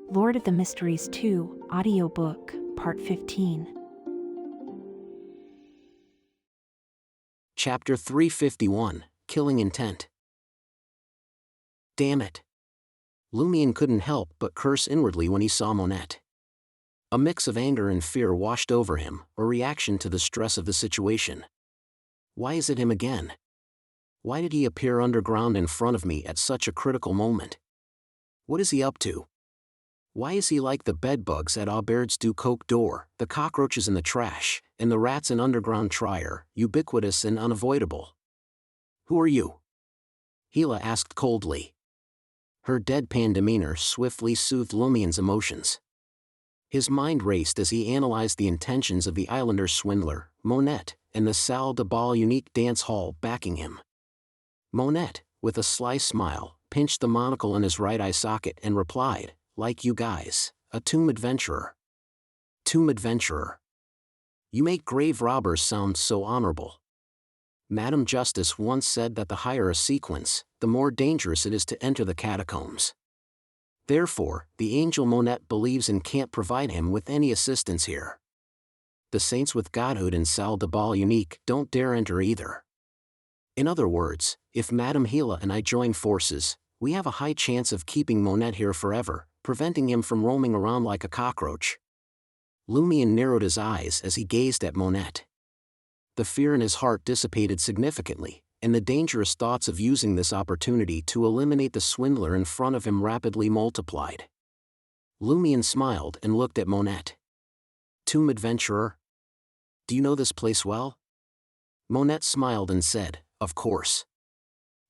Lord of the Mysteries 2, Audiobook, Part 15. Chapter 351, Killing Intent. Damn it. Lumion couldn't help but curse inwardly when he saw Monette. A mix of anger and fear washed over him, a reaction to the stress of the situation. Why is it him again? Why did he appear underground in front of me at such a critical moment? What is he up to? Why is he like the bedbugs at Aubaird's du Coq d'Or, the cockroaches in the trash, and the rats in underground Trier, ubiquitous and unavoidable? Who are you? Hila asked coldly. Her deadpan demeanor swiftly soothed Lumion's emotions. His mind raced as he analyzed the intentions of the Islander swindler, Monette, and the Salle de Bal unique dance hall backing him. Monette, with a sly smile, pinched the monocle in his right eye socket and replied, like you guys, a tomb adventurer. Tomb adventurer. You make grave robbers sound so honorable. Madame Justice once said that the higher a sequence, the more dangerous it is to enter the catacombs. Therefore, the angel Monette believes and can't provide him with any assistance here. The saints with godhood in Salle de Bal unique don't dare enter either. In other words, if Madame Hila and I join forces, we have a high chance of keeping Monette here forever, preventing him from roaming around like a cockroach. Lumion narrowed his eyes as he gazed at Monette. The fear in his heart dissipated significantly, and the dangerous thoughts of using this opportunity to eliminate the swindler in front of him rapidly multiplied. Lumion smiled and looked at Monette. Tomb adventurer? Do you know this place well? Monette smiled and said, of course.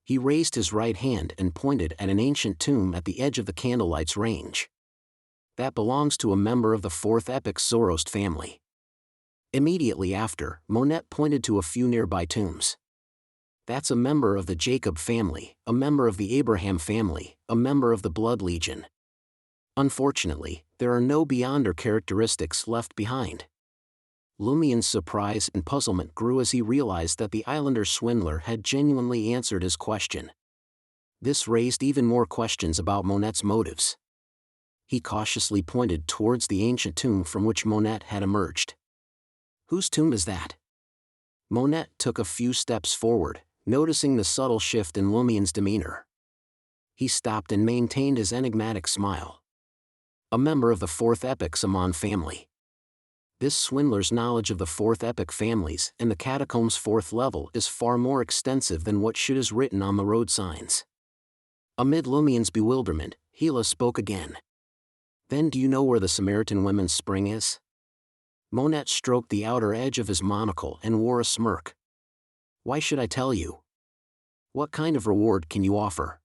He raised his right hand and pointed at an ancient tomb at the edge of the candlelight's range. That belongs to a member of the fourth epoch Zoroast family. Immediately after, Monette pointed to a few nearby tombs. That's a member of the Jacob family, a member of the Abraham family, a member of the Blood Legion. Unfortunately, there are no Beyonder characteristics left behind. Lumion's surprise and puzzlement grew as he realized that the Islander swindler had genuinely answered his question. This raised even more questions about Monette's motives. He cautiously pointed towards the ancient tomb from which Monette had emerged. Whose tomb is that? Monette took a few steps forward, noticing the subtle shift in Lumion's demeanor. He stopped and maintained his enigmatic smile. A member of the fourth epoch Salon family. This swindler's knowledge of the fourth epoch families and the catacomb's fourth level is far more extensive than what should is written on the road signs. Amid Lumion's bewilderment, Hila spoke again. Then do you know where the Samaritan women's spring is? Monette stroked the outer edge of his monocle and wore a smirk. Why should I tell you? What kind of reward can you offer?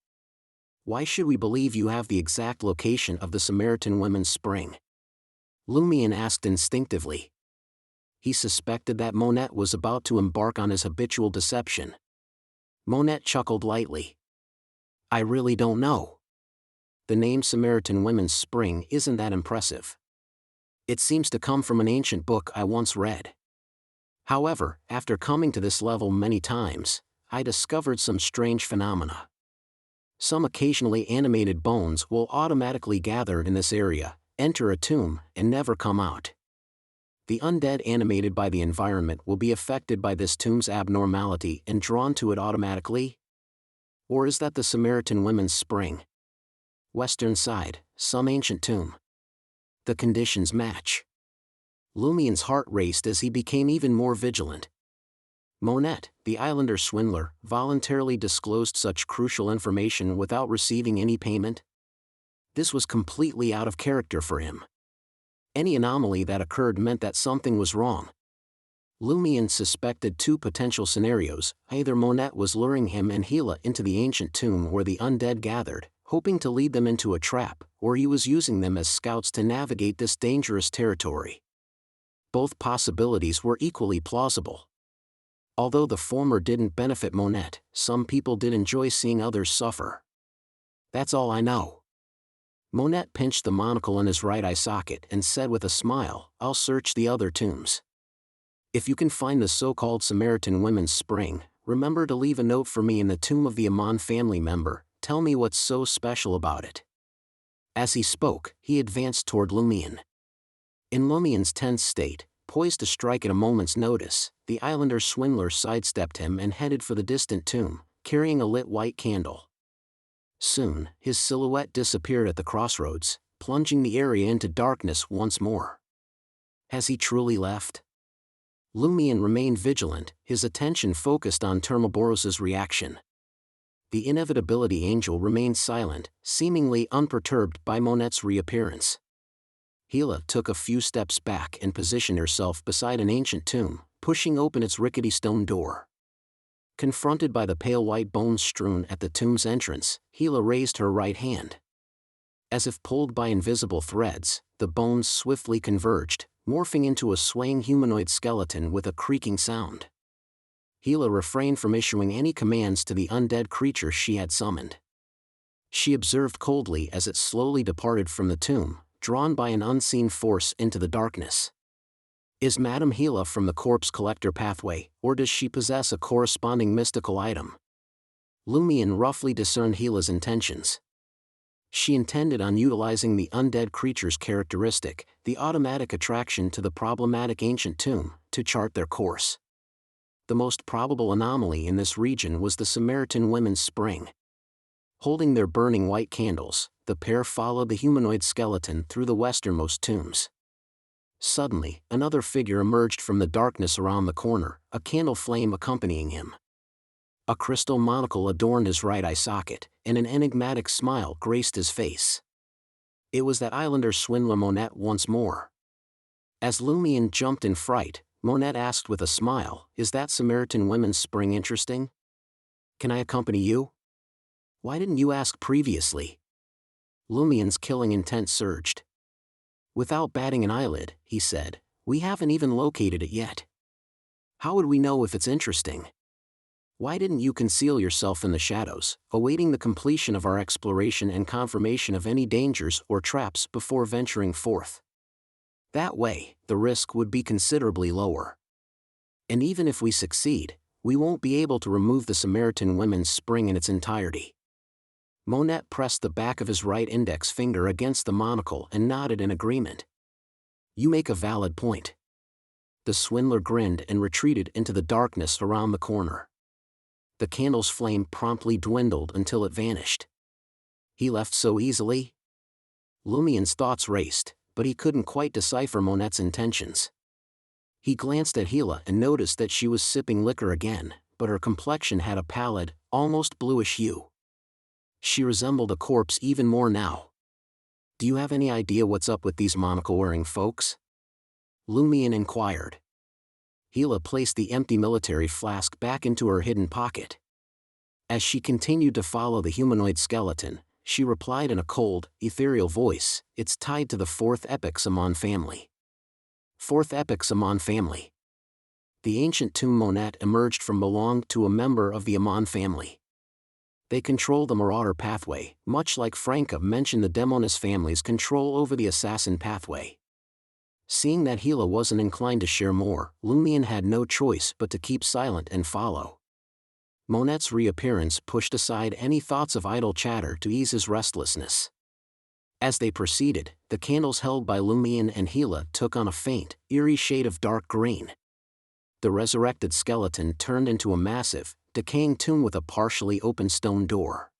Why should we believe you have the exact location of the Samaritan women's spring? Lumion asked instinctively. He suspected that Monette was about to embark on his habitual deception. Monette chuckled lightly. I really don't know. The name Samaritan Women's Spring isn't that impressive. It seems to come from an ancient book I once read. However, after coming to this level many times, I discovered some strange phenomena. Some occasionally animated bones will automatically gather in this area, enter a tomb, and never come out. The undead animated by the environment will be affected by this tomb's abnormality and drawn to it automatically? Or is that the Samaritan Women's Spring? Western side, some ancient tomb. The conditions match. Lumion's heart raced as he became even more vigilant. Monette, the Islander swindler, voluntarily disclosed such crucial information without receiving any payment? This was completely out of character for him. Any anomaly that occurred meant that something was wrong. Lumion suspected two potential scenarios: either Monette was luring him and Hila into the ancient tomb where the undead gathered, hoping to lead them into a trap, or he was using them as scouts to navigate this dangerous territory. Both possibilities were equally plausible. Although the former didn't benefit Monette, some people did enjoy seeing others suffer. That's all I know. Monette pinched the monocle in his right eye socket and said with a smile, I'll search the other tombs. If you can find the so-called Samaritan Women's Spring, remember to leave a note for me in the tomb of the Amon family member. Tell me what's so special about it. As he spoke, he advanced toward Lumion. In Lumien's tense state, poised to strike at a moment's notice, the islander swindler sidestepped him and headed for the distant tomb, carrying a lit white candle. Soon, his silhouette disappeared at the crossroads, plunging the area into darkness once more. Has he truly left? Lumion remained vigilant, his attention focused on Termoboros's reaction. The Inevitability angel remained silent, seemingly unperturbed by Monette's reappearance. Hela took a few steps back and positioned herself beside an ancient tomb, pushing open its rickety stone door. Confronted by the pale white bones strewn at the tomb's entrance, Hela raised her right hand. As if pulled by invisible threads, the bones swiftly converged, morphing into a swaying humanoid skeleton with a creaking sound. Hela refrained from issuing any commands to the undead creature she had summoned. She observed coldly as it slowly departed from the tomb, drawn by an unseen force into the darkness. Is Madame Hela from the corpse collector pathway, or does she possess a corresponding mystical item? Lumion roughly discerned Hela's intentions. She intended on utilizing the undead creature's characteristic, the automatic attraction to the problematic ancient tomb, to chart their course. The most probable anomaly in this region was the Samaritan women's spring. Holding their burning white candles, the pair followed the humanoid skeleton through the westernmost tombs. Suddenly, another figure emerged from the darkness around the corner, a candle flame accompanying him. A crystal monocle adorned his right eye socket, and an enigmatic smile graced his face. It was that islander swindler Monette once more. As Lumion jumped in fright, Monette asked with a smile, "Is that Samaritan women's spring interesting? Can I accompany you? Why didn't you ask previously?" Lumion's killing intent surged. Without batting an eyelid, he said, "We haven't even located it yet. How would we know if it's interesting? Why didn't you conceal yourself in the shadows, awaiting the completion of our exploration and confirmation of any dangers or traps before venturing forth? That way, the risk would be considerably lower. And even if we succeed, we won't be able to remove the Samaritan women's spring in its entirety." Monette pressed the back of his right index finger against the monocle and nodded in agreement. "You make a valid point." The swindler grinned and retreated into the darkness around the corner. The candle's flame promptly dwindled until it vanished. He left so easily? Lumion's thoughts raced, but he couldn't quite decipher Monette's intentions. He glanced at Hela and noticed that she was sipping liquor again, but her complexion had a pallid, almost bluish hue. She resembled a corpse even more now. "Do you have any idea what's up with these monocle-wearing folks?" Lumion inquired. Hela placed the empty military flask back into her hidden pocket. As she continued to follow the humanoid skeleton, she replied in a cold, ethereal voice, "It's tied to the fourth epoch Salon family." Fourth epoch Salon family. The ancient tomb Monette emerged from belonged to a member of the Amon family. They control the Marauder pathway, much like Franca mentioned the Demoness family's control over the Assassin pathway. Seeing that Hela wasn't inclined to share more, Lumion had no choice but to keep silent and follow. Monette's reappearance pushed aside any thoughts of idle chatter to ease his restlessness. As they proceeded, the candles held by Lumion and Hela took on a faint, eerie shade of dark green. The resurrected skeleton turned into a massive, decaying tomb with a partially open stone door.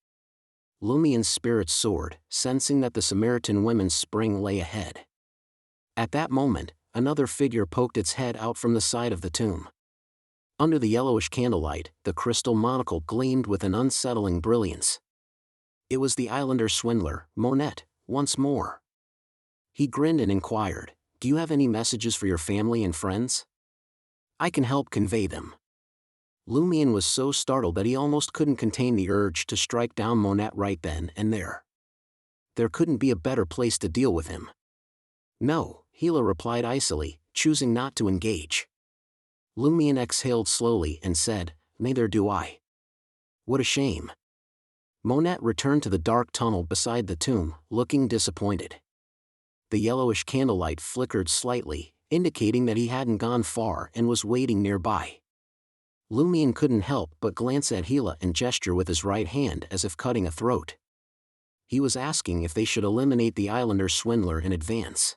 Lumion's spirit soared, sensing that the Samaritan women's spring lay ahead. At that moment, another figure poked its head out from the side of the tomb. Under the yellowish candlelight, the crystal monocle gleamed with an unsettling brilliance. It was the islander swindler, Monette, once more. He grinned and inquired, "Do you have any messages for your family and friends? I can help convey them." Lumion was so startled that he almost couldn't contain the urge to strike down Monette right then and there. There couldn't be a better place to deal with him. "No," Hela replied icily, choosing not to engage. Lumion exhaled slowly and said, "Neither do I." "What a shame." Monette returned to the dark tunnel beside the tomb, looking disappointed. The yellowish candlelight flickered slightly, indicating that he hadn't gone far and was waiting nearby. Lumion couldn't help but glance at Hela and gesture with his right hand as if cutting a throat. He was asking if they should eliminate the islander swindler in advance.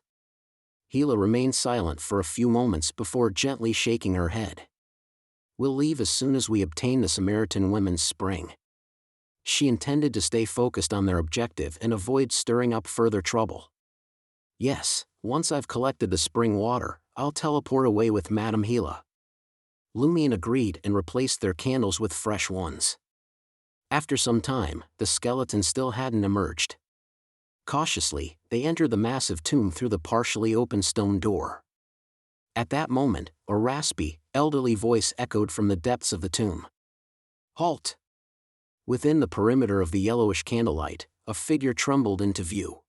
Gila remained silent for a few moments before gently shaking her head. "We'll leave as soon as we obtain the Samaritan women's spring." She intended to stay focused on their objective and avoid stirring up further trouble. "Yes, once I've collected the spring water, I'll teleport away with Madame Gila." Lumion agreed and replaced their candles with fresh ones. After some time, the skeleton still hadn't emerged. Cautiously, they entered the massive tomb through the partially open stone door. At that moment, a raspy, elderly voice echoed from the depths of the tomb. "Halt!" Within the perimeter of the yellowish candlelight, a figure trembled into view.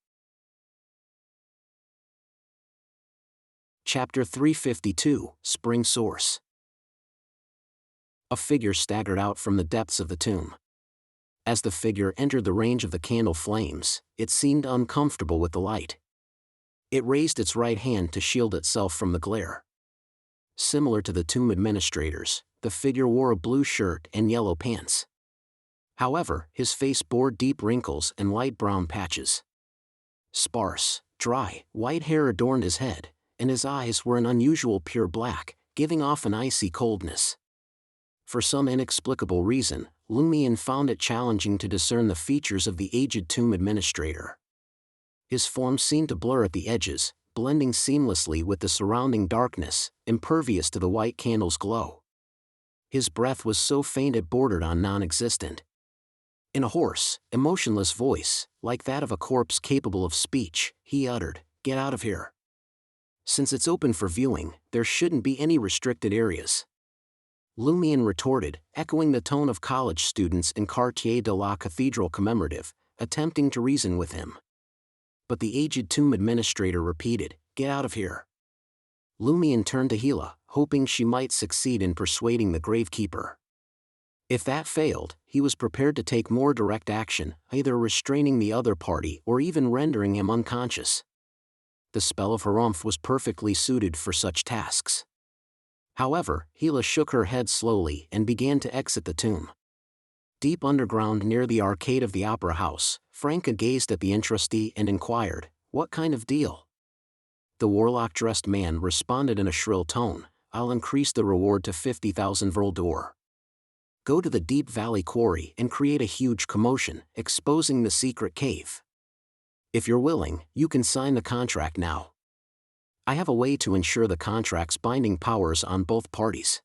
Chapter 352, Spring Source. A figure staggered out from the depths of the tomb. As the figure entered the range of the candle flames, it seemed uncomfortable with the light. It raised its right hand to shield itself from the glare. Similar to the tomb administrators, the figure wore a blue shirt and yellow pants. However, his face bore deep wrinkles and light brown patches. Sparse, dry, white hair adorned his head, and his eyes were an unusual pure black, giving off an icy coldness. For some inexplicable reason, Lumion found it challenging to discern the features of the aged tomb administrator. His form seemed to blur at the edges, blending seamlessly with the surrounding darkness, impervious to the white candle's glow. His breath was so faint it bordered on non-existent. In a hoarse, emotionless voice, like that of a corpse capable of speech, he uttered, "Get out of here. Since it's open for viewing, there shouldn't be any restricted areas." Lumion retorted, echoing the tone of college students in Quartier de la Cathedral commemorative, attempting to reason with him. But the aged tomb administrator repeated, "Get out of here." Lumion turned to Gila, hoping she might succeed in persuading the gravekeeper. If that failed, he was prepared to take more direct action, either restraining the other party or even rendering him unconscious. The spell of Harumph was perfectly suited for such tasks. However, Gila shook her head slowly and began to exit the tomb. Deep underground near the arcade of the Opera House, Franca gazed at the entrustee and inquired, "What kind of deal?" The warlock-dressed man responded in a shrill tone, "I'll increase the reward to 50,000 Vril d'Or. Go to the Deep Valley Quarry and create a huge commotion, exposing the secret cave. If you're willing, you can sign the contract now. I have a way to ensure the contract's binding powers on both parties.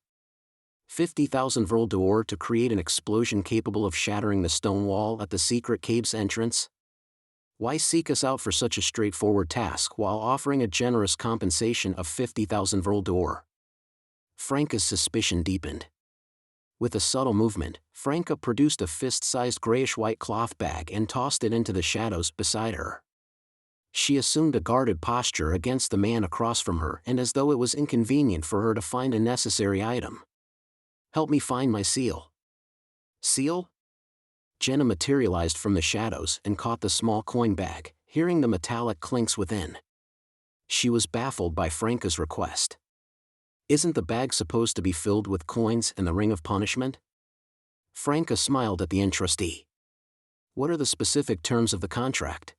50,000 Vril d'Or to create an explosion capable of shattering the stone wall at the secret cave's entrance? Why seek us out for such a straightforward task while offering a generous compensation of 50,000 Vril d'Or?" Franca's suspicion deepened. With a subtle movement, Franca produced a fist-sized grayish-white cloth bag and tossed it into the shadows beside her. She assumed a guarded posture against the man across from her and as though it was inconvenient for her to find a necessary item. "Help me find my seal." "Seal?" Jenna materialized from the shadows and caught the small coin bag, hearing the metallic clinks within. She was baffled by Franca's request. Isn't the bag supposed to be filled with coins and the ring of punishment? Franca smiled at the entrustee. "What are the specific terms of the contract?"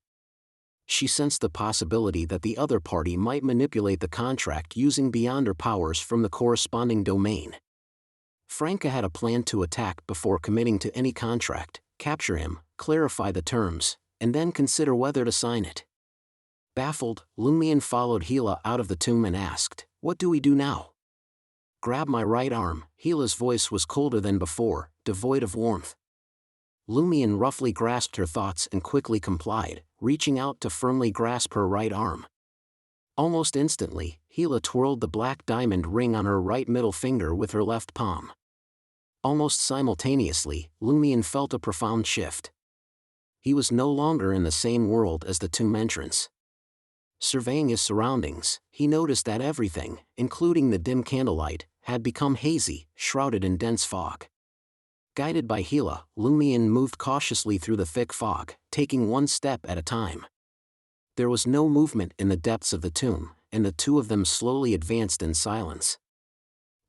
She sensed the possibility that the other party might manipulate the contract using beyonder powers from the corresponding domain. Franca had a plan to attack before committing to any contract, capture him, clarify the terms, and then consider whether to sign it. Baffled, Lumion followed Gila out of the tomb and asked, "What do we do now?" "Grab my right arm." Gila's voice was colder than before, devoid of warmth. Lumion roughly grasped her thoughts and quickly complied, reaching out to firmly grasp her right arm. Almost instantly, Gila twirled the black diamond ring on her right middle finger with her left palm. Almost simultaneously, Lumion felt a profound shift. He was no longer in the same world as the tomb entrance. Surveying his surroundings, he noticed that everything, including the dim candlelight, had become hazy, shrouded in dense fog. Guided by Gila, Lumion moved cautiously through the thick fog, taking one step at a time. There was no movement in the depths of the tomb, and the two of them slowly advanced in silence.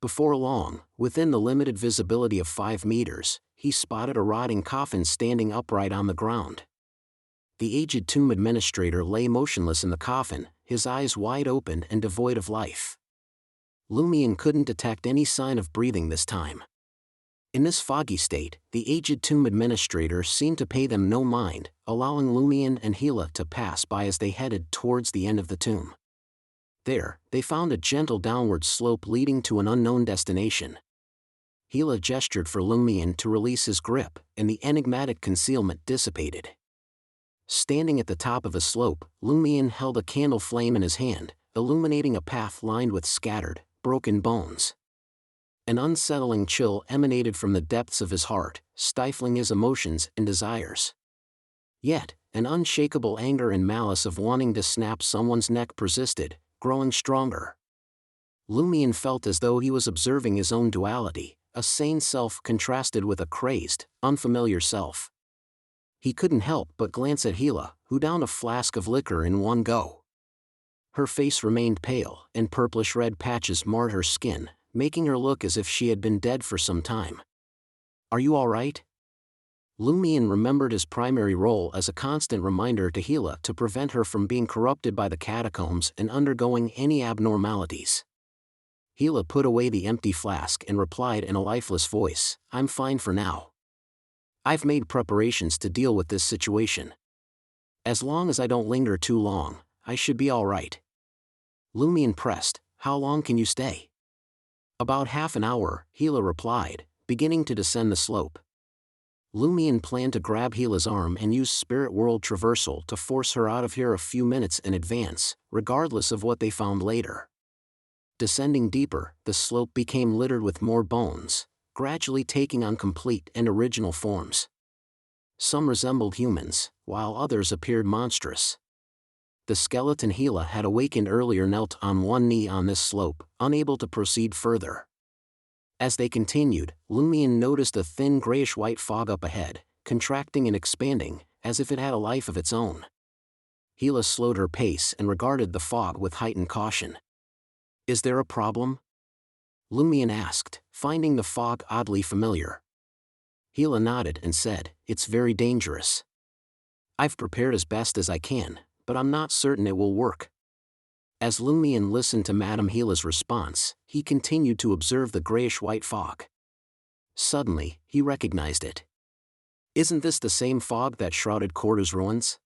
Before long, within the limited visibility of 5 meters, he spotted a rotting coffin standing upright on the ground. The aged tomb administrator lay motionless in the coffin, his eyes wide open and devoid of life. Lumion couldn't detect any sign of breathing this time. In this foggy state, the aged tomb administrator seemed to pay them no mind, allowing Lumion and Hela to pass by as they headed towards the end of the tomb. There, they found a gentle downward slope leading to an unknown destination. Hela gestured for Lumion to release his grip, and the enigmatic concealment dissipated. Standing at the top of the slope, Lumion held a candle flame in his hand, illuminating a path lined with scattered, broken bones. An unsettling chill emanated from the depths of his heart, stifling his emotions and desires. Yet, an unshakable anger and malice of wanting to snap someone's neck persisted, growing stronger. Lumion felt as though he was observing his own duality, a sane self contrasted with a crazed, unfamiliar self. He couldn't help but glance at Hela, who downed a flask of liquor in one go. Her face remained pale, and purplish-red patches marred her skin, making her look as if she had been dead for some time. "Are you all right?" Lumion remembered his primary role as a constant reminder to Hela to prevent her from being corrupted by the catacombs and undergoing any abnormalities. Hela put away the empty flask and replied in a lifeless voice, "I'm fine for now. I've made preparations to deal with this situation. As long as I don't linger too long, I should be all right." Lumion pressed, "How long can you stay?" "About half an hour," Hela replied, beginning to descend the slope. Lumion planned to grab Hela's arm and use Spirit World Traversal to force her out of here a few minutes in advance, regardless of what they found later. Descending deeper, the slope became littered with more bones, gradually taking on complete and original forms. Some resembled humans, while others appeared monstrous. The skeleton Hela had awakened earlier knelt on one knee on this slope, unable to proceed further. As they continued, Lumion noticed a thin grayish-white fog up ahead, contracting and expanding, as if it had a life of its own. Hela slowed her pace and regarded the fog with heightened caution. "Is there a problem?" Lumion asked, finding the fog oddly familiar. Hela nodded and said, "It's very dangerous. I've prepared as best as I can, but I'm not certain it will work." As Lumion listened to Madame Hela's response, he continued to observe the grayish-white fog. Suddenly, he recognized it. "Isn't this the same fog that shrouded Cordo's ruins?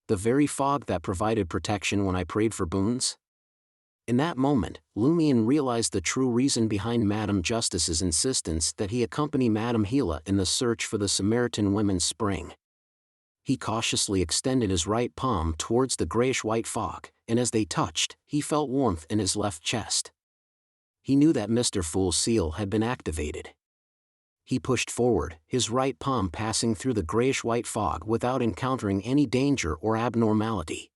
The very fog that provided protection when I prayed for boons?" In that moment, Lumion realized the true reason behind Madame Justice's insistence that he accompany Madame Hela in the search for the Samaritan women's spring. He cautiously extended his right palm towards the grayish-white fog, and as they touched, he felt warmth in his left chest. He knew that Mr. Fool's seal had been activated. He pushed forward, his right palm passing through the grayish-white fog without encountering any danger or abnormality.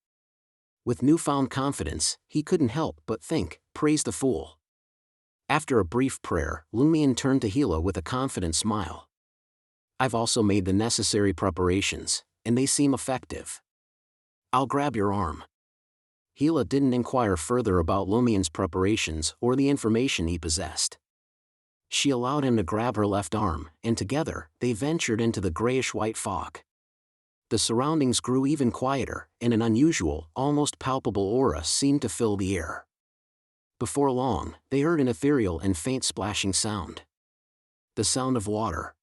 With newfound confidence, he couldn't help but think, "Praise the Fool." After a brief prayer, Lumion turned to Hela with a confident smile. "I've also made the necessary preparations, and they seem effective. I'll grab your arm." Hela didn't inquire further about Lumion's preparations or the information he possessed. She allowed him to grab her left arm, and together, they ventured into the grayish-white fog. The surroundings grew even quieter, and an unusual, almost palpable aura seemed to fill the air. Before long, they heard an ethereal and faint splashing sound. The sound of water.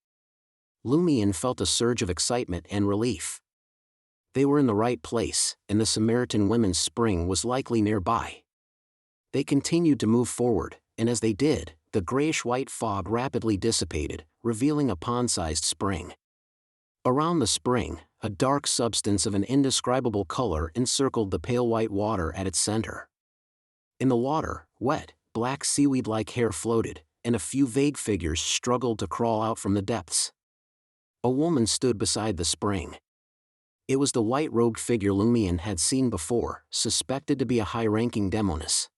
Lumion felt a surge of excitement and relief. They were in the right place, and the Samaritan women's spring was likely nearby. They continued to move forward, and as they did, the grayish-white fog rapidly dissipated, revealing a pond-sized spring. Around the spring, a dark substance of an indescribable color encircled the pale white water at its center. In the water, wet, black seaweed-like hair floated, and a few vague figures struggled to crawl out from the depths. A woman stood beside the spring. It was the white-robed figure Lumion had seen before, suspected to be a high-ranking Demoness.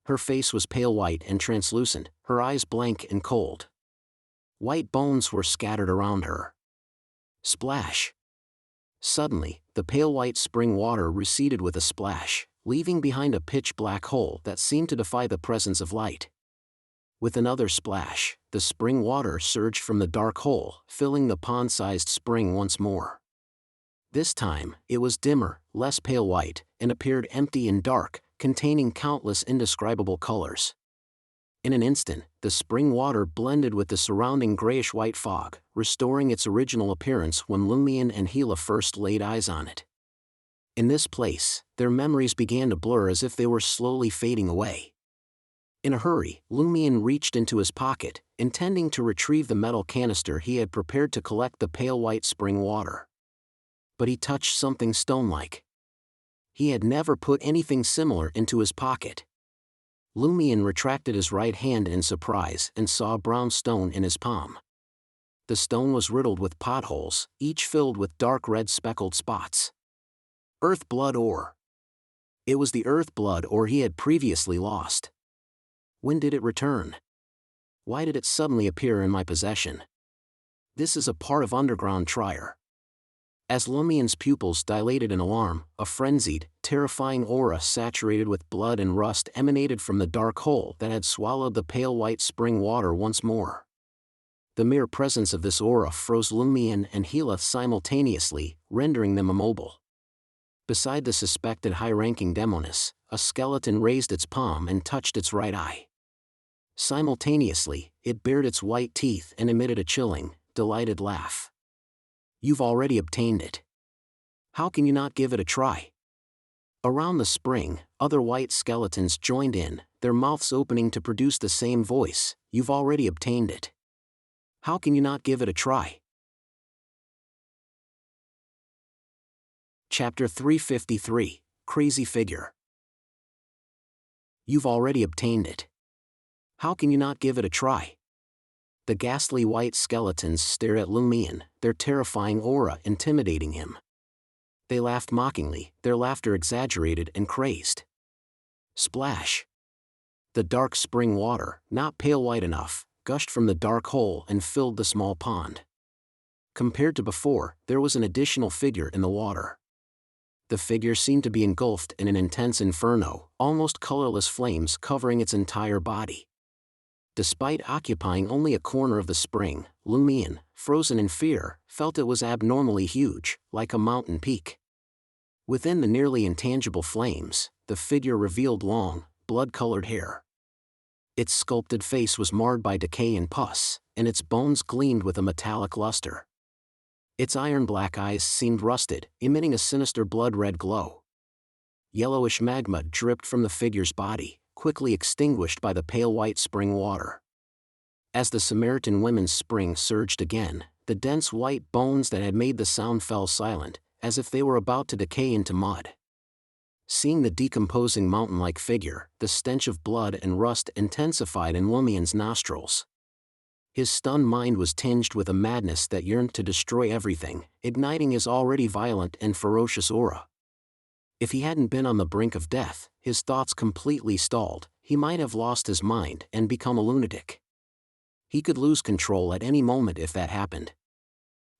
Her face was pale white and translucent, her eyes blank and cold. White bones were scattered around her. Splash! Suddenly, the pale white spring water receded with a splash, leaving behind a pitch-black hole that seemed to defy the presence of light. With another splash, the spring water surged from the dark hole, filling the pond-sized spring once more. This time, it was dimmer, less pale white, and appeared empty and dark, containing countless indescribable colors. In an instant, the spring water blended with the surrounding grayish-white fog, restoring its original appearance when Lumion and Gila first laid eyes on it. In this place, their memories began to blur as if they were slowly fading away. In a hurry, Lumion reached into his pocket, intending to retrieve the metal canister he had prepared to collect the pale white spring water. But he touched something stone-like. He had never put anything similar into his pocket. Lumion retracted his right hand in surprise and saw a brown stone in his palm. The stone was riddled with potholes, each filled with dark red speckled spots. Earth blood ore. It was the earth blood ore he had previously lost. When did it return? Why did it suddenly appear in my possession? This is a part of underground Trier. As Lumion's pupils dilated in alarm, a frenzied, terrifying aura saturated with blood and rust emanated from the dark hole that had swallowed the pale white spring water once more. The mere presence of this aura froze Lumion and Gila simultaneously, rendering them immobile. Beside the suspected high-ranking Demoness, a skeleton raised its palm and touched its right eye. Simultaneously, it bared its white teeth and emitted a chilling, delighted laugh. You've already obtained it. How can you not give it a try? Around the spring, other white skeletons joined in, their mouths opening to produce the same voice. You've already obtained it. How can you not give it a try? Chapter 353, Crazy Figure. You've already obtained it. How can you not give it a try? The ghastly white skeletons stared at Lumion, their terrifying aura intimidating him. They laughed mockingly, their laughter exaggerated and crazed. Splash! The dark spring water, not pale white enough, gushed from the dark hole and filled the small pond. Compared to before, there was an additional figure in the water. The figure seemed to be engulfed in an intense inferno, almost colorless flames covering its entire body. Despite occupying only a corner of the spring, Lumion, frozen in fear, felt it was abnormally huge, like a mountain peak. Within the nearly intangible flames, the figure revealed long, blood-colored hair. Its sculpted face was marred by decay and pus, and its bones gleamed with a metallic luster. Its iron-black eyes seemed rusted, emitting a sinister blood-red glow. Yellowish magma dripped from the figure's body, quickly extinguished by the pale white spring water. As the Samaritan women's spring surged again, the dense white bones that had made the sound fell silent, as if they were about to decay into mud. Seeing the decomposing mountain-like figure, the stench of blood and rust intensified in Lumion's nostrils. His stunned mind was tinged with a madness that yearned to destroy everything, igniting his already violent and ferocious aura. If he hadn't been on the brink of death, his thoughts completely stalled, he might have lost his mind and become a lunatic. He could lose control at any moment if that happened.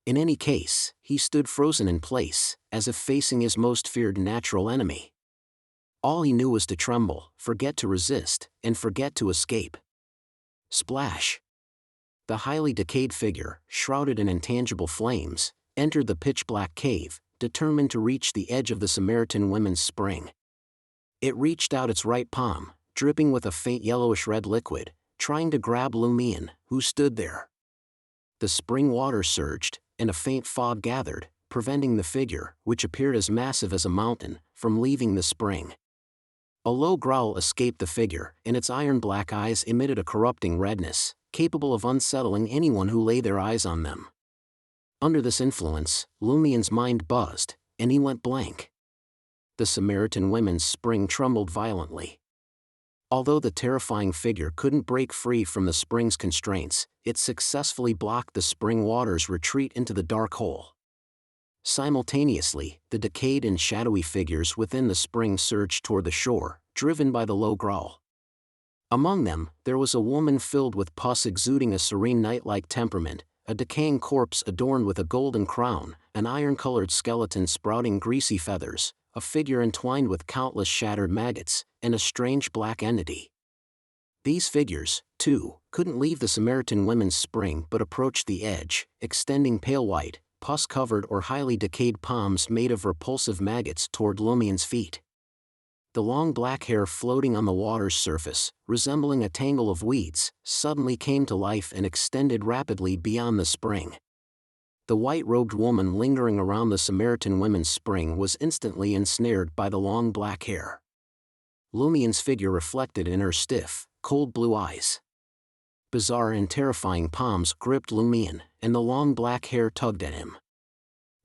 In any case, he stood frozen in place, as if facing his most feared natural enemy. All he knew was to tremble, forget to resist, and forget to escape. Splash! The highly decayed figure, shrouded in intangible flames, entered the pitch-black cave, determined to reach the edge of the Samaritan women's spring. It reached out its right palm, dripping with a faint yellowish-red liquid, trying to grab Lumion, who stood there. The spring water surged, and a faint fog gathered, preventing the figure, which appeared as massive as a mountain, from leaving the spring. A low growl escaped the figure, and its iron-black eyes emitted a corrupting redness, capable of unsettling anyone who lay their eyes on them. Under this influence, Lumion's mind buzzed, and he went blank. The Samaritan women's spring trembled violently. Although the terrifying figure couldn't break free from the spring's constraints, it successfully blocked the spring water's retreat into the dark hole. Simultaneously, the decayed and shadowy figures within the spring surged toward the shore, driven by the low growl. Among them, there was a woman filled with pus exuding a serene knight-like temperament, a decaying corpse adorned with a golden crown, an iron-colored skeleton sprouting greasy feathers, a figure entwined with countless shattered maggots, and a strange black entity. These figures, too, couldn't leave the Samaritan women's spring but approached the edge, extending pale white, pus-covered or highly decayed palms made of repulsive maggots toward Lumien's feet. The long black hair floating on the water's surface, resembling a tangle of weeds, suddenly came to life and extended rapidly beyond the spring. The white-robed woman lingering around the Samaritan women's spring was instantly ensnared by the long black hair. Lumien's figure reflected in her stiff, cold blue eyes. Bizarre and terrifying palms gripped Lumien, and the long black hair tugged at him.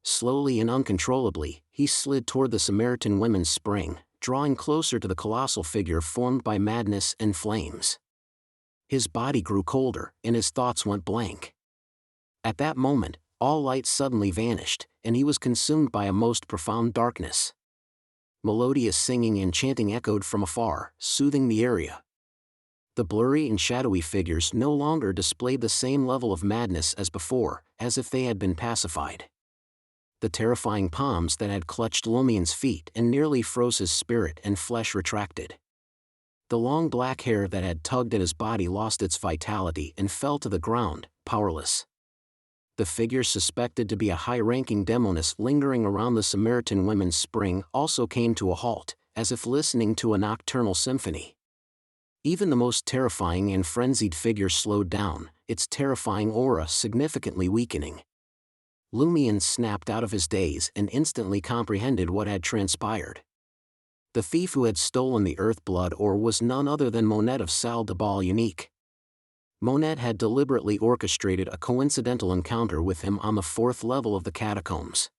Slowly and uncontrollably, he slid toward the Samaritan women's spring, drawing closer to the colossal figure formed by madness and flames. His body grew colder, and his thoughts went blank. At that moment, all light suddenly vanished, and he was consumed by a most profound darkness. Melodious singing and chanting echoed from afar, soothing the area. The blurry and shadowy figures no longer displayed the same level of madness as before, as if they had been pacified. The terrifying palms that had clutched Lumien's feet and nearly froze his spirit and flesh retracted. The long black hair that had tugged at his body lost its vitality and fell to the ground, powerless. The figure suspected to be a high-ranking Demoness lingering around the Samaritan women's spring also came to a halt, as if listening to a nocturnal symphony. Even the most terrifying and frenzied figure slowed down, its terrifying aura significantly weakening. Lumien snapped out of his daze and instantly comprehended what had transpired. The thief who had stolen the earth blood ore was none other than Monette of Salle de Bal Unique. Monette had deliberately orchestrated a coincidental encounter with him on the 4th level of the catacombs.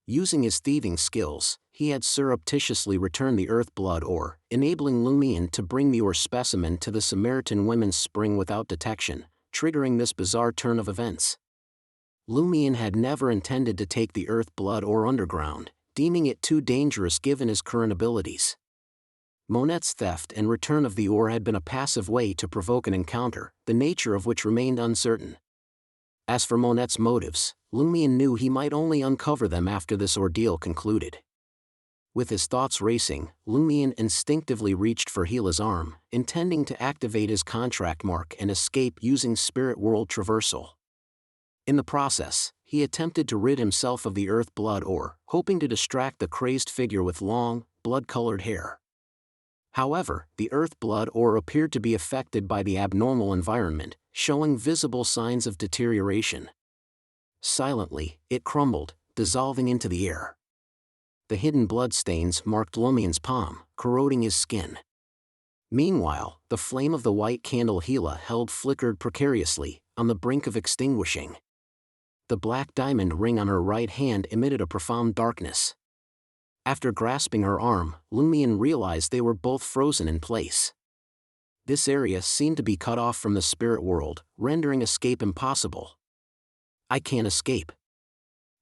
Using his thieving skills, he had surreptitiously returned the earth blood ore, enabling Lumien to bring the ore specimen to the Samaritan women's spring without detection, triggering this bizarre turn of events. Lumien had never intended to take the earth blood ore underground, deeming it too dangerous given his current abilities. Monette's theft and return of the ore had been a passive way to provoke an encounter, the nature of which remained uncertain. As for Monette's motives, Lumien knew he might only uncover them after this ordeal concluded. With his thoughts racing, Lumien instinctively reached for Hila's arm, intending to activate his contract mark and escape using spirit world traversal. In the process, he attempted to rid himself of the earth blood ore, hoping to distract the crazed figure with long, blood-colored hair. However, the earth blood ore appeared to be affected by the abnormal environment, showing visible signs of deterioration. Silently, it crumbled, dissolving into the air. The hidden bloodstains marked Lumien's palm, corroding his skin. Meanwhile, the flame of the white candle Hila held flickered precariously, on the brink of extinguishing. The black diamond ring on her right hand emitted a profound darkness. After grasping her arm, Lumien realized they were both frozen in place. This area seemed to be cut off from the spirit world, rendering escape impossible. "I can't escape."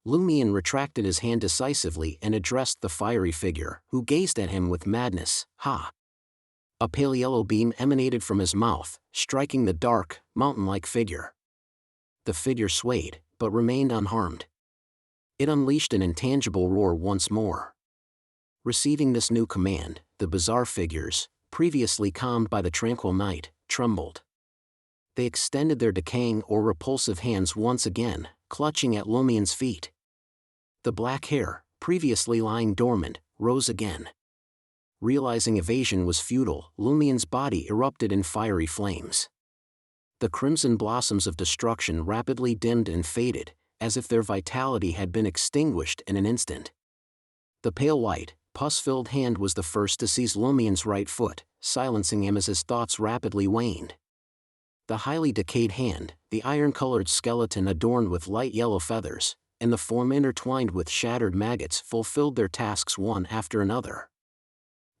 Lumien retracted his hand decisively and addressed the fiery figure, who gazed at him with madness. "Ha!" A pale yellow beam emanated from his mouth, striking the dark, mountain-like figure. The figure swayed, but remained unharmed. It unleashed an intangible roar once more. Receiving this new command, the bizarre figures, previously calmed by the tranquil night, trembled. They extended their decaying or repulsive hands once again, clutching at Lumien's feet. The black hair, previously lying dormant, rose again. Realizing evasion was futile, Lumien's body erupted in fiery flames. The crimson blossoms of destruction rapidly dimmed and faded, as if their vitality had been extinguished in an instant. The pale white, pus-filled hand was the first to seize Lumien's right foot, silencing him as his thoughts rapidly waned. The highly decayed hand, the iron-colored skeleton adorned with light yellow feathers, and the form intertwined with shattered maggots fulfilled their tasks one after another.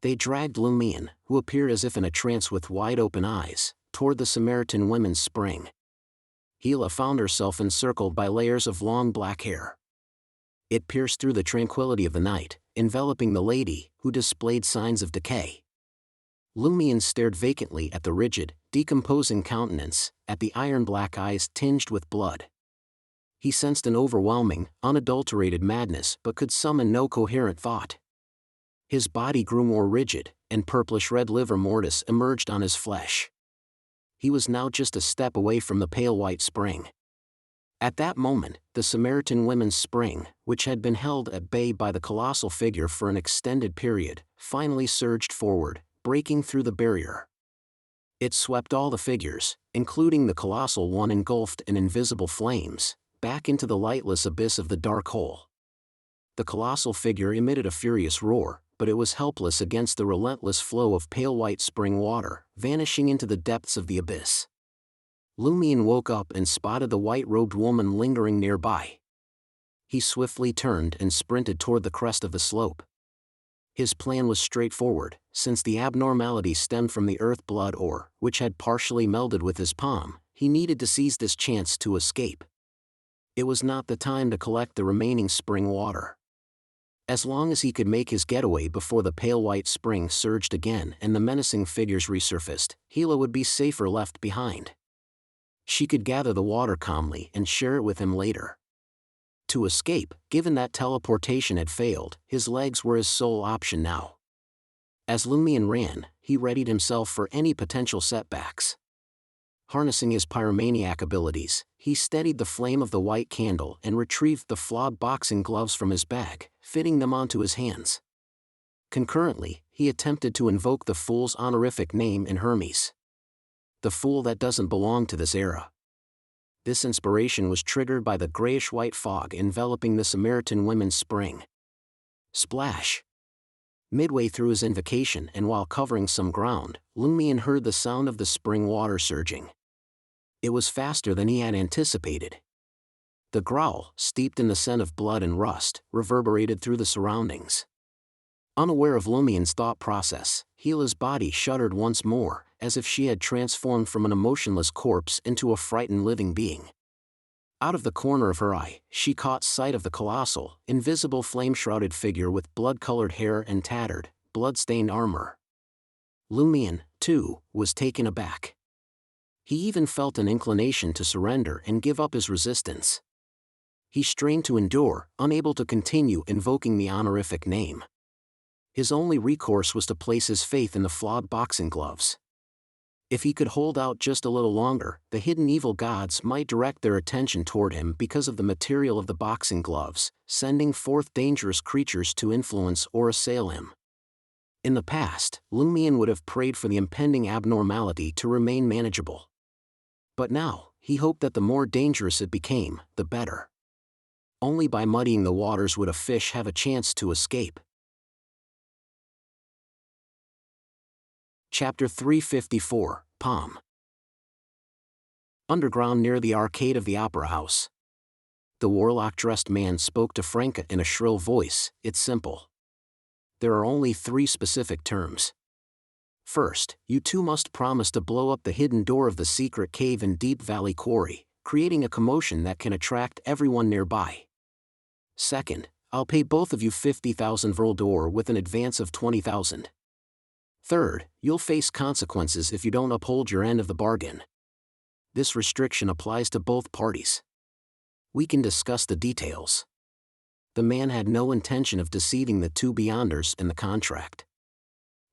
They dragged Lumien, who appeared as if in a trance with wide-open eyes, toward the Samaritan women's spring. Hila found herself encircled by layers of long black hair. It pierced through the tranquility of the night, enveloping the lady, who displayed signs of decay. Lumien stared vacantly at the rigid, decomposing countenance, at the iron-black eyes tinged with blood. He sensed an overwhelming, unadulterated madness but could summon no coherent thought. His body grew more rigid, and purplish-red livor mortis emerged on his flesh. He was now just a step away from the pale white spring. At that moment, the Samaritan women's spring, which had been held at bay by the colossal figure for an extended period, finally surged forward, breaking through the barrier. It swept all the figures, including the colossal one engulfed in invisible flames, back into the lightless abyss of the dark hole. The colossal figure emitted a furious roar, but it was helpless against the relentless flow of pale white spring water, vanishing into the depths of the abyss. Lumion woke up and spotted the white-robed woman lingering nearby. He swiftly turned and sprinted toward the crest of the slope. His plan was straightforward, since the abnormality stemmed from the earth blood ore, which had partially melded with his palm. He needed to seize this chance to escape. It was not the time to collect the remaining spring water. As long as he could make his getaway before the pale white spring surged again and the menacing figures resurfaced, Hela would be safer left behind. She could gather the water calmly and share it with him later. To escape, given that teleportation had failed, his legs were his sole option now. As Lumion ran, he readied himself for any potential setbacks. Harnessing his pyromaniac abilities, he steadied the flame of the white candle and retrieved the flawed boxing gloves from his bag, fitting them onto his hands. Concurrently, he attempted to invoke the fool's honorific name in Hermes. The fool that doesn't belong to this era. This inspiration was triggered by the grayish-white fog enveloping the Samaritan women's spring. Splash! Midway through his invocation and while covering some ground, Lumion heard the sound of the spring water surging. It was faster than he had anticipated. The growl, steeped in the scent of blood and rust, reverberated through the surroundings. Unaware of Lumion's thought process, Hela's body shuddered once more, as if she had transformed from an emotionless corpse into a frightened living being. Out of the corner of her eye, she caught sight of the colossal, invisible flame-shrouded figure with blood-colored hair and tattered, blood-stained armor. Lumion, too, was taken aback. He even felt an inclination to surrender and give up his resistance. He strained to endure, unable to continue invoking the honorific name. His only recourse was to place his faith in the flawed boxing gloves. If he could hold out just a little longer, the hidden evil gods might direct their attention toward him because of the material of the boxing gloves, sending forth dangerous creatures to influence or assail him. In the past, Lumion would have prayed for the impending abnormality to remain manageable. But now, he hoped that the more dangerous it became, the better. Only by muddying the waters would a fish have a chance to escape. Chapter 354, Palm. Underground near the arcade of the Opera House. The warlock-dressed man spoke to Franca in a shrill voice. It's simple. There are only 3 specific terms. First, you two must promise to blow up the hidden door of the secret cave in Deep Valley Quarry, creating a commotion that can attract everyone nearby. Second, I'll pay both of you 50,000 vril d'or with an advance of 20,000. Third, you'll face consequences if you don't uphold your end of the bargain. This restriction applies to both parties. We can discuss the details. The man had no intention of deceiving the 2 Beyonders in the contract.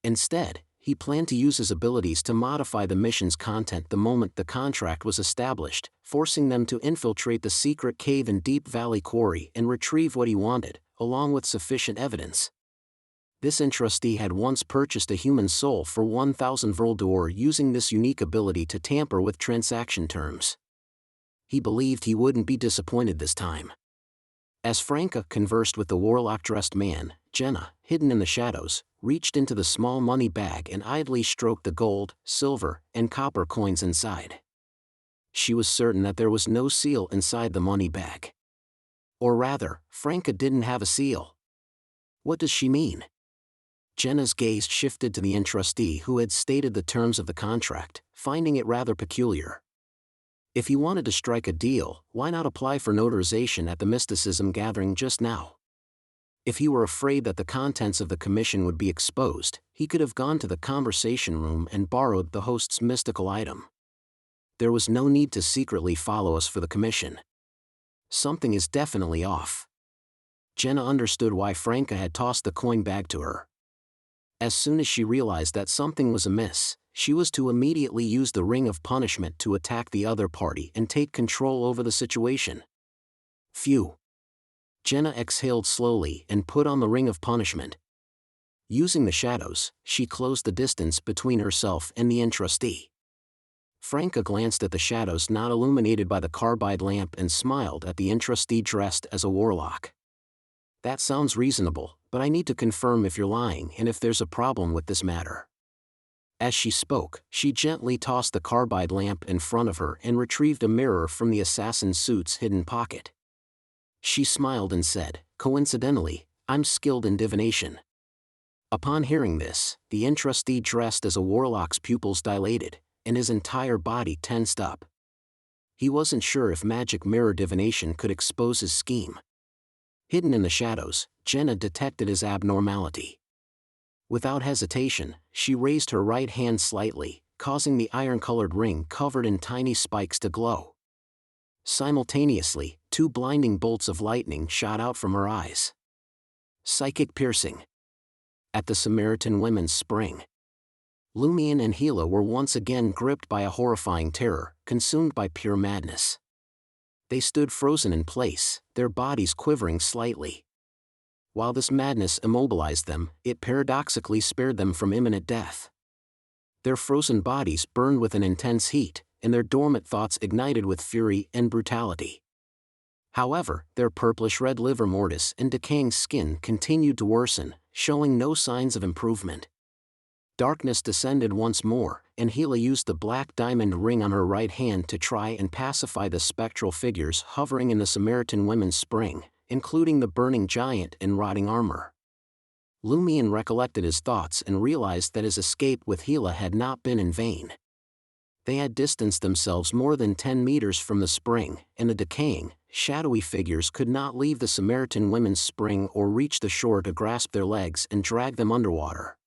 Instead, he planned to use his abilities to modify the mission's content the moment the contract was established, forcing them to infiltrate the secret cave in Deep Valley Quarry and retrieve what he wanted, along with sufficient evidence. This entrustee had once purchased a human soul for 1,000 vril d'or using this unique ability to tamper with transaction terms. He believed he wouldn't be disappointed this time. As Franca conversed with the warlock-dressed man, Jenna, hidden in the shadows, reached into the small money bag and idly stroked the gold, silver, and copper coins inside. She was certain that there was no seal inside the money bag. Or rather, Franca didn't have a seal. What does she mean? Jenna's gaze shifted to the entrustee who had stated the terms of the contract, finding it rather peculiar. If he wanted to strike a deal, why not apply for notarization at the mysticism gathering just now? If he were afraid that the contents of the commission would be exposed, he could have gone to the conversation room and borrowed the host's mystical item. There was no need to secretly follow us for the commission. Something is definitely off. Jenna understood why Franca had tossed the coin bag to her. As soon as she realized that something was amiss, she was to immediately use the ring of punishment to attack the other party and take control over the situation. Phew. Jenna exhaled slowly and put on the ring of punishment. Using the shadows, she closed the distance between herself and the entrustee. Franca glanced at the shadows not illuminated by the carbide lamp and smiled at the entrustee dressed as a warlock. That sounds reasonable, but I need to confirm if you're lying and if there's a problem with this matter. As she spoke, she gently tossed the carbide lamp in front of her and retrieved a mirror from the assassin's suit's hidden pocket. She smiled and said, "Coincidentally, I'm skilled in divination." Upon hearing this, the entrustee dressed as a warlock's pupils dilated, and his entire body tensed up. He wasn't sure if magic mirror divination could expose his scheme. Hidden in the shadows, Jenna detected his abnormality. Without hesitation, she raised her right hand slightly, causing the iron-colored ring covered in tiny spikes to glow. Simultaneously, 2 blinding bolts of lightning shot out from her eyes. Psychic piercing. At the Samaritan Women's Spring, Lumion and Gila were once again gripped by a horrifying terror, consumed by pure madness. They stood frozen in place, their bodies quivering slightly. While this madness immobilized them, it paradoxically spared them from imminent death. Their frozen bodies burned with an intense heat, and their dormant thoughts ignited with fury and brutality. However, their purplish-red livor mortis and decaying skin continued to worsen, showing no signs of improvement. Darkness descended once more, and Gila used the black diamond ring on her right hand to try and pacify the spectral figures hovering in the Samaritan Women's Spring, including the burning giant in rotting armor. Lumion recollected his thoughts and realized that his escape with Gila had not been in vain. They had distanced themselves more than 10 meters from the spring, and the decaying, shadowy figures could not leave the Samaritan Women's Spring or reach the shore to grasp their legs and drag them underwater.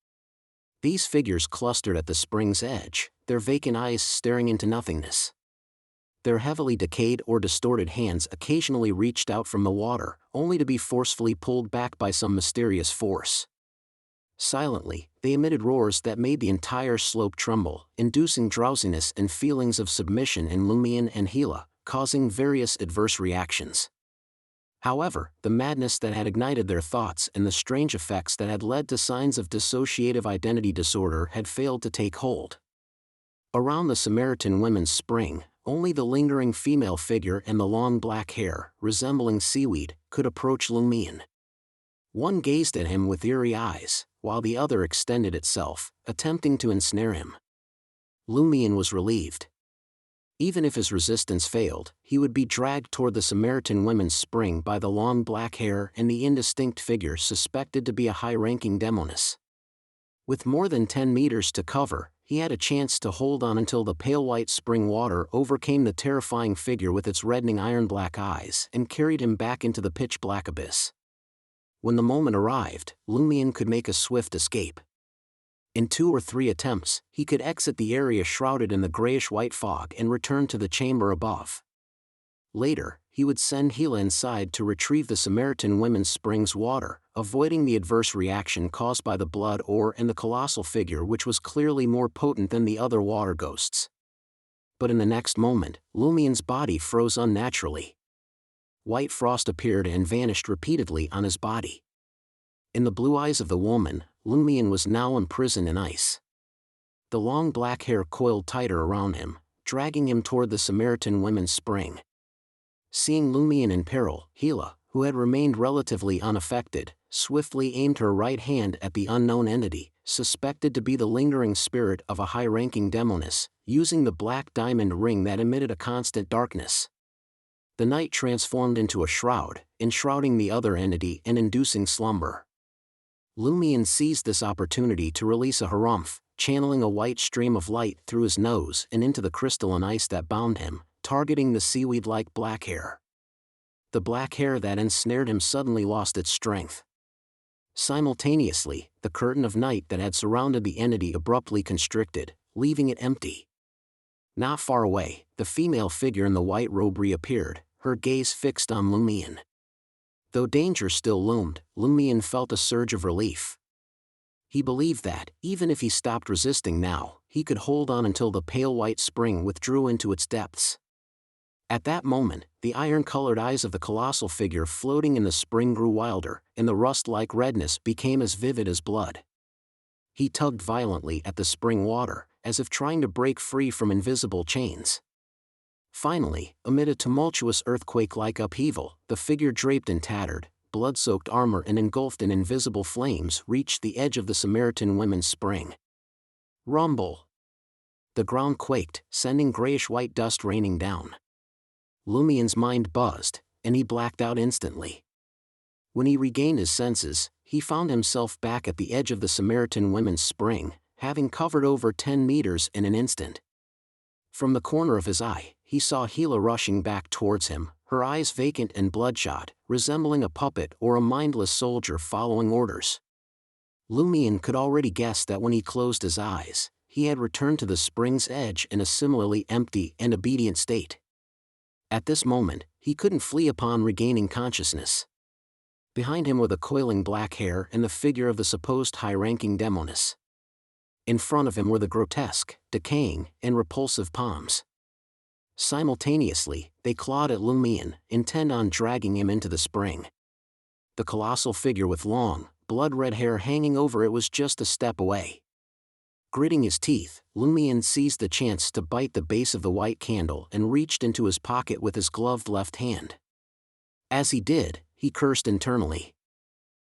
These figures clustered at the spring's edge, their vacant eyes staring into nothingness. Their heavily decayed or distorted hands occasionally reached out from the water, only to be forcefully pulled back by some mysterious force. Silently, they emitted roars that made the entire slope tremble, inducing drowsiness and feelings of submission in Lumion and Gila, causing various adverse reactions. However, the madness that had ignited their thoughts and the strange effects that had led to signs of dissociative identity disorder had failed to take hold. Around the Samaritan Women's Spring, only the lingering female figure and the long black hair, resembling seaweed, could approach Lumion. One gazed at him with eerie eyes, while the other extended itself, attempting to ensnare him. Lumion was relieved. Even if his resistance failed, he would be dragged toward the Samaritan Women's Spring by the long black hair and the indistinct figure suspected to be a high-ranking Demoness. With more than 10 meters to cover, he had a chance to hold on until the pale white spring water overcame the terrifying figure with its reddening iron-black eyes and carried him back into the pitch-black abyss. When the moment arrived, Lumion could make a swift escape. In 2 or 3 attempts, he could exit the area shrouded in the grayish-white fog and return to the chamber above. Later, he would send Gila inside to retrieve the Samaritan Women's Spring's water, avoiding the adverse reaction caused by the blood ore and the colossal figure which was clearly more potent than the other water ghosts. But in the next moment, Lumion's body froze unnaturally. White frost appeared and vanished repeatedly on his body. In the blue eyes of the woman, Lumion was now imprisoned in ice. The long black hair coiled tighter around him, dragging him toward the Samaritan Women's Spring. Seeing Lumion in peril, Gila, who had remained relatively unaffected, swiftly aimed her right hand at the unknown entity, suspected to be the lingering spirit of a high-ranking Demoness, using the black diamond ring that emitted a constant darkness. The night transformed into a shroud, enshrouding the other entity and inducing slumber. Lumion seized this opportunity to release a harumph, channeling a white stream of light through his nose and into the crystalline ice that bound him, targeting the seaweed-like black hair. The black hair that ensnared him suddenly lost its strength. Simultaneously, the curtain of night that had surrounded the entity abruptly constricted, leaving it empty. Not far away, the female figure in the white robe reappeared, her gaze fixed on Lumion. Though danger still loomed, Lumion felt a surge of relief. He believed that, even if he stopped resisting now, he could hold on until the pale white spring withdrew into its depths. At that moment, the iron-colored eyes of the colossal figure floating in the spring grew wilder, and the rust-like redness became as vivid as blood. He tugged violently at the spring water, as if trying to break free from invisible chains. Finally, amid a tumultuous earthquake-like upheaval, the figure draped in tattered, blood-soaked armor and engulfed in invisible flames reached the edge of the Samaritan women's spring. Rumble! The ground quaked, sending grayish-white dust raining down. Lumien's mind buzzed, and he blacked out instantly. When he regained his senses, he found himself back at the edge of the Samaritan women's spring, having covered over 10 meters in an instant. From the corner of his eye, he saw Gila rushing back towards him, her eyes vacant and bloodshot, resembling a puppet or a mindless soldier following orders. Lumien could already guess that when he closed his eyes, he had returned to the spring's edge in a similarly empty and obedient state. At this moment, he couldn't flee upon regaining consciousness. Behind him were the coiling black hair and the figure of the supposed high-ranking Demoness. In front of him were the grotesque, decaying, and repulsive palms. Simultaneously, they clawed at Lumien, intent on dragging him into the spring. The colossal figure with long, blood-red hair hanging over it was just a step away. Gritting his teeth, Lumien seized the chance to bite the base of the white candle and reached into his pocket with his gloved left hand. As he did, he cursed internally.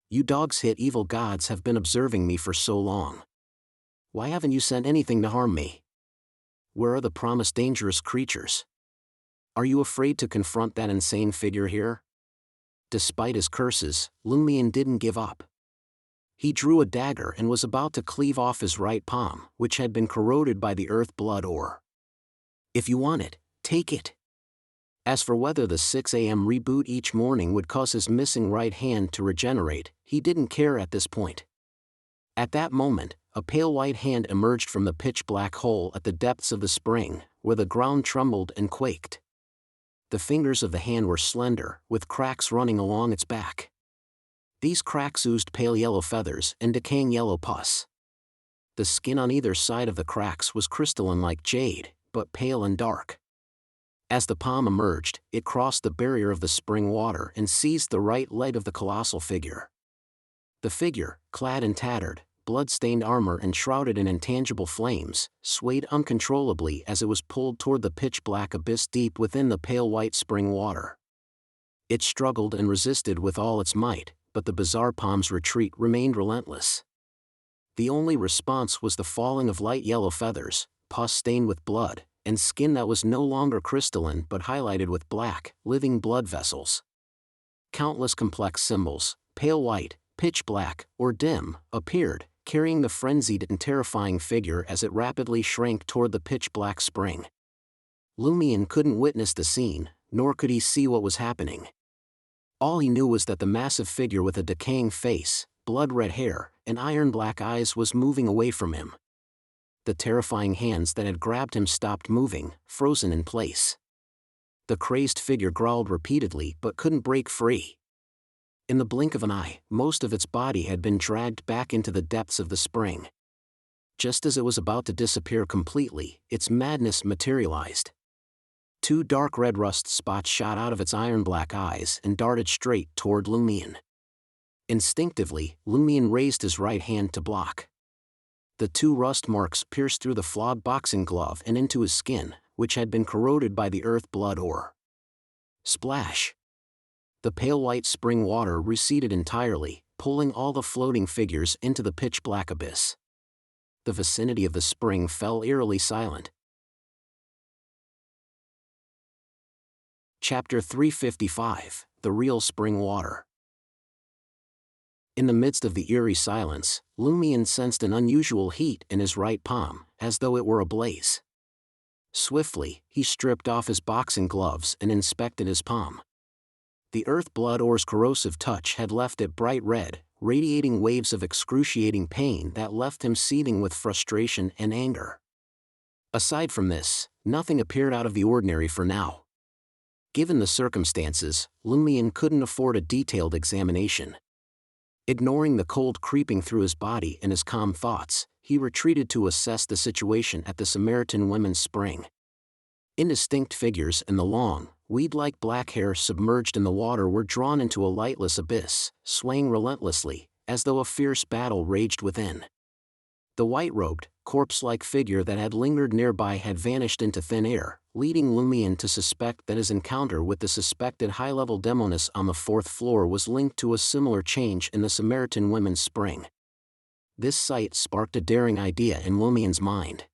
"You dogs-hit evil gods have been observing me for so long. Why haven't you sent anything to harm me? Where are the promised dangerous creatures? Are you afraid to confront that insane figure here?" Despite his curses, Lumien didn't give up. He drew a dagger and was about to cleave off his right palm, which had been corroded by the earth blood ore. "If you want it, take it." As for whether the 6 a.m. reboot each morning would cause his missing right hand to regenerate, he didn't care at this point. At that moment, a pale white hand emerged from the pitch-black hole at the depths of the spring, where the ground trembled and quaked. The fingers of the hand were slender, with cracks running along its back. These cracks oozed pale yellow feathers and decaying yellow pus. The skin on either side of the cracks was crystalline like jade, but pale and dark. As the palm emerged, it crossed the barrier of the spring water and seized the right leg of the colossal figure. The figure, clad in tattered, blood-stained armor and shrouded in intangible flames, swayed uncontrollably as it was pulled toward the pitch-black abyss deep within the pale white spring water. It struggled and resisted with all its might, but the bizarre palm's retreat remained relentless. The only response was the falling of light yellow feathers, pus stained with blood, and skin that was no longer crystalline but highlighted with black, living blood vessels. Countless complex symbols, pale white, pitch black, or dim, appeared, carrying the frenzied and terrifying figure as it rapidly shrank toward the pitch-black spring. Lumien couldn't witness the scene, nor could he see what was happening. All he knew was that the massive figure with a decaying face, blood-red hair, and iron-black eyes was moving away from him. The terrifying hands that had grabbed him stopped moving, frozen in place. The crazed figure growled repeatedly but couldn't break free. In the blink of an eye, most of its body had been dragged back into the depths of the spring. Just as it was about to disappear completely, its madness materialized. 2 dark red rust spots shot out of its iron-black eyes and darted straight toward Lumien. Instinctively, Lumien raised his right hand to block. The 2 rust marks pierced through the flawed boxing glove and into his skin, which had been corroded by the earth blood ore. Splash! The pale white spring water receded entirely, pulling all the floating figures into the pitch-black abyss. The vicinity of the spring fell eerily silent. Chapter 355, The Real Spring Water. In the midst of the eerie silence, Lumien sensed an unusual heat in his right palm, as though it were ablaze. Swiftly, he stripped off his boxing gloves and inspected his palm. The earth blood ore's corrosive touch had left it bright red, radiating waves of excruciating pain that left him seething with frustration and anger. Aside from this, nothing appeared out of the ordinary for now. Given the circumstances, Lumien couldn't afford a detailed examination. Ignoring the cold creeping through his body and his calm thoughts, he retreated to assess the situation at the Samaritan Women's Spring. Indistinct figures in the long, weed-like black hair submerged in the water were drawn into a lightless abyss, swaying relentlessly, as though a fierce battle raged within. The white-robed, corpse-like figure that had lingered nearby had vanished into thin air, leading Lumion to suspect that his encounter with the suspected high-level Demoness on the 4th floor was linked to a similar change in the Samaritan Women's Spring. This sight sparked a daring idea in Lumion's mind.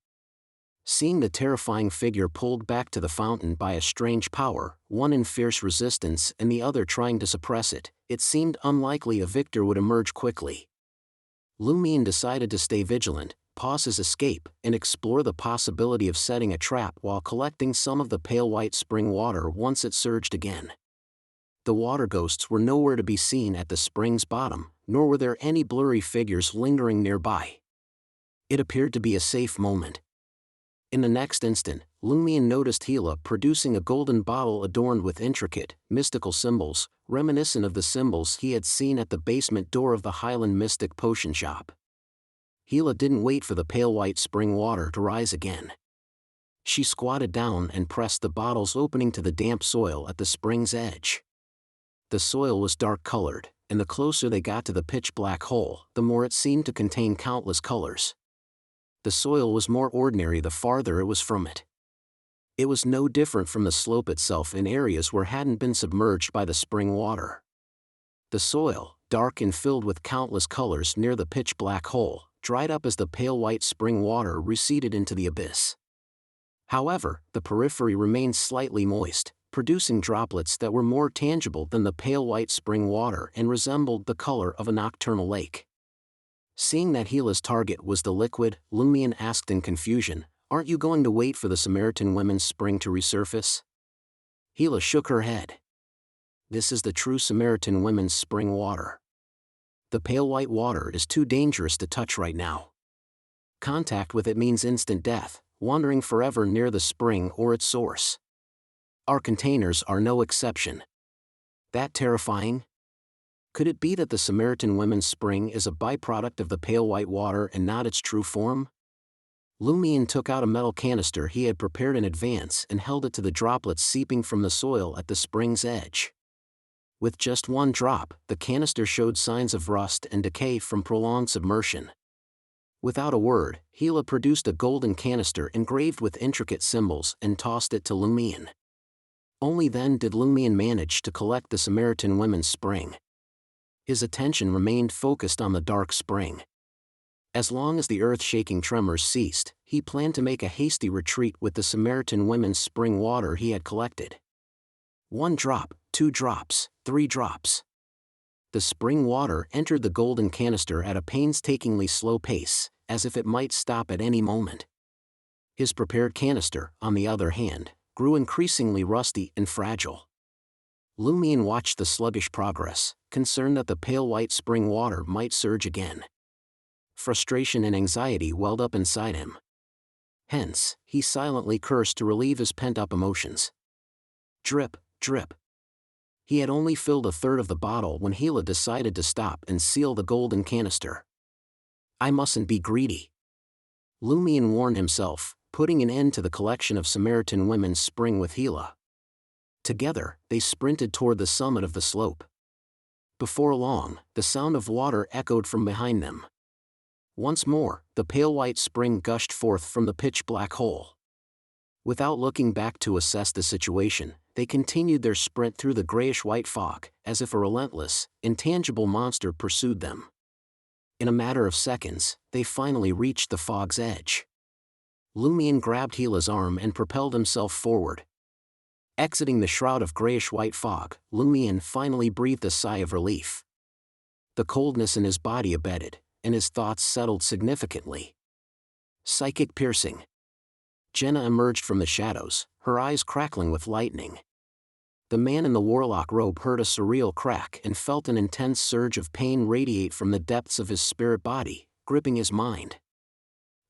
Seeing the terrifying figure pulled back to the fountain by a strange power, one in fierce resistance and the other trying to suppress it, it seemed unlikely a victor would emerge quickly. Lumion decided to stay vigilant, pause his escape, and explore the possibility of setting a trap while collecting some of the pale white spring water once it surged again. The water ghosts were nowhere to be seen at the spring's bottom, nor were there any blurry figures lingering nearby. It appeared to be a safe moment. In the next instant, Lumion noticed Gila producing a golden bottle adorned with intricate, mystical symbols, reminiscent of the symbols he had seen at the basement door of the Highland Mystic Potion Shop. Gila didn't wait for the pale white spring water to rise again. She squatted down and pressed the bottle's opening to the damp soil at the spring's edge. The soil was dark-colored, and the closer they got to the pitch-black hole, the more it seemed to contain countless colors. The soil was more ordinary the farther it was from it. It was no different from the slope itself in areas where hadn't been submerged by the spring water. The soil, dark and filled with countless colors near the pitch-black hole, dried up as the pale white spring water receded into the abyss. However, the periphery remained slightly moist, producing droplets that were more tangible than the pale white spring water and resembled the color of a nocturnal lake. Seeing that Gila's target was the liquid, Lumion asked in confusion, "Aren't you going to wait for the Samaritan Women's Spring to resurface?" Gila shook her head. "This is the true Samaritan Women's Spring water. The pale white water is too dangerous to touch right now. Contact with it means instant death, wandering forever near the spring or its source. Our containers are no exception." That terrifying? Could it be that the Samaritan Women's Spring is a byproduct of the pale white water and not its true form? Lumion took out a metal canister he had prepared in advance and held it to the droplets seeping from the soil at the spring's edge. With just one drop, the canister showed signs of rust and decay from prolonged submersion. Without a word, Gila produced a golden canister engraved with intricate symbols and tossed it to Lumion. Only then did Lumion manage to collect the Samaritan Women's Spring. His attention remained focused on the dark spring. As long as the earth-shaking tremors ceased, he planned to make a hasty retreat with the Samaritan Women's Spring water he had collected. 1 drop, 2 drops, 3 drops. The spring water entered the golden canister at a painstakingly slow pace, as if it might stop at any moment. His prepared canister, on the other hand, grew increasingly rusty and fragile. Lumion watched the sluggish progress, concerned that the pale white spring water might surge again. Frustration and anxiety welled up inside him. Hence, he silently cursed to relieve his pent-up emotions. Drip, drip. He had only filled a third of the bottle when Gila decided to stop and seal the golden canister. "I mustn't be greedy," Lumion warned himself, putting an end to the collection of Samaritan Women's Spring with Gila. Together, they sprinted toward the summit of the slope. Before long, the sound of water echoed from behind them. Once more, the pale white spring gushed forth from the pitch-black hole. Without looking back to assess the situation, they continued their sprint through the grayish-white fog, as if a relentless, intangible monster pursued them. In a matter of seconds, they finally reached the fog's edge. Lumion grabbed Gila's arm and propelled himself forward. Exiting the shroud of grayish-white fog, Lumion finally breathed a sigh of relief. The coldness in his body abated, and his thoughts settled significantly. Psychic piercing. Jenna emerged from the shadows, her eyes crackling with lightning. The man in the warlock robe heard a surreal crack and felt an intense surge of pain radiate from the depths of his spirit body, gripping his mind.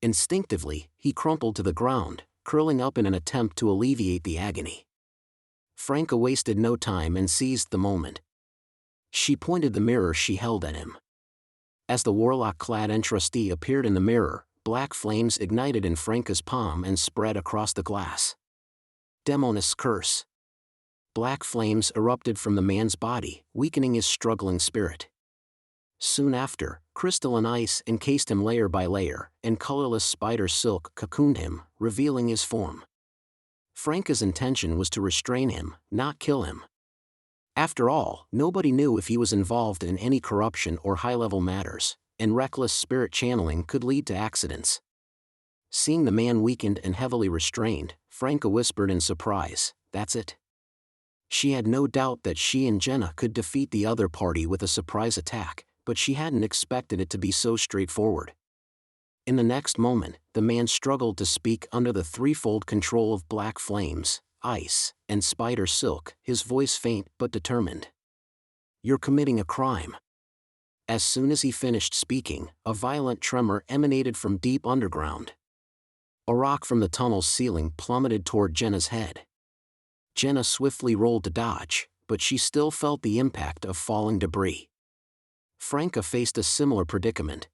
Instinctively, he crumpled to the ground, curling up in an attempt to alleviate the agony. Franca wasted no time and seized the moment. She pointed the mirror she held at him. As the warlock-clad entrustee appeared in the mirror, black flames ignited in Franca's palm and spread across the glass. Demoness curse. Black flames erupted from the man's body, weakening his struggling spirit. Soon after, crystalline ice encased him layer by layer, and colorless spider silk cocooned him, revealing his form. Franca's intention was to restrain him, not kill him. After all, nobody knew if he was involved in any corruption or high-level matters, and reckless spirit channeling could lead to accidents. Seeing the man weakened and heavily restrained, Franca whispered in surprise, "That's it?" She had no doubt that she and Jenna could defeat the other party with a surprise attack, but she hadn't expected it to be so straightforward. In the next moment, the man struggled to speak under the threefold control of black flames, ice, and spider silk, his voice faint but determined. "You're committing a crime." As soon as he finished speaking, a violent tremor emanated from deep underground. A rock from the tunnel's ceiling plummeted toward Jenna's head. Jenna swiftly rolled to dodge, but she still felt the impact of falling debris. Franca faced a similar predicament.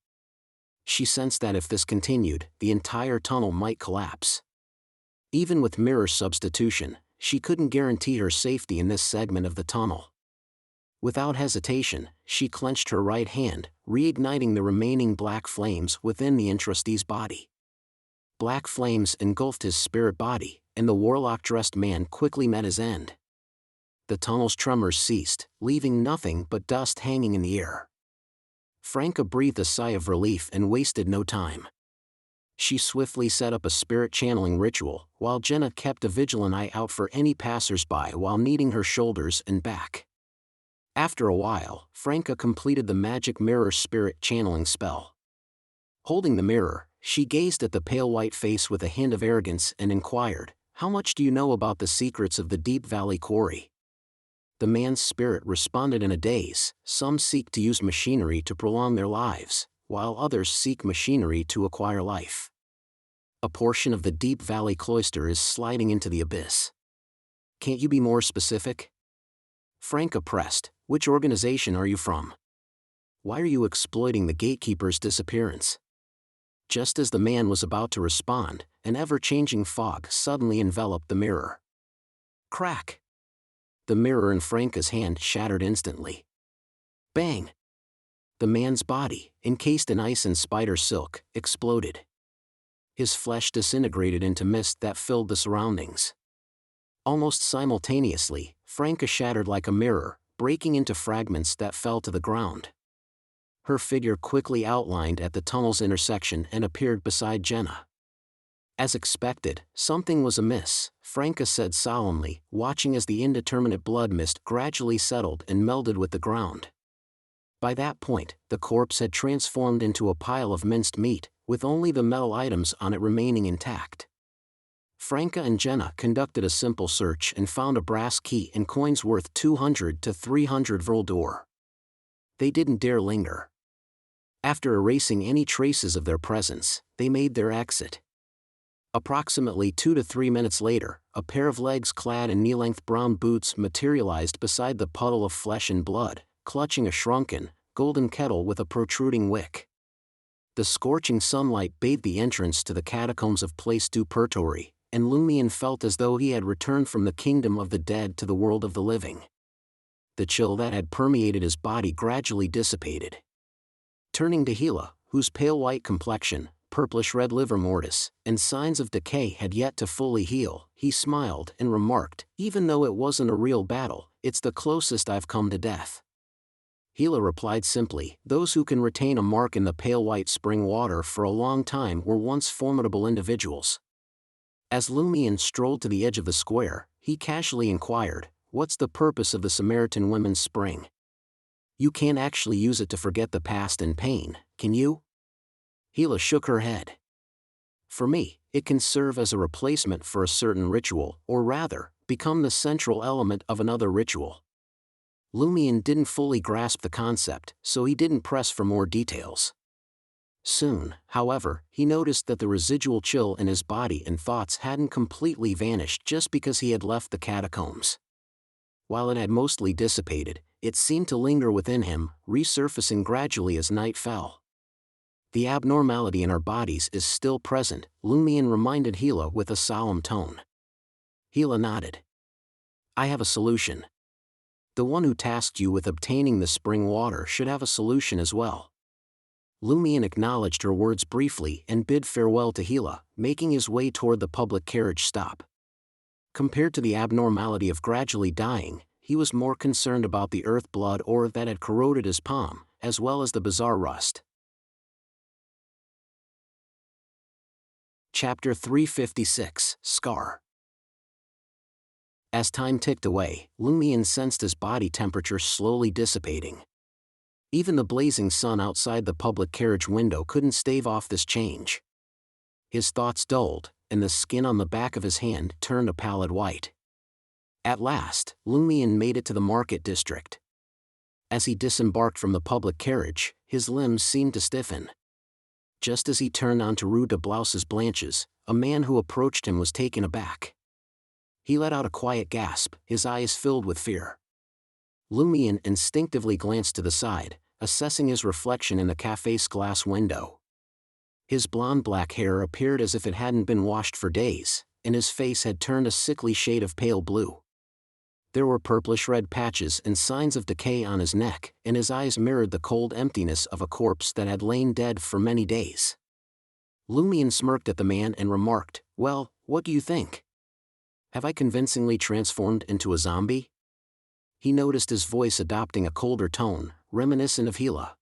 She sensed that if this continued, the entire tunnel might collapse. Even with mirror substitution, she couldn't guarantee her safety in this segment of the tunnel. Without hesitation, she clenched her right hand, reigniting the remaining black flames within the intrustee's body. Black flames engulfed his spirit body, and the warlock-dressed man quickly met his end. The tunnel's tremors ceased, leaving nothing but dust hanging in the air. Franca breathed a sigh of relief and wasted no time. She swiftly set up a spirit channeling ritual, while Jenna kept a vigilant eye out for any passers-by while kneading her shoulders and back. After a while, Franca completed the magic mirror spirit channeling spell. Holding the mirror, she gazed at the pale white face with a hint of arrogance and inquired, "How much do you know about the secrets of the Deep Valley Quarry?" The man's spirit responded in a daze. "Some seek to use machinery to prolong their lives, while others seek machinery to acquire life. A portion of the Deep Valley Cloister is sliding into the abyss." "Can't you be more specific?" Franca pressed. "Which organization are you from? Why are you exploiting the gatekeeper's disappearance?" Just as the man was about to respond, an ever-changing fog suddenly enveloped the mirror. Crack! The mirror in Franca's hand shattered instantly. Bang! The man's body, encased in ice and spider silk, exploded. His flesh disintegrated into mist that filled the surroundings. Almost simultaneously, Franca shattered like a mirror, breaking into fragments that fell to the ground. Her figure quickly outlined at the tunnel's intersection and appeared beside Jenna. As expected, something was amiss, Franca said solemnly, watching as the indeterminate blood mist gradually settled and melded with the ground. By that point, the corpse had transformed into a pile of minced meat, with only the metal items on it remaining intact. Franca and Jenna conducted a simple search and found a brass key and coins worth 200 to 300 vril d'or. They didn't dare linger. After erasing any traces of their presence, they made their exit. Approximately 2 to 3 minutes later, a pair of legs clad in knee-length brown boots materialized beside the puddle of flesh and blood, clutching a shrunken, golden kettle with a protruding wick. The scorching sunlight bathed the entrance to the catacombs of Place du Purgatory, and Lumion felt as though he had returned from the kingdom of the dead to the world of the living. The chill that had permeated his body gradually dissipated. Turning to Gila, whose pale white complexion, purplish-red livor mortis, and signs of decay had yet to fully heal, he smiled and remarked, "Even though it wasn't a real battle, it's the closest I've come to death." Gila replied simply, "Those who can retain a mark in the pale white spring water for a long time were once formidable individuals." As Lumion strolled to the edge of the square, he casually inquired, "What's the purpose of the Samaritan Women's Spring? You can't actually use it to forget the past and pain, can you?" Gila shook her head. "For me, it can serve as a replacement for a certain ritual, or rather, become the central element of another ritual." Lumion didn't fully grasp the concept, so he didn't press for more details. Soon, however, he noticed that the residual chill in his body and thoughts hadn't completely vanished just because he had left the catacombs. While it had mostly dissipated, it seemed to linger within him, resurfacing gradually as night fell. The abnormality in our bodies is still present, Lumion reminded Gila with a solemn tone. Gila nodded. I have a solution. The one who tasked you with obtaining the spring water should have a solution as well. Lumion acknowledged her words briefly and bid farewell to Gila, making his way toward the public carriage stop. Compared to the abnormality of gradually dying, he was more concerned about the earth blood ore that had corroded his palm, as well as the bizarre rust. Chapter 356, Scar. As time ticked away, Lumion sensed his body temperature slowly dissipating. Even the blazing sun outside the public carriage window couldn't stave off this change. His thoughts dulled, and the skin on the back of his hand turned a pallid white. At last, Lumion made it to the market district. As he disembarked from the public carriage, his limbs seemed to stiffen. Just as he turned onto Rue de Blouses Blanches, a man who approached him was taken aback. He let out a quiet gasp, his eyes filled with fear. Lumion instinctively glanced to the side, assessing his reflection in the cafe's glass window. His blonde-black hair appeared as if it hadn't been washed for days, and his face had turned a sickly shade of pale blue. There were purplish-red patches and signs of decay on his neck, and his eyes mirrored the cold emptiness of a corpse that had lain dead for many days. Lumion smirked at the man and remarked, "Well, what do you think? Have I convincingly transformed into a zombie?" He noticed his voice adopting a colder tone, reminiscent of Gila.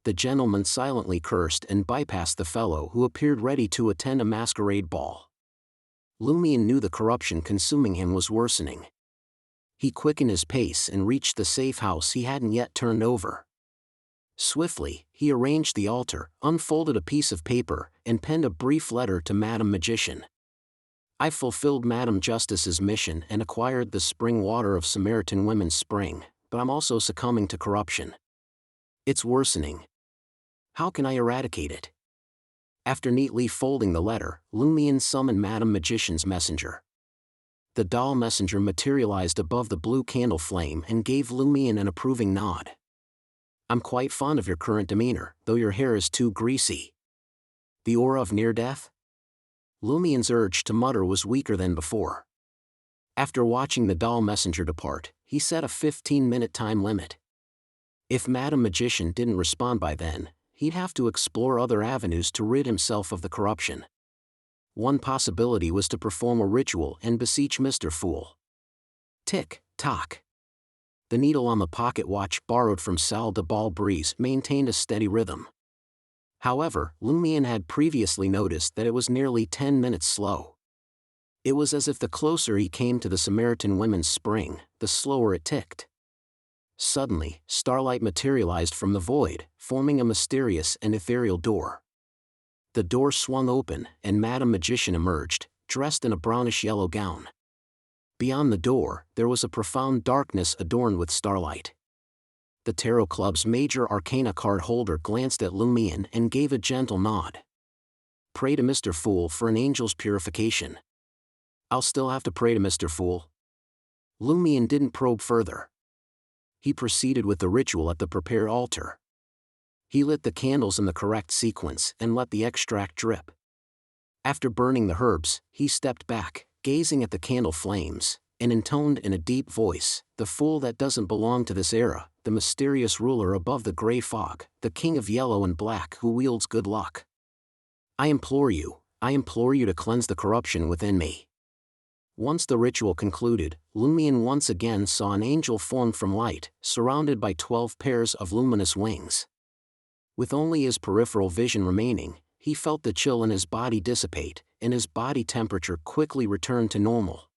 The gentleman silently cursed and bypassed the fellow who appeared ready to attend a masquerade ball. Lumion knew the corruption consuming him was worsening. He quickened his pace and reached the safe house he hadn't yet turned over. Swiftly, he arranged the altar, unfolded a piece of paper, and penned a brief letter to Madame Magician. "I fulfilled Madame Justice's mission and acquired the spring water of Samaritan Women's Spring, but I'm also succumbing to corruption. It's worsening. How can I eradicate it?" After neatly folding the letter, Lumion summoned Madame Magician's messenger. The doll messenger materialized above the blue candle flame and gave Lumion an approving nod. "I'm quite fond of your current demeanor, though your hair is too greasy." The aura of near-death? Lumion's urge to mutter was weaker than before. After watching the doll messenger depart, he set a 15-minute time limit. If Madame Magician didn't respond by then, he'd have to explore other avenues to rid himself of the corruption. One possibility was to perform a ritual and beseech Mr. Fool. Tick, tock. The needle on the pocket watch borrowed from Salle de Balbrise maintained a steady rhythm. However, Lumion had previously noticed that it was nearly 10 minutes slow. It was as if the closer he came to the Samaritan Women's Spring, the slower it ticked. Suddenly, starlight materialized from the void, forming a mysterious and ethereal door. The door swung open, and Madame Magician emerged, dressed in a brownish-yellow gown. Beyond the door, there was a profound darkness adorned with starlight. The Tarot Club's major arcana card holder glanced at Lumion and gave a gentle nod. "Pray to Mr. Fool for an angel's purification." "I'll still have to pray to Mr. Fool." Lumion didn't probe further. He proceeded with the ritual at the prepared altar. He lit the candles in the correct sequence and let the extract drip. After burning the herbs, he stepped back, gazing at the candle flames, and intoned in a deep voice, "The fool that doesn't belong to this era, the mysterious ruler above the gray fog, the king of yellow and black who wields good luck. I implore you to cleanse the corruption within me." Once the ritual concluded, Lumion once again saw an angel formed from light, surrounded by 12 pairs of luminous wings. With only his peripheral vision remaining, he felt the chill in his body dissipate, and his body temperature quickly returned to normal.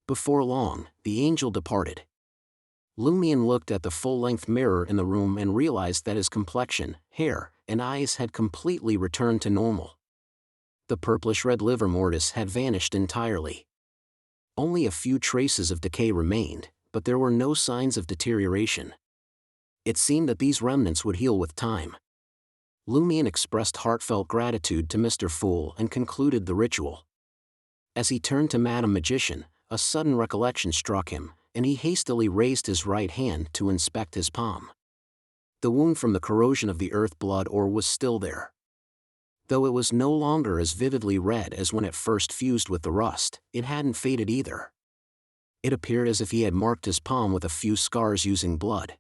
Before long, the angel departed. Lumion looked at the full-length mirror in the room and realized that his complexion, hair, and eyes had completely returned to normal. The purplish-red liver mortis had vanished entirely. Only a few traces of decay remained, but there were no signs of deterioration. It seemed that these remnants would heal with time. Lumion expressed heartfelt gratitude to Mr. Fool and concluded the ritual. As he turned to Madame Magician, a sudden recollection struck him, and he hastily raised his right hand to inspect his palm. The wound from the corrosion of the earth blood ore was still there. Though it was no longer as vividly red as when it first fused with the rust, it hadn't faded either. It appeared as if he had marked his palm with a few scars using blood.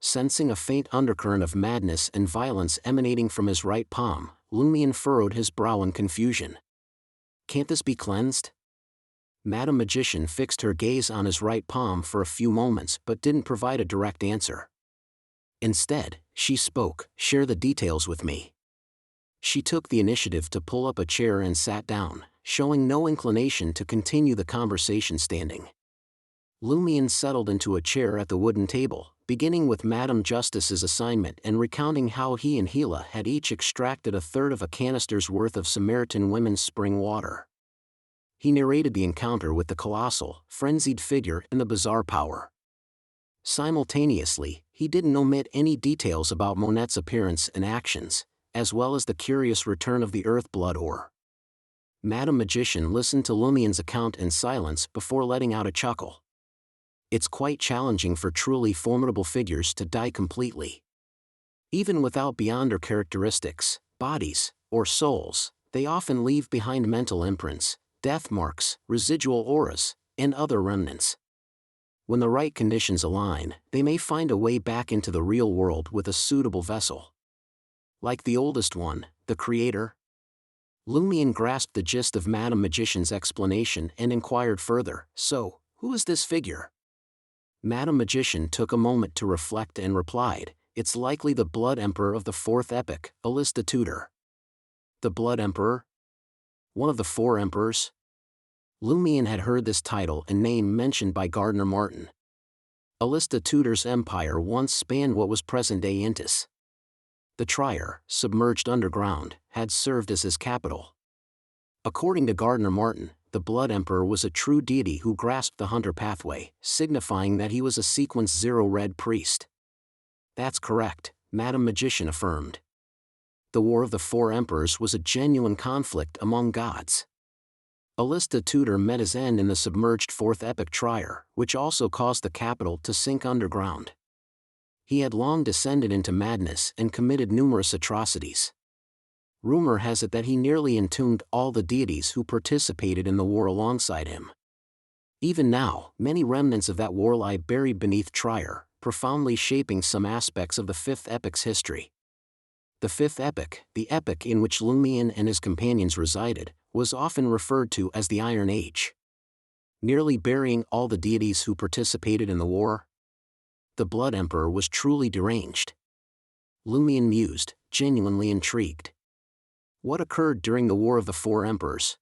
Sensing a faint undercurrent of madness and violence emanating from his right palm, Lumion furrowed his brow in confusion. Can't this be cleansed? Madame Magician fixed her gaze on his right palm for a few moments but didn't provide a direct answer. Instead, she spoke, "Share the details with me." She took the initiative to pull up a chair and sat down, showing no inclination to continue the conversation standing. Lumion settled into a chair at the wooden table, beginning with Madame Justice's assignment and recounting how he and Gila had each extracted a third of a canister's worth of Samaritan women's spring water. He narrated the encounter with the colossal, frenzied figure and the bizarre power. Simultaneously, he didn't omit any details about Monette's appearance and actions, as well as the curious return of the earth blood ore. Madame Magician listened to Lumion's account in silence before letting out a chuckle. It's quite challenging for truly formidable figures to die completely. Even without beyonder characteristics, bodies, or souls, they often leave behind mental imprints, death marks, residual auras, and other remnants. When the right conditions align, they may find a way back into the real world with a suitable vessel. Like the oldest one, the Creator? Lumion grasped the gist of Madame Magician's explanation and inquired further, "So, who is this figure?" Madame Magician took a moment to reflect and replied, "It's likely the Blood Emperor of the Fourth Epoch, Alista Tudor." The Blood Emperor? One of the four emperors? Lumion had heard this title and name mentioned by Gardner Martin. Alista Tudor's empire once spanned what was present-day Intis. The Trier, submerged underground, had served as his capital. According to Gardner Martin, the Blood Emperor was a true deity who grasped the hunter pathway, signifying that he was a Sequence Zero Red priest. That's correct, Madame Magician affirmed. The War of the Four Emperors was a genuine conflict among gods. Alista Tudor met his end in the submerged Fourth Epoch Trier, which also caused the capital to sink underground. He had long descended into madness and committed numerous atrocities. Rumor has it that he nearly entombed all the deities who participated in the war alongside him. Even now, many remnants of that war lie buried beneath Trier, profoundly shaping some aspects of the Fifth Epoch's history. The Fifth Epoch, the epoch in which Lumion and his companions resided, was often referred to as the Iron Age. Nearly burying all the deities who participated in the war? The Blood Emperor was truly deranged. Lumion mused, genuinely intrigued. What occurred during the War of the Four Emperors?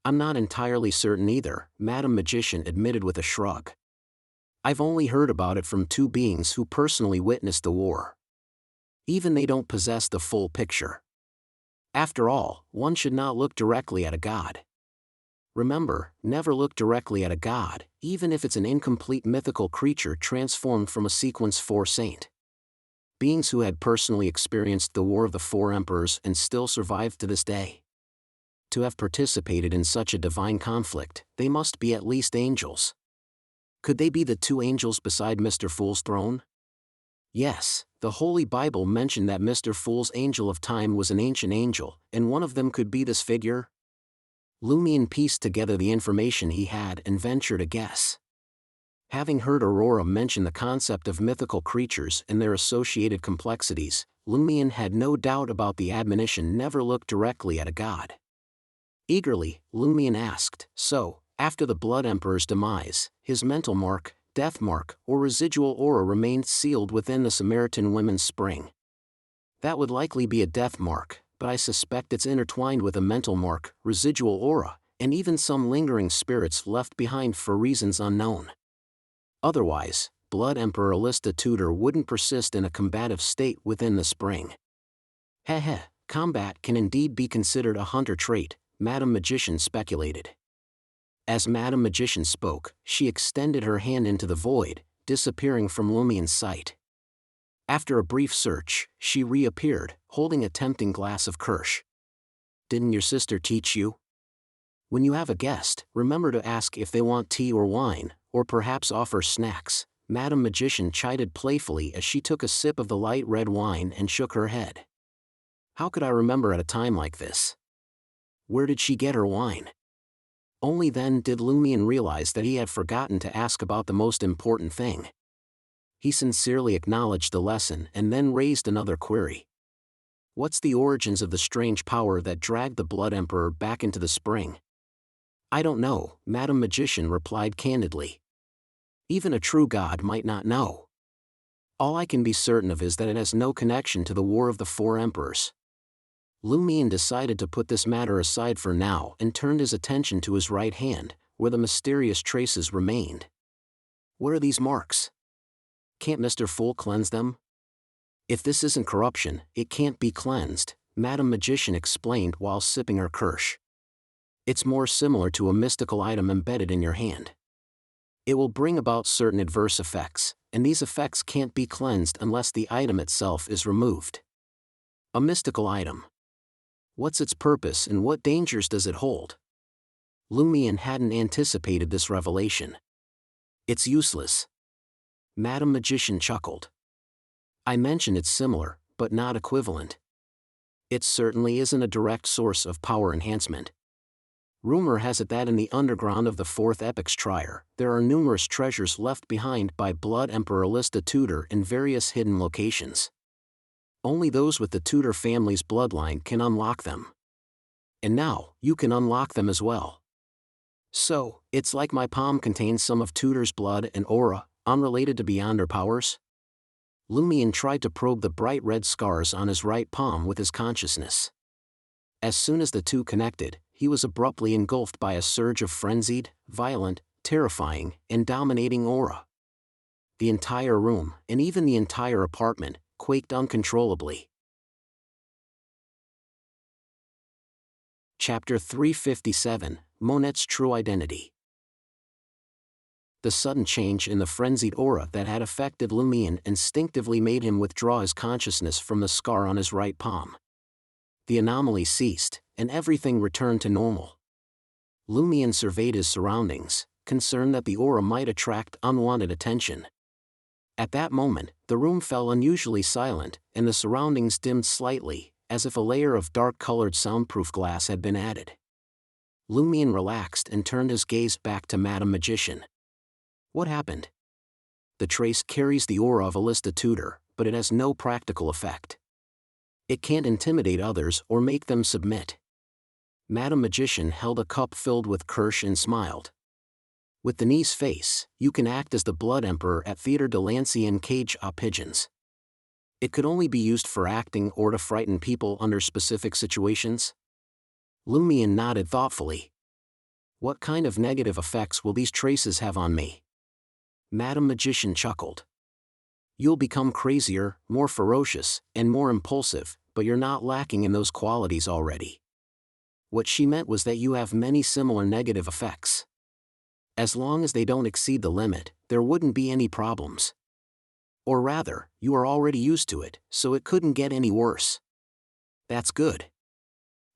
I'm not entirely certain either, Madame Magician admitted with a shrug. I've only heard about it from two beings who personally witnessed the war. Even they don't possess the full picture. After all, one should not look directly at a god. Remember, never look directly at a god, even if it's an incomplete mythical creature transformed from a Sequence 4 saint. Beings who had personally experienced the War of the Four Emperors and still survived to this day. To have participated in such a divine conflict, they must be at least angels. Could they be the two angels beside Mr. Fool's throne? Yes, the Holy Bible mentioned that Mr. Fool's angel of time was an ancient angel, and one of them could be this figure? Lumion pieced together the information he had and ventured a guess. Having heard Aurora mention the concept of mythical creatures and their associated complexities, Lumion had no doubt about the admonition never look directly at a god. Eagerly, Lumion asked, "So, after the Blood Emperor's demise, his mental mark, death mark, or residual aura remained sealed within the Samaritan women's spring?" That would likely be a death mark, but I suspect it's intertwined with a mental mark, residual aura, and even some lingering spirits left behind for reasons unknown. Otherwise, Blood Emperor Alista Tudor wouldn't persist in a combative state within the spring. Heh, combat can indeed be considered a hunter trait, Madame Magician speculated. As Madame Magician spoke, she extended her hand into the void, disappearing from Lumion's sight. After a brief search, she reappeared, holding a tempting glass of Kirsch. "Didn't your sister teach you? When you have a guest, remember to ask if they want tea or wine, or perhaps offer snacks," Madame Magician chided playfully as she took a sip of the light red wine and shook her head. How could I remember at a time like this? Where did she get her wine? Only then did Lumion realize that he had forgotten to ask about the most important thing. He sincerely acknowledged the lesson and then raised another query. What's the origins of the strange power that dragged the Blood Emperor back into the spring? I don't know, Madame Magician replied candidly. Even a true god might not know. All I can be certain of is that it has no connection to the War of the Four Emperors. Lumion decided to put this matter aside for now and turned his attention to his right hand, where the mysterious traces remained. What are these marks? Can't Mr. Fool cleanse them? If this isn't corruption, it can't be cleansed, Madame Magician explained while sipping her kirsch. It's more similar to a mystical item embedded in your hand. It will bring about certain adverse effects, and these effects can't be cleansed unless the item itself is removed. A mystical item. What's its purpose and what dangers does it hold? Lumion hadn't anticipated this revelation. It's useless. Madame Magician chuckled. I mentioned it's similar, but not equivalent. It certainly isn't a direct source of power enhancement. Rumor has it that in the underground of the Fourth Epoch's Trier, there are numerous treasures left behind by Blood Emperor Alista Tudor in various hidden locations. Only those with the Tudor family's bloodline can unlock them. And now, you can unlock them as well. So, it's like my palm contains some of Tudor's blood and aura, unrelated to beyond her powers? Lumion tried to probe the bright red scars on his right palm with his consciousness. As soon as the two connected, he was abruptly engulfed by a surge of frenzied, violent, terrifying, and dominating aura. The entire room, and even the entire apartment, quaked uncontrollably. Chapter 357, Monette's True Identity. The sudden change in the frenzied aura that had affected Lumion instinctively made him withdraw his consciousness from the scar on his right palm. The anomaly ceased, and everything returned to normal. Lumion surveyed his surroundings, concerned that the aura might attract unwanted attention. At that moment, the room fell unusually silent, and the surroundings dimmed slightly, as if a layer of dark-colored soundproof glass had been added. Lumion relaxed and turned his gaze back to Madame Magician. What happened? The trace carries the aura of Alista Tudor, but it has no practical effect. It can't intimidate others or make them submit. Madame Magician held a cup filled with kirsch and smiled. With Denise's face, you can act as the Blood Emperor at Theatre de l'Ancien Cage aux Pigeons. It could only be used for acting or to frighten people under specific situations. Lumion nodded thoughtfully. What kind of negative effects will these traces have on me? Madame Magician chuckled. You'll become crazier, more ferocious, and more impulsive, but you're not lacking in those qualities already. What she meant was that you have many similar negative effects. As long as they don't exceed the limit, there wouldn't be any problems. Or rather, you are already used to it, so it couldn't get any worse. That's good.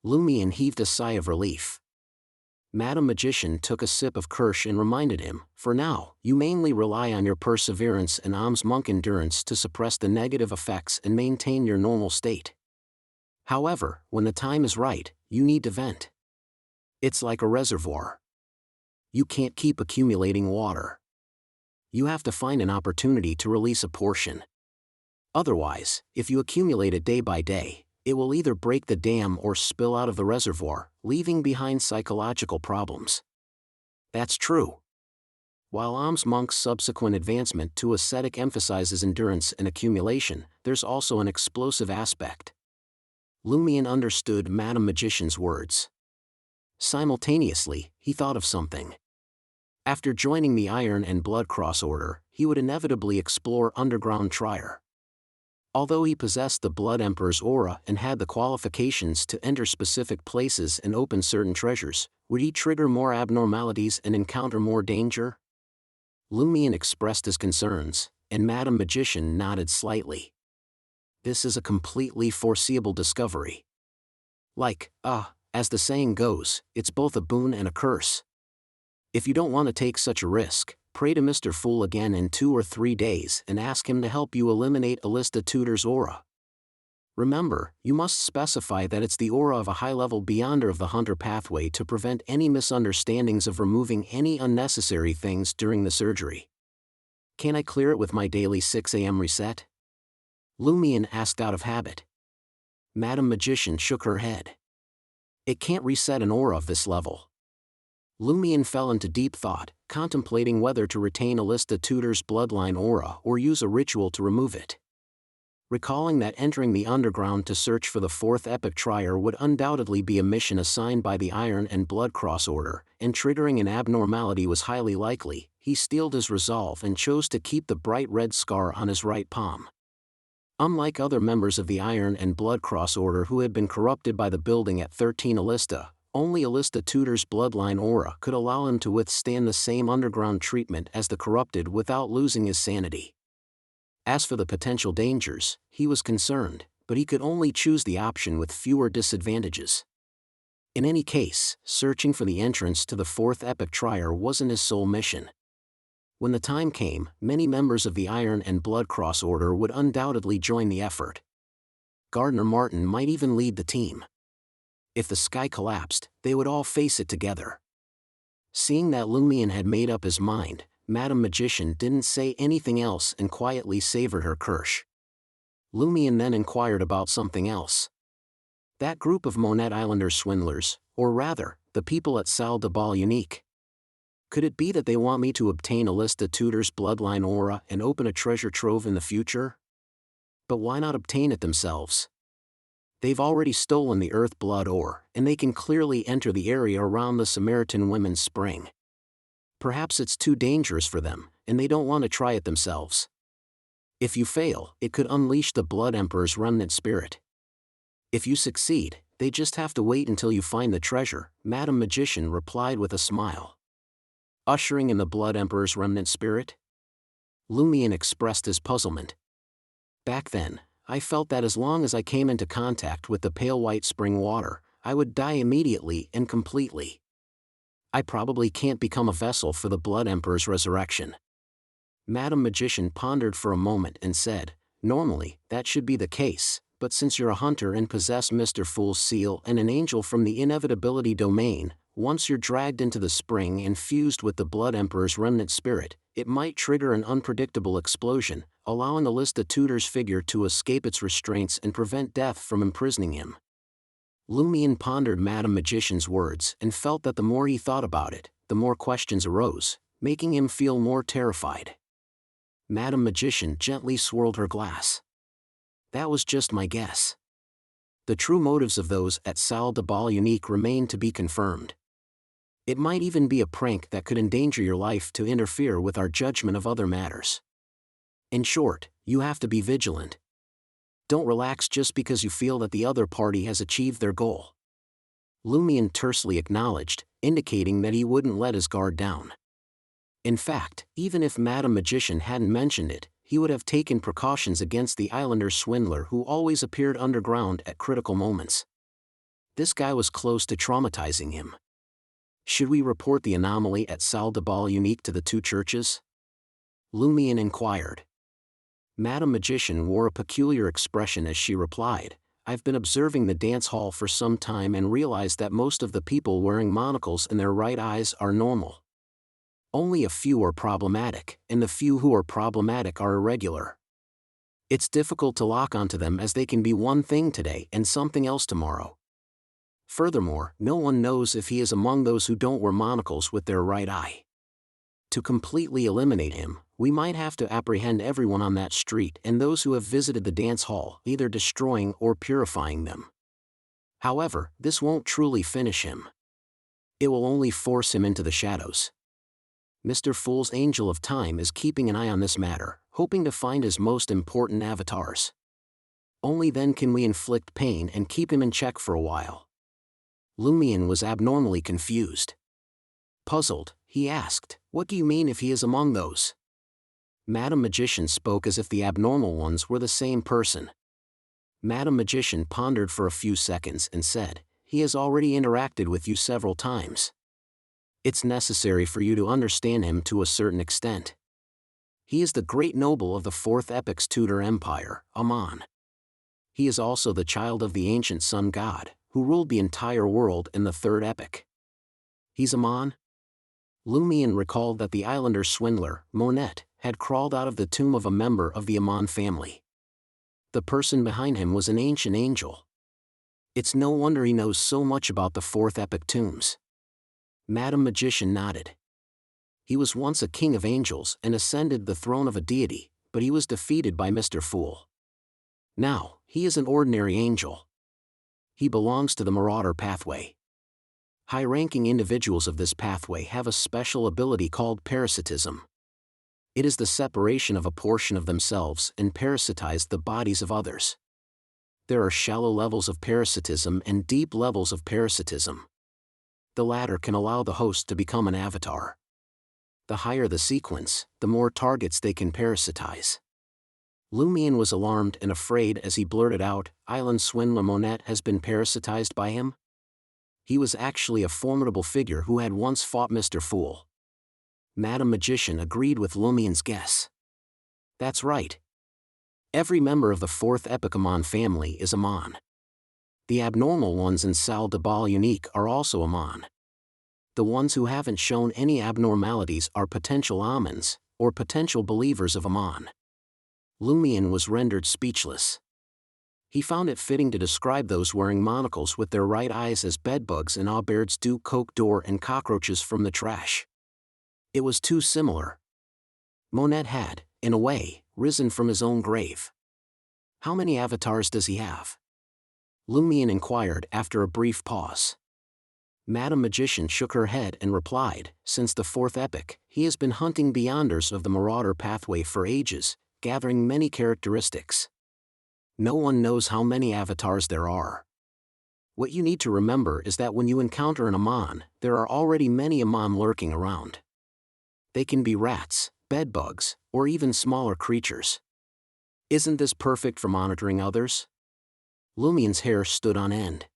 Lumion heaved a sigh of relief. Madame Magician took a sip of kirsch and reminded him, for now, you mainly rely on your perseverance and alms monk endurance to suppress the negative effects and maintain your normal state. However, when the time is right, you need to vent. It's like a reservoir. You can't keep accumulating water. You have to find an opportunity to release a portion. Otherwise, if you accumulate it day by day, it will either break the dam or spill out of the reservoir, leaving behind psychological problems. That's true. While alms monk's subsequent advancement to ascetic emphasizes endurance and accumulation, there's also an explosive aspect. Lumion understood Madame Magician's words. Simultaneously, he thought of something. After joining the Iron and Blood Cross Order, he would inevitably explore underground Trier. Although he possessed the Blood Emperor's aura and had the qualifications to enter specific places and open certain treasures, would he trigger more abnormalities and encounter more danger? Lumion expressed his concerns, and Madame Magician nodded slightly. This is a completely foreseeable discovery. As the saying goes, it's both a boon and a curse. If you don't want to take such a risk, pray to Mr. Fool again in 2 or 3 days and ask him to help you eliminate Alista Tudor's aura. Remember, you must specify that it's the aura of a high-level Beyonder of the Hunter pathway to prevent any misunderstandings of removing any unnecessary things during the surgery. Can I clear it with my daily 6 a.m. reset? Lumion asked out of habit. Madam Magician shook her head. It can't reset an aura of this level. Lumion fell into deep thought, contemplating whether to retain Alista Tudor's bloodline aura or use a ritual to remove it. Recalling that entering the underground to search for the 4th Epic Trier would undoubtedly be a mission assigned by the Iron and Blood Cross Order, and triggering an abnormality was highly likely, he steeled his resolve and chose to keep the bright red scar on his right palm. Unlike other members of the Iron and Blood Cross Order who had been corrupted by the building at 13 Alista, only Alista Tudor's bloodline aura could allow him to withstand the same underground treatment as the corrupted without losing his sanity. As for the potential dangers, he was concerned, but he could only choose the option with fewer disadvantages. In any case, searching for the entrance to the 4th Epic Trier wasn't his sole mission. When the time came, many members of the Iron and Blood Cross Order would undoubtedly join the effort. Gardner Martin might even lead the team. If the sky collapsed, they would all face it together. Seeing that Lumion had made up his mind, Madam Magician didn't say anything else and quietly savored her kirsch. Lumion then inquired about something else. That group of Monette Islander swindlers, or rather, the people at Salle de Bal Unique. Could it be that they want me to obtain Alista Tudor's bloodline aura and open a treasure trove in the future? But why not obtain it themselves? They've already stolen the Earth Blood ore, and they can clearly enter the area around the Samaritan Women's Spring. Perhaps it's too dangerous for them, and they don't want to try it themselves. If you fail, it could unleash the Blood Emperor's remnant spirit. If you succeed, they just have to wait until you find the treasure, Madam Magician replied with a smile. Ushering in the Blood Emperor's remnant spirit? Lumion expressed his puzzlement. Back then, I felt that as long as I came into contact with the pale white spring water, I would die immediately and completely. I probably can't become a vessel for the Blood Emperor's resurrection. Madam Magician pondered for a moment and said, normally, that should be the case, but since you're a hunter and possess Mr. Fool's seal and an angel from the Inevitability domain, once you're dragged into the spring and fused with the Blood Emperor's remnant spirit, it might trigger an unpredictable explosion, allowing Alista Tudor's figure to escape its restraints and prevent death from imprisoning him. Lumion pondered Madam Magician's words and felt that the more he thought about it, the more questions arose, making him feel more terrified. Madam Magician gently swirled her glass. That was just my guess. The true motives of those at Salle de Bal Unique remain to be confirmed. It might even be a prank that could endanger your life to interfere with our judgment of other matters. In short, you have to be vigilant. Don't relax just because you feel that the other party has achieved their goal. Lumion tersely acknowledged, indicating that he wouldn't let his guard down. In fact, even if Madam Magician hadn't mentioned it, he would have taken precautions against the Islander swindler who always appeared underground at critical moments. This guy was close to traumatizing him. Should we report the anomaly at Salle de Bal Unique to the 2 churches? Lumion inquired. Madam Magician wore a peculiar expression as she replied, I've been observing the dance hall for some time and realized that most of the people wearing monocles in their right eyes are normal. Only a few are problematic, and the few who are problematic are irregular. It's difficult to lock onto them as they can be one thing today and something else tomorrow. Furthermore, no one knows if he is among those who don't wear monocles with their right eye. To completely eliminate him, we might have to apprehend everyone on that street and those who have visited the dance hall, either destroying or purifying them. However, this won't truly finish him. It will only force him into the shadows. Mr. Fool's Angel of Time is keeping an eye on this matter, hoping to find his most important avatars. Only then can we inflict pain and keep him in check for a while. Lumion was abnormally confused. Puzzled, he asked, what do you mean if he is among those? Madam Magician spoke as if the abnormal ones were the same person. Madam Magician pondered for a few seconds and said, he has already interacted with you several times. It's necessary for you to understand him to a certain extent. He is the great noble of the fourth epoch's Tudor Empire, Amon. He is also the child of the ancient sun god, who ruled the entire world in the third epoch. He's Amon? Lumion recalled that the islander swindler, Monette, had crawled out of the tomb of a member of the Amon family. The person behind him was an ancient angel. It's no wonder he knows so much about the fourth epoch tombs. Madam Magician nodded. He was once a king of angels and ascended the throne of a deity, but he was defeated by Mr. Fool. Now, he is an ordinary angel. He belongs to the Marauder pathway. High-ranking individuals of this pathway have a special ability called parasitism. It is the separation of a portion of themselves and parasitize the bodies of others. There are shallow levels of parasitism and deep levels of parasitism. The latter can allow the host to become an avatar. The higher the sequence, the more targets they can parasitize. Lumion was alarmed and afraid as he blurted out, "Island swindler Monette has been parasitized by him?" He was actually a formidable figure who had once fought Mr. Fool. Madam Magician agreed with Lumion's guess. That's right. Every member of the fourth epoch Amon family is Amon. The abnormal ones in Salle de Bal Unique are also Amon. The ones who haven't shown any abnormalities are potential Amons, or potential believers of Amon. Lumion was rendered speechless. He found it fitting to describe those wearing monocles with their right eyes as bedbugs and auberges du coq d'or and cockroaches from the trash. It was too similar. Monette had, in a way, risen from his own grave. How many avatars does he have? Lumion inquired after a brief pause. Madam Magician shook her head and replied, "Since the fourth epoch, he has been hunting beyonders of the Marauder pathway for ages, gathering many characteristics. No one knows how many avatars there are. What you need to remember is that when you encounter an Amon, there are already many Amon lurking around. They can be rats, bedbugs, or even smaller creatures. Isn't this perfect for monitoring others?" Lumion's hair stood on end.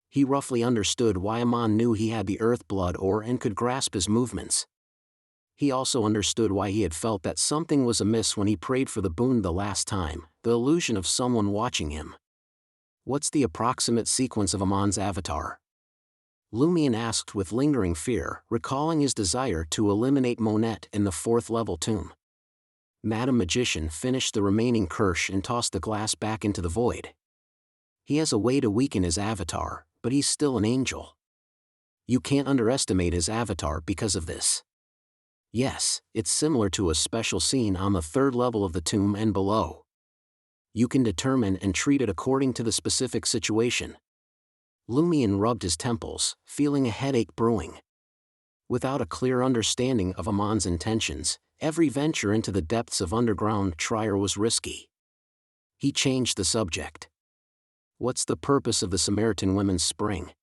He roughly understood why Amon knew he had the earth blood ore and could grasp his movements. He also understood why he had felt that something was amiss when he prayed for the boon the last time, the illusion of someone watching him. What's the approximate sequence of Amon's avatar? Lumion asked with lingering fear, recalling his desire to eliminate Monette in the fourth-level tomb. Madam Magician finished the remaining kirsch and tossed the glass back into the void. He has a way to weaken his avatar, but he's still an angel. You can't underestimate his avatar because of this. Yes, it's similar to a special scene on the third level of the tomb and below. You can determine and treat it according to the specific situation. Lumion rubbed his temples, feeling a headache brewing. Without a clear understanding of Amon's intentions, every venture into the depths of underground Trier was risky. He changed the subject. What's the purpose of the Samaritan Women's Spring?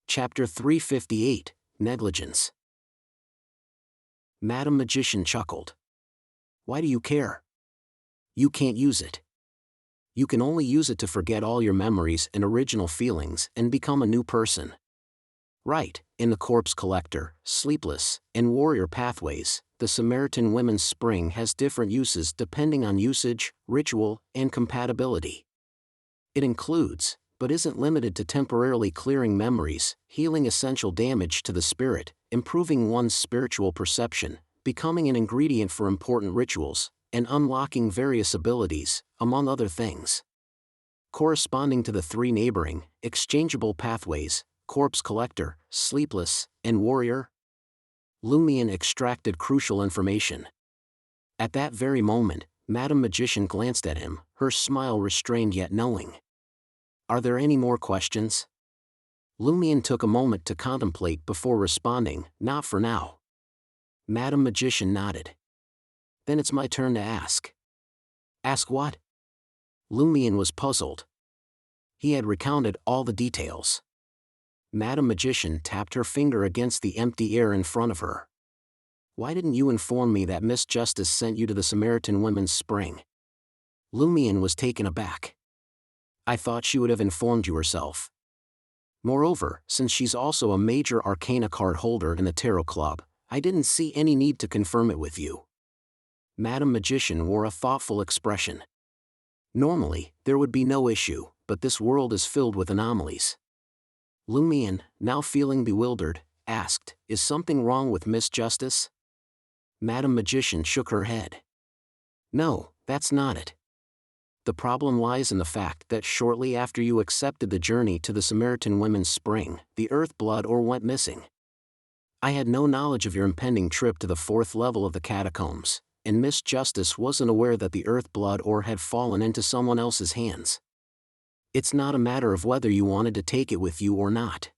Chapter 358, Negligence. Madam Magician chuckled. Why do you care? You can't use it. You can only use it to forget all your memories and original feelings and become a new person. Right, in the Corpse Collector, Sleepless, and Warrior pathways, the Samaritan Women's Spring has different uses depending on usage, ritual, and compatibility. It includes, but isn't limited to temporarily clearing memories, healing essential damage to the spirit, improving one's spiritual perception, becoming an ingredient for important rituals, and unlocking various abilities, among other things. Corresponding to the three neighboring, exchangeable pathways, Corpse Collector, Sleepless, and Warrior, Lumion extracted crucial information. At that very moment, Madam Magician glanced at him, her smile restrained yet knowing. Are there any more questions? Lumion took a moment to contemplate before responding, not for now. Madam Magician nodded. Then it's my turn to ask. Ask what? Lumion was puzzled. He had recounted all the details. Madam Magician tapped her finger against the empty air in front of her. Why didn't you inform me that Miss Justice sent you to the Samaritan Women's Spring? Lumion was taken aback. I thought she would have informed you herself. Moreover, since she's also a major arcana card holder in the Tarot Club, I didn't see any need to confirm it with you. Madam Magician wore a thoughtful expression. Normally, there would be no issue, but this world is filled with anomalies. Lumion, now feeling bewildered, asked, "Is something wrong with Miss Justice?" Madam Magician shook her head. "No, that's not it. The problem lies in the fact that shortly after you accepted the journey to the Samaritan Women's Spring, the Earth Blood Ore went missing. I had no knowledge of your impending trip to the 4th level of the catacombs, and Miss Justice wasn't aware that the Earth Blood Ore had fallen into someone else's hands. It's not a matter of whether you wanted to take it with you or not.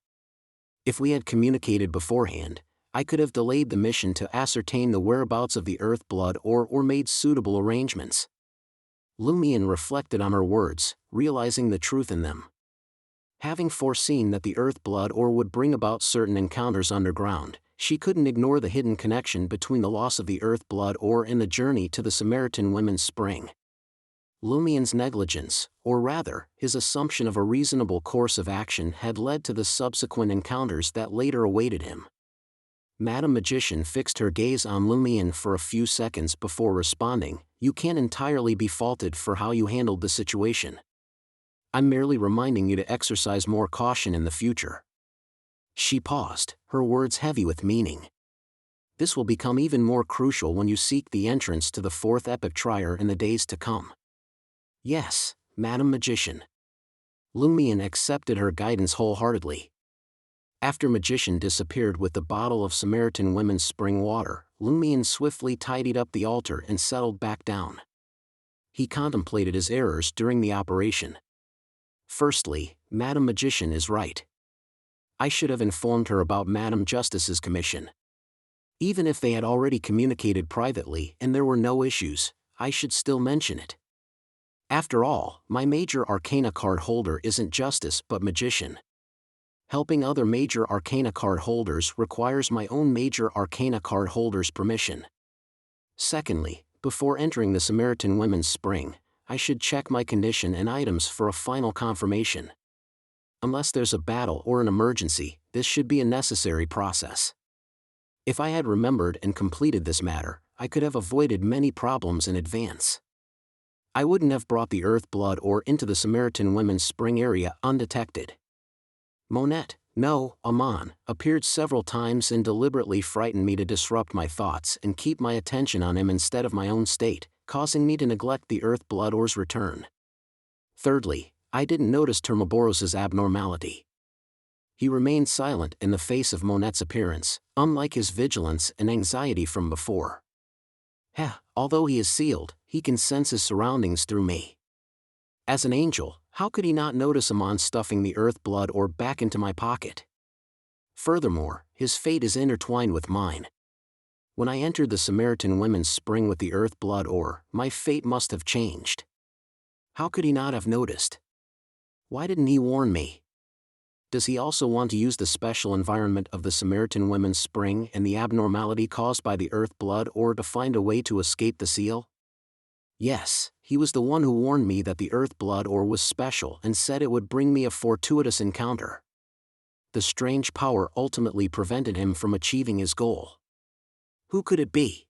If we had communicated beforehand, I could have delayed the mission to ascertain the whereabouts of the Earth Blood Ore or made suitable arrangements." Lumion reflected on her words, realizing the truth in them. Having foreseen that the Earth Blood Ore would bring about certain encounters underground, she couldn't ignore the hidden connection between the loss of the Earth Blood Ore and the journey to the Samaritan Women's Spring. Lumion's negligence, or rather, his assumption of a reasonable course of action, had led to the subsequent encounters that later awaited him. Madam Magician fixed her gaze on Lumion for a few seconds before responding, "You can't entirely be faulted for how you handled the situation. I'm merely reminding you to exercise more caution in the future." She paused, her words heavy with meaning. "This will become even more crucial when you seek the entrance to the 4th epic trier in the days to come." "Yes, Madam Magician." Lumion accepted her guidance wholeheartedly. After Magician disappeared with the bottle of Samaritan Women's Spring water, Lumion swiftly tidied up the altar and settled back down. He contemplated his errors during the operation. Firstly, Madam Magician is right. I should have informed her about Madam Justice's commission. Even if they had already communicated privately and there were no issues, I should still mention it. After all, my major arcana card holder isn't Justice but Magician. Helping other major arcana card holders requires my own major arcana card holder's permission. Secondly, before entering the Samaritan Women's Spring, I should check my condition and items for a final confirmation. Unless there's a battle or an emergency, this should be a necessary process. If I had remembered and completed this matter, I could have avoided many problems in advance. I wouldn't have brought the Earth Blood Ore into the Samaritan Women's Spring area undetected. Monette, no, Amon, appeared several times and deliberately frightened me to disrupt my thoughts and keep my attention on him instead of my own state, causing me to neglect the Earth Blood Ore's return. Thirdly, I didn't notice Termoboros's abnormality. He remained silent in the face of Monette's appearance, unlike his vigilance and anxiety from before. Although he is sealed, he can sense his surroundings through me. As an angel, how could he not notice Amon stuffing the Earth Blood Ore back into my pocket? Furthermore, his fate is intertwined with mine. When I entered the Samaritan Women's Spring with the Earth Blood Ore, my fate must have changed. How could he not have noticed? Why didn't he warn me? Does he also want to use the special environment of the Samaritan Women's Spring and the abnormality caused by the Earth Blood Ore to find a way to escape the seal? Yes, he was the one who warned me that the Earth Blood Ore was special and said it would bring me a fortuitous encounter. The strange power ultimately prevented him from achieving his goal. Who could it be?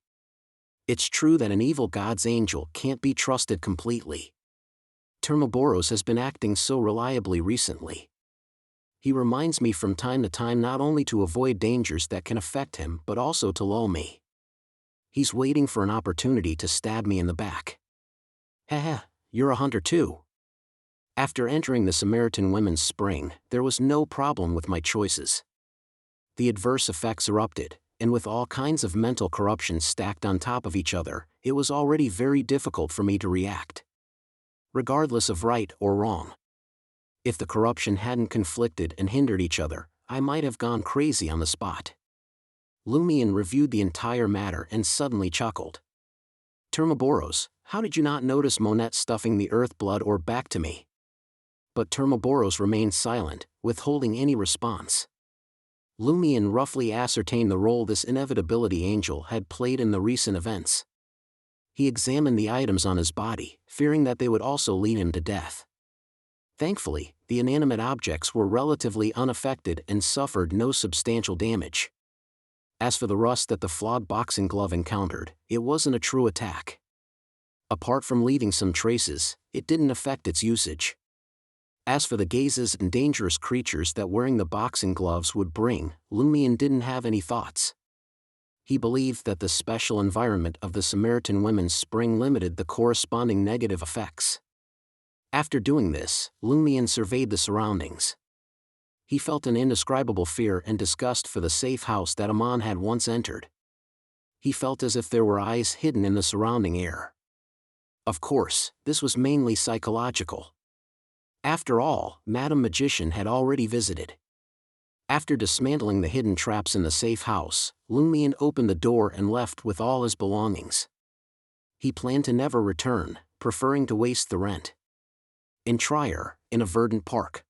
It's true that an evil god's angel can't be trusted completely. Termoboros has been acting so reliably recently. He reminds me from time to time not only to avoid dangers that can affect him but also to lull me. He's waiting for an opportunity to stab me in the back. You're a hunter too. After entering the Samaritan Women's Spring, there was no problem with my choices. The adverse effects erupted, and with all kinds of mental corruption stacked on top of each other, it was already very difficult for me to react. Regardless of right or wrong. If the corruption hadn't conflicted and hindered each other, I might have gone crazy on the spot. Lumion reviewed the entire matter and suddenly chuckled. Termoboros, how did you not notice Monette stuffing the Earth Blood Ore back to me? But Termoboros remained silent, withholding any response. Lumion roughly ascertained the role this Inevitability angel had played in the recent events. He examined the items on his body, fearing that they would also lead him to death. Thankfully, the inanimate objects were relatively unaffected and suffered no substantial damage. As for the rust that the flawed boxing glove encountered, it wasn't a true attack. Apart from leaving some traces, it didn't affect its usage. As for the gazes and dangerous creatures that wearing the boxing gloves would bring, Lumion didn't have any thoughts. He believed that the special environment of the Samaritan women's spring limited the corresponding negative effects. After doing this, Lumion surveyed the surroundings. He felt an indescribable fear and disgust for the safe house that Amon had once entered. He felt as if there were eyes hidden in the surrounding air. Of course, this was mainly psychological. After all, Madame Magician had already visited. After dismantling the hidden traps in the safe house, Lumion opened the door and left with all his belongings. He planned to never return, preferring to waste the rent. In Trier, in a verdant park,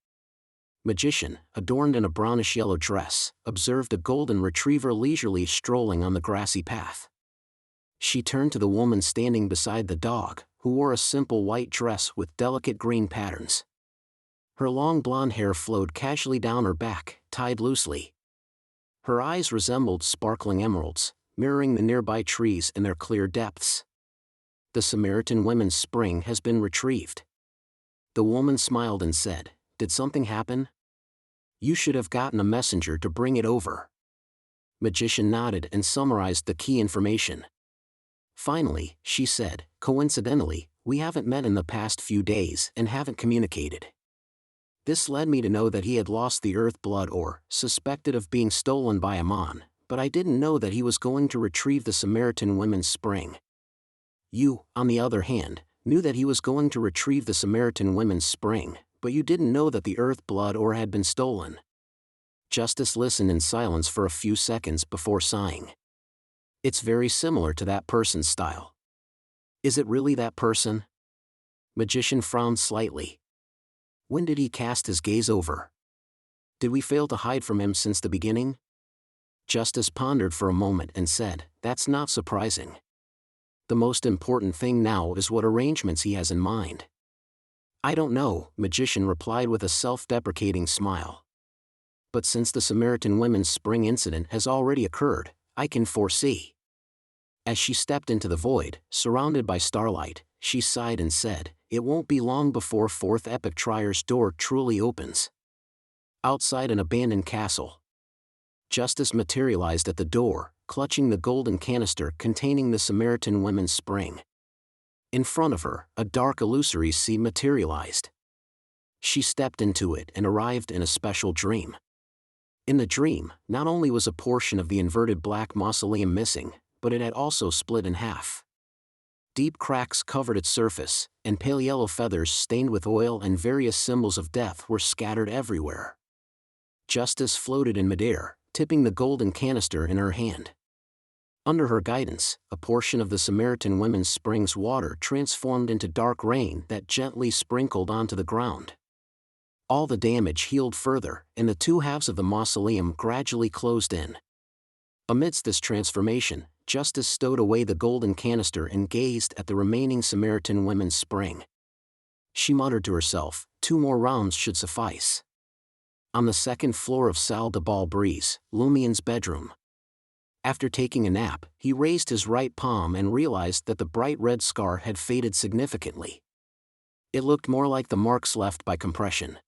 Magician, adorned in a brownish-yellow dress, observed a golden retriever leisurely strolling on the grassy path. She turned to the woman standing beside the dog, who wore a simple white dress with delicate green patterns. Her long blonde hair flowed casually down her back, tied loosely. Her eyes resembled sparkling emeralds, mirroring the nearby trees in their clear depths. The Samaritan women's spring has been retrieved. The woman smiled and said, "Did something happen? You should have gotten a messenger to bring it over." Magician nodded and summarized the key information. Finally, she said, "Coincidentally, we haven't met in the past few days and haven't communicated. This led me to know that he had lost the earth blood or suspected of being stolen by Amon, but I didn't know that he was going to retrieve the Samaritan women's spring. You, on the other hand, knew that he was going to retrieve the Samaritan women's spring, but you didn't know that the earth blood or had been stolen." Justice listened in silence for a few seconds before sighing. "It's very similar to that person's style." "Is it really that person?" Magician frowned slightly. "When did he cast his gaze over? Did we fail to hide from him since the beginning?" Justice pondered for a moment and said, "That's not surprising. The most important thing now is what arrangements he has in mind." "I don't know," Magician replied with a self-deprecating smile. "But since the Samaritan women's spring incident has already occurred, I can foresee." As she stepped into the void, surrounded by starlight, she sighed and said, "It won't be long before Fourth Epoch Trier's door truly opens." Outside an abandoned castle, Justice materialized at the door, clutching the golden canister containing the Samaritan women's spring. In front of her, a dark illusory sea materialized. She stepped into it and arrived in a special dream. In the dream, not only was a portion of the inverted black mausoleum missing, but it had also split in half. Deep cracks covered its surface, and pale yellow feathers stained with oil and various symbols of death were scattered everywhere. Justice floated in midair, tipping the golden canister in her hand. Under her guidance, a portion of the Samaritan women's spring's water transformed into dark rain that gently sprinkled onto the ground. All the damage healed further, and the two halves of the mausoleum gradually closed in. Amidst this transformation, Justice stowed away the golden canister and gazed at the remaining Samaritan women's spring. She muttered to herself, 2 more rounds should suffice. On the second floor of Salle de Balbrise, Lumion's bedroom. After taking a nap, he raised his right palm and realized that the bright red scar had faded significantly. It looked more like the marks left by compression.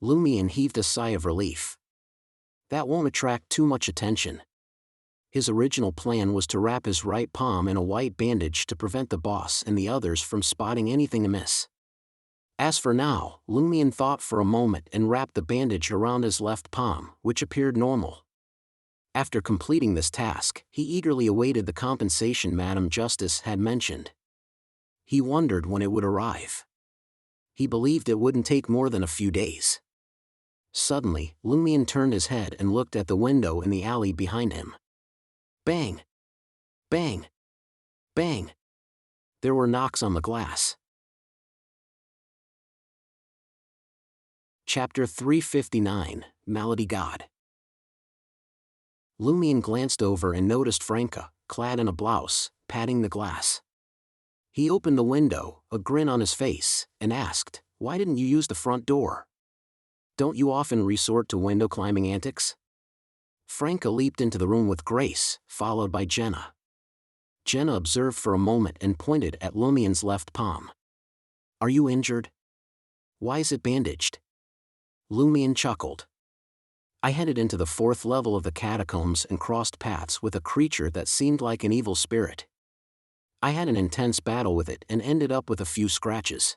Lumion heaved a sigh of relief. That won't attract too much attention. His original plan was to wrap his right palm in a white bandage to prevent the boss and the others from spotting anything amiss. As for now, Lumion thought for a moment and wrapped the bandage around his left palm, which appeared normal. After completing this task, he eagerly awaited the compensation Madame Justice had mentioned. He wondered when it would arrive. He believed it wouldn't take more than a few days. Suddenly, Lumion turned his head and looked at the window in the alley behind him. Bang! Bang! Bang! There were knocks on the glass. Chapter 359, Malady God. Lumion glanced over and noticed Franca, clad in a blouse, patting the glass. He opened the window, a grin on his face, and asked, Why didn't you use the front door? Don't you often resort to window climbing antics? Franca leaped into the room with Grace, followed by Jenna. Jenna observed for a moment and pointed at Lumien's left palm. Are you injured? Why is it bandaged? Lumien chuckled. I headed into the 4th level of the catacombs and crossed paths with a creature that seemed like an evil spirit. I had an intense battle with it and ended up with a few scratches.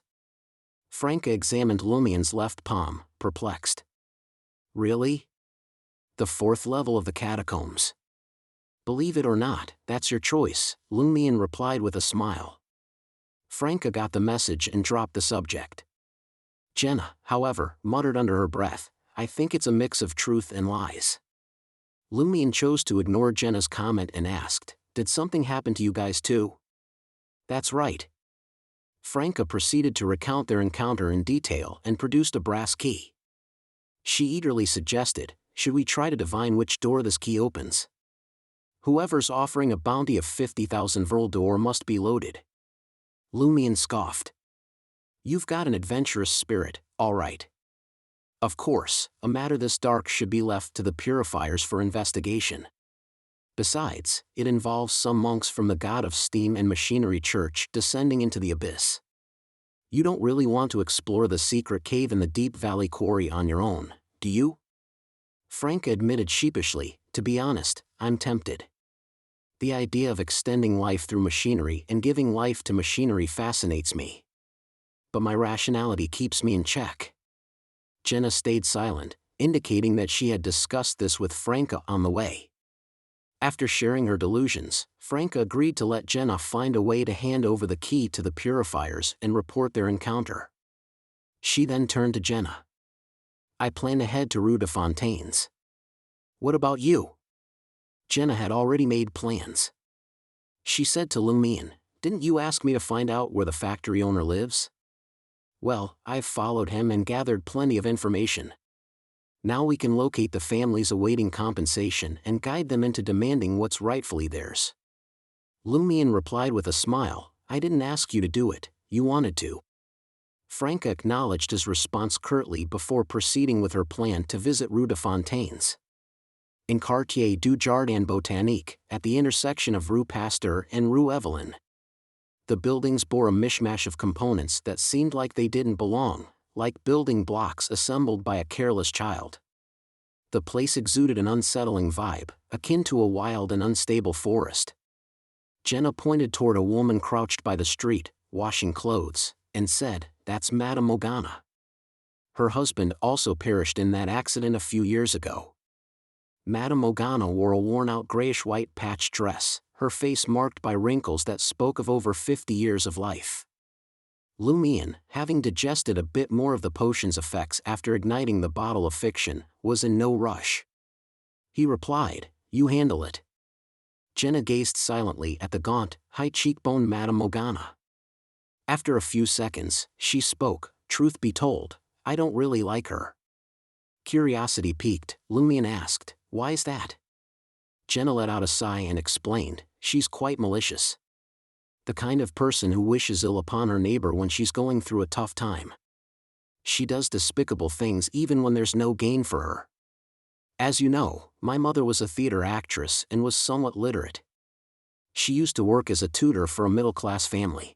Franca examined Lumien's left palm, perplexed. Really? The 4th level of the catacombs? Believe it or not, that's your choice, Lumien replied with a smile. Franca got the message and dropped the subject. Jenna, however, muttered under her breath, I think it's a mix of truth and lies. Lumien chose to ignore Jenna's comment and asked, did something happen to you guys too? That's right. Franca proceeded to recount their encounter in detail and produced a brass key. She eagerly suggested, should we try to divine which door this key opens? Whoever's offering a bounty of 50,000 Vril door must be loaded. Lumien scoffed. You've got an adventurous spirit, all right. Of course, a matter this dark should be left to the purifiers for investigation. Besides, it involves some monks from the God of Steam and Machinery Church descending into the abyss. You don't really want to explore the secret cave in the Deep Valley Quarry on your own, do you? Franca admitted sheepishly, to be honest, I'm tempted. The idea of extending life through machinery and giving life to machinery fascinates me. But my rationality keeps me in check. Jenna stayed silent, indicating that she had discussed this with Franca on the way. After sharing her delusions, Franca agreed to let Jenna find a way to hand over the key to the purifiers and report their encounter. She then turned to Jenna. I plan to head to Rue de Fontaine's. What about you? Jenna had already made plans. She said to Lumien, didn't you ask me to find out where the factory owner lives? Well, I've followed him and gathered plenty of information. Now we can locate the families awaiting compensation and guide them into demanding what's rightfully theirs. Lumien replied with a smile, I didn't ask you to do it, you wanted to. Franca acknowledged his response curtly before proceeding with her plan to visit Rue de Fontaine's. In Quartier du Jardin Botanique, at the intersection of Rue Pasteur and Rue Evelyn. The buildings bore a mishmash of components that seemed like they didn't belong, like building blocks assembled by a careless child. The place exuded an unsettling vibe, akin to a wild and unstable forest. Jenna pointed toward a woman crouched by the street, washing clothes, and said, that's Madame Morgana. Her husband also perished in that accident a few years ago. Madame Morgana wore a worn-out grayish-white patched dress, her face marked by wrinkles that spoke of over 50 years of life. Lumien, having digested a bit more of the potion's effects after igniting the bottle of fiction, was in no rush. He replied, you handle it. Jenna gazed silently at the gaunt, high-cheekboned Madame Morgana. After a few seconds, she spoke, truth be told, I don't really like her. Curiosity piqued, Lumien asked, why is that? Jenna let out a sigh and explained, she's quite malicious. The kind of person who wishes ill upon her neighbor when she's going through a tough time. She does despicable things even when there's no gain for her. As you know, my mother was a theater actress and was somewhat literate. She used to work as a tutor for a middle-class family.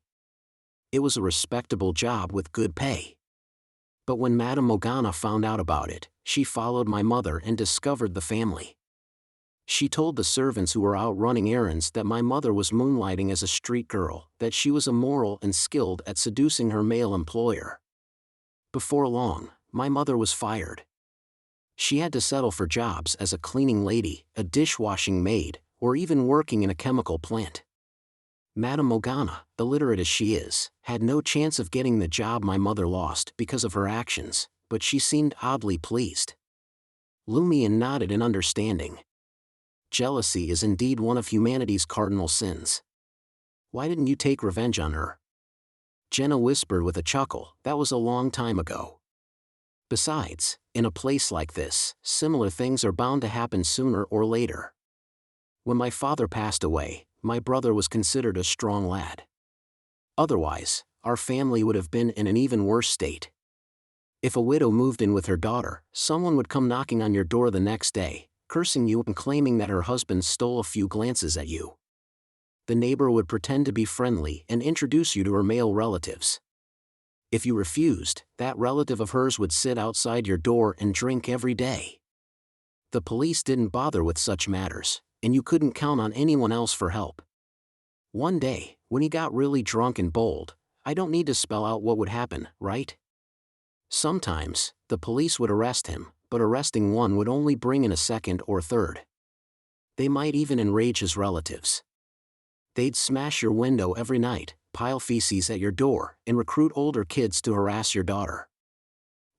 It was a respectable job with good pay. But when Madame Morgana found out about it, she followed my mother and discovered the family. She told the servants who were out running errands that my mother was moonlighting as a street girl, that she was immoral and skilled at seducing her male employer. Before long, my mother was fired. She had to settle for jobs as a cleaning lady, a dishwashing maid, or even working in a chemical plant. Madame Morgana, illiterate as she is, had no chance of getting the job my mother lost because of her actions, but she seemed oddly pleased. Lumien nodded in understanding. Jealousy is indeed one of humanity's cardinal sins. Why didn't you take revenge on her? Jenna whispered with a chuckle, that was a long time ago. Besides, in a place like this, similar things are bound to happen sooner or later. When my father passed away, my brother was considered a strong lad. Otherwise, our family would have been in an even worse state. If a widow moved in with her daughter, someone would come knocking on your door the next day, cursing you and claiming that her husband stole a few glances at you. The neighbor would pretend to be friendly and introduce you to her male relatives. If you refused, that relative of hers would sit outside your door and drink every day. The police didn't bother with such matters, and you couldn't count on anyone else for help. One day, when he got really drunk and bold, I don't need to spell out what would happen, right? Sometimes, the police would arrest him, but arresting one would only bring in a second or third. They might even enrage his relatives. They'd smash your window every night, pile feces at your door, and recruit older kids to harass your daughter.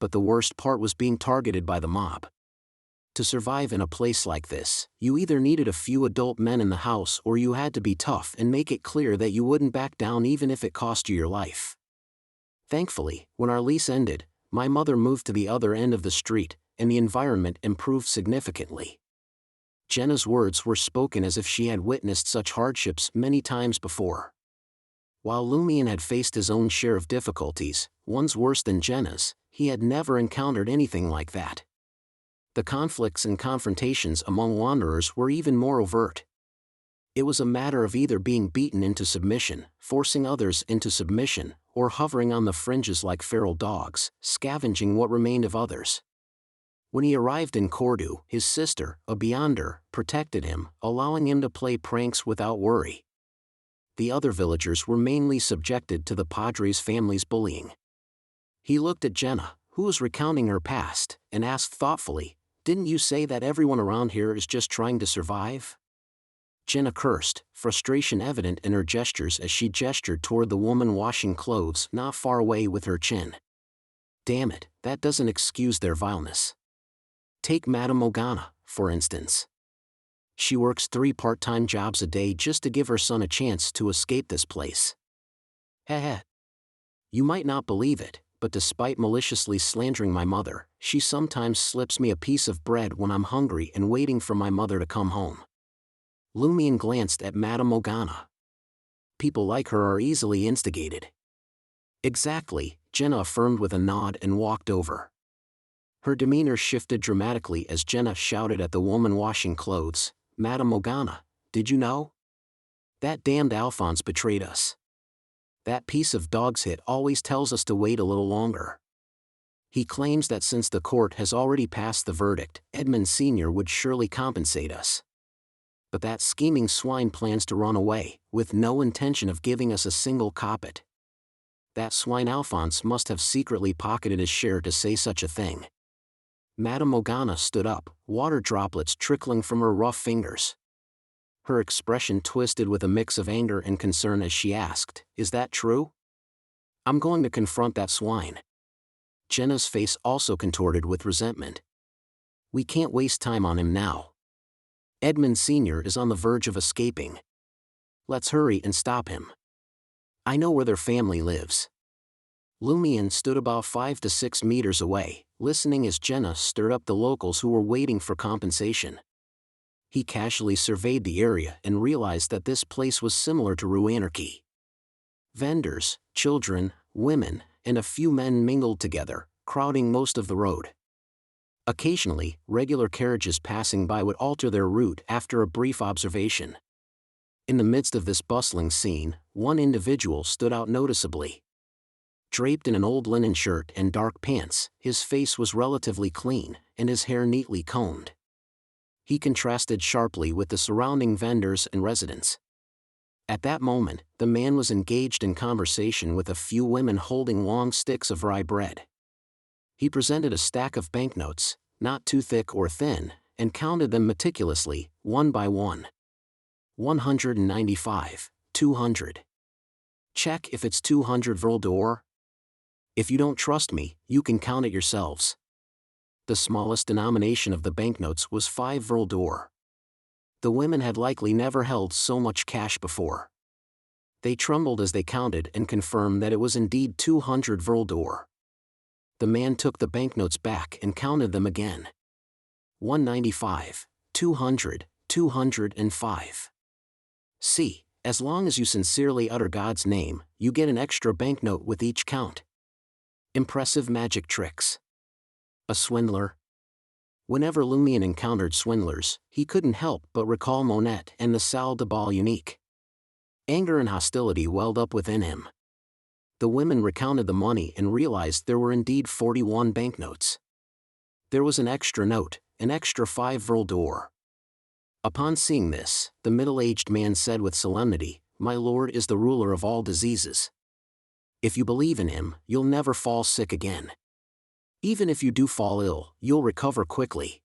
But the worst part was being targeted by the mob. To survive in a place like this, you either needed a few adult men in the house or you had to be tough and make it clear that you wouldn't back down even if it cost you your life. Thankfully, when our lease ended, my mother moved to the other end of the street, and the environment improved significantly. Jenna's words were spoken as if she had witnessed such hardships many times before. While Lumian had faced his own share of difficulties, ones worse than Jenna's, he had never encountered anything like that. The conflicts and confrontations among wanderers were even more overt. It was a matter of either being beaten into submission, forcing others into submission, or hovering on the fringes like feral dogs, scavenging what remained of others. When he arrived in Cordu, his sister, a Beyonder, protected him, allowing him to play pranks without worry. The other villagers were mainly subjected to the Padre's family's bullying. He looked at Jenna, who was recounting her past, and asked thoughtfully, "Didn't you say that everyone around here is just trying to survive?" Jenna cursed, frustration evident in her gestures as she gestured toward the woman washing clothes not far away with her chin. Damn it, that doesn't excuse their vileness. Take Madame Ogana, for instance. She works 3 part-time jobs a day just to give her son a chance to escape this place. Heh. You might not believe it, but despite maliciously slandering my mother, she sometimes slips me a piece of bread when I'm hungry and waiting for my mother to come home. Lumian glanced at Madame Ogana. People like her are easily instigated. Exactly, Jenna affirmed with a nod and walked over. Her demeanor shifted dramatically as Jenna shouted at the woman washing clothes, "Madame Ogana, did you know? That damned Alphonse betrayed us. That piece of dog's hit always tells us to wait a little longer. He claims that since the court has already passed the verdict, Edmund Sr. would surely compensate us. But that scheming swine plans to run away, with no intention of giving us a single koppet. That swine Alphonse must have secretly pocketed his share to say such a thing." Madame Ogana stood up, water droplets trickling from her rough fingers. Her expression twisted with a mix of anger and concern as she asked, "Is that true? I'm going to confront that swine." Jenna's face also contorted with resentment. "We can't waste time on him now. Edmund Sr. is on the verge of escaping. Let's hurry and stop him. I know where their family lives." Lumian stood about 5 to 6 meters away, listening as Jenna stirred up the locals who were waiting for compensation. He casually surveyed the area and realized that this place was similar to Ruanarchy. Vendors, children, women, and a few men mingled together, crowding most of the road. Occasionally, regular carriages passing by would alter their route after a brief observation. In the midst of this bustling scene, one individual stood out noticeably. Draped in an old linen shirt and dark pants, his face was relatively clean, and his hair neatly combed. He contrasted sharply with the surrounding vendors and residents. At that moment, the man was engaged in conversation with a few women holding long sticks of rye bread. He presented a stack of banknotes, not too thick or thin, and counted them meticulously, one by one. 195, 200. Check if it's 200 vril d'or. If you don't trust me, you can count it yourselves. The smallest denomination of the banknotes was 5 vril d'or. The women had likely never held so much cash before. They trembled as they counted and confirmed that it was indeed 200 vril d'or. The man took the banknotes back and counted them again. 195, 200, 205. See, As long as you sincerely utter God's name, you get an extra banknote with each count. Impressive magic tricks. A swindler? Whenever Lumion encountered swindlers, he couldn't help but recall Monette and the Salle de Bal unique. Anger and hostility welled up within him. The women recounted the money and realized there were indeed 41 banknotes. There was an extra note, an extra 5 vril d'or. Upon seeing this, the middle-aged man said with solemnity, "My Lord is the ruler of all diseases. If you believe in him, you'll never fall sick again. Even if you do fall ill, you'll recover quickly.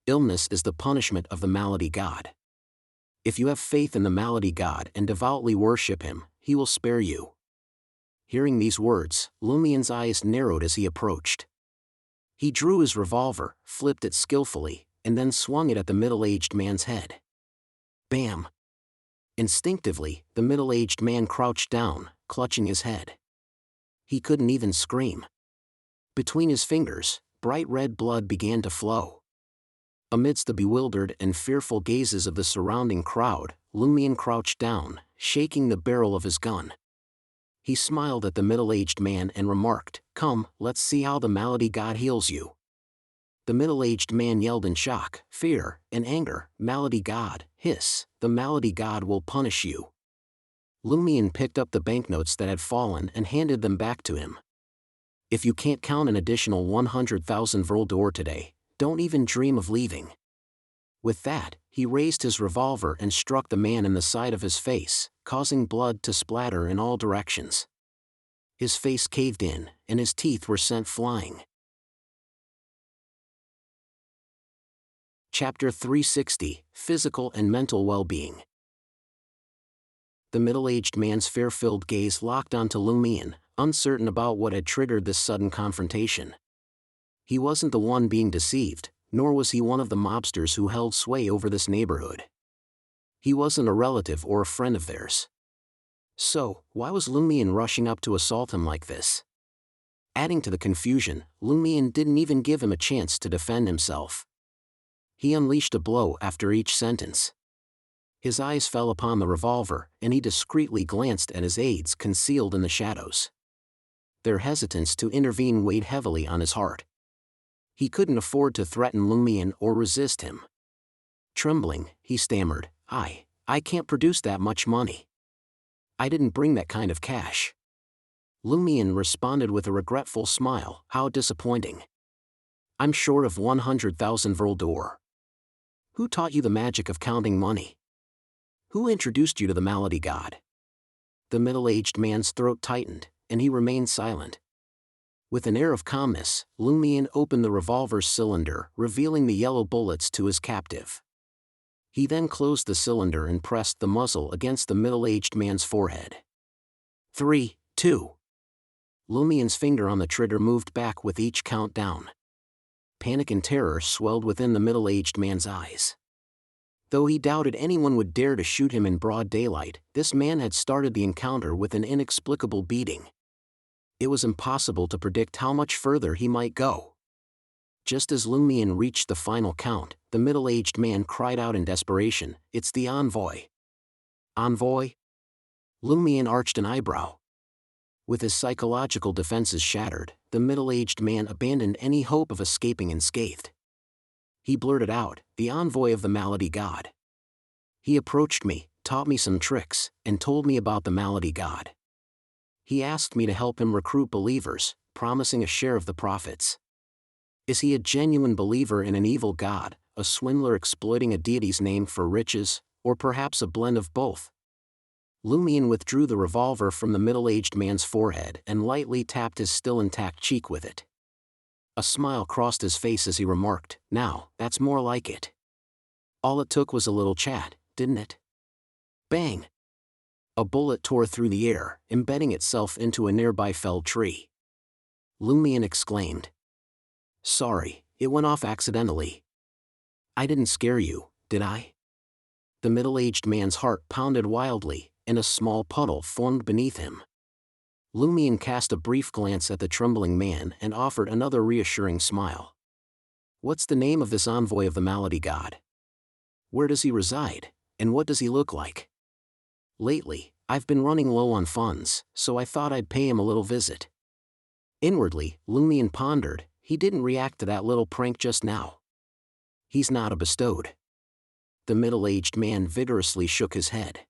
Illness is the punishment of the Malady God. If you have faith in the Malady God and devoutly worship him, he will spare you." Hearing these words, Lumion's eyes narrowed as he approached. He drew his revolver, flipped it skillfully, and then swung it at the middle-aged man's head. Bam! Instinctively, the middle-aged man crouched down, clutching his head. He couldn't even scream. Between his fingers, bright red blood began to flow. Amidst the bewildered and fearful gazes of the surrounding crowd, Lumion crouched down, shaking the barrel of his gun. He smiled at the middle-aged man and remarked, "Come, let's see how the Malady God heals you." The middle-aged man yelled in shock, fear, and anger, "Malady God, hiss, the Malady God will punish you." Lumion picked up the banknotes that had fallen and handed them back to him. "If you can't count an additional 100,000 vril d'or today, don't even dream of leaving." With that, he raised his revolver and struck the man in the side of his face, causing blood to splatter in all directions. His face caved in, and his teeth were sent flying. Chapter 360, Physical and Mental Well-Being. The middle-aged man's fear-filled gaze locked onto Lumion, uncertain about what had triggered this sudden confrontation. He wasn't the one being deceived, nor was he one of the mobsters who held sway over this neighborhood. He wasn't a relative or a friend of theirs. So, why was Lumion rushing up to assault him like this? Adding to the confusion, Lumion didn't even give him a chance to defend himself. He unleashed a blow after each sentence. His eyes fell upon the revolver, and he discreetly glanced at his aides concealed in the shadows. Their hesitance to intervene weighed heavily on his heart. He couldn't afford to threaten Lumion or resist him. Trembling, he stammered, I can't produce that much money. I didn't bring that kind of cash." Lumion responded with a regretful smile, "How disappointing. I'm short of 100,000 vril d'or. Who taught you the magic of counting money? Who introduced you to the Malady God?" The middle-aged man's throat tightened, and he remained silent. With an air of calmness, Lumion opened the revolver's cylinder, revealing the yellow bullets to his captive. He then closed the cylinder and pressed the muzzle against the middle-aged man's forehead. 3, 2. Lumion's finger on the trigger moved back with each count down. Panic and terror swelled within the middle-aged man's eyes. Though he doubted anyone would dare to shoot him in broad daylight, this man had started the encounter with an inexplicable beating. It was impossible to predict how much further he might go. Just as Lumion reached the final count, the middle-aged man cried out in desperation, "It's the envoy." Envoy? Lumion arched an eyebrow. With his psychological defenses shattered, the middle-aged man abandoned any hope of escaping unscathed. He blurted out, "The envoy of the Malady God. He approached me, taught me some tricks, and told me about the Malady God. He asked me to help him recruit believers, promising a share of the profits. Is he a genuine believer in an evil god, a swindler exploiting a deity's name for riches, or perhaps a blend of both?" Lumion withdrew the revolver from the middle-aged man's forehead and lightly tapped his still intact cheek with it. A smile crossed his face as he remarked, "Now, that's more like it. All it took was a little chat, didn't it?" Bang! A bullet tore through the air, embedding itself into a nearby felled tree. Lumion exclaimed, "Sorry, it went off accidentally. I didn't scare you, did I?" The middle-aged man's heart pounded wildly, and a small puddle formed beneath him. Lumion cast a brief glance at the trembling man and offered another reassuring smile. "What's the name of this envoy of the Malady God? Where does he reside, and what does he look like?" Lately, I've been running low on funds, so I thought I'd pay him a little visit. Inwardly, Lumion pondered, he didn't react to that little prank just now. He's not a bestowed. The middle-aged man vigorously shook his head.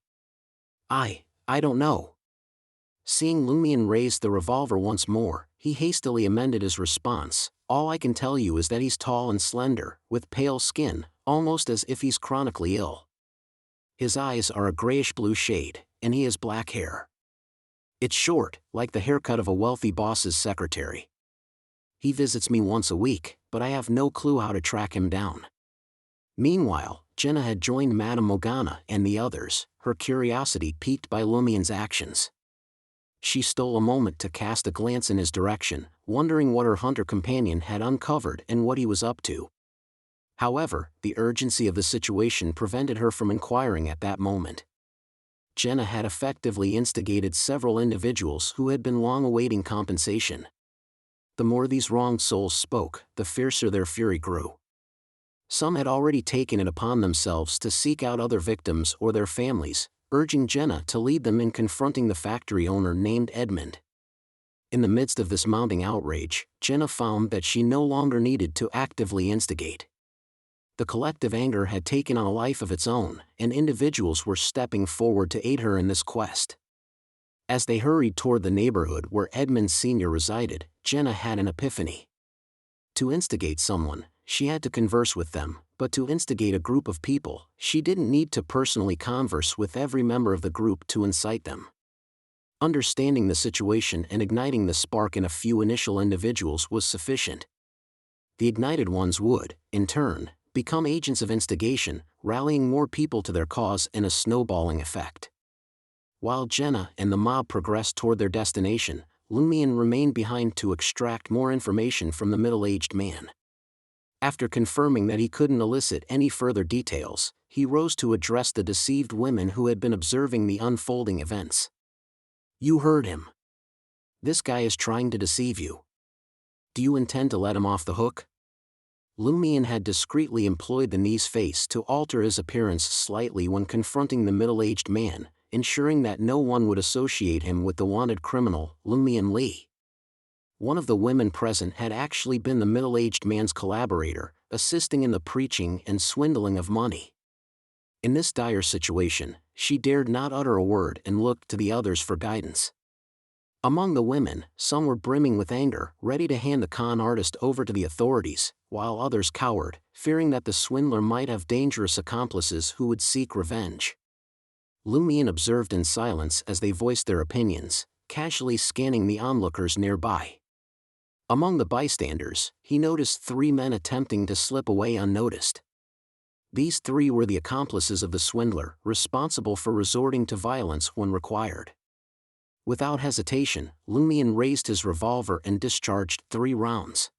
I don't know. Seeing Lumion raise the revolver once more, he hastily amended his response. All I can tell you is that he's tall and slender, with pale skin, almost as if he's chronically ill. His eyes are a grayish-blue shade, and he has black hair. It's short, like the haircut of a wealthy boss's secretary. He visits me once a week, but I have no clue how to track him down. Meanwhile, Jenna had joined Madame Morgana and the others, her curiosity piqued by Lumion's actions. She stole a moment to cast a glance in his direction, wondering what her hunter companion had uncovered and what he was up to. However, the urgency of the situation prevented her from inquiring at that moment. Jenna had effectively instigated several individuals who had been long awaiting compensation. The more these wronged souls spoke, the fiercer their fury grew. Some had already taken it upon themselves to seek out other victims or their families, urging Jenna to lead them in confronting the factory owner named Edmund. In the midst of this mounting outrage, Jenna found that she no longer needed to actively instigate. The collective anger had taken on a life of its own, and individuals were stepping forward to aid her in this quest. As they hurried toward the neighborhood where Edmund Sr. resided, Jenna had an epiphany. To instigate someone, she had to converse with them, but to instigate a group of people, she didn't need to personally converse with every member of the group to incite them. Understanding the situation and igniting the spark in a few initial individuals was sufficient. The ignited ones would, in turn, become agents of instigation, rallying more people to their cause in a snowballing effect. While Jenna and the mob progressed toward their destination, Lumion remained behind to extract more information from the middle-aged man. After confirming that he couldn't elicit any further details, he rose to address the deceived women who had been observing the unfolding events. You heard him. This guy is trying to deceive you. Do you intend to let him off the hook? Lumion had discreetly employed the Ni's face to alter his appearance slightly when confronting the middle-aged man, ensuring that no one would associate him with the wanted criminal, Lumion Lee. One of the women present had actually been the middle-aged man's collaborator, assisting in the preaching and swindling of money. In this dire situation, she dared not utter a word and looked to the others for guidance. Among the women, some were brimming with anger, ready to hand the con artist over to the authorities, while others cowered, fearing that the swindler might have dangerous accomplices who would seek revenge. Lumion observed in silence as they voiced their opinions, casually scanning the onlookers nearby. Among the bystanders, he noticed 3 men attempting to slip away unnoticed. These 3 were the accomplices of the swindler, responsible for resorting to violence when required. Without hesitation, Lumion raised his revolver and discharged 3 rounds.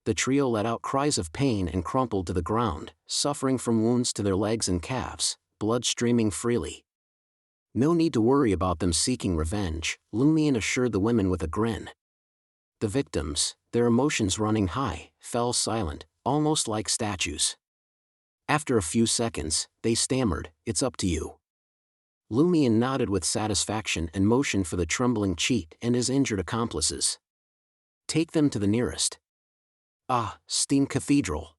The trio let out cries of pain and crumpled to the ground, suffering from wounds to their legs and calves, blood streaming freely. No need to worry about them seeking revenge, Lumion assured the women with a grin. The victims, their emotions running high, fell silent, almost like statues. After a few seconds, they stammered, "It's up to you." Lumion nodded with satisfaction and motioned for the trembling cheat and his injured accomplices. Take them to the nearest. Steam Cathedral.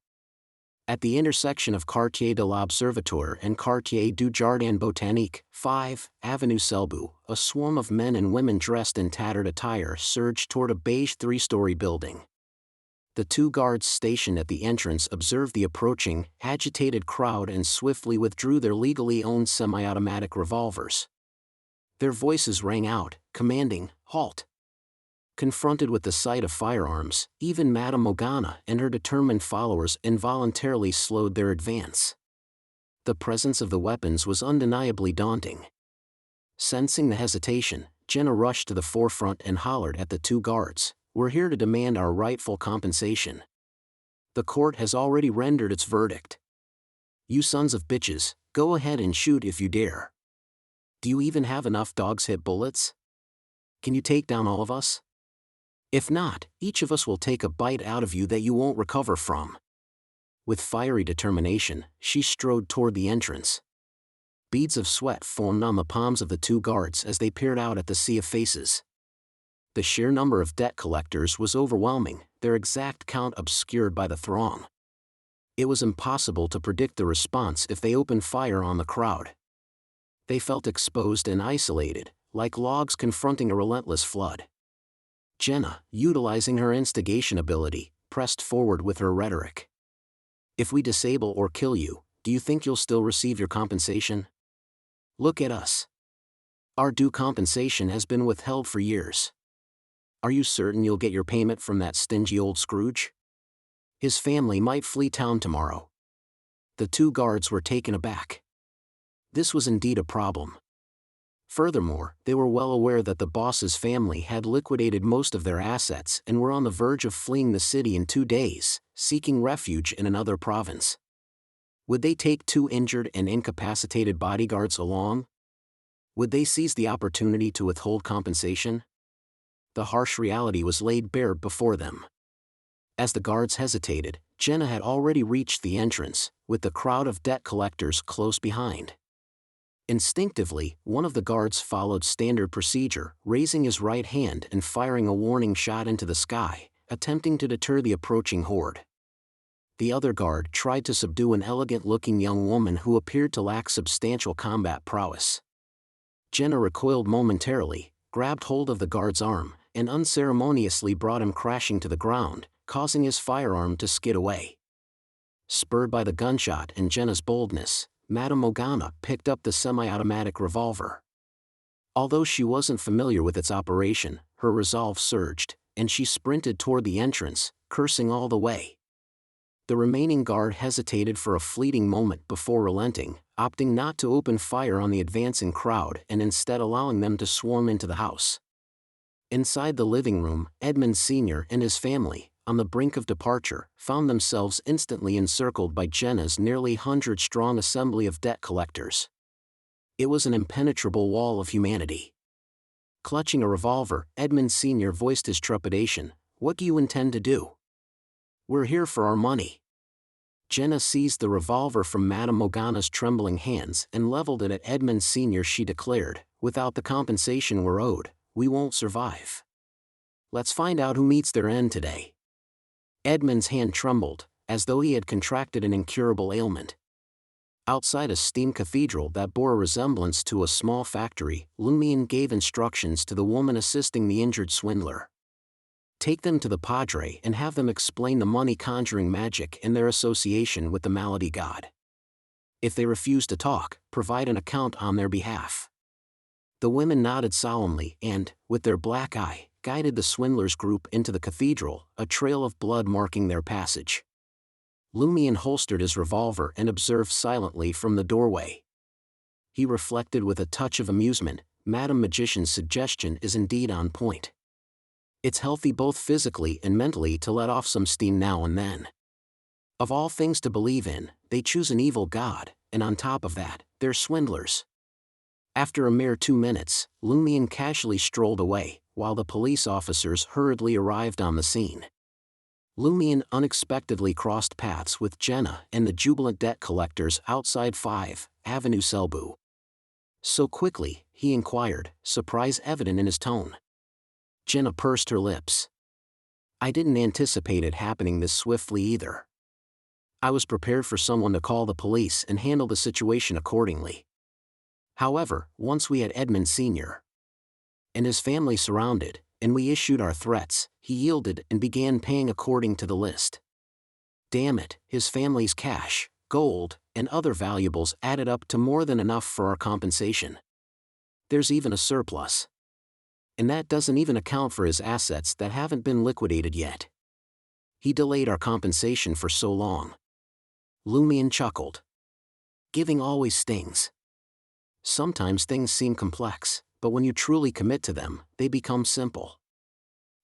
At the intersection of Quartier de l'Observatoire and Quartier du Jardin Botanique, 5, Avenue Selbu, a swarm of men and women dressed in tattered attire surged toward a beige 3-story building. The 2 guards stationed at the entrance observed the approaching, agitated crowd and swiftly withdrew their legally owned semi-automatic revolvers. Their voices rang out, commanding, "Halt!" Confronted with the sight of firearms, even Madame Morgana and her determined followers involuntarily slowed their advance. The presence of the weapons was undeniably daunting. Sensing the hesitation, Jenna rushed to the forefront and hollered at the 2 guards, "We're here to demand our rightful compensation. The court has already rendered its verdict. You sons of bitches, go ahead and shoot if you dare. Do you even have enough dogs hit bullets? Can you take down all of us? If not, each of us will take a bite out of you that you won't recover from." With fiery determination, she strode toward the entrance. Beads of sweat formed on the palms of the two guards as they peered out at the sea of faces. The sheer number of debt collectors was overwhelming, their exact count obscured by the throng. It was impossible to predict the response if they opened fire on the crowd. They felt exposed and isolated, like logs confronting a relentless flood. Jenna, utilizing her instigation ability, pressed forward with her rhetoric. If we disable or kill you, do you think you'll still receive your compensation? Look at us. Our due compensation has been withheld for years. Are you certain you'll get your payment from that stingy old Scrooge? His family might flee town tomorrow. The two guards were taken aback. This was indeed a problem. Furthermore, they were well aware that the boss's family had liquidated most of their assets and were on the verge of fleeing the city in 2 days, seeking refuge in another province. Would they take 2 injured and incapacitated bodyguards along? Would they seize the opportunity to withhold compensation? The harsh reality was laid bare before them. As the guards hesitated, Jenna had already reached the entrance, with the crowd of debt collectors close behind. Instinctively, one of the guards followed standard procedure, raising his right hand and firing a warning shot into the sky, attempting to deter the approaching horde. The other guard tried to subdue an elegant-looking young woman who appeared to lack substantial combat prowess. Jenna recoiled momentarily, grabbed hold of the guard's arm, and unceremoniously brought him crashing to the ground, causing his firearm to skid away. Spurred by the gunshot and Jenna's boldness, Madame Morgana picked up the semi-automatic revolver. Although she wasn't familiar with its operation, her resolve surged, and she sprinted toward the entrance, cursing all the way. The remaining guard hesitated for a fleeting moment before relenting, opting not to open fire on the advancing crowd and instead allowing them to swarm into the house. Inside the living room, Edmund Sr. and his family, on the brink of departure, found themselves instantly encircled by Jenna's nearly 100-strong assembly of debt collectors. It was an impenetrable wall of humanity. Clutching a revolver, Edmund Sr. voiced his trepidation. "What do you intend to do?" "We're here for our money." Jenna seized the revolver from Madame Morgana's trembling hands and leveled it at Edmund Sr. She declared, "Without the compensation we're owed, we won't survive. Let's find out who meets their end today." Edmund's hand trembled, as though he had contracted an incurable ailment. Outside a steam cathedral that bore a resemblance to a small factory, Lumion gave instructions to the woman assisting the injured swindler. "Take them to the Padre and have them explain the money-conjuring magic and their association with the Malady God. If they refuse to talk, provide an account on their behalf." The women nodded solemnly and, with their black eye, guided the swindlers' group into the cathedral, a trail of blood marking their passage. Lumion holstered his revolver and observed silently from the doorway. He reflected with a touch of amusement, Madame Magician's suggestion is indeed on point. It's healthy both physically and mentally to let off some steam now and then. Of all things to believe in, they choose an evil god, and on top of that, they're swindlers. After a mere 2 minutes, Lumion casually strolled away, while the police officers hurriedly arrived on the scene. Lumion unexpectedly crossed paths with Jenna and the jubilant debt collectors outside 5 Avenue Selbu. So quickly, he inquired, surprise evident in his tone. Jenna pursed her lips. "I didn't anticipate it happening this swiftly either. I was prepared for someone to call the police and handle the situation accordingly. However, once we had Edmund Sr. and his family surrounded, and we issued our threats, he yielded and began paying according to the list. Damn it, his family's cash, gold, and other valuables added up to more than enough for our compensation. There's even a surplus. And that doesn't even account for his assets that haven't been liquidated yet. He delayed our compensation for so long." Lumion chuckled. "Giving always stings. Sometimes things seem complex, but when you truly commit to them, they become simple.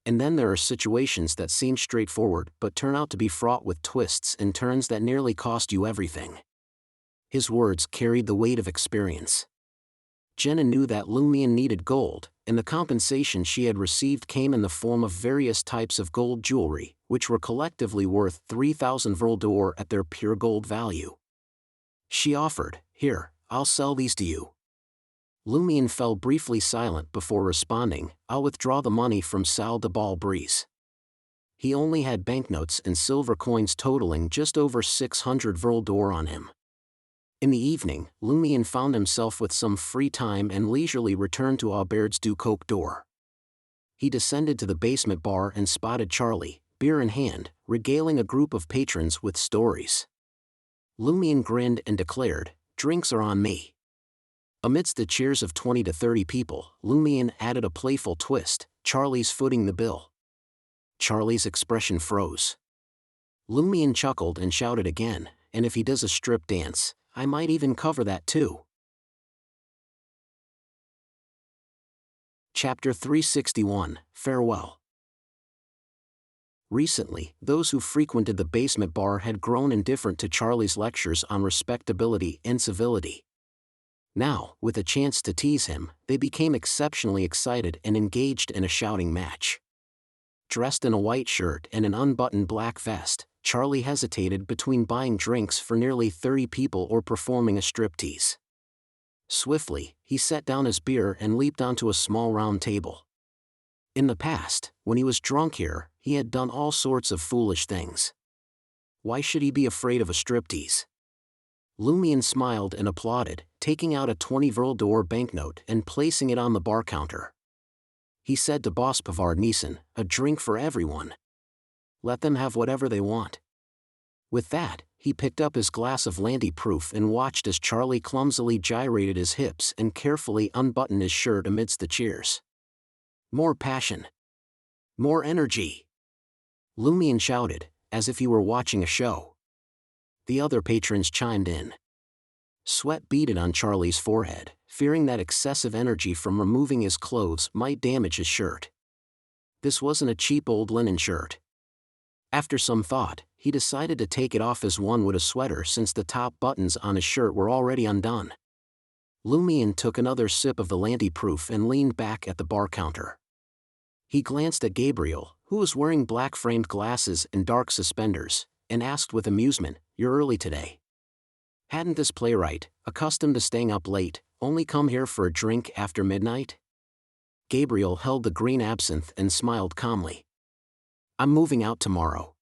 And then there are situations that seem straightforward but turn out to be fraught with twists and turns that nearly cost you everything." His words carried the weight of experience. Jenna knew that Lumion needed gold, and the compensation she had received came in the form of various types of gold jewelry, which were collectively worth 3,000 vril d'or at their pure gold value. She offered, "Here, I'll sell these to you. Lumion fell briefly silent before responding, I'll withdraw the money from Sal de Balbrise. He only had banknotes and silver coins totaling just over 600 vril d'or on him. In the evening, Lumion found himself with some free time and leisurely returned to Auberge du Coq d'Or. He descended to the basement bar and spotted Charlie, beer in hand, regaling a group of patrons with stories. Lumion grinned and declared, drinks are on me. Amidst the cheers of 20 to 30 people, Lumion added a playful twist, Charlie's footing the bill. Charlie's expression froze. Lumion chuckled and shouted again, and if he does a strip dance, I might even cover that too. Chapter 361, Farewell. Recently, those who frequented the basement bar had grown indifferent to Charlie's lectures on respectability and civility. Now, with a chance to tease him, they became exceptionally excited and engaged in a shouting match. Dressed in a white shirt and an unbuttoned black vest, Charlie hesitated between buying drinks for nearly 30 people or performing a striptease. Swiftly, he set down his beer and leaped onto a small round table. In the past, when he was drunk here, he had done all sorts of foolish things. Why should he be afraid of a striptease? Lumion smiled and applauded, taking out a 20 vril d'or banknote and placing it on the bar counter. He said to Boss Pavard Neeson, a drink for everyone. Let them have whatever they want. With that, he picked up his glass of Landy Proof and watched as Charlie clumsily gyrated his hips and carefully unbuttoned his shirt amidst the cheers. More passion. More energy. Lumion shouted, as if he were watching a show. The other patrons chimed in. Sweat beaded on Charlie's forehead, fearing that excessive energy from removing his clothes might damage his shirt. This wasn't a cheap old linen shirt. After some thought, he decided to take it off as one would a sweater since the top buttons on his shirt were already undone. Lumion took another sip of the Landy Proof and leaned back at the bar counter. He glanced at Gabriel, who was wearing black-framed glasses and dark suspenders, and asked with amusement, "You're early today." Hadn't this playwright, accustomed to staying up late, only come here for a drink after midnight? Gabriel held the green absinthe and smiled calmly. I'm moving out tomorrow.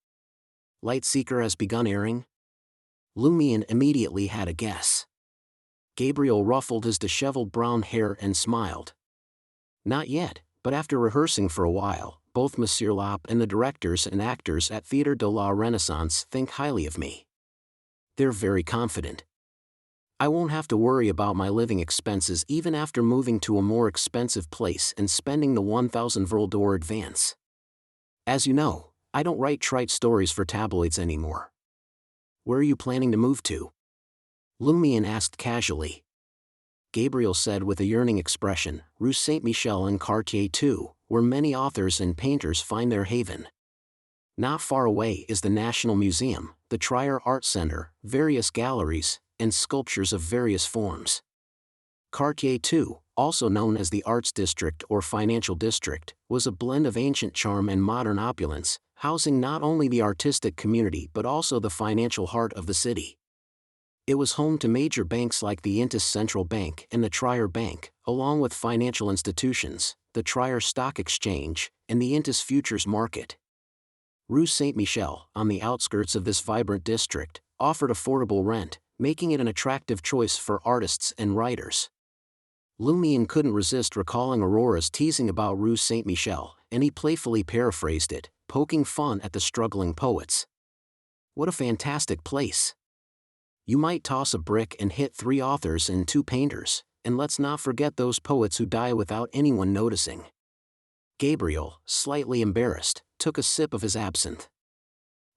Lightseeker has begun airing? Lumion immediately had a guess. Gabriel ruffled his disheveled brown hair and smiled. Not yet, but after rehearsing for a while, both Monsieur Lop and the directors and actors at Théâtre de la Renaissance think highly of me. They're very confident. I won't have to worry about my living expenses even after moving to a more expensive place and spending the 1,000 vril d'or advance. As you know, I don't write trite stories for tabloids anymore. Where are you planning to move to? Lumion asked casually. Gabriel said with a yearning expression, Rue Saint-Michel and Cartier II, where many authors and painters find their haven. Not far away is the National Museum, the Trier Art Center, various galleries, and sculptures of various forms. Cartier II, also known as the Arts District or Financial District, was a blend of ancient charm and modern opulence, housing not only the artistic community but also the financial heart of the city. It was home to major banks like the Intis Central Bank and the Trier Bank, along with financial institutions, the Trier Stock Exchange, and the Intis Futures Market. Rue Saint-Michel, on the outskirts of this vibrant district, offered affordable rent, making it an attractive choice for artists and writers. Lumion couldn't resist recalling Aurora's teasing about Rue Saint-Michel, and he playfully paraphrased it, poking fun at the struggling poets. What a fantastic place! You might toss a brick and hit 3 authors and 2 painters, and let's not forget those poets who die without anyone noticing. Gabriel, slightly embarrassed, took a sip of his absinthe.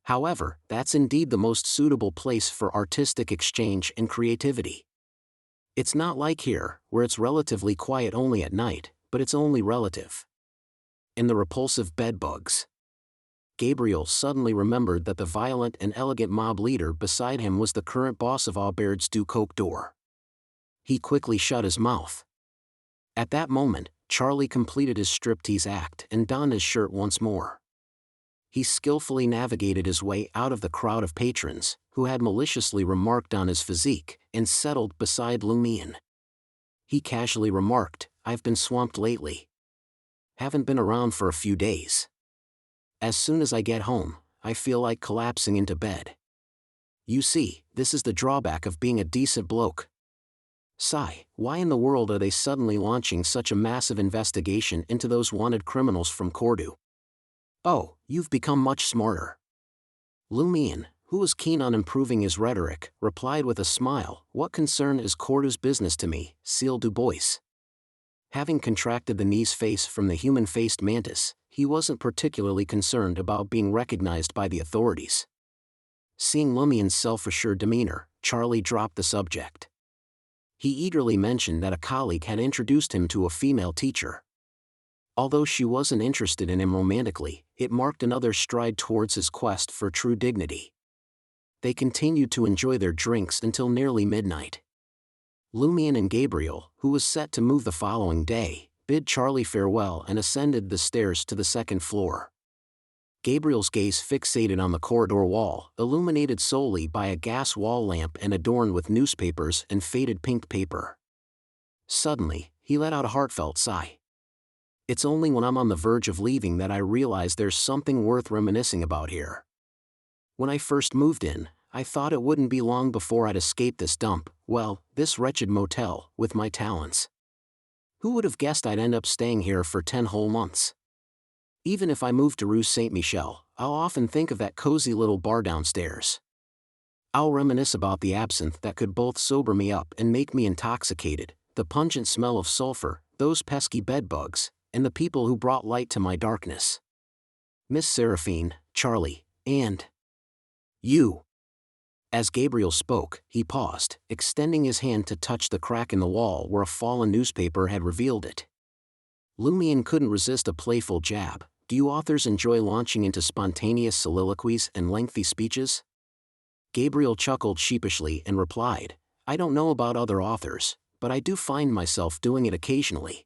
However, that's indeed the most suitable place for artistic exchange and creativity. It's not like here, where it's relatively quiet only at night, but it's only relative. And the repulsive bedbugs. Gabriel suddenly remembered that the violent and elegant mob leader beside him was the current boss of Auberge du Coq d'Or. He quickly shut his mouth. At that moment, Charlie completed his striptease act and donned his shirt once more. He skillfully navigated his way out of the crowd of patrons, who had maliciously remarked on his physique, and settled beside Lumion. He casually remarked, "I've been swamped lately. Haven't been around for a few days. As soon as I get home, I feel like collapsing into bed. You see, this is the drawback of being a decent bloke." Sigh, why in the world are they suddenly launching such a massive investigation into those wanted criminals from Cordu? Oh, you've become much smarter. Lumion, who was keen on improving his rhetoric, replied with a smile, "What concern is Cordu's business to me, Seal du Bois?" Having contracted the knee's face from the human-faced mantis, he wasn't particularly concerned about being recognized by the authorities. Seeing Lumion's self-assured demeanor, Charlie dropped the subject. He eagerly mentioned that a colleague had introduced him to a female teacher. Although she wasn't interested in him romantically, it marked another stride towards his quest for true dignity. They continued to enjoy their drinks until nearly midnight. Lumion and Gabriel, who was set to move the following day, bid Charlie farewell and ascended the stairs to the second floor. Gabriel's gaze fixated on the corridor wall, illuminated solely by a gas wall lamp and adorned with newspapers and faded pink paper. Suddenly, he let out a heartfelt sigh. "It's only when I'm on the verge of leaving that I realize there's something worth reminiscing about here. When I first moved in, I thought it wouldn't be long before I'd escape this dump, well, this wretched motel, with my talents. Who would have guessed I'd end up staying here for 10 whole months? Even if I moved to Rue Saint-Michel, I'll often think of that cozy little bar downstairs. I'll reminisce about the absinthe that could both sober me up and make me intoxicated, the pungent smell of sulfur, those pesky bedbugs, and the people who brought light to my darkness. Miss Seraphine, Charlie, and you." As Gabriel spoke, he paused, extending his hand to touch the crack in the wall where a fallen newspaper had revealed it. Lumion couldn't resist a playful jab. "Do you authors enjoy launching into spontaneous soliloquies and lengthy speeches?" Gabriel chuckled sheepishly and replied, "I don't know about other authors, but I do find myself doing it occasionally.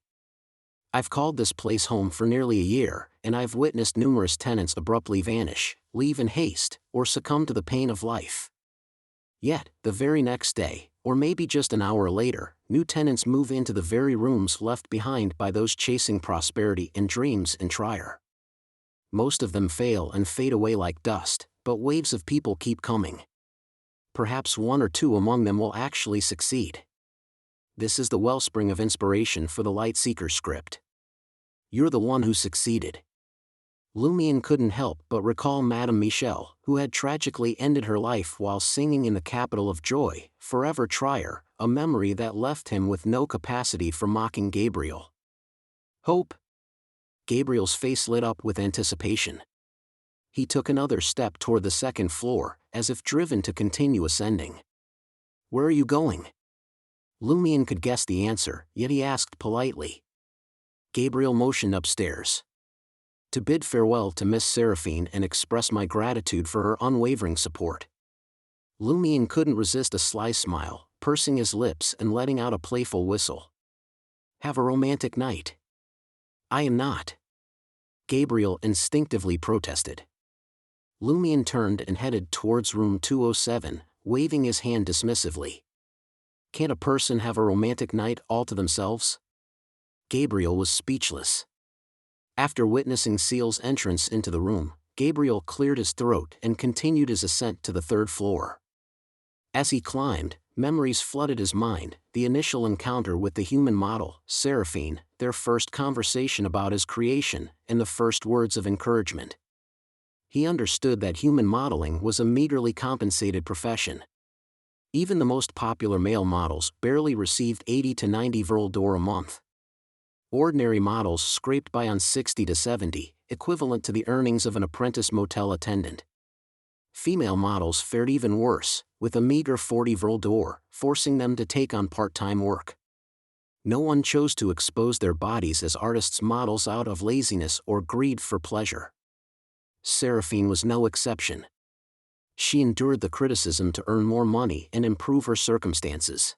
I've called this place home for nearly a year, and I've witnessed numerous tenants abruptly vanish, leave in haste, or succumb to the pain of life. Yet, the very next day, or maybe just an hour later, new tenants move into the very rooms left behind by those chasing prosperity and dreams in Trier. Most of them fail and fade away like dust, but waves of people keep coming. Perhaps one or two among them will actually succeed. This is the wellspring of inspiration for the Lightseeker script. You're the one who succeeded." Lumion couldn't help but recall Madame Michel, who had tragically ended her life while singing in the capital of joy, forever Trier, a memory that left him with no capacity for mocking Gabriel. "Hope?" Gabriel's face lit up with anticipation. He took another step toward the second floor, as if driven to continue ascending. "Where are you going?" Lumion could guess the answer, yet he asked politely. Gabriel motioned upstairs. "To bid farewell to Miss Seraphine and express my gratitude for her unwavering support." Lumion couldn't resist a sly smile, pursing his lips and letting out a playful whistle. "Have a romantic night." "I am not." Gabriel instinctively protested. Lumion turned and headed towards room 207, waving his hand dismissively. Can't a person have a romantic night all to themselves? Gabriel was speechless. After witnessing Seal's entrance into the room, Gabriel cleared his throat and continued his ascent to the third floor. As he climbed, memories flooded his mind, the initial encounter with the human model, Seraphine, their first conversation about his creation, and the first words of encouragement. He understood that human modeling was a meagerly compensated profession. Even the most popular male models barely received 80 to 90 vril d'or a month. Ordinary models scraped by on 60 to 70, equivalent to the earnings of an apprentice motel attendant. Female models fared even worse, with a meager 40 vril d'or, forcing them to take on part-time work. No one chose to expose their bodies as artists' models out of laziness or greed for pleasure. Seraphine was no exception. She endured the criticism to earn more money and improve her circumstances.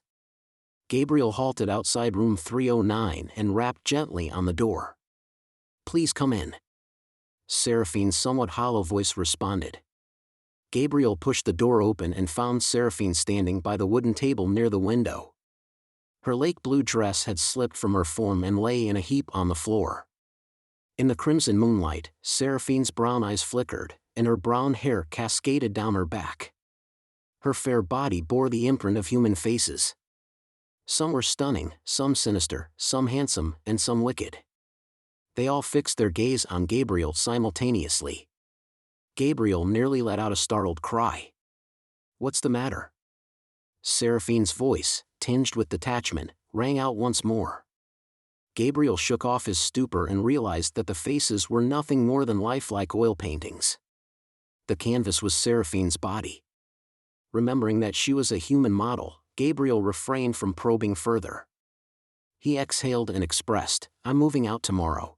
Gabriel halted outside room 309 and rapped gently on the door. "Please come in." Seraphine's somewhat hollow voice responded. Gabriel pushed the door open and found Seraphine standing by the wooden table near the window. Her lake blue dress had slipped from her form and lay in a heap on the floor. In the crimson moonlight, Seraphine's brown eyes flickered, and her brown hair cascaded down her back. Her fair body bore the imprint of human faces. Some were stunning, some sinister, some handsome, and some wicked. They all fixed their gaze on Gabriel simultaneously. Gabriel nearly let out a startled cry. "What's the matter?" Seraphine's voice, tinged with detachment, rang out once more. Gabriel shook off his stupor and realized that the faces were nothing more than lifelike oil paintings. The canvas was Seraphine's body. Remembering that she was a human model, Gabriel refrained from probing further. He exhaled and expressed, "I'm moving out tomorrow.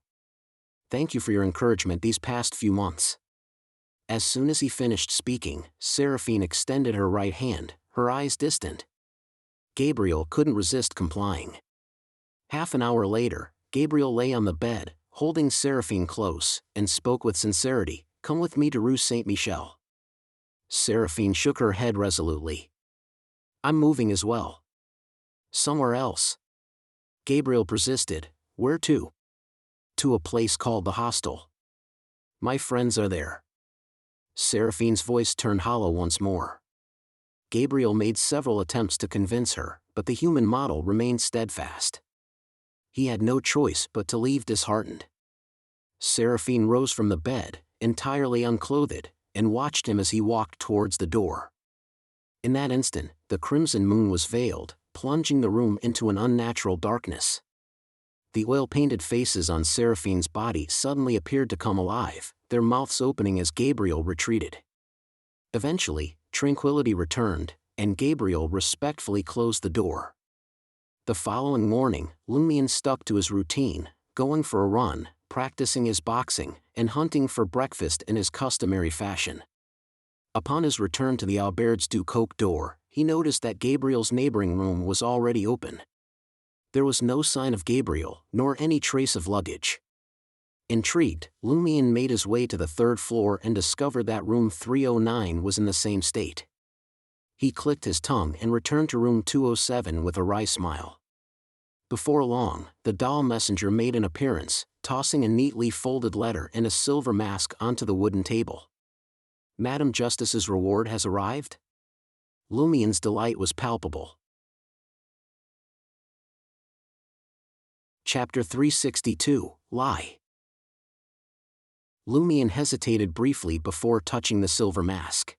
Thank you for your encouragement these past few months." As soon as he finished speaking, Seraphine extended her right hand, her eyes distant. Gabriel couldn't resist complying. Half an hour later, Gabriel lay on the bed, holding Seraphine close, and spoke with sincerity, "Come with me to Rue Saint-Michel." Seraphine shook her head resolutely. "I'm moving as well." "Somewhere else." Gabriel persisted. "Where to?" "To a place called the hostel. My friends are there." Seraphine's voice turned hollow once more. Gabriel made several attempts to convince her, but the human model remained steadfast. He had no choice but to leave disheartened. Seraphine rose from the bed, entirely unclothed, and watched him as he walked towards the door. In that instant, the crimson moon was veiled, plunging the room into an unnatural darkness. The oil-painted faces on Seraphine's body suddenly appeared to come alive, their mouths opening as Gabriel retreated. Eventually, tranquility returned, and Gabriel respectfully closed the door. The following morning, Lumion stuck to his routine, going for a run, practicing his boxing, and hunting for breakfast in his customary fashion. Upon his return to the Auberge du Coq door, he noticed that Gabriel's neighboring room was already open. There was no sign of Gabriel, nor any trace of luggage. Intrigued, Lumion made his way to the third floor and discovered that room 309 was in the same state. He clicked his tongue and returned to room 207 with a wry smile. Before long, the doll messenger made an appearance, tossing a neatly folded letter and a silver mask onto the wooden table. "Madam Justice's reward has arrived?" Lumion's delight was palpable. Chapter 362, Lie. Lumion hesitated briefly before touching the silver mask.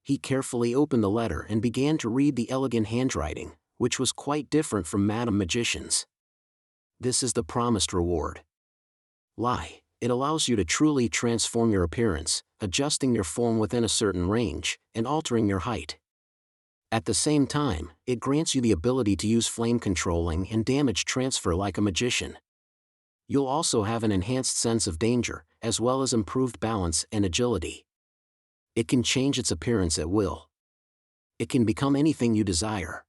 He carefully opened the letter and began to read the elegant handwriting, which was quite different from Madame Magician's. "This is the promised reward. Lie. It allows you to truly transform your appearance, adjusting your form within a certain range, and altering your height. At the same time, it grants you the ability to use flame controlling and damage transfer like a magician. You'll also have an enhanced sense of danger, as well as improved balance and agility. It can change its appearance at will. It can become anything you desire.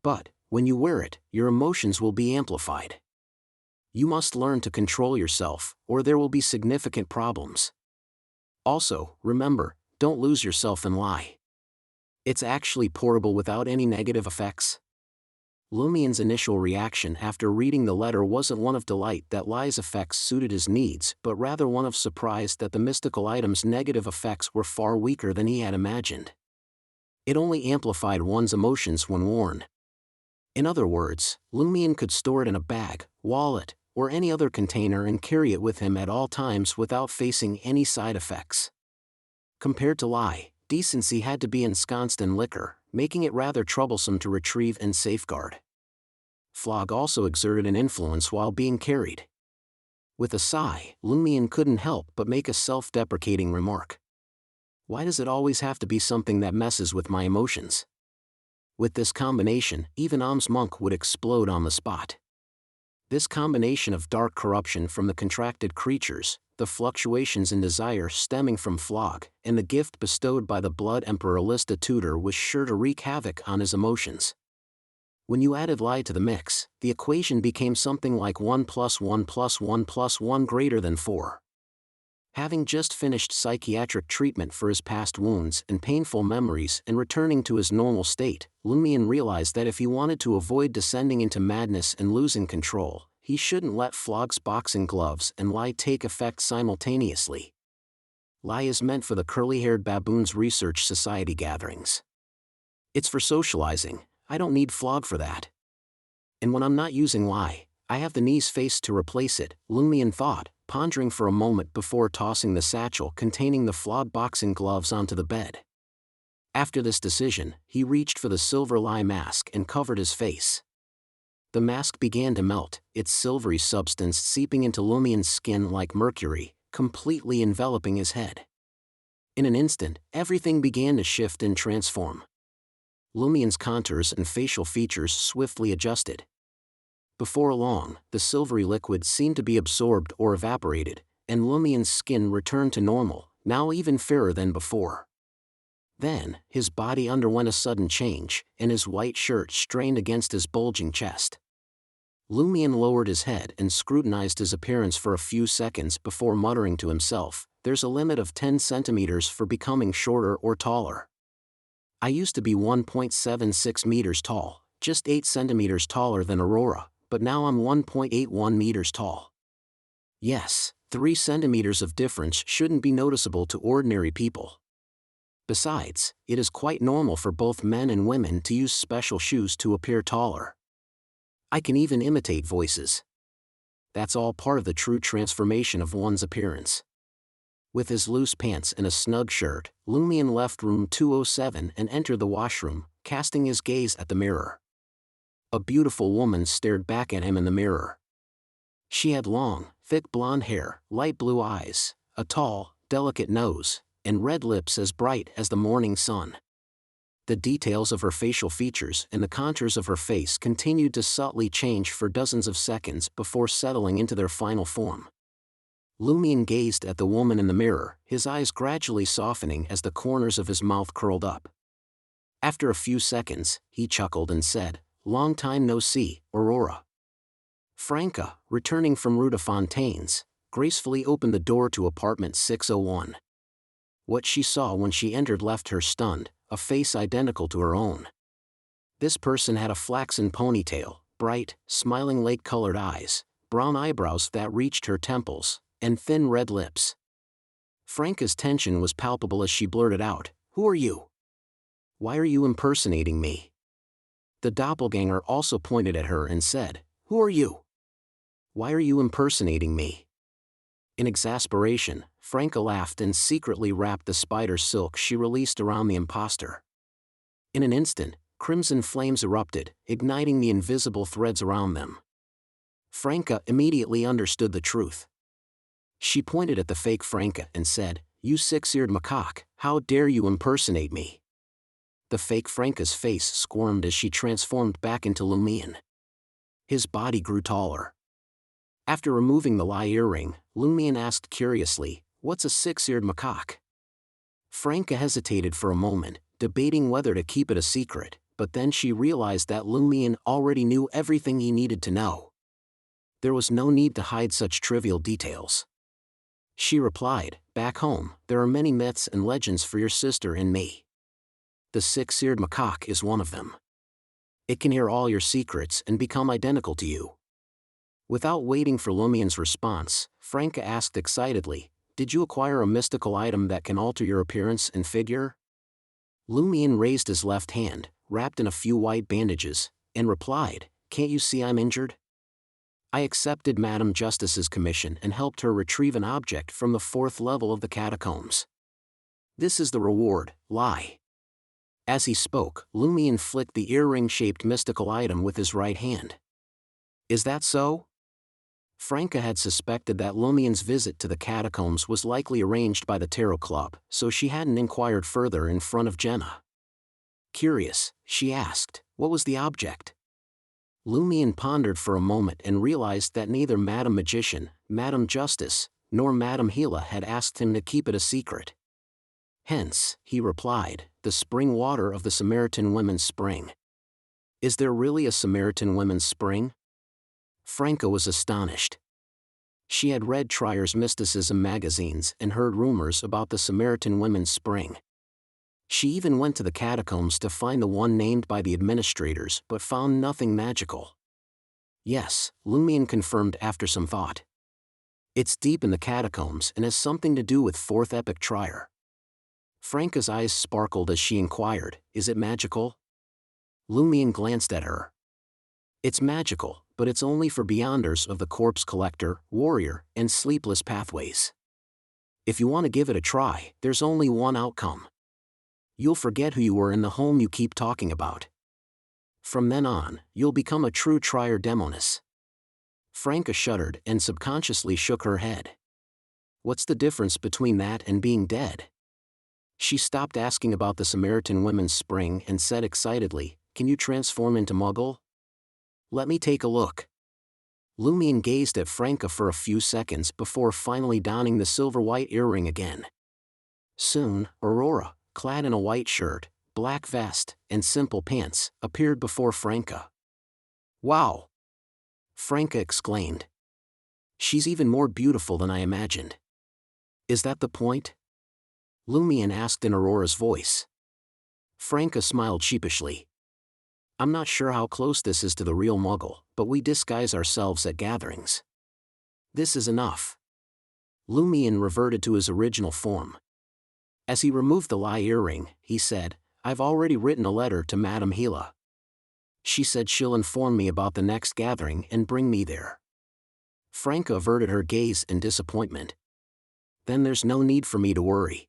But, when you wear it, your emotions will be amplified. You must learn to control yourself, or there will be significant problems. Also, remember, don't lose yourself in lie. It's actually pourable without any negative effects." Lumion's initial reaction after reading the letter wasn't one of delight that Lie's effects suited his needs, but rather one of surprise that the mystical item's negative effects were far weaker than he had imagined. It only amplified one's emotions when worn. In other words, Lumion could store it in a bag, wallet, or any other container and carry it with him at all times without facing any side effects. Compared to Lie, decency had to be ensconced in liquor, making it rather troublesome to retrieve and safeguard. Flog also exerted an influence while being carried. With a sigh, Lumion couldn't help but make a self-deprecating remark. "Why does it always have to be something that messes with my emotions?" With this combination, even Om's monk would explode on the spot. This combination of dark corruption from the contracted creatures, the fluctuations in desire stemming from Flog, and the gift bestowed by the Blood Emperor Lista Tudor was sure to wreak havoc on his emotions. When you added Lie to the mix, the equation became something like 1 + 1 + 1 + 1 greater than 4. Having just finished psychiatric treatment for his past wounds and painful memories and returning to his normal state, Lumion realized that if he wanted to avoid descending into madness and losing control, he shouldn't let Flog's boxing gloves and lie take effect simultaneously. Lie is meant for the curly-haired baboons research society gatherings. It's for socializing. I don't need Flog for that. And when I'm not using lie, I have the knees face to replace it, Lumion thought, pondering for a moment before tossing the satchel containing the Flog boxing gloves onto the bed. After this decision, he reached for the silver lie mask and covered his face. The mask began to melt, its silvery substance seeping into Lumion's skin like mercury, completely enveloping his head. In an instant, everything began to shift and transform. Lumion's contours and facial features swiftly adjusted. Before long, the silvery liquid seemed to be absorbed or evaporated, and Lumion's skin returned to normal, now even fairer than before. Then, his body underwent a sudden change, and his white shirt strained against his bulging chest. Lumion lowered his head and scrutinized his appearance for a few seconds before muttering to himself, "There's a limit of 10 centimeters for becoming shorter or taller. I used to be 1.76 meters tall, just 8 centimeters taller than Aurora, but now I'm 1.81 meters tall. Yes, 3 centimeters of difference shouldn't be noticeable to ordinary people. Besides, it is quite normal for both men and women to use special shoes to appear taller. I can even imitate voices. That's all part of the true transformation of one's appearance." With his loose pants and a snug shirt, Lumion left room 207 and entered the washroom, casting his gaze at the mirror. A beautiful woman stared back at him in the mirror. She had long, thick blonde hair, light blue eyes, a tall, delicate nose, and red lips as bright as the morning sun. The details of her facial features and the contours of her face continued to subtly change for dozens of seconds before settling into their final form. Lumion gazed at the woman in the mirror, his eyes gradually softening as the corners of his mouth curled up. After a few seconds, he chuckled and said, "Long time no see, Aurora." Franca, returning from Rue de Fontaine's, gracefully opened the door to apartment 601. What she saw when she entered left her stunned, a face identical to her own. This person had a flaxen ponytail, bright, smiling lake-colored eyes, brown eyebrows that reached her temples, and thin red lips. Franca's tension was palpable as she blurted out, "Who are you? Why are you impersonating me?" The doppelganger also pointed at her and said, "Who are you? Why are you impersonating me?" In exasperation, Franca laughed and secretly wrapped the spider silk she released around the imposter. In an instant, crimson flames erupted, igniting the invisible threads around them. Franca immediately understood the truth. She pointed at the fake Franca and said, "You six-eared macaque, how dare you impersonate me?" The fake Franca's face squirmed as she transformed back into Lumion. His body grew taller. After removing the lie earring, Lumion asked curiously, "What's a six-eared macaque?" Franca hesitated for a moment, debating whether to keep it a secret, but then she realized that Lumion already knew everything he needed to know. There was no need to hide such trivial details. She replied, "Back home, there are many myths and legends for your sister and me. The six-eared macaque is one of them. It can hear all your secrets and become identical to you." Without waiting for Lumion's response, Franca asked excitedly, "Did you acquire a mystical item that can alter your appearance and figure?" Lumion raised his left hand, wrapped in a few white bandages, and replied, "Can't you see I'm injured? I accepted Madame Justice's commission and helped her retrieve an object from the 4th level of the catacombs. This is the reward, lie." As he spoke, Lumion flicked the earring-shaped mystical item with his right hand. "Is that so?" Franca had suspected that Lumion's visit to the catacombs was likely arranged by the Tarot Club, so she hadn't inquired further in front of Jenna. Curious, she asked, "What was the object?" Lumion pondered for a moment and realized that neither Madame Magician, Madame Justice, nor Madame Gila had asked him to keep it a secret. Hence, he replied, "The spring water of the Samaritan Women's Spring." "Is there really a Samaritan Women's Spring?" Franca was astonished. She had read Trier's mysticism magazines and heard rumors about the Samaritan Women's Spring. She even went to the catacombs to find the one named by the administrators but found nothing magical. Yes, Lumion confirmed after some thought. It's deep in the catacombs and has something to do with Fourth Epoch Trier. Franca's eyes sparkled as she inquired, is it magical? Lumion glanced at her. It's magical, but it's only for Beyonders of the Corpse Collector, Warrior, and Sleepless Pathways. If you want to give it a try, there's only one outcome. You'll forget who you were in the home you keep talking about. From then on, you'll become a true Trier Demoness. Franca shuddered and subconsciously shook her head. What's the difference between that and being dead? She stopped asking about the Samaritan Women's Spring and said excitedly, can you transform into Muggle? Let me take a look. Lumion gazed at Franca for a few seconds before finally donning the silver-white earring again. Soon, Aurora, clad in a white shirt, black vest, and simple pants, appeared before Franca. Wow! Franca exclaimed. She's even more beautiful than I imagined. Is that the point? Lumion asked in Aurora's voice. Franca smiled sheepishly. I'm not sure how close this is to the real Muggle, but we disguise ourselves at gatherings. This is enough. Lumion reverted to his original form. As he removed the lie earring, he said, I've already written a letter to Madame Hela. She said she'll inform me about the next gathering and bring me there. Franca averted her gaze in disappointment. Then there's no need for me to worry.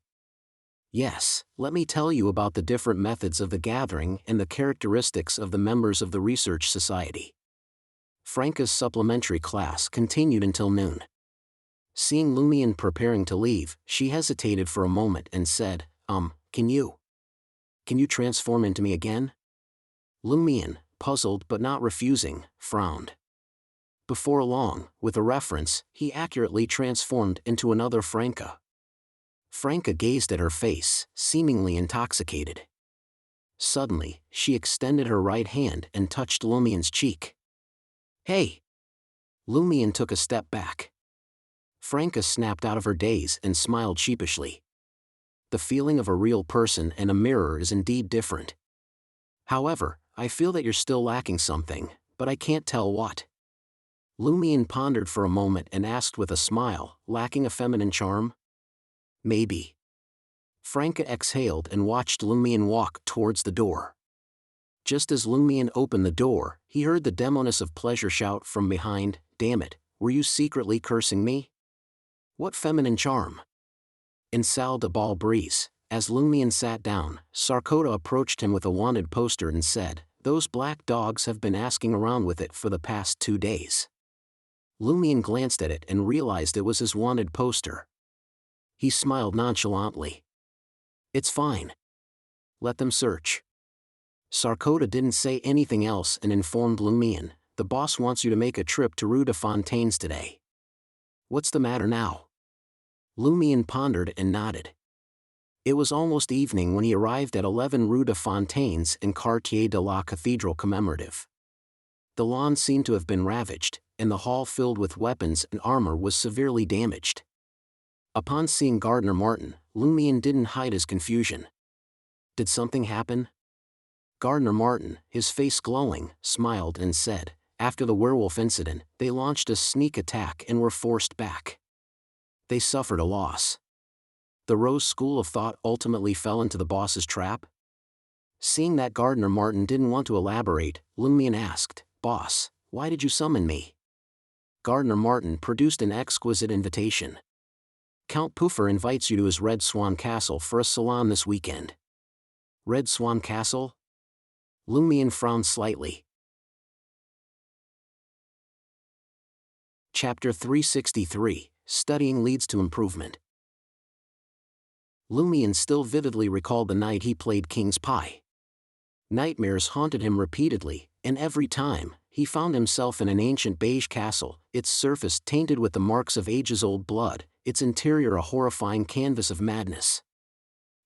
Yes, let me tell you about the different methods of the gathering and the characteristics of the members of the Research Society. Franca's supplementary class continued until noon. Seeing Lumion preparing to leave, she hesitated for a moment and said, can you transform into me again? Lumion, puzzled but not refusing, frowned. Before long, with a reference, he accurately transformed into another Franca. Franca gazed at her face, seemingly intoxicated. Suddenly, she extended her right hand and touched Lumion's cheek. Hey! Lumion took a step back. Franca snapped out of her daze and smiled sheepishly. The feeling of a real person and a mirror is indeed different. However, I feel that you're still lacking something, but I can't tell what. Lumion pondered for a moment and asked with a smile, lacking a feminine charm? Maybe. Franca exhaled and watched Lumion walk towards the door. Just as Lumion opened the door, he heard the Demoness of Pleasure shout from behind, damn it, were you secretly cursing me? What feminine charm? In salle de ball breeze, as Lumion sat down, Sarkota approached him with a wanted poster and said, those black dogs have been asking around with it for the past 2 days. Lumion glanced at it and realized it was his wanted poster. He smiled nonchalantly. It's fine. Let them search. Sarkota didn't say anything else and informed Lumion, the boss wants you to make a trip to Rue de Fontaines today. What's the matter now? Lumion pondered and nodded. It was almost evening when he arrived at 11 Rue de Fontaines in Quartier de la Cathedral Commemorative. The lawn seemed to have been ravaged, and the hall filled with weapons and armor was severely damaged. Upon seeing Gardner Martin, Lumion didn't hide his confusion. Did something happen? Gardner Martin, his face glowing, smiled and said, after the werewolf incident, they launched a sneak attack and were forced back. They suffered a loss. The Rose School of Thought ultimately fell into the boss's trap? Seeing that Gardner Martin didn't want to elaborate, Lumion asked, Boss, why did you summon me? Gardner Martin produced an exquisite invitation. Count Puffer invites you to his Red Swan Castle for a salon this weekend. Red Swan Castle? Lumion frowned slightly. Chapter 363, Studying Leads to Improvement. Lumion still vividly recalled the night he played King's Pie. Nightmares haunted him repeatedly, and every time, he found himself in an ancient beige castle, its surface tainted with the marks of ages-old blood, its interior a horrifying canvas of madness.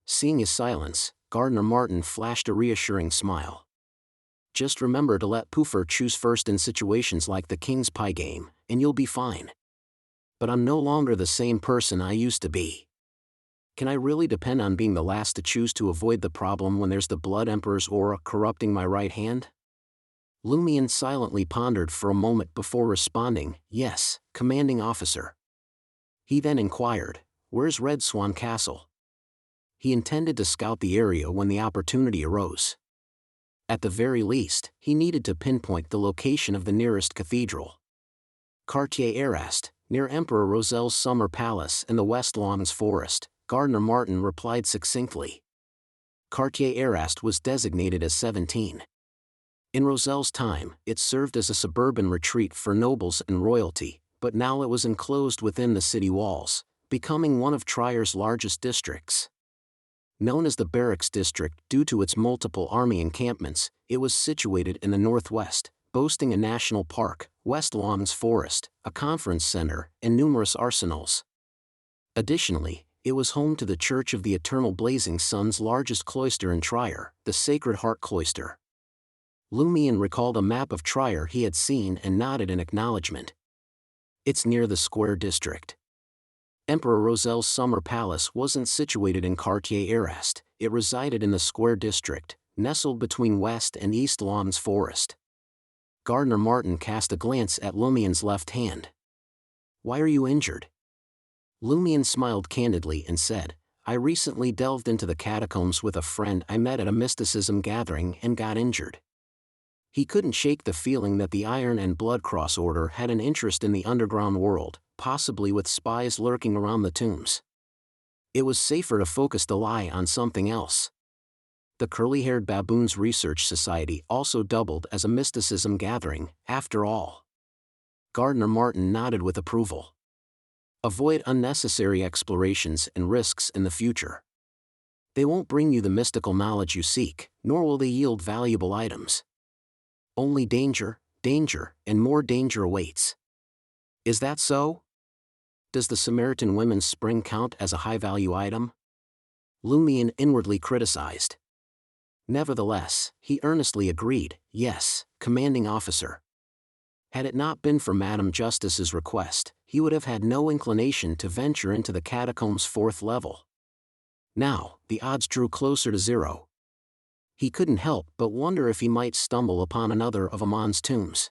Seeing his silence, Gardner Martin flashed a reassuring smile. Just remember to let Puffer choose first in situations like the King's Pie game, and you'll be fine. but I'm no longer the same person I used to be. Can I really depend on being the last to choose to avoid the problem when there's the Blood Emperor's aura corrupting my right hand? Lumion silently pondered for a moment before responding, "Yes, commanding officer." He then inquired, "Where's Red Swan Castle?" He intended to scout the area when the opportunity arose. At the very least, he needed to pinpoint the location of the nearest cathedral. Quartier Erast, near Emperor Rosel's summer palace in the West Lawns forest, Gardner Martin replied succinctly. Quartier Erast was designated as 17. In Rosel's time, it served as a suburban retreat for nobles and royalty, but now it was enclosed within the city walls, becoming one of Trier's largest districts. Known as the Barracks District due to its multiple army encampments, it was situated in the northwest, boasting a national park, West Lawns Forest, a conference center, and numerous arsenals. Additionally, it was home to the Church of the Eternal Blazing Sun's largest cloister in Trier, the Sacred Heart Cloister. Lumion recalled a map of Trier he had seen and nodded in acknowledgement. It's near the Square District. Emperor Rosel's summer palace wasn't situated in Quartier Erast, it resided in the Square District, nestled between West and East Lawns Forest. Gardner Martin cast a glance at Lumion's left hand. "Why are you injured?" Lumion smiled candidly and said, "I recently delved into the catacombs with a friend I met at a mysticism gathering and got injured." He couldn't shake the feeling that the Iron and Blood Cross Order had an interest in the underground world, possibly with spies lurking around the tombs. It was safer to focus the lie on something else. The Curly-Haired Baboons Research Society also doubled as a mysticism gathering, after all. Gardner Martin nodded with approval. Avoid unnecessary explorations and risks in the future. They won't bring you the mystical knowledge you seek, nor will they yield valuable items. Only danger, danger, and more danger awaits. Is that so? Does the Samaritan women's spring count as a high-value item? Lumion inwardly criticized. Nevertheless, he earnestly agreed, "Yes, commanding officer." Had it not been for Madame Justice's request, he would have had no inclination to venture into the catacombs' 4th level. Now, the odds drew closer to 0. He couldn't help but wonder if he might stumble upon another of Amon's tombs.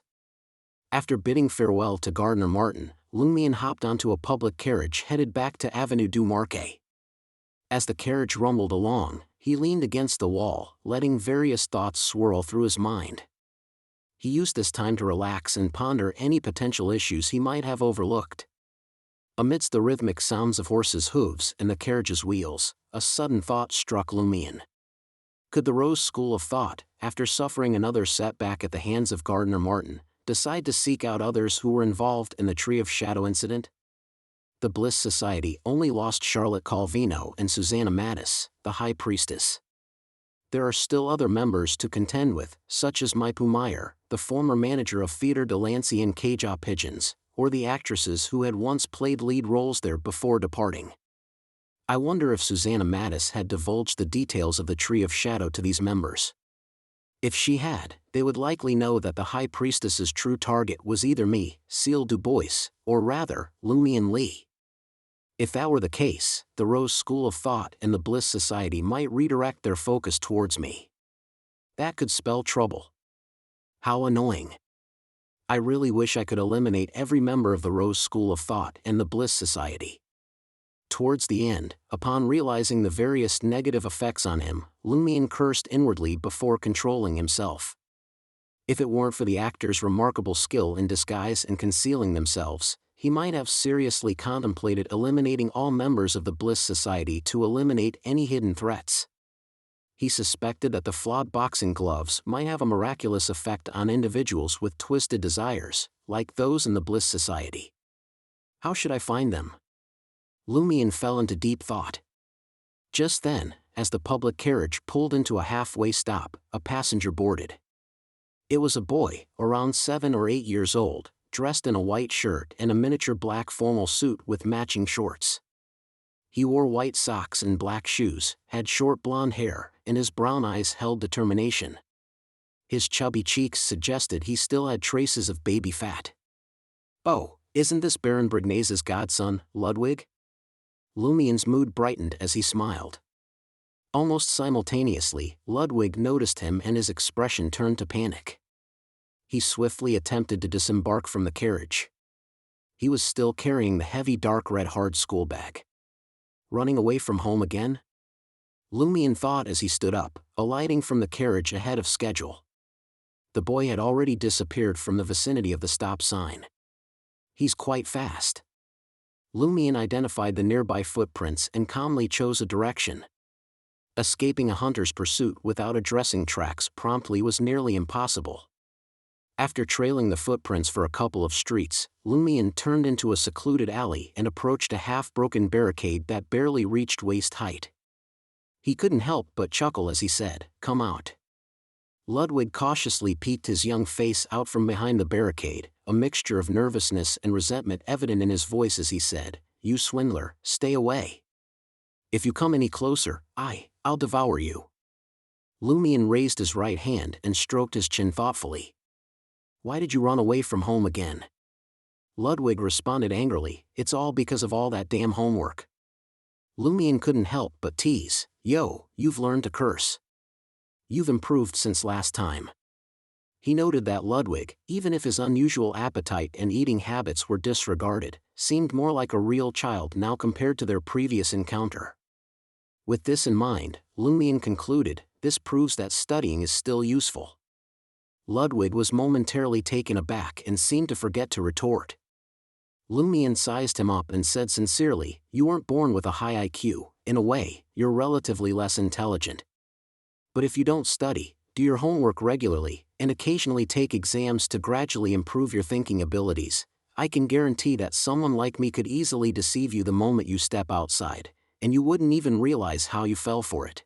After bidding farewell to Gardner Martin, Lumion hopped onto a public carriage headed back to Avenue du Marquet. As the carriage rumbled along, he leaned against the wall, letting various thoughts swirl through his mind. He used this time to relax and ponder any potential issues he might have overlooked. Amidst the rhythmic sounds of horses' hooves and the carriage's wheels, a sudden thought struck Lumion. Could the Rose School of Thought, after suffering another setback at the hands of Gardner Martin, decide to seek out others who were involved in the Tree of Shadow incident? The Bliss Society only lost Charlotte Calvino and Susanna Mattis, the High Priestess. There are still other members to contend with, such as Maipu Meyer, the former manager of Theatre Delancey and Caja Pigeons, or the actresses who had once played lead roles there before departing. I wonder if Susanna Mattis had divulged the details of the Tree of Shadow to these members. If she had, they would likely know that the High Priestess's true target was either me, Seal Du Bois, or rather, Lumion Lee. If that were the case, the Rose School of Thought and the Bliss Society might redirect their focus towards me. That could spell trouble. How annoying. I really wish I could eliminate every member of the Rose School of Thought and the Bliss Society. Towards the end, upon realizing the various negative effects on him, Lumion cursed inwardly before controlling himself. If it weren't for the actors' remarkable skill in disguise and concealing themselves, he might have seriously contemplated eliminating all members of the Bliss Society to eliminate any hidden threats. He suspected that the flawed boxing gloves might have a miraculous effect on individuals with twisted desires, like those in the Bliss Society. How should I find them? Lumion fell into deep thought. Just then, as the public carriage pulled into a halfway stop, a passenger boarded. It was a boy, around 7 or 8 years old, dressed in a white shirt and a miniature black formal suit with matching shorts. He wore white socks and black shoes, had short blonde hair, and his brown eyes held determination. His chubby cheeks suggested he still had traces of baby fat. "Oh, Isn't this Baron Brignase's godson, Ludwig? Lumien's mood brightened as he smiled. Almost simultaneously, Ludwig noticed him and his expression turned to panic. He swiftly attempted to disembark from the carriage. He was still carrying the heavy dark red hard school bag. Running away from home again? Lumien thought as he stood up, alighting from the carriage ahead of schedule. The boy had already disappeared from the vicinity of the stop sign. He's quite fast. Lumien identified the nearby footprints and calmly chose a direction. Escaping a hunter's pursuit without addressing tracks promptly was nearly impossible. After trailing the footprints for a couple of streets, Lumien turned into a secluded alley and approached a half-broken barricade that barely reached waist height. He couldn't help but chuckle as he said, "Come out." Ludwig cautiously peeked his young face out from behind the barricade, a mixture of nervousness and resentment evident in his voice as he said, "You swindler, stay away. If you come any closer, I'll devour you." Lumien raised his right hand and stroked his chin thoughtfully. "Why did you run away from home again?" Ludwig responded angrily, "It's all because of all that damn homework." Lumien couldn't help but tease, "Yo, you've learned to curse. You've improved since last time." He noted that Ludwig, even if his unusual appetite and eating habits were disregarded, seemed more like a real child now compared to their previous encounter. With this in mind, Lumien concluded, this proves that studying is still useful. Ludwig was momentarily taken aback and seemed to forget to retort. Lumien sized him up and said sincerely, "You weren't born with a high IQ, in a way, you're relatively less intelligent. But if you don't study, do your homework regularly, and occasionally take exams to gradually improve your thinking abilities, I can guarantee that someone like me could easily deceive you the moment you step outside, and you wouldn't even realize how you fell for it."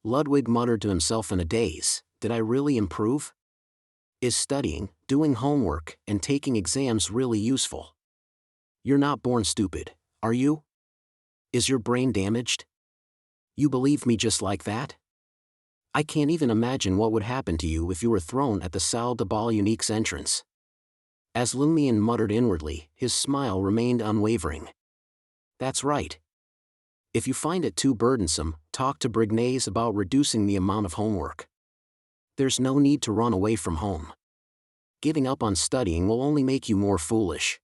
Ludwig muttered to himself in a daze, "Did I really improve? Is studying, doing homework, and taking exams really useful? You're not born stupid, are you? Is your brain damaged? You believe me just like that? I can't even imagine what would happen to you if you were thrown at the Salle de Bal Unique's entrance." As Lumien muttered inwardly, his smile remained unwavering. "That's right. If you find it too burdensome, talk to Brignase about reducing the amount of homework. There's no need to run away from home. Giving up on studying will only make you more foolish."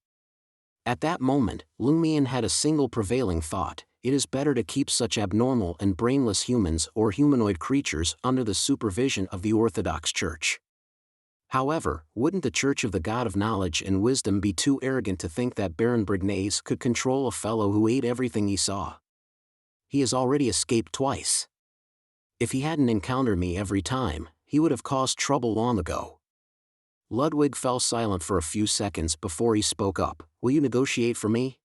At that moment, Lumien had a single prevailing thought: it is better to keep such abnormal and brainless humans or humanoid creatures under the supervision of the Orthodox Church. However, wouldn't the Church of the God of Knowledge and Wisdom be too arrogant to think that Baron Brignase could control a fellow who ate everything he saw? He has already escaped twice. If he hadn't encountered me every time, he would have caused trouble long ago. Ludwig fell silent for a few seconds before he spoke up, "Will you negotiate for me?"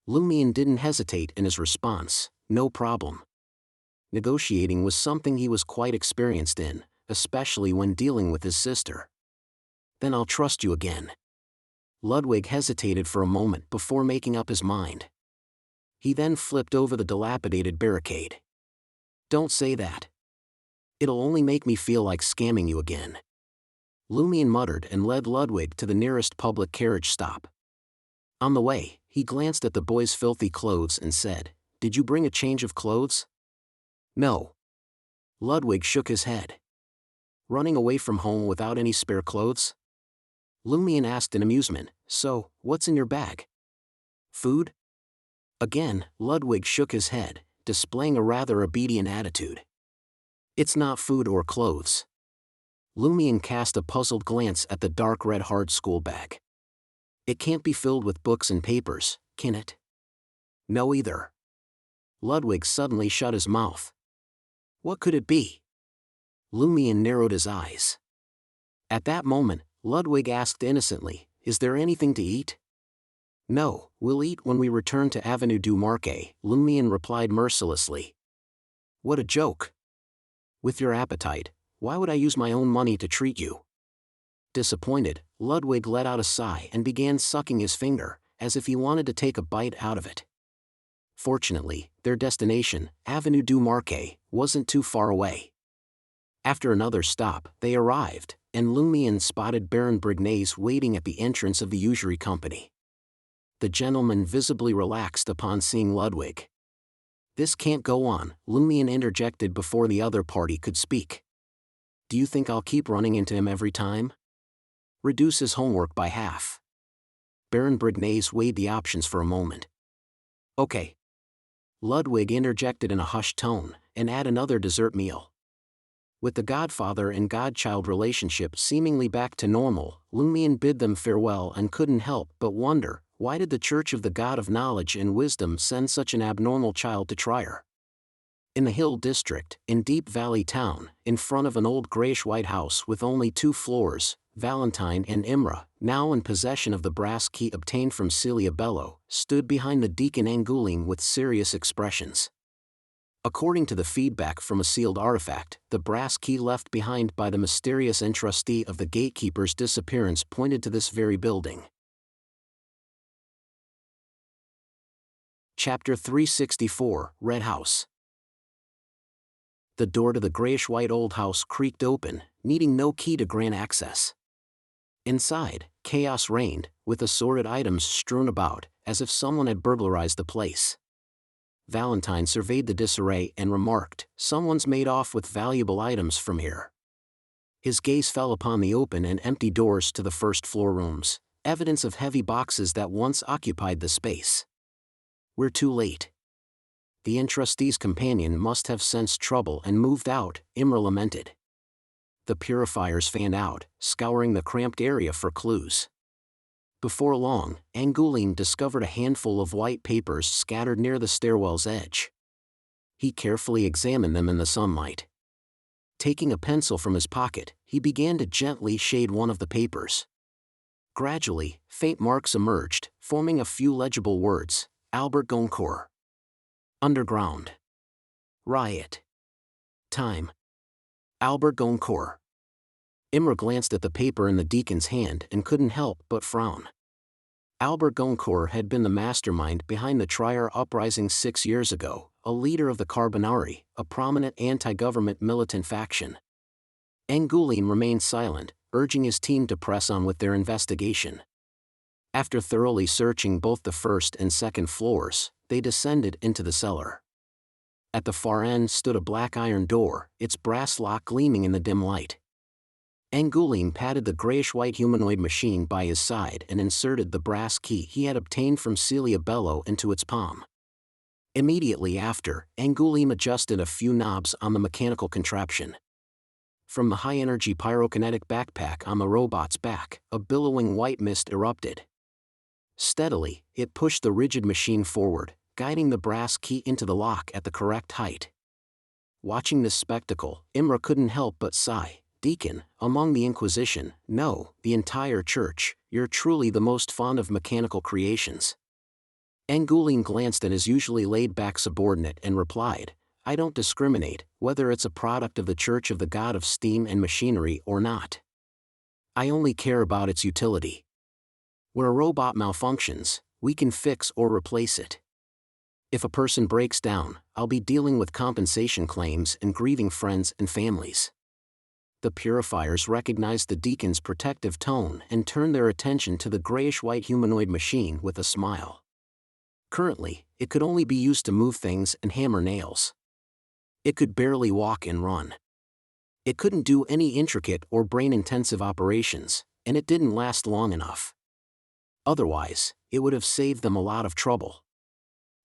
Lumien didn't hesitate in his response, "No problem." Negotiating was something he was quite experienced in, especially when dealing with his sister. "Then I'll trust you again." Ludwig hesitated for a moment before making up his mind. He then flipped over the dilapidated barricade. "Don't say that. It'll only make me feel like scamming you again." Lumien muttered and led Ludwig to the nearest public carriage stop. On the way, he glanced at the boy's filthy clothes and said, "Did you bring a change of clothes?" "No." Ludwig shook his head. "Running away from home without any spare clothes?" Lumien asked in amusement, "So, what's in your bag? Food?" Again, Ludwig shook his head, displaying a rather obedient attitude. "It's not food or clothes." Lumien cast a puzzled glance at the dark red hard school bag. "It can't be filled with books and papers, can it?" "No either." Ludwig suddenly shut his mouth. "What could it be?" Lumien narrowed his eyes. At that moment, Ludwig asked innocently, "Is there anything to eat?" "No, we'll eat when we return to Avenue du Marquet," Lumien replied mercilessly. "What a joke. With your appetite, why would I use my own money to treat you?" Disappointed, Ludwig let out a sigh and began sucking his finger, as if he wanted to take a bite out of it. Fortunately, their destination, Avenue du Marquet, wasn't too far away. After another stop, they arrived, and Lumion spotted Baron Brignace waiting at the entrance of the usury company. The gentleman visibly relaxed upon seeing Ludwig. "This can't go on," Lumion interjected before the other party could speak. "Do you think I'll keep running into him every time? Reduce his homework by half." Baron Brignace weighed the options for a moment. "Okay." Ludwig interjected in a hushed tone, "and add another dessert meal." With the godfather and godchild relationship seemingly back to normal, Lumion bid them farewell and couldn't help but wonder, why did the Church of the God of Knowledge and Wisdom send such an abnormal child to try her? In the Hill District, in Deep Valley Town, in front of an old grayish-white house with only 2 floors, Valentine and Imra, now in possession of the brass key obtained from Celia Bello, stood behind the deacon Angoulême with serious expressions. According to the feedback from a sealed artifact, the brass key left behind by the mysterious entrustee of the gatekeeper's disappearance pointed to this very building. Chapter 364, Red House. The door to the grayish-white old house creaked open, needing no key to grant access. Inside, chaos reigned, with assorted items strewn about, as if someone had burglarized the place. Valentine surveyed the disarray and remarked, "Someone's made off with valuable items from here." His gaze fell upon the open and empty doors to the first-floor rooms, evidence of heavy boxes that once occupied the space. "We're too late." "The entrustee's companion must have sensed trouble and moved out," Imra lamented. The purifiers fanned out, scouring the cramped area for clues. Before long, Angoulême discovered a handful of white papers scattered near the stairwell's edge. He carefully examined them in the sunlight. Taking a pencil from his pocket, he began to gently shade one of the papers. Gradually, faint marks emerged, forming a few legible words: Albert Goncourt. Underground. Riot. Time. Albert Goncourt. Imra glanced at the paper in the deacon's hand and couldn't help but frown. Albert Goncourt had been the mastermind behind the Trier uprising 6 years ago, a leader of the Carbonari, a prominent anti-government militant faction. Angoulême remained silent, urging his team to press on with their investigation. After thoroughly searching both the first and second floors, they descended into the cellar. At the far end stood a black iron door, its brass lock gleaming in the dim light. Angoulême patted the grayish-white humanoid machine by his side and inserted the brass key he had obtained from Celia Bello into its palm. Immediately after, Angoulême adjusted a few knobs on the mechanical contraption. From the high-energy pyrokinetic backpack on the robot's back, a billowing white mist erupted. Steadily, it pushed the rigid machine forward, guiding the brass key into the lock at the correct height. Watching this spectacle, Imra couldn't help but sigh. "Deacon, among the Inquisition, no, the entire church, you're truly the most fond of mechanical creations." Angoulême glanced at his usually laid-back subordinate and replied, "I don't discriminate, whether it's a product of the Church of the God of Steam and Machinery or not. I only care about its utility. Where a robot malfunctions, we can fix or replace it. If a person breaks down, I'll be dealing with compensation claims and grieving friends and families." The purifiers recognized the deacon's protective tone and turned their attention to the grayish-white humanoid machine with a smile. Currently, it could only be used to move things and hammer nails. It could barely walk and run. It couldn't do any intricate or brain-intensive operations, and it didn't last long enough. Otherwise, it would have saved them a lot of trouble.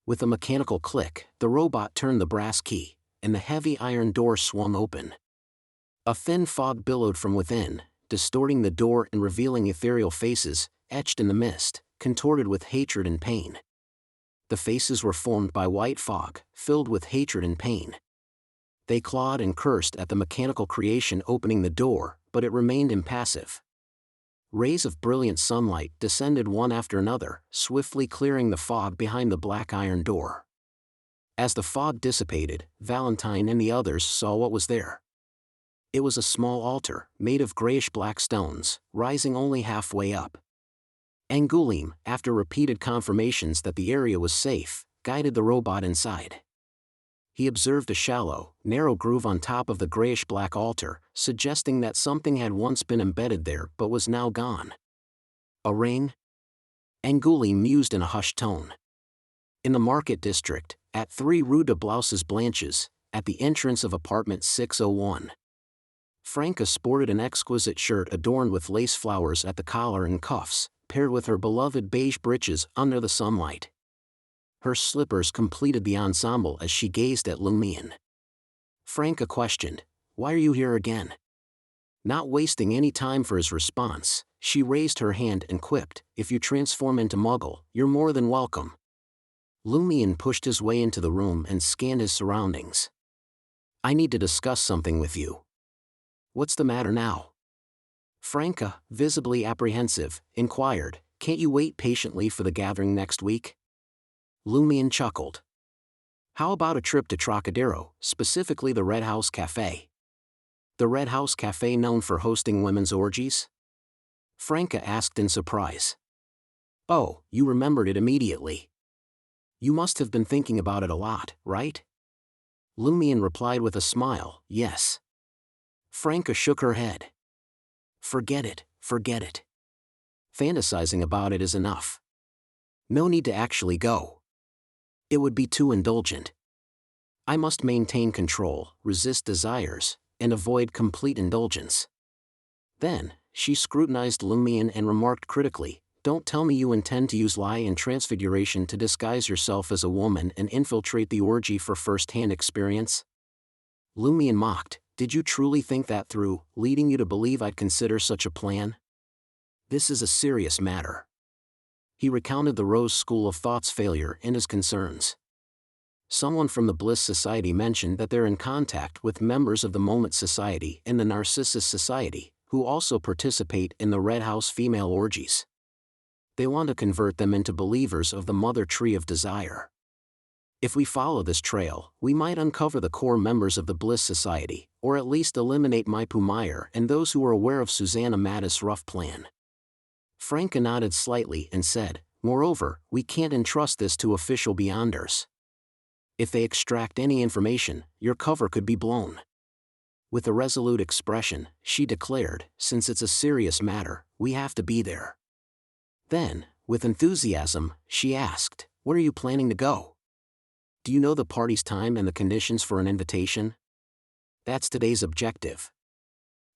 With a mechanical click, the robot turned the brass key, and the heavy iron door swung open. A thin fog billowed from within, distorting the door and revealing ethereal faces, etched in the mist, contorted with hatred and pain. The faces were formed by white fog, filled with hatred and pain. They clawed and cursed at the mechanical creation opening the door, but it remained impassive. Rays of brilliant sunlight descended one after another, swiftly clearing the fog behind the black iron door. As the fog dissipated, Valentine and the others saw what was there. It was a small altar, made of grayish-black stones, rising only halfway up. Angoulême, after repeated confirmations that the area was safe, guided the robot inside. he observed a shallow, narrow groove on top of the grayish-black altar, suggesting that something had once been embedded there but was now gone. A ring? Angouli mused in a hushed tone. In the market district, at 3 Rue de Blouses Blanches, at the entrance of apartment 601. Franca sported an exquisite shirt adorned with lace flowers at the collar and cuffs, paired with her beloved beige breeches under the sunlight. Her slippers completed the ensemble as she gazed at Lumion. Franca questioned, "Why are you here again?" Not wasting any time for his response, she raised her hand and quipped, "If you transform into Muggle, you're more than welcome." Lumion pushed his way into the room and scanned his surroundings. "I need to discuss something with you." "What's the matter now?" Franca, visibly apprehensive, inquired, "Can't you wait patiently for the gathering next week?" Lumion chuckled. "How about a trip to Trocadero, specifically the Red House Café?" "The Red House Café known for hosting women's orgies?" Franca asked in surprise. "Oh, you remembered it immediately. You must have been thinking about it a lot, right?" Lumion replied with a smile, "Yes." Franca shook her head. Forget it, forget it. Fantasizing about it is enough. No need to actually go. It would be too indulgent. I must maintain control, resist desires, and avoid complete indulgence." Then, she scrutinized Lumion and remarked critically, "Don't tell me you intend to use lie and transfiguration to disguise yourself as a woman and infiltrate the orgy for first-hand experience?" Lumion mocked, "Did you truly think that through, leading you to believe I'd consider such a plan? This is a serious matter." He recounted the Rose School of Thought's failure and his concerns. Someone from the Bliss Society mentioned that they're in contact with members of the Moment Society and the Narcissus Society, who also participate in the Red House female orgies. They want to convert them into believers of the Mother Tree of Desire. If we follow this trail, we might uncover the core members of the Bliss Society, or at least eliminate Maipu Meyer and those who are aware of Susanna Mattis' rough plan. Franca nodded slightly and said, "Moreover, we can't entrust this to official Beyonders. If they extract any information, your cover could be blown." With a resolute expression, she declared, "Since it's a serious matter, we have to be there." Then, with enthusiasm, she asked, "Where are you planning to go? Do you know the party's time and the conditions for an invitation?" "That's today's objective.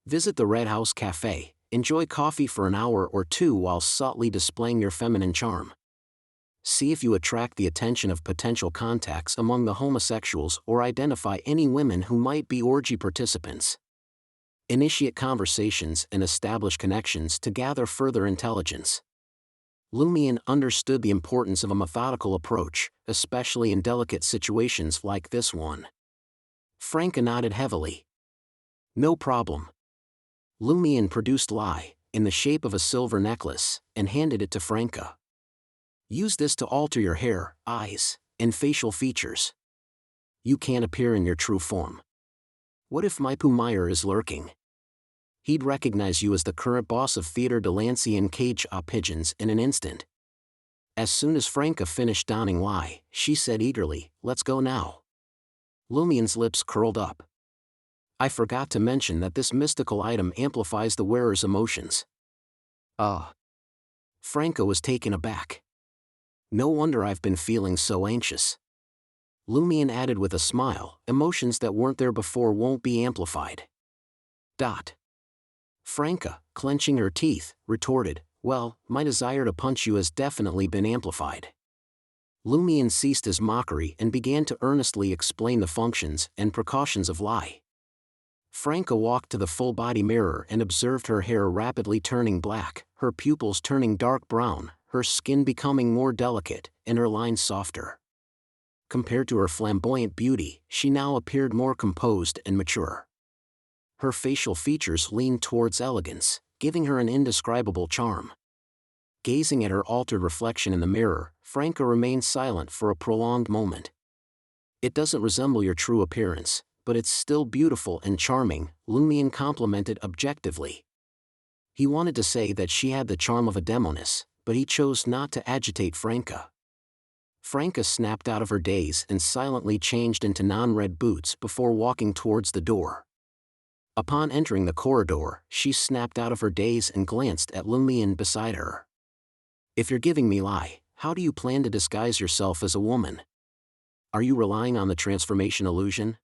Visit the Red House Café, enjoy coffee for an hour or two while subtly displaying your feminine charm. See if you attract the attention of potential contacts among the homosexuals or identify any women who might be orgy participants. Initiate conversations and establish connections to gather further intelligence." Lumion understood the importance of a methodical approach, especially in delicate situations like this one. Franca nodded heavily. "No problem." Lumion produced lie, in the shape of a silver necklace, and handed it to Franca. "Use this to alter your hair, eyes, and facial features. You can't appear in your true form. What if Maipu Meyer is lurking? He'd recognize you as the current boss of Theatre Delancey and Cage Pigeons in an instant." As soon as Franca finished donning lie, she said eagerly, "Let's go now." Lumion's lips curled up. "I forgot to mention that this mystical item amplifies the wearer's emotions." Franca was taken aback. "No wonder I've been feeling so anxious." Lumion added with a smile, "Emotions that weren't there before won't be amplified." Franca, clenching her teeth, retorted, "Well, my desire to punch you has definitely been amplified." Lumion ceased his mockery and began to earnestly explain the functions and precautions of lie. Franca walked to the full-body mirror and observed her hair rapidly turning black, her pupils turning dark brown, her skin becoming more delicate, and her lines softer. Compared to her flamboyant beauty, she now appeared more composed and mature. Her facial features leaned towards elegance, giving her an indescribable charm. Gazing at her altered reflection in the mirror, Franca remained silent for a prolonged moment. "It doesn't resemble your true appearance, but it's still beautiful and charming," Lumion complimented objectively. He wanted to say that she had the charm of a Demoness, but he chose not to agitate Franca. Franca snapped out of her daze and silently changed into non-red boots before walking towards the door. Upon entering the corridor, she snapped out of her daze and glanced at Lumion beside her. "If you're giving me lie, how do you plan to disguise yourself as a woman? Are you relying on the transformation illusion?"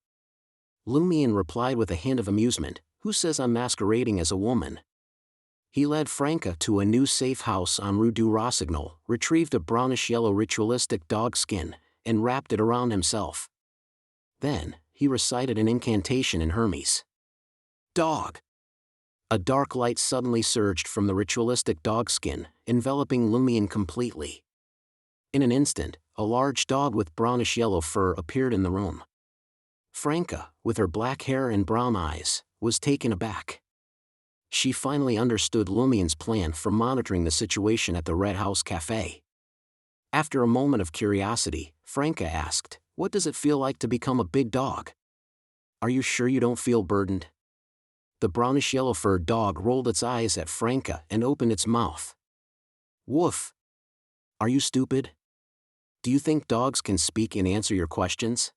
Lumion replied with a hint of amusement, "Who says I'm masquerading as a woman?" He led Franca to a new safe house on Rue du Rossignol, retrieved a brownish-yellow ritualistic dog skin, and wrapped it around himself. Then, he recited an incantation in Hermes. "Dog!" A dark light suddenly surged from the ritualistic dog skin, enveloping Lumion completely. In an instant, a large dog with brownish-yellow fur appeared in the room. Franca, with her black hair and brown eyes, was taken aback. She finally understood Lumion's plan for monitoring the situation at the Red House Cafe. After a moment of curiosity, Franca asked, "What does it feel like to become a big dog? Are you sure you don't feel burdened?" The brownish-yellow furred dog rolled its eyes at Franca and opened its mouth. "Woof! Are you stupid? Do you think dogs can speak and answer your questions?"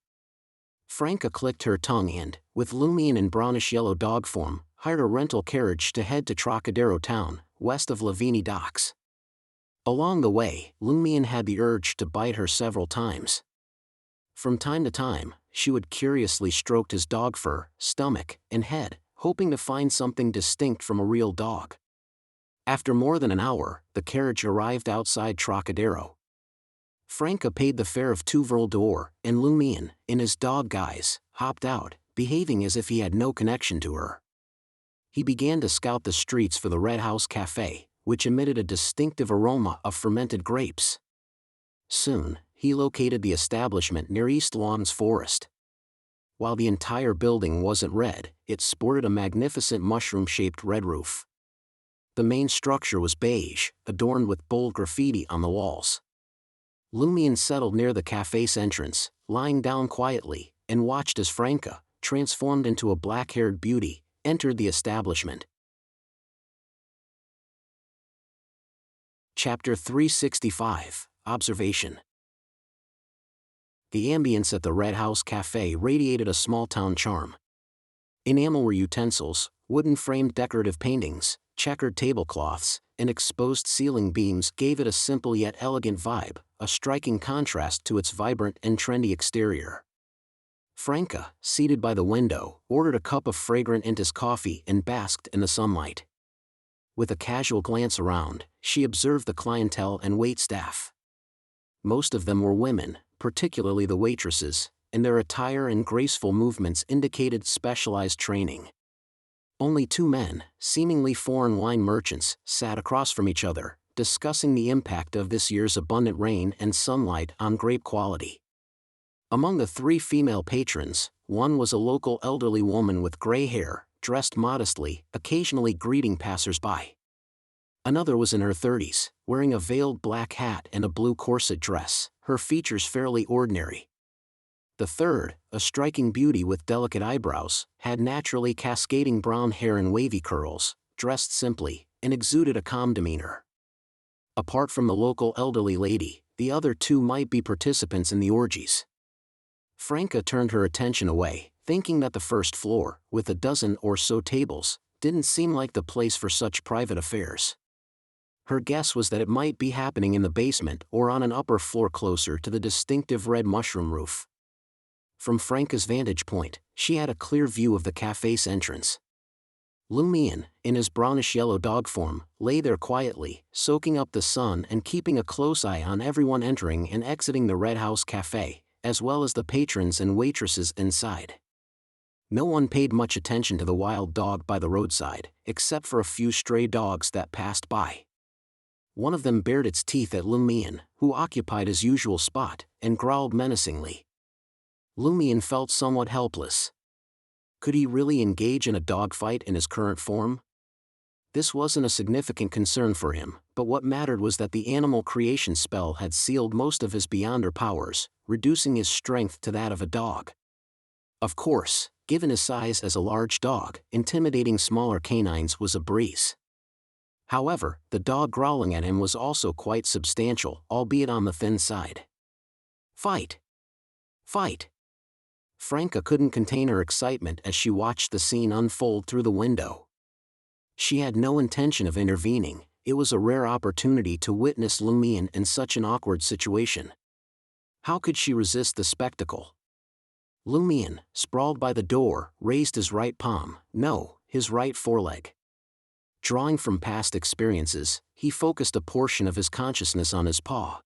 Franca clicked her tongue and, with Lumion in brownish-yellow dog form, hired a rental carriage to head to Trocadero Town, west of Lavini Docks. Along the way, Lumion had the urge to bite her several times. From time to time, she would curiously stroke his dog fur, stomach, and head, hoping to find something distinct from a real dog. After more than an hour, the carriage arrived outside Trocadero. Franca paid the fare of 2 d'or, and Lumion, in his dog guise, hopped out, behaving as if he had no connection to her. He began to scout the streets for the Red House Cafe, which emitted a distinctive aroma of fermented grapes. Soon, he located the establishment near East Lawns Forest. While the entire building wasn't red, it sported a magnificent mushroom-shaped red roof. The main structure was beige, adorned with bold graffiti on the walls. Lumion settled near the cafe's entrance, lying down quietly, and watched as Franca, transformed into a black-haired beauty, entered the establishment. Chapter 365, Observation. The ambience at the Red House Cafe radiated a small-town charm. Enamelware utensils, wooden-framed decorative paintings, checkered tablecloths, and exposed ceiling beams gave it a simple yet elegant vibe, a striking contrast to its vibrant and trendy exterior. Franca, seated by the window, ordered a cup of fragrant Intis coffee and basked in the sunlight. With a casual glance around, she observed the clientele and waitstaff. Most of them were women, particularly the waitresses, and their attire and graceful movements indicated specialized training. Only 2 men, seemingly foreign wine merchants, sat across from each other, discussing the impact of this year's abundant rain and sunlight on grape quality. Among the 3 female patrons, one was a local elderly woman with gray hair, dressed modestly, occasionally greeting passers-by. Another was in her 30s, wearing a veiled black hat and a blue corset dress, her features fairly ordinary. The third, a striking beauty with delicate eyebrows, had naturally cascading brown hair and wavy curls, dressed simply, and exuded a calm demeanor. Apart from the local elderly lady, the other 2 might be participants in the orgies. Franca turned her attention away, thinking that the first floor, with a dozen or so tables, didn't seem like the place for such private affairs. Her guess was that it might be happening in the basement or on an upper floor closer to the distinctive red mushroom roof. From Franca's vantage point, she had a clear view of the cafe's entrance. Lumion, in his brownish-yellow dog form, lay there quietly, soaking up the sun and keeping a close eye on everyone entering and exiting the Red House Cafe, as well as the patrons and waitresses inside. No one paid much attention to the wild dog by the roadside, except for a few stray dogs that passed by. One of them bared its teeth at Lumion, who occupied his usual spot, and growled menacingly. Lumion felt somewhat helpless. Could he really engage in a dogfight in his current form? This wasn't a significant concern for him, but what mattered was that the animal creation spell had sealed most of his Beyonder powers, reducing his strength to that of a dog. Of course, given his size as a large dog, intimidating smaller canines was a breeze. However, the dog growling at him was also quite substantial, albeit on the thin side. Fight! Fight! Franca couldn't contain her excitement as she watched the scene unfold through the window. She had no intention of intervening. It was a rare opportunity to witness Lumion in such an awkward situation. How could she resist the spectacle? Lumion, sprawled by the door, raised his right palm, no, his right foreleg. Drawing from past experiences, he focused a portion of his consciousness on his paw.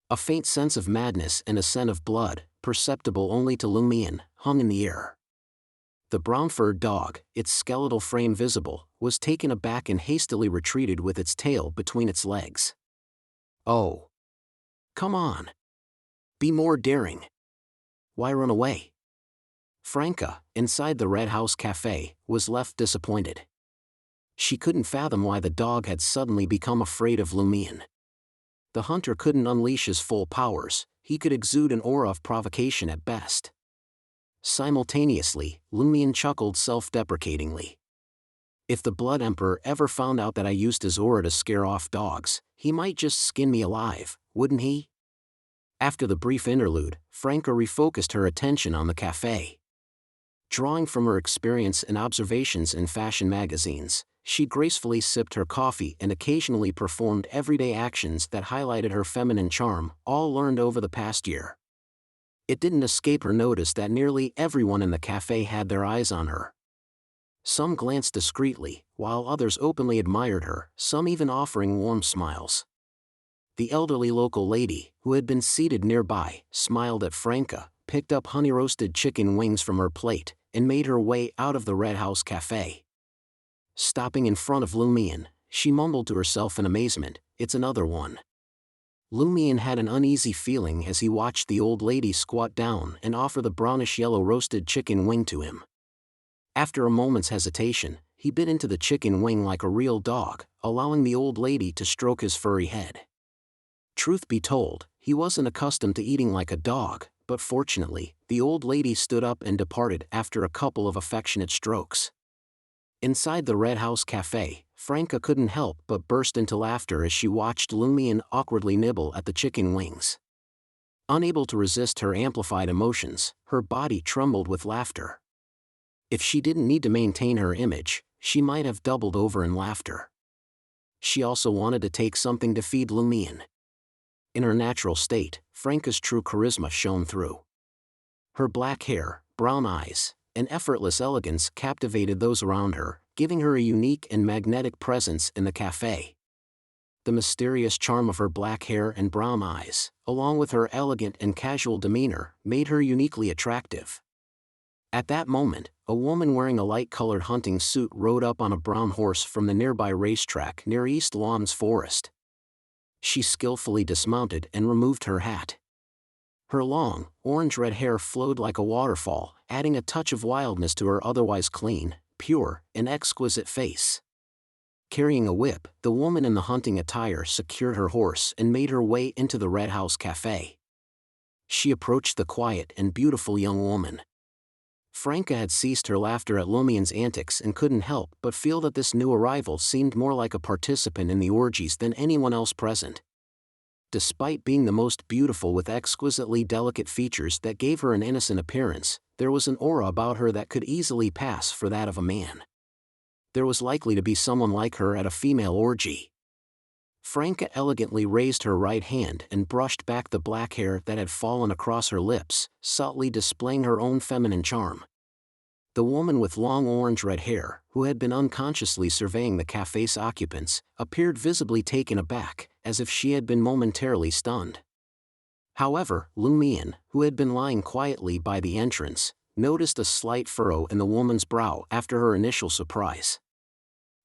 A faint sense of madness and a scent of blood, perceptible only to Lumion, hung in the air. The brown-furred dog, its skeletal frame visible, was taken aback and hastily retreated with its tail between its legs. Oh! Come on! Be more daring! Why run away? Franca, inside the Red House Cafe, was left disappointed. She couldn't fathom why the dog had suddenly become afraid of Lumion. The hunter couldn't unleash his full powers, he could exude an aura of provocation at best. Simultaneously, Lumion chuckled self-deprecatingly. If the Blood Emperor ever found out that I used his aura to scare off dogs, he might just skin me alive, wouldn't he? After the brief interlude, Franca refocused her attention on the cafe. Drawing from her experience and observations in fashion magazines, she gracefully sipped her coffee and occasionally performed everyday actions that highlighted her feminine charm, all learned over the past year. It didn't escape her notice that nearly everyone in the cafe had their eyes on her. Some glanced discreetly, while others openly admired her, some even offering warm smiles. The elderly local lady, who had been seated nearby, smiled at Franca, picked up honey-roasted chicken wings from her plate, and made her way out of the Red House Cafe. Stopping in front of Lumion, she mumbled to herself in amazement, "It's another one." Lumion had an uneasy feeling as he watched the old lady squat down and offer the brownish-yellow roasted chicken wing to him. After a moment's hesitation, he bit into the chicken wing like a real dog, allowing the old lady to stroke his furry head. Truth be told, he wasn't accustomed to eating like a dog, but fortunately, the old lady stood up and departed after a couple of affectionate strokes. Inside the Red House Cafe, Franca couldn't help but burst into laughter as she watched Lumion awkwardly nibble at the chicken wings. Unable to resist her amplified emotions, her body trembled with laughter. If she didn't need to maintain her image, she might have doubled over in laughter. She also wanted to take something to feed Lumion. In her natural state, Franca's true charisma shone through. Her black hair, brown eyes, and effortless elegance captivated those around her, giving her a unique and magnetic presence in the cafe. The mysterious charm of her black hair and brown eyes, along with her elegant and casual demeanor, made her uniquely attractive. At that moment, a woman wearing a light-colored hunting suit rode up on a brown horse from the nearby racetrack near East Lawns Forest. She skillfully dismounted and removed her hat. Her long, orange-red hair flowed like a waterfall, adding a touch of wildness to her otherwise clean, pure, and exquisite face. Carrying a whip, the woman in the hunting attire secured her horse and made her way into the Red House Cafe. She approached the quiet and beautiful young woman. Franca had ceased her laughter at Lumion's antics and couldn't help but feel that this new arrival seemed more like a participant in the orgies than anyone else present. Despite being the most beautiful with exquisitely delicate features that gave her an innocent appearance, there was an aura about her that could easily pass for that of a man. There was likely to be someone like her at a female orgy. Franca elegantly raised her right hand and brushed back the black hair that had fallen across her lips, subtly displaying her own feminine charm. The woman with long orange-red hair, who had been unconsciously surveying the cafe's occupants, appeared visibly taken aback, as if she had been momentarily stunned. However, Lumion, who had been lying quietly by the entrance, noticed a slight furrow in the woman's brow after her initial surprise.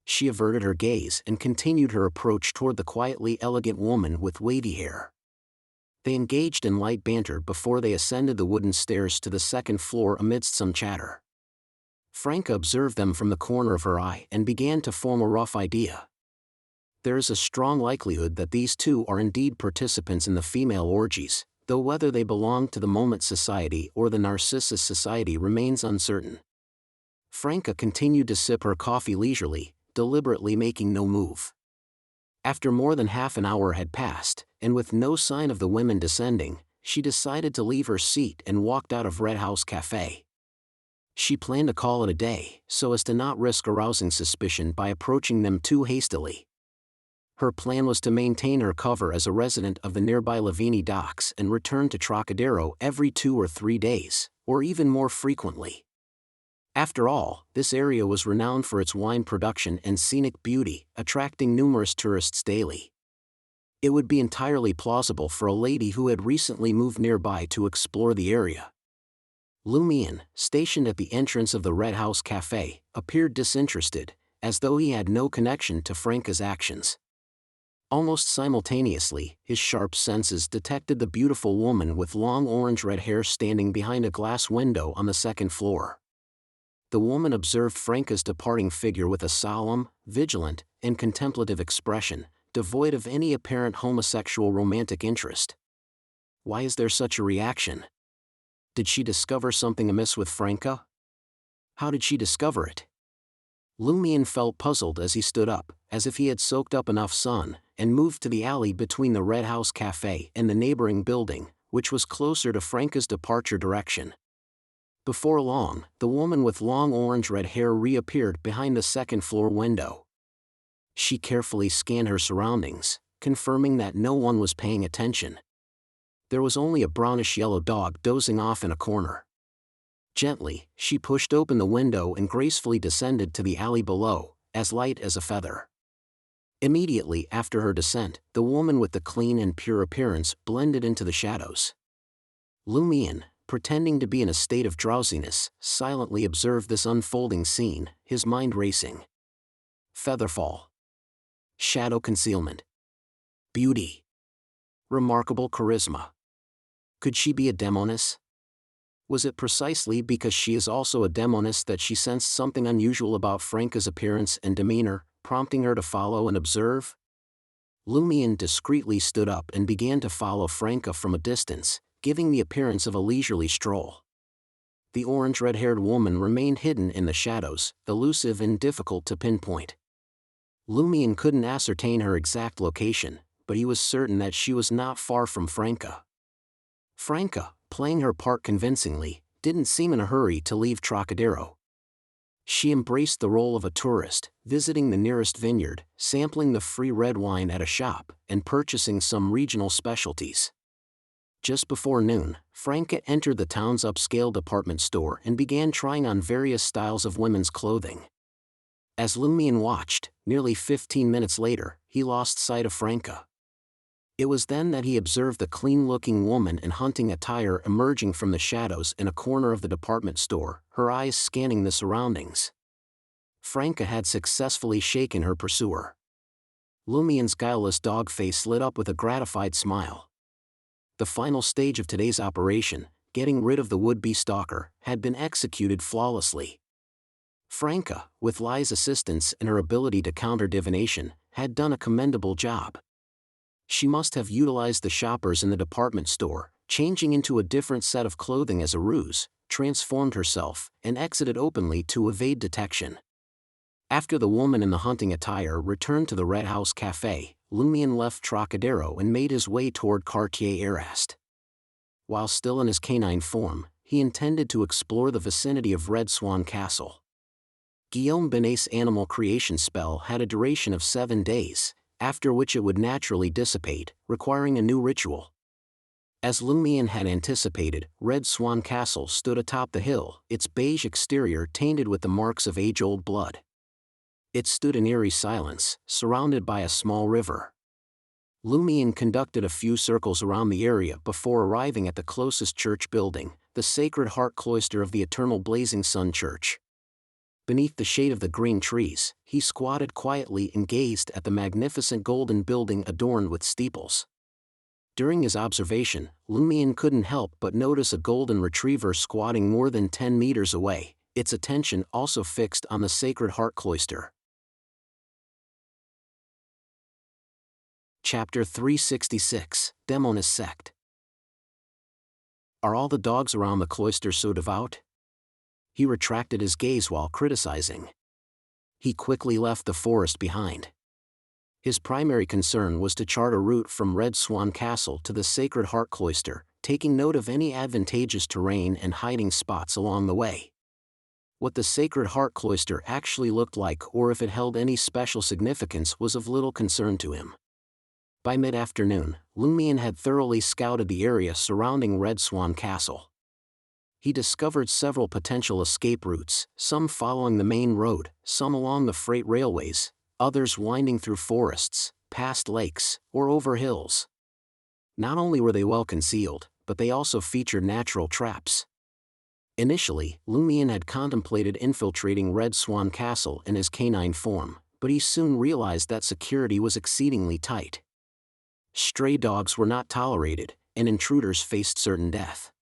She averted her gaze and continued her approach toward the quietly elegant woman with wavy hair. They engaged in light banter before they ascended the wooden stairs to the second floor amidst some chatter. Franca observed them from the corner of her eye and began to form a rough idea. There is a strong likelihood that these two are indeed participants in the female orgies, though whether they belong to the Moment Society or the Narcissus Society remains uncertain. Franca continued to sip her coffee leisurely, deliberately making no move. After more than half an hour had passed, and with no sign of the women descending, she decided to leave her seat and walked out of Red House Cafe. She planned to call it a day, so as to not risk arousing suspicion by approaching them too hastily. Her plan was to maintain her cover as a resident of the nearby Lavini docks and return to Trocadero every 2 or 3 days, or even more frequently. After all, this area was renowned for its wine production and scenic beauty, attracting numerous tourists daily. It would be entirely plausible for a lady who had recently moved nearby to explore the area. Lumian, stationed at the entrance of the Red House Cafe, appeared disinterested, as though he had no connection to Franca's actions. Almost simultaneously, his sharp senses detected the beautiful woman with long orange-red hair standing behind a glass window on the second floor. The woman observed Franca's departing figure with a solemn, vigilant, and contemplative expression, devoid of any apparent homosexual romantic interest. Why is there such a reaction? Did she discover something amiss with Franca? How did she discover it? Lumian felt puzzled as he stood up, as if he had soaked up enough sun, and moved to the alley between the Red House Cafe and the neighboring building, which was closer to Franca's departure direction. Before long, the woman with long orange-red hair reappeared behind the second-floor window. She carefully scanned her surroundings, confirming that no one was paying attention. There was only a brownish-yellow dog dozing off in a corner. Gently, she pushed open the window and gracefully descended to the alley below, as light as a feather. Immediately after her descent, the woman with the clean and pure appearance blended into the shadows. Lumian, pretending to be in a state of drowsiness, silently observed this unfolding scene, his mind racing. Featherfall. Shadow concealment. Beauty. Remarkable charisma. Could she be a Demoness? Was it precisely because she is also a Demoness that she sensed something unusual about Franca's appearance and demeanor, prompting her to follow and observe? Lumian discreetly stood up and began to follow Franca from a distance, giving the appearance of a leisurely stroll. The orange-red-haired woman remained hidden in the shadows, elusive and difficult to pinpoint. Lumian couldn't ascertain her exact location, but he was certain that she was not far from Franca. Franca, playing her part convincingly, didn't seem in a hurry to leave Trocadero. She embraced the role of a tourist, visiting the nearest vineyard, sampling the free red wine at a shop, and purchasing some regional specialties. Just before noon, Franca entered the town's upscale department store and began trying on various styles of women's clothing. As Lumian watched, nearly 15 minutes later, he lost sight of Franca. It was then that he observed the clean-looking woman in hunting attire emerging from the shadows in a corner of the department store, her eyes scanning the surroundings. Franca had successfully shaken her pursuer. Lumian's guileless dog face lit up with a gratified smile. The final stage of today's operation, getting rid of the would-be stalker, had been executed flawlessly. Franca, with Lai's assistance and her ability to counter divination, had done a commendable job. She must have utilized the shoppers in the department store, changing into a different set of clothing as a ruse, transformed herself, and exited openly to evade detection. After the woman in the hunting attire returned to the Red House Cafe, Lumian left Trocadero and made his way toward Cartier-Erast. While still in his canine form, he intended to explore the vicinity of Red Swan Castle. Guillaume Binet's animal creation spell had a duration of 7 days, after which it would naturally dissipate, requiring a new ritual. As Lumian had anticipated, Red Swan Castle stood atop the hill, its beige exterior tainted with the marks of age-old blood. It stood in eerie silence, surrounded by a small river. Lumian conducted a few circles around the area before arriving at the closest church building, the Sacred Heart Cloister of the Eternal Blazing Sun Church. Beneath the shade of the green trees, he squatted quietly and gazed at the magnificent golden building adorned with steeples. During his observation, Lumian couldn't help but notice a golden retriever squatting more than 10 meters away, its attention also fixed on the Sacred Heart Cloister. Chapter 366, Demoness Sect. Are all the dogs around the cloister so devout? He retracted his gaze while criticizing. He quickly left the forest behind. His primary concern was to chart a route from Red Swan Castle to the Sacred Heart Cloister, taking note of any advantageous terrain and hiding spots along the way. What the Sacred Heart Cloister actually looked like or if it held any special significance was of little concern to him. By mid-afternoon, Lumion had thoroughly scouted the area surrounding Red Swan Castle. He discovered several potential escape routes, some following the main road, some along the freight railways, others winding through forests, past lakes, or over hills. Not only were they well concealed, but they also featured natural traps. Initially, Lumion had contemplated infiltrating Red Swan Castle in his canine form, but he soon realized that security was exceedingly tight. Stray dogs were not tolerated, and intruders faced certain death.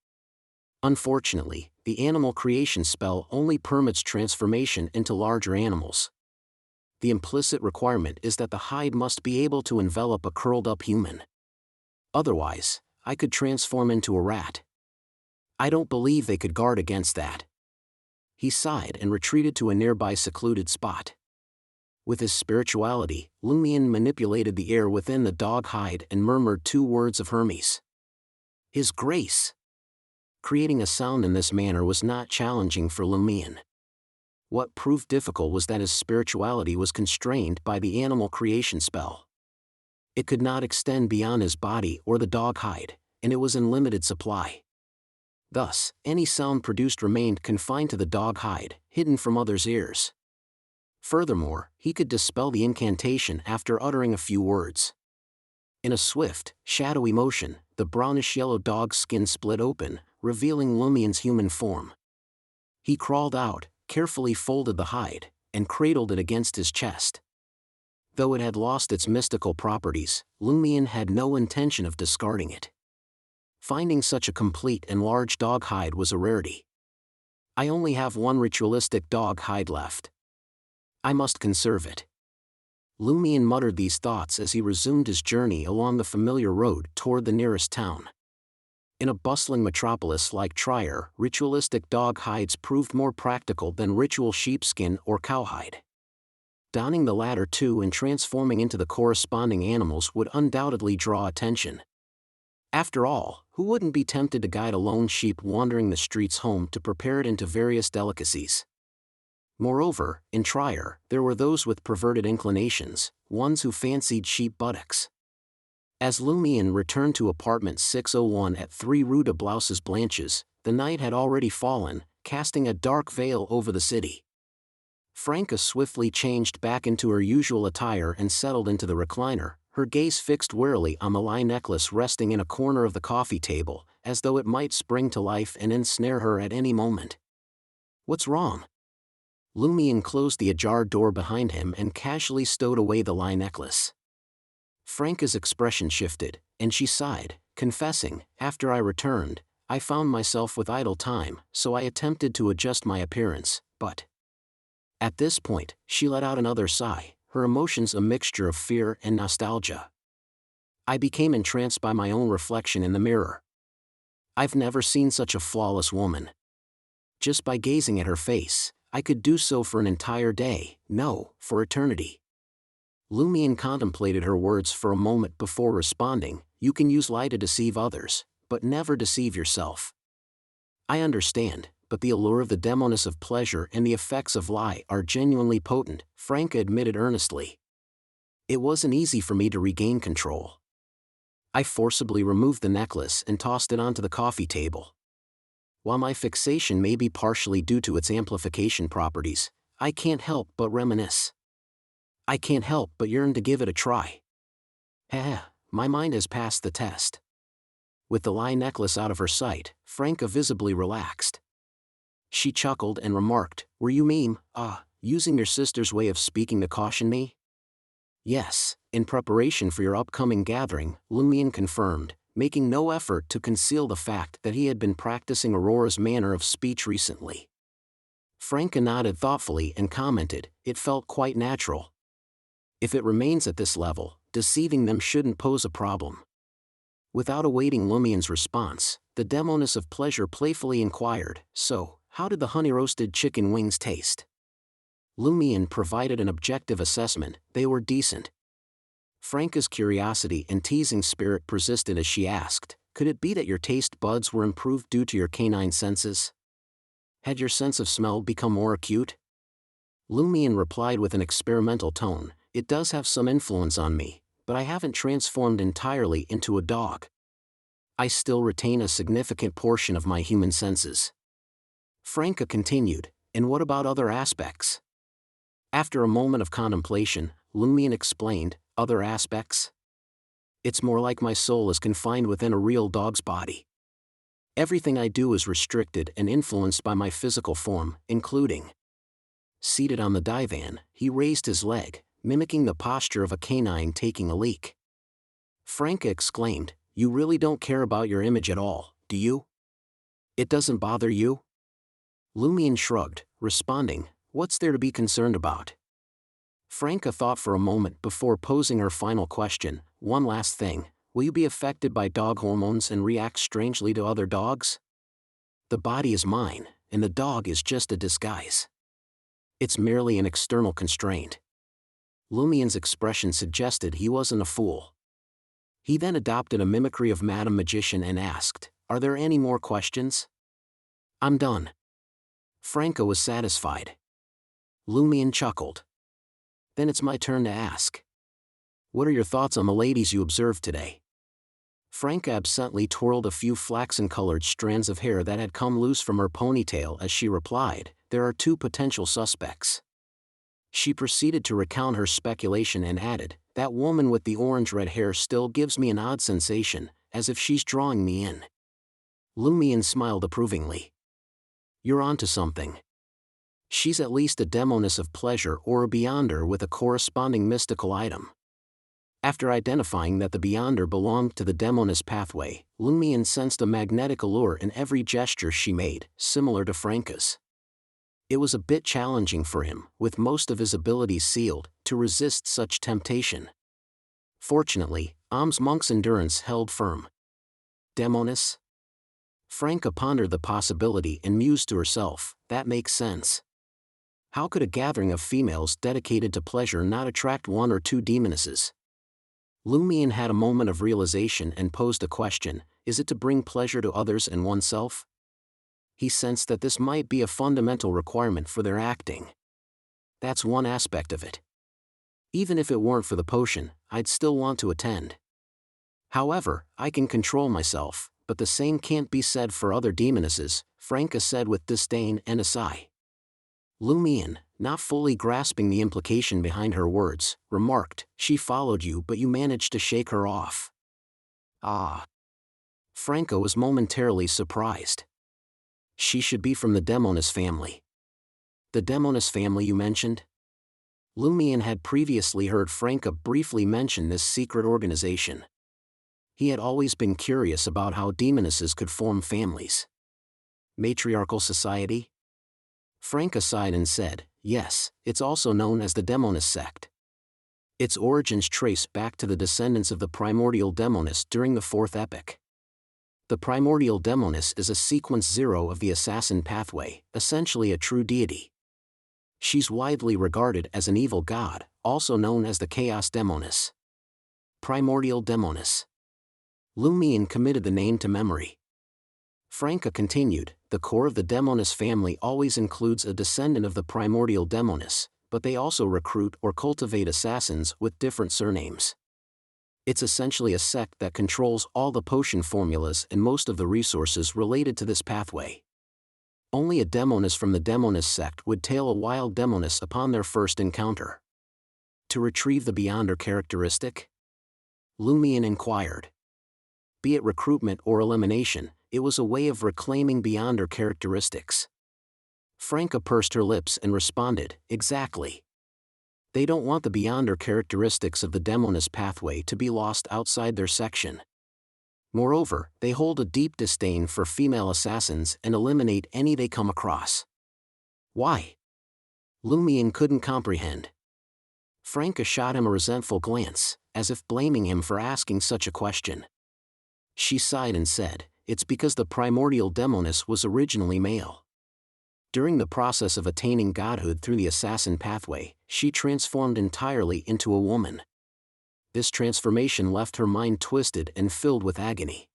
Unfortunately, the animal creation spell only permits transformation into larger animals. The implicit requirement is that the hide must be able to envelop a curled-up human. Otherwise, I could transform into a rat. I don't believe they could guard against that. He sighed and retreated to a nearby secluded spot. With his spirituality, Lumion manipulated the air within the dog hide and murmured 2 words of Hermes. His Grace. Creating a sound in this manner was not challenging for Lumion. What proved difficult was that his spirituality was constrained by the animal creation spell. It could not extend beyond his body or the dog hide, and it was in limited supply. Thus, any sound produced remained confined to the dog hide, hidden from others' ears. Furthermore, he could dispel the incantation after uttering a few words. In a swift, shadowy motion, the brownish-yellow dog's skin split open, revealing Lumion's human form. He crawled out, carefully folded the hide, and cradled it against his chest. Though it had lost its mystical properties, Lumion had no intention of discarding it. Finding such a complete and large dog hide was a rarity. I only have one ritualistic dog hide left. I must conserve it. Lumion muttered these thoughts as he resumed his journey along the familiar road toward the nearest town. In a bustling metropolis like Trier, ritualistic dog hides proved more practical than ritual sheepskin or cowhide. Donning the latter too and transforming into the corresponding animals would undoubtedly draw attention. After all, who wouldn't be tempted to guide a lone sheep wandering the streets home to prepare it into various delicacies? Moreover, in Trier, there were those with perverted inclinations, ones who fancied sheep buttocks. As Lumion returned to apartment 601 at 3 Rue de Blouses Blanches, the night had already fallen, casting a dark veil over the city. Franca swiftly changed back into her usual attire and settled into the recliner, her gaze fixed warily on the lie necklace resting in a corner of the coffee table, as though it might spring to life and ensnare her at any moment. What's wrong? Lumion closed the ajar door behind him and casually stowed away the lie necklace. Franca's expression shifted, and she sighed, confessing, "After I returned, I found myself with idle time, so I attempted to adjust my appearance, but..." At this point, she let out another sigh, her emotions a mixture of fear and nostalgia. "I became entranced by my own reflection in the mirror. I've never seen such a flawless woman. Just by gazing at her face, I could do so for an entire day, no, for eternity." Lumion contemplated her words for a moment before responding, "You can use lie to deceive others, but never deceive yourself." "I understand, but the allure of the Demoness of pleasure and the effects of lie are genuinely potent," Franca admitted earnestly. "It wasn't easy for me to regain control. I forcibly removed the necklace and tossed it onto the coffee table. While my fixation may be partially due to its amplification properties, I can't help but reminisce. I can't help but yearn to give it a try. My mind has passed the test." With the lie necklace out of her sight, Franca visibly relaxed. She chuckled and remarked, "Were you using your sister's way of speaking to caution me?" "Yes, in preparation for your upcoming gathering," Lumion confirmed, making no effort to conceal the fact that he had been practicing Aurora's manner of speech recently. Franca nodded thoughtfully and commented, "It felt quite natural. If it remains at this level, deceiving them shouldn't pose a problem." Without awaiting Lumion's response, the Demoness of pleasure playfully inquired, "So, how did the honey-roasted chicken wings taste?" Lumion provided an objective assessment, "They were decent." Franca's curiosity and teasing spirit persisted as she asked, Could it be that your taste buds were improved due to your canine senses? Had your sense of smell become more acute? Lumion replied with an experimental tone, "It does have some influence on me, but I haven't transformed entirely into a dog. I still retain a significant portion of my human senses." Franca continued, "And what about other aspects?" After a moment of contemplation, Lumion explained, "Other aspects? It's more like my soul is confined within a real dog's body. Everything I do is restricted and influenced by my physical form, including..." Seated on the divan, he raised his leg, mimicking the posture of a canine taking a leak. Franca exclaimed, "You really don't care about your image at all, do you? It doesn't bother you?" Lumion shrugged, responding, "What's there to be concerned about?" Franca thought for a moment before posing her final question, "One last thing, will you be affected by dog hormones and react strangely to other dogs? The body is mine, and the dog is just a disguise. It's merely an external constraint." Lumion's expression suggested he wasn't a fool. He then adopted a mimicry of Madame Magician and asked, "Are there any more questions?" "I'm done." Franca was satisfied. Lumion chuckled. "Then it's my turn to ask. What are your thoughts on the ladies you observed today?" Franca absently twirled a few flaxen-colored strands of hair that had come loose from her ponytail as she replied, "There are two potential suspects." She proceeded to recount her speculation and added, "That woman with the orange-red hair still gives me an odd sensation, as if she's drawing me in." Lumion smiled approvingly. "You're onto something. She's at least a Demoness of pleasure or a Beyonder with a corresponding mystical item." After identifying that the Beyonder belonged to the Demoness pathway, Lumion sensed a magnetic allure in every gesture she made, similar to Franca's. It was a bit challenging for him, with most of his abilities sealed, to resist such temptation. Fortunately, Monk's endurance held firm. Demoness? Franca pondered the possibility and mused to herself, "That makes sense. How could a gathering of females dedicated to pleasure not attract one or two demonesses?" Lumion had a moment of realization and posed a question, "Is it to bring pleasure to others and oneself?" He sensed that this might be a fundamental requirement for their acting. "That's one aspect of it. Even if it weren't for the potion, I'd still want to attend. However, I can control myself, but the same can't be said for other demonesses," Franca said with disdain and a sigh. Lumion, not fully grasping the implication behind her words, remarked, "She followed you but you managed to shake her off." "Ah." Franca was momentarily surprised. "She should be from the Demoness family." "The Demoness family you mentioned?" Lumion had previously heard Franca briefly mention this secret organization. He had always been curious about how demonesses could form families. Matriarchal society? Franca sighed and said, "Yes, it's also known as the Demoness Sect. Its origins trace back to the descendants of the primordial Demoness during the Fourth Epoch. The primordial Demoness is a sequence 0 of the assassin pathway, essentially a true deity. She's widely regarded as an evil god, also known as the Chaos Demoness. Primordial Demoness." Lumion committed the name to memory. Franca continued, "The core of the Demoness family always includes a descendant of the primordial Demoness, but they also recruit or cultivate assassins with different surnames. It's essentially a sect that controls all the potion formulas and most of the resources related to this pathway. Only a Demoness from the Demoness sect would tail a wild Demoness upon their first encounter." "To retrieve the Beyonder characteristic?" Lumion inquired. Be it recruitment or elimination, it was a way of reclaiming Beyonder characteristics. Franca pursed her lips and responded, "Exactly. They don't want the Beyonder characteristics of the Demoness pathway to be lost outside their section. Moreover, they hold a deep disdain for female assassins and eliminate any they come across." "Why?" Lumion couldn't comprehend. Franca shot him a resentful glance, as if blaming him for asking such a question. She sighed and said, "It's because the primordial Demoness was originally male. During the process of attaining godhood through the assassin pathway, she transformed entirely into a woman. This transformation left her mind twisted and filled with agony.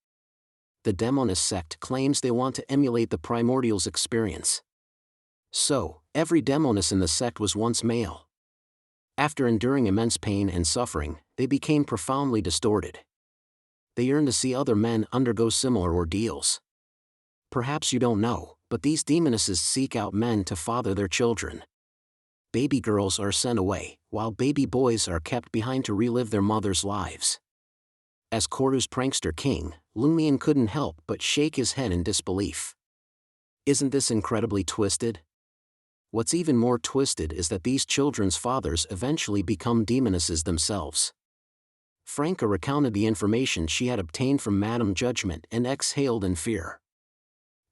The Demoness sect claims they want to emulate the primordial's experience. So, every Demoness in the sect was once male. After enduring immense pain and suffering, they became profoundly distorted. They yearn to see other men undergo similar ordeals. Perhaps you don't know, but these demonesses seek out men to father their children. Baby girls are sent away, while baby boys are kept behind to relive their mothers' lives. As Koru's prankster king, Lumion couldn't help but shake his head in disbelief. Isn't this incredibly twisted? What's even more twisted is that these children's fathers eventually become demonesses themselves. Franca recounted the information she had obtained from Madame Judgment and exhaled in fear.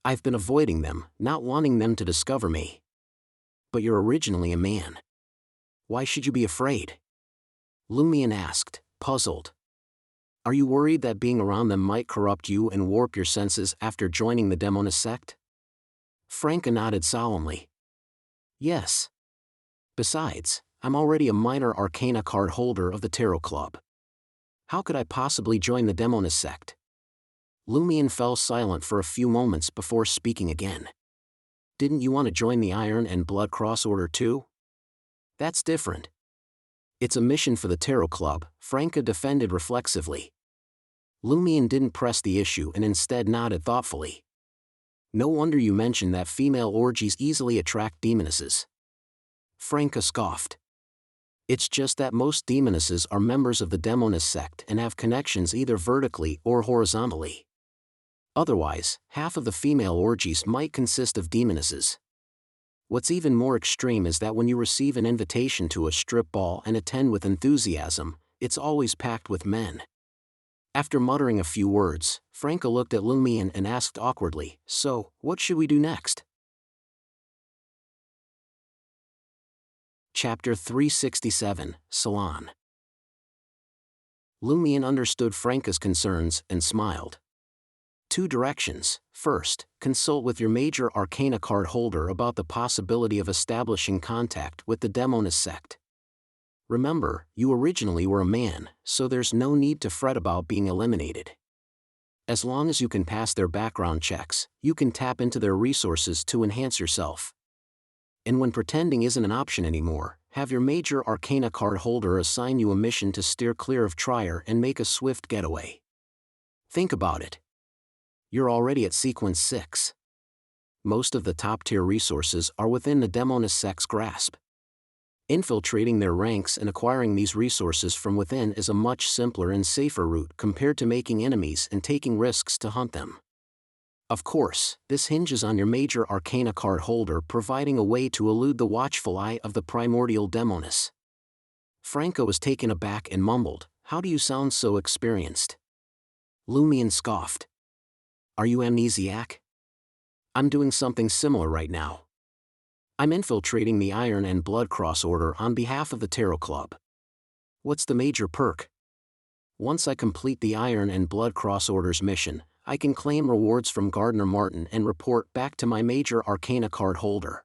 I've been avoiding them, not wanting them to discover me. But you're originally a man. Why should you be afraid? Lumion asked, puzzled. Are you worried that being around them might corrupt you and warp your senses after joining the Demoness sect? Franca nodded solemnly. Yes. Besides, I'm already a minor arcana card holder of the Tarot Club. How could I possibly join the Demoness sect? Lumion fell silent for a few moments before speaking again. Didn't you want to join the Iron and Blood Cross Order too? That's different. It's a mission for the Tarot Club, Franca defended reflexively. Lumion didn't press the issue and instead nodded thoughtfully. No wonder you mentioned that female orgies easily attract demonesses. Franca scoffed. It's just that most demonesses are members of the Demoness sect and have connections either vertically or horizontally. Otherwise, half of the female orgies might consist of demonesses. What's even more extreme is that when you receive an invitation to a strip ball and attend with enthusiasm, it's always packed with men. After muttering a few words, Franca looked at Lumion and asked awkwardly, so, what should we do next? Chapter 367, Salon. Lumion understood Franca's concerns and smiled. 2 directions. First, consult with your major arcana card holder about the possibility of establishing contact with the Demoness sect. Remember, you originally were a man, so there's no need to fret about being eliminated. As long as you can pass their background checks, you can tap into their resources to enhance yourself. And when pretending isn't an option anymore, have your major arcana card holder assign you a mission to steer clear of Trier and make a swift getaway. Think about it. You're already at Sequence 6. Most of the top-tier resources are within the Demoness sect's grasp. Infiltrating their ranks and acquiring these resources from within is a much simpler and safer route compared to making enemies and taking risks to hunt them. Of course, this hinges on your major arcana card holder providing a way to elude the watchful eye of the primordial Demoness. Franca was taken aback and mumbled, "How do you sound so experienced?" Lumion scoffed. Are you amnesiac? I'm doing something similar right now. I'm infiltrating the Iron and Blood Cross Order on behalf of the Tarot Club. What's the major perk? Once I complete the Iron and Blood Cross Order's mission, I can claim rewards from Gardner Martin and report back to my major arcana card holder.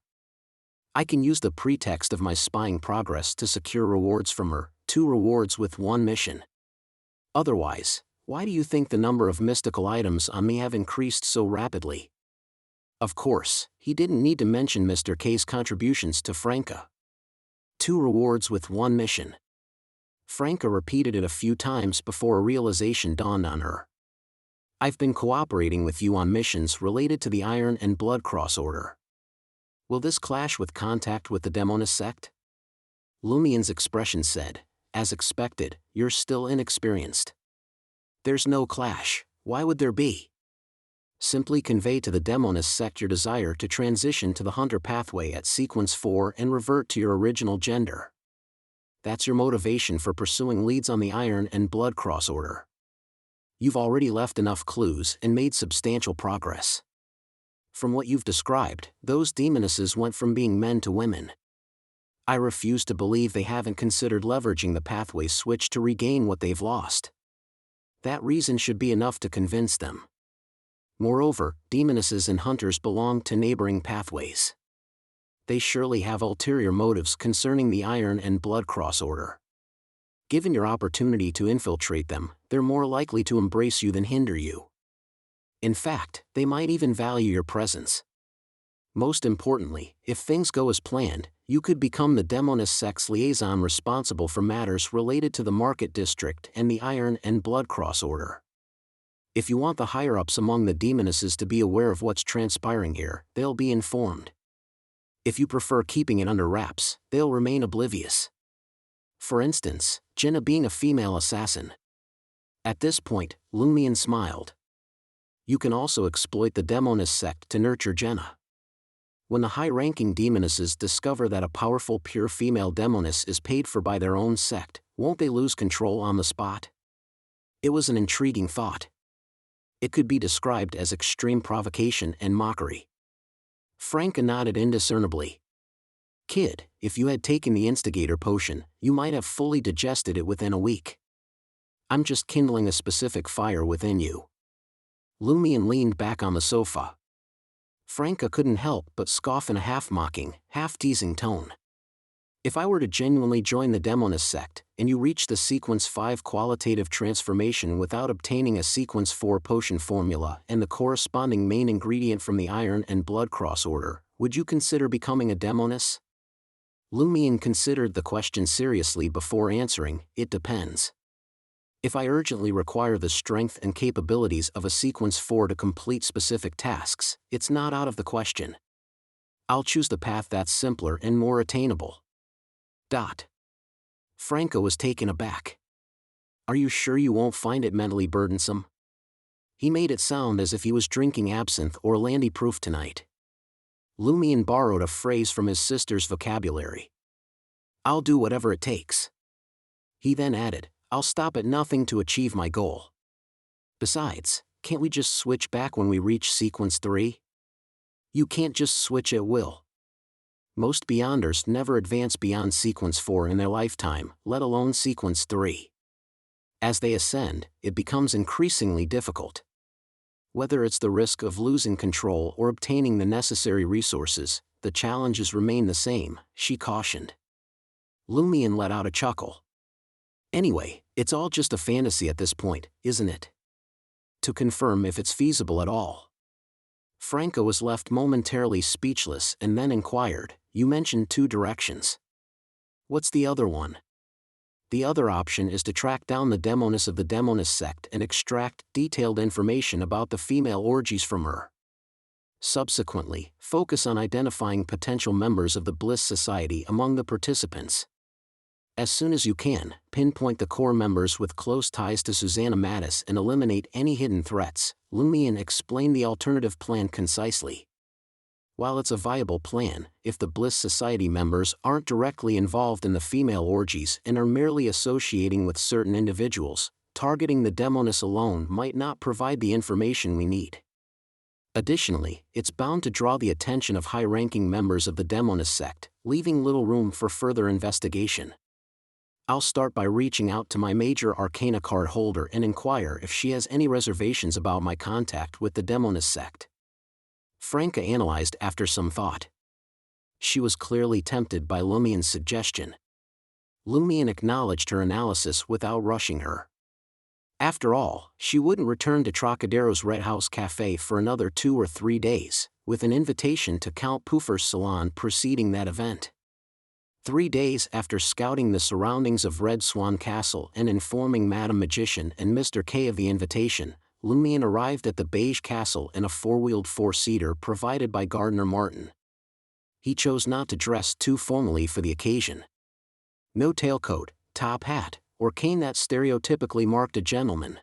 I can use the pretext of my spying progress to secure rewards from her, 2 rewards with 1 mission. Otherwise, why do you think the number of mystical items on me have increased so rapidly? Of course, he didn't need to mention Mr. K's contributions to Franca. 2 rewards with 1 mission. Franca repeated it a few times before a realization dawned on her. I've been cooperating with you on missions related to the Iron and Blood Cross Order. Will this clash with contact with the Demoness sect? Lumion's expression said, as expected, you're still inexperienced. There's no clash, why would there be? Simply convey to the Demoness sect your desire to transition to the Hunter pathway at Sequence 4 and revert to your original gender. That's your motivation for pursuing leads on the Iron and Blood Cross Order. You've already left enough clues and made substantial progress. From what you've described, those demonesses went from being men to women. I refuse to believe they haven't considered leveraging the pathway switch to regain what they've lost. That reason should be enough to convince them. Moreover, demonesses and hunters belong to neighboring pathways. They surely have ulterior motives concerning the Iron and Blood Cross Order. Given your opportunity to infiltrate them, they're more likely to embrace you than hinder you. In fact, they might even value your presence. Most importantly, if things go as planned, you could become the Demoness Sect's liaison responsible for matters related to the Market District and the Iron and Blood Cross Order. If you want the higher-ups among the Demonesses to be aware of what's transpiring here, they'll be informed. If you prefer keeping it under wraps, they'll remain oblivious. For instance, Jenna being a female assassin. At this point, Lumion smiled. You can also exploit the Demoness Sect to nurture Jenna. When the high-ranking Demonesses discover that a powerful pure female Demoness is paid for by their own sect, won't they lose control on the spot? It was an intriguing thought. It could be described as extreme provocation and mockery. Franca nodded indiscernibly. Kid, if you had taken the instigator potion, you might have fully digested it within a week. I'm just kindling a specific fire within you. Lumion leaned back on the sofa. Franca couldn't help but scoff in a half-mocking, half-teasing tone. If I were to genuinely join the Demoness Sect, and you reach the Sequence 5 qualitative transformation without obtaining a Sequence 4 potion formula and the corresponding main ingredient from the Iron and Blood Cross Order, would you consider becoming a Demoness? Lumion considered the question seriously before answering, it depends. If I urgently require the strength and capabilities of a Sequence 4 to complete specific tasks, it's not out of the question. I'll choose the path that's simpler and more attainable. Franca was taken aback. Are you sure you won't find it mentally burdensome? He made it sound as if he was drinking absinthe or Landy proof tonight. Lumion borrowed a phrase from his sister's vocabulary. I'll do whatever it takes. He then added, I'll stop at nothing to achieve my goal. Besides, can't we just switch back when we reach Sequence 3? You can't just switch at will. Most Beyonders never advance beyond Sequence 4 in their lifetime, let alone Sequence 3. As they ascend, it becomes increasingly difficult. Whether it's the risk of losing control or obtaining the necessary resources, the challenges remain the same, she cautioned. Lumion let out a chuckle. Anyway, it's all just a fantasy at this point, isn't it? To confirm if it's feasible at all. Franca was left momentarily speechless and then inquired, you mentioned 2 directions. What's the other one? The other option is to track down the Demoness of the Demoness Sect and extract detailed information about the female orgies from her. Subsequently, focus on identifying potential members of the Bliss Society among the participants. As soon as you can, pinpoint the core members with close ties to Susanna Mattis and eliminate any hidden threats. Lumion explained the alternative plan concisely. While it's a viable plan, if the Bliss Society members aren't directly involved in the female orgies and are merely associating with certain individuals, targeting the Demoness alone might not provide the information we need. Additionally, it's bound to draw the attention of high-ranking members of the Demoness Sect, leaving little room for further investigation. I'll start by reaching out to my major arcana card holder and inquire if she has any reservations about my contact with the Demoness Sect. Franca analyzed after some thought. She was clearly tempted by Lumion's suggestion. Lumion acknowledged her analysis without rushing her. After all, she wouldn't return to Trocadero's Red House Cafe for another 2 or 3 days, with an invitation to Count Puffer's salon preceding that event. 3 days after scouting the surroundings of Red Swan Castle and informing Madame Magician and Mr. K of the invitation, Lumion arrived at the beige castle in a 4-wheeled 4-seater provided by Gardner Martin. He chose not to dress too formally for the occasion. No tailcoat, top hat, or cane that stereotypically marked a gentleman.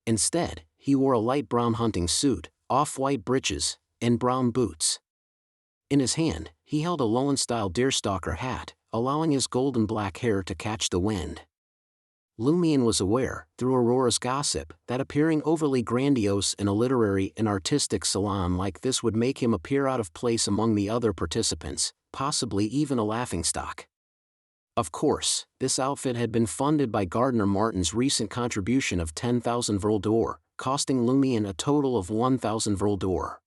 Instead, he wore a light brown hunting suit, off-white breeches, and brown boots. In his hand, he held a Lowen-style deerstalker hat, allowing his golden black hair to catch the wind. Lumion was aware, through Aurora's gossip, that appearing overly grandiose in a literary and artistic salon like this would make him appear out of place among the other participants, possibly even a laughingstock. Of course, this outfit had been funded by Gardner Martin's recent contribution of 10,000 Vril d'Or, costing Lumion a total of 1,000 Vril d'Or.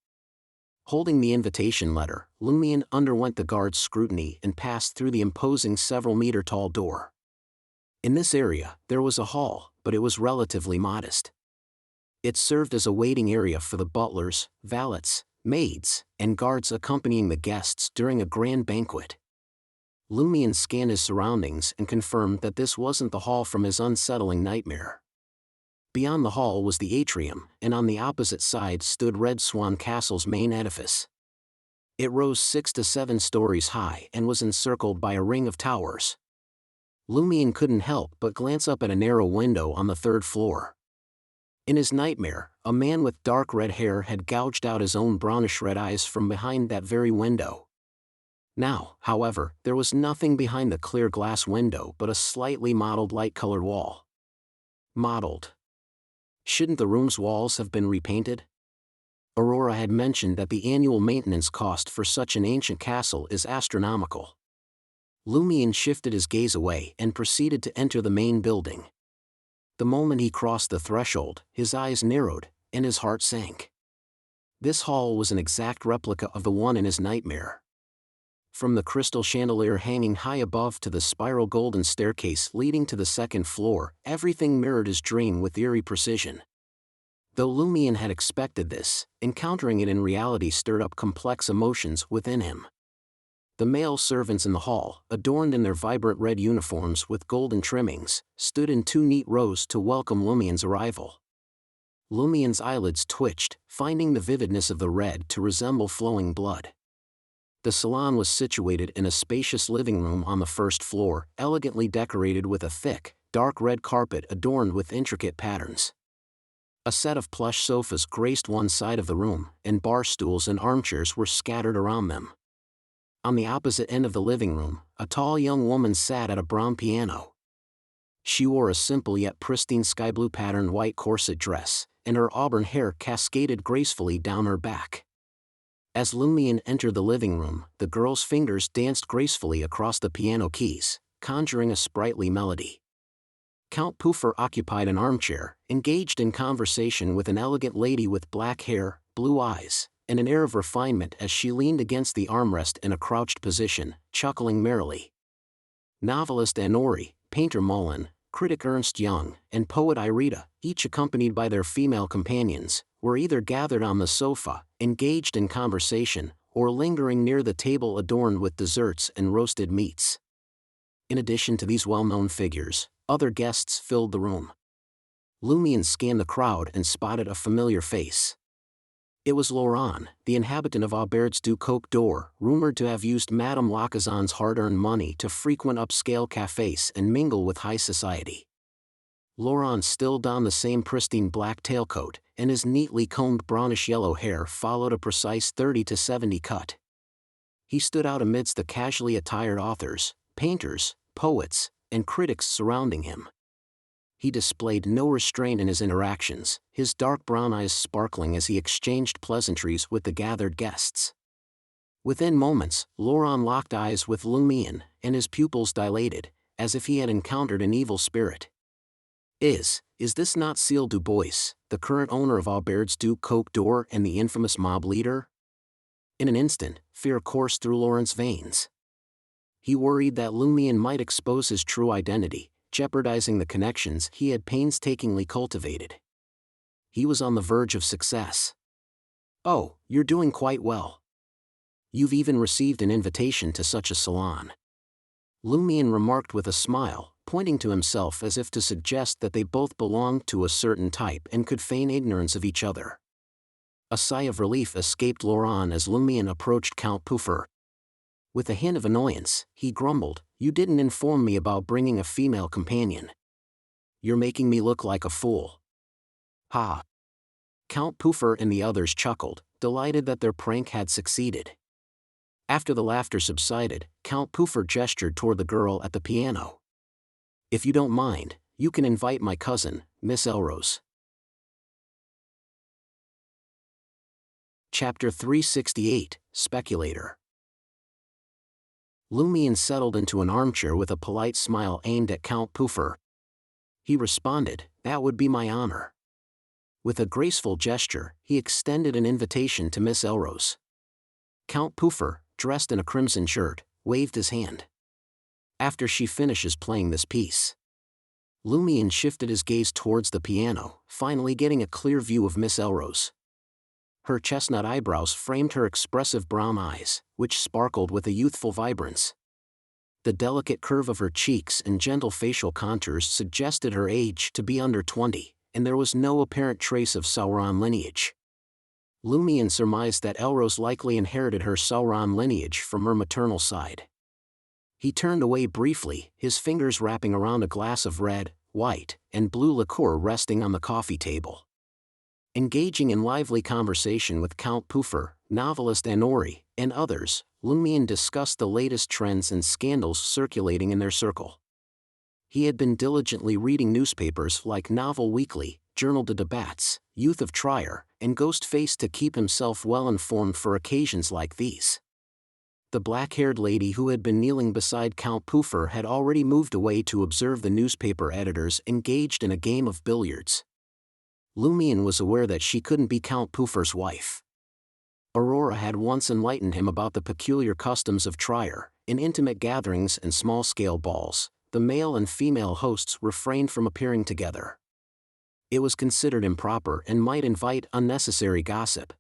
Holding the invitation letter, Lumion underwent the guard's scrutiny and passed through the imposing several-meter-tall door. In this area, there was a hall, but it was relatively modest. It served as a waiting area for the butlers, valets, maids, and guards accompanying the guests during a grand banquet. Lumion scanned his surroundings and confirmed that this wasn't the hall from his unsettling nightmare. Beyond the hall was the atrium, and on the opposite side stood Red Swan Castle's main edifice. It rose 6 to 7 stories high and was encircled by a ring of towers. Lumion couldn't help but glance up at a narrow window on the 3rd floor. In his nightmare, a man with dark red hair had gouged out his own brownish-red eyes from behind that very window. Now, however, there was nothing behind the clear glass window but a slightly mottled light-colored wall. Mottled. Shouldn't the room's walls have been repainted? Aurora had mentioned that the annual maintenance cost for such an ancient castle is astronomical. Lumion shifted his gaze away and proceeded to enter the main building. The moment he crossed the threshold, his eyes narrowed, and his heart sank. This hall was an exact replica of the one in his nightmare. From the crystal chandelier hanging high above to the spiral golden staircase leading to the 2nd floor, everything mirrored his dream with eerie precision. Though Lumion had expected this, encountering it in reality stirred up complex emotions within him. The male servants in the hall, adorned in their vibrant red uniforms with golden trimmings, stood in 2 neat rows to welcome Lumion's arrival. Lumion's eyelids twitched, finding the vividness of the red to resemble flowing blood. The salon was situated in a spacious living room on the 1st floor, elegantly decorated with a thick, dark red carpet adorned with intricate patterns. A set of plush sofas graced one side of the room, and bar stools and armchairs were scattered around them. On the opposite end of the living room, a tall young woman sat at a brown piano. She wore a simple yet pristine sky-blue patterned white corset dress, and her auburn hair cascaded gracefully down her back. As Lumion entered the living room, the girl's fingers danced gracefully across the piano keys, conjuring a sprightly melody. Count Puffer occupied an armchair, engaged in conversation with an elegant lady with black hair, blue eyes, and an air of refinement as she leaned against the armrest in a crouched position, chuckling merrily. Novelist Anori, painter Mullen, critic Ernst Young, and poet Irita, each accompanied by their female companions, were either gathered on the sofa, engaged in conversation, or lingering near the table adorned with desserts and roasted meats. In addition to these well-known figures, other guests filled the room. Lumion scanned the crowd and spotted a familiar face. It was Laurent, the inhabitant of Aubert's du Coq d'Or, rumored to have used Madame Lacazan's hard-earned money to frequent upscale cafés and mingle with high society. Laurent still donned the same pristine black tailcoat, and his neatly combed brownish-yellow hair followed a precise 30 to 70 cut. He stood out amidst the casually attired authors, painters, poets, and critics surrounding him. He displayed no restraint in his interactions, his dark brown eyes sparkling as he exchanged pleasantries with the gathered guests. Within moments, Laurent locked eyes with Lumion, and his pupils dilated, as if he had encountered an evil spirit. Is this not Cécile Dubois, the current owner of Aubert's du Coq d'Or and the infamous mob leader? In an instant, fear coursed through Laurent's veins. He worried that Lumion might expose his true identity, jeopardizing the connections he had painstakingly cultivated. He was on the verge of success. "Oh, you're doing quite well. You've even received an invitation to such a salon," Lumion remarked with a smile, pointing to himself as if to suggest that they both belonged to a certain type and could feign ignorance of each other. A sigh of relief escaped Laurent as Lumion approached Count Puffer. With a hint of annoyance, he grumbled, "You didn't inform me about bringing a female companion. You're making me look like a fool." "Ha!" Count Puffer and the others chuckled, delighted that their prank had succeeded. After the laughter subsided, Count Puffer gestured toward the girl at the piano. "If you don't mind, you can invite my cousin, Miss Elrose." Chapter 368, Speculator. Lumion settled into an armchair with a polite smile aimed at Count Puffer. He responded, "That would be my honor." With a graceful gesture, he extended an invitation to Miss Elrose. Count Puffer, dressed in a crimson shirt, waved his hand. "After she finishes playing this piece." Lumian shifted his gaze towards the piano, finally getting a clear view of Miss Elrose. Her chestnut eyebrows framed her expressive brown eyes, which sparkled with a youthful vibrance. The delicate curve of her cheeks and gentle facial contours suggested her age to be under 20, and there was no apparent trace of Sauron lineage. Lumian surmised that Elrose likely inherited her Sauron lineage from her maternal side. He turned away briefly, his fingers wrapping around a glass of red, white, and blue liqueur resting on the coffee table. Engaging in lively conversation with Count Puffer, novelist Anori, and others, Lumian discussed the latest trends and scandals circulating in their circle. He had been diligently reading newspapers like Novel Weekly, Journal de Debats, Youth of Trier, and Ghost Face to keep himself well informed for occasions like these. The black-haired lady who had been kneeling beside Count Puffer had already moved away to observe the newspaper editors engaged in a game of billiards. Lumian was aware that she couldn't be Count Puffer's wife. Aurora had once enlightened him about the peculiar customs of Trier. In intimate gatherings and small-scale balls, the male and female hosts refrained from appearing together. It was considered improper and might invite unnecessary gossip.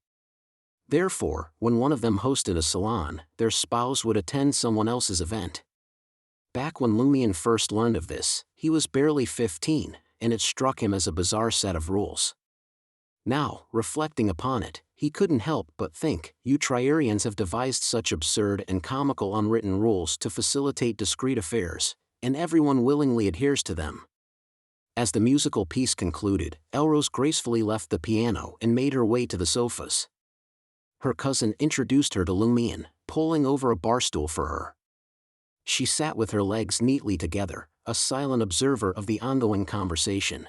Therefore, when one of them hosted a salon, their spouse would attend someone else's event. Back when Lumian first learned of this, he was barely 15, and it struck him as a bizarre set of rules. Now, reflecting upon it, he couldn't help but think, you Trierians have devised such absurd and comical unwritten rules to facilitate discreet affairs, and everyone willingly adheres to them. As the musical piece concluded, Elrose gracefully left the piano and made her way to the sofas. Her cousin introduced her to Lumian, pulling over a barstool for her. She sat with her legs neatly together, a silent observer of the ongoing conversation.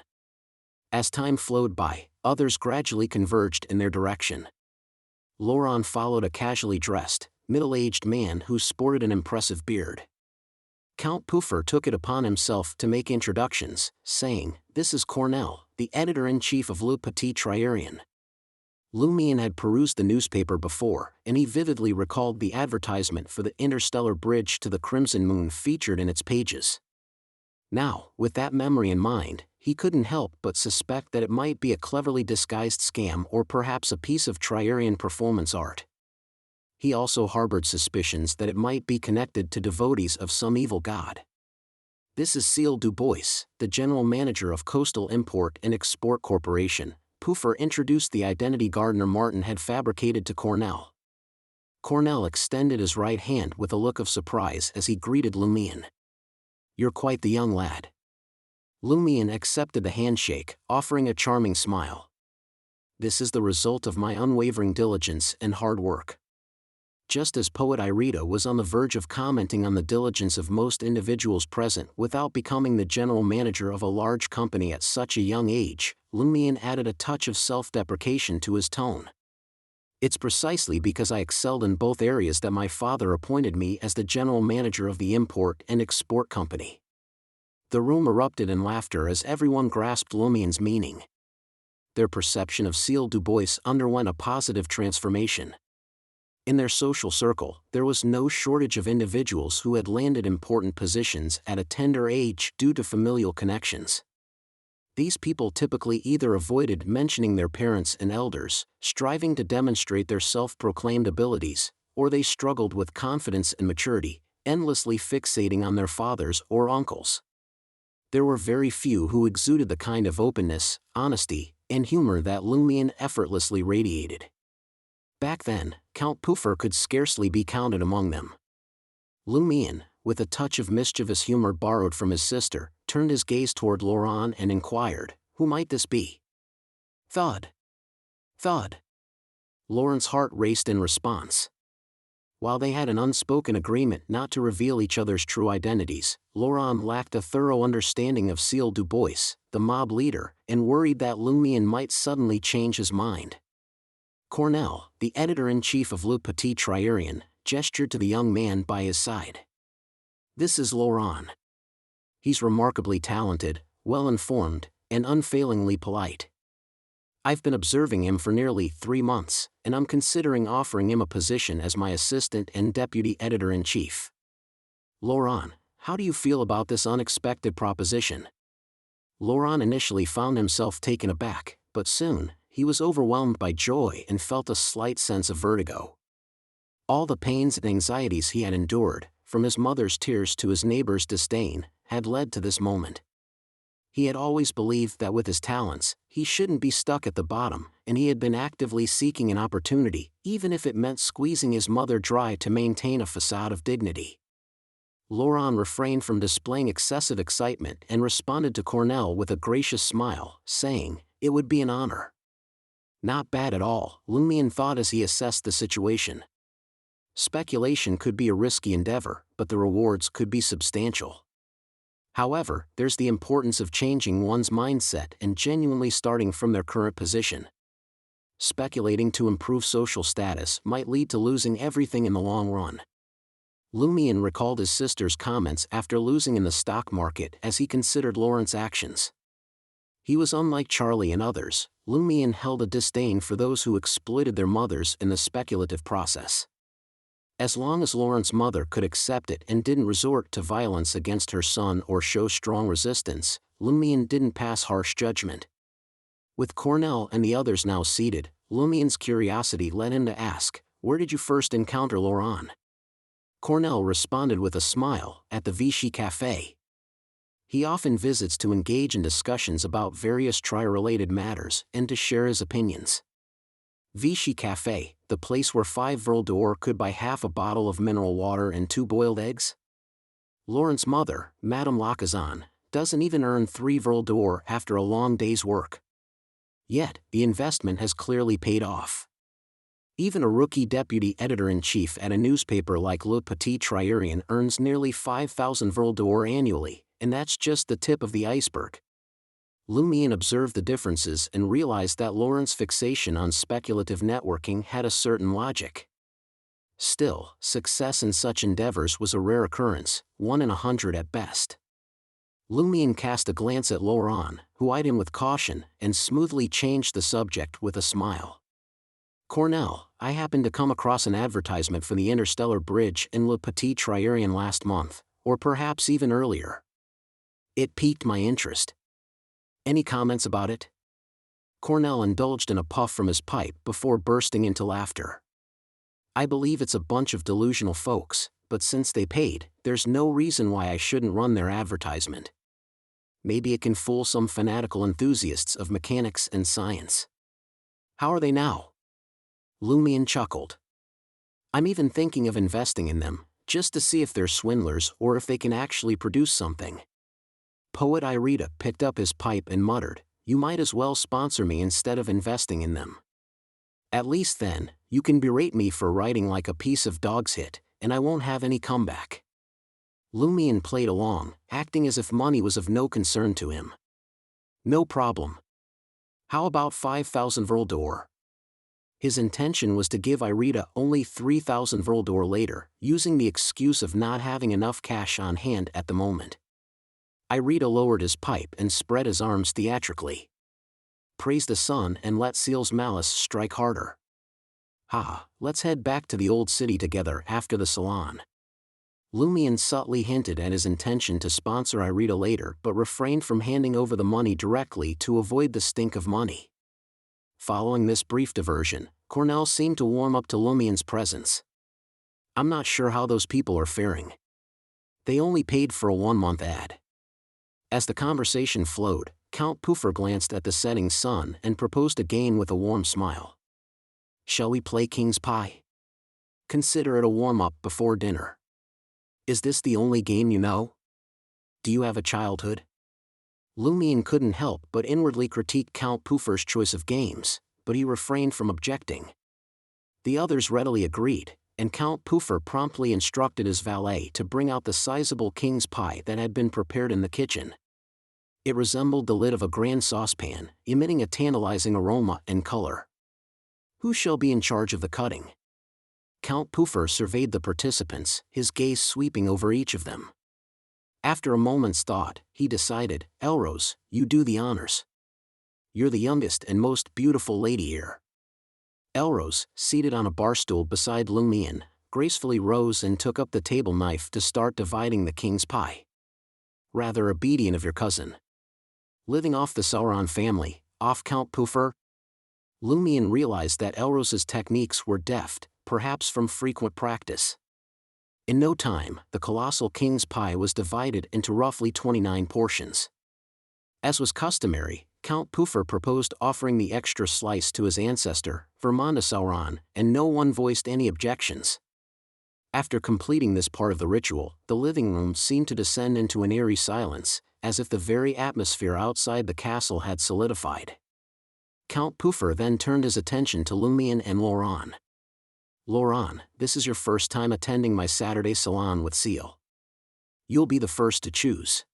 As time flowed by, others gradually converged in their direction. Loran followed a casually dressed, middle-aged man who sported an impressive beard. Count Puffer took it upon himself to make introductions, saying, "This is Cornell, the editor-in-chief of Le Petit Triarien." Lumian had perused the newspaper before, and he vividly recalled the advertisement for the interstellar bridge to the Crimson Moon featured in its pages. Now, with that memory in mind, he couldn't help but suspect that it might be a cleverly disguised scam or perhaps a piece of Triarian performance art. He also harbored suspicions that it might be connected to devotees of some evil god. "This is Cécile Dubois, the general manager of Coastal Import and Export Corporation," Puffer introduced the identity Gardner Martin had fabricated to Cornell. Cornell extended his right hand with a look of surprise as he greeted Lumian. "You're quite the young lad." Lumian accepted the handshake, offering a charming smile. "This is the result of my unwavering diligence and hard work." Just as poet Irita was on the verge of commenting on the diligence of most individuals present without becoming the general manager of a large company at such a young age, Lumian added a touch of self-deprecation to his tone. "It's precisely because I excelled in both areas that my father appointed me as the general manager of the import and export company." The room erupted in laughter as everyone grasped Lumian's meaning. Their perception of Cécile Dubois underwent a positive transformation. In their social circle, there was no shortage of individuals who had landed important positions at a tender age due to familial connections. These people typically either avoided mentioning their parents and elders, striving to demonstrate their self-proclaimed abilities, or they struggled with confidence and maturity, endlessly fixating on their fathers or uncles. There were very few who exuded the kind of openness, honesty, and humor that Lumian effortlessly radiated. Back then, Count Puffer could scarcely be counted among them. Lumian, with a touch of mischievous humor borrowed from his sister, turned his gaze toward Loran and inquired, "Who might this be?" "Thud. Thud." Lauren's heart raced in response. While they had an unspoken agreement not to reveal each other's true identities, Loran lacked a thorough understanding of Cécile Dubois, the mob leader, and worried that Lumian might suddenly change his mind. Cornell, the editor-in-chief of Le Petit Triarien, gestured to the young man by his side. "This is Loran. He's remarkably talented, well-informed, and unfailingly polite. I've been observing him for nearly 3 months, and I'm considering offering him a position as my assistant and deputy editor-in-chief. Loran, how do you feel about this unexpected proposition?" Laurent initially found himself taken aback, but soon, he was overwhelmed by joy and felt a slight sense of vertigo. All the pains and anxieties he had endured, from his mother's tears to his neighbor's disdain, had led to this moment. He had always believed that with his talents, he shouldn't be stuck at the bottom, and he had been actively seeking an opportunity, even if it meant squeezing his mother dry to maintain a facade of dignity. Laurent refrained from displaying excessive excitement and responded to Cornell with a gracious smile, saying, "It would be an honor." "Not bad at all," Lumion thought as he assessed the situation. Speculation could be a risky endeavor, but the rewards could be substantial. However, there's the importance of changing one's mindset and genuinely starting from their current position. Speculating to improve social status might lead to losing everything in the long run. Lumion recalled his sister's comments after losing in the stock market as he considered Laurent's actions. He was unlike Charlie and others. Lumion held a disdain for those who exploited their mothers in the speculative process. As long as Laurent's mother could accept it and didn't resort to violence against her son or show strong resistance, Lumion didn't pass harsh judgment. With Cornell and the others now seated, Lumion's curiosity led him to ask, "Where did you first encounter Laurent?" Cornell responded with a smile, "At the Vichy Café. He often visits to engage in discussions about various tri-related matters and to share his opinions." Vichy Café, the place where 5 Vril d'Or could buy half a bottle of mineral water and 2 boiled eggs? Laurent's mother, Madame Lacazan, doesn't even earn 3 Vril d'Or after a long day's work. Yet, the investment has clearly paid off. Even a rookie deputy editor-in-chief at a newspaper like Le Petit Triarien earns nearly 5,000 Vril d'Or annually, and that's just the tip of the iceberg. Lumion observed the differences and realized that Laurent's fixation on speculative networking had a certain logic. Still, success in such endeavors was a rare occurrence, 1 in 100 at best. Lumion cast a glance at Laurent, who eyed him with caution, and smoothly changed the subject with a smile. "Cornell, I happened to come across an advertisement for the Interstellar Bridge in Le Petit Triarien last month, or perhaps even earlier. It piqued my interest. Any comments about it?" Cornell indulged in a puff from his pipe before bursting into laughter. "I believe it's a bunch of delusional folks, but since they paid, there's no reason why I shouldn't run their advertisement. Maybe it can fool some fanatical enthusiasts of mechanics and science." "How are they now?" Lumion chuckled. "I'm even thinking of investing in them, just to see if they're swindlers or if they can actually produce something." Poet Irita picked up his pipe and muttered, "You might as well sponsor me instead of investing in them. At least then, you can berate me for writing like a piece of dog's hit, and I won't have any comeback." Lumion played along, acting as if money was of no concern to him. "No problem. How about 5,000 Vril d'Or?" His intention was to give Irita only 3,000 Vril d'Or later, using the excuse of not having enough cash on hand at the moment. Irita lowered his pipe and spread his arms theatrically. "Praise the sun and let Seal's malice strike harder. Ha, let's head back to the old city together after the Salon." Lumion subtly hinted at his intention to sponsor Irita later but refrained from handing over the money directly to avoid the stink of money. Following this brief diversion, Cornell seemed to warm up to Lumion's presence. "I'm not sure how those people are faring. They only paid for a 1-month ad." As the conversation flowed, Count Puffer glanced at the setting sun and proposed a game with a warm smile. "Shall we play King's Pie? Consider it a warm-up before dinner. Is this the only game you know? Do you have a childhood?" Lumion couldn't help but inwardly critique Count Puffer's choice of games, but he refrained from objecting. The others readily agreed, and Count Puffer promptly instructed his valet to bring out the sizable king's pie that had been prepared in the kitchen. It resembled the lid of a grand saucepan, emitting a tantalizing aroma and color. "Who shall be in charge of the cutting?" Count Puffer surveyed the participants, his gaze sweeping over each of them. After a moment's thought, he decided, "Elrose, you do the honors. You're the youngest and most beautiful lady here." Elrose, seated on a bar stool beside Lumion, gracefully rose and took up the table knife to start dividing the king's pie. "Rather obedient of your cousin." Living off the Sauron family, off Count Puffer? Lumion realized that Elros's techniques were deft, perhaps from frequent practice. In no time, the colossal king's pie was divided into roughly 29 portions. As was customary, Count Puffer proposed offering the extra slice to his ancestor, Vermanda Sauron, and no one voiced any objections. After completing this part of the ritual, the living room seemed to descend into an eerie silence, as if the very atmosphere outside the castle had solidified. Count Puffer then turned his attention to Lumion and Lauron. "Lauron, this is your first time attending my Saturday salon with Seal. You'll be the first to choose."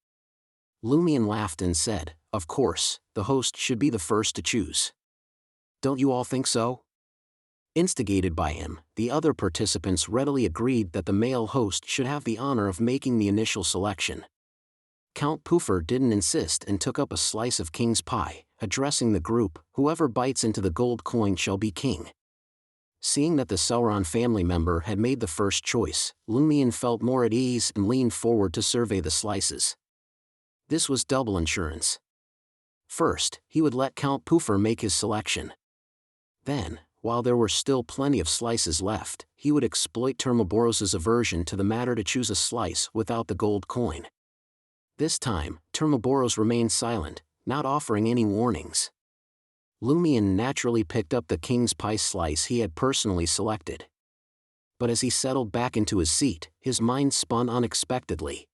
Lumion laughed and said, "Of course, the host should be the first to choose. Don't you all think so?" Instigated by him, the other participants readily agreed that the male host should have the honor of making the initial selection. Count Puffer didn't insist and took up a slice of king's pie, addressing the group, "Whoever bites into the gold coin shall be king." Seeing that the Sauron family member had made the first choice, Lumion felt more at ease and leaned forward to survey the slices. This was double insurance. First, he would let Count Puffer make his selection. Then, while there were still plenty of slices left, he would exploit Termoboros's aversion to the matter to choose a slice without the gold coin. This time, Termoboros remained silent, not offering any warnings. Lumion naturally picked up the king's pie slice he had personally selected. But as he settled back into his seat, his mind spun unexpectedly.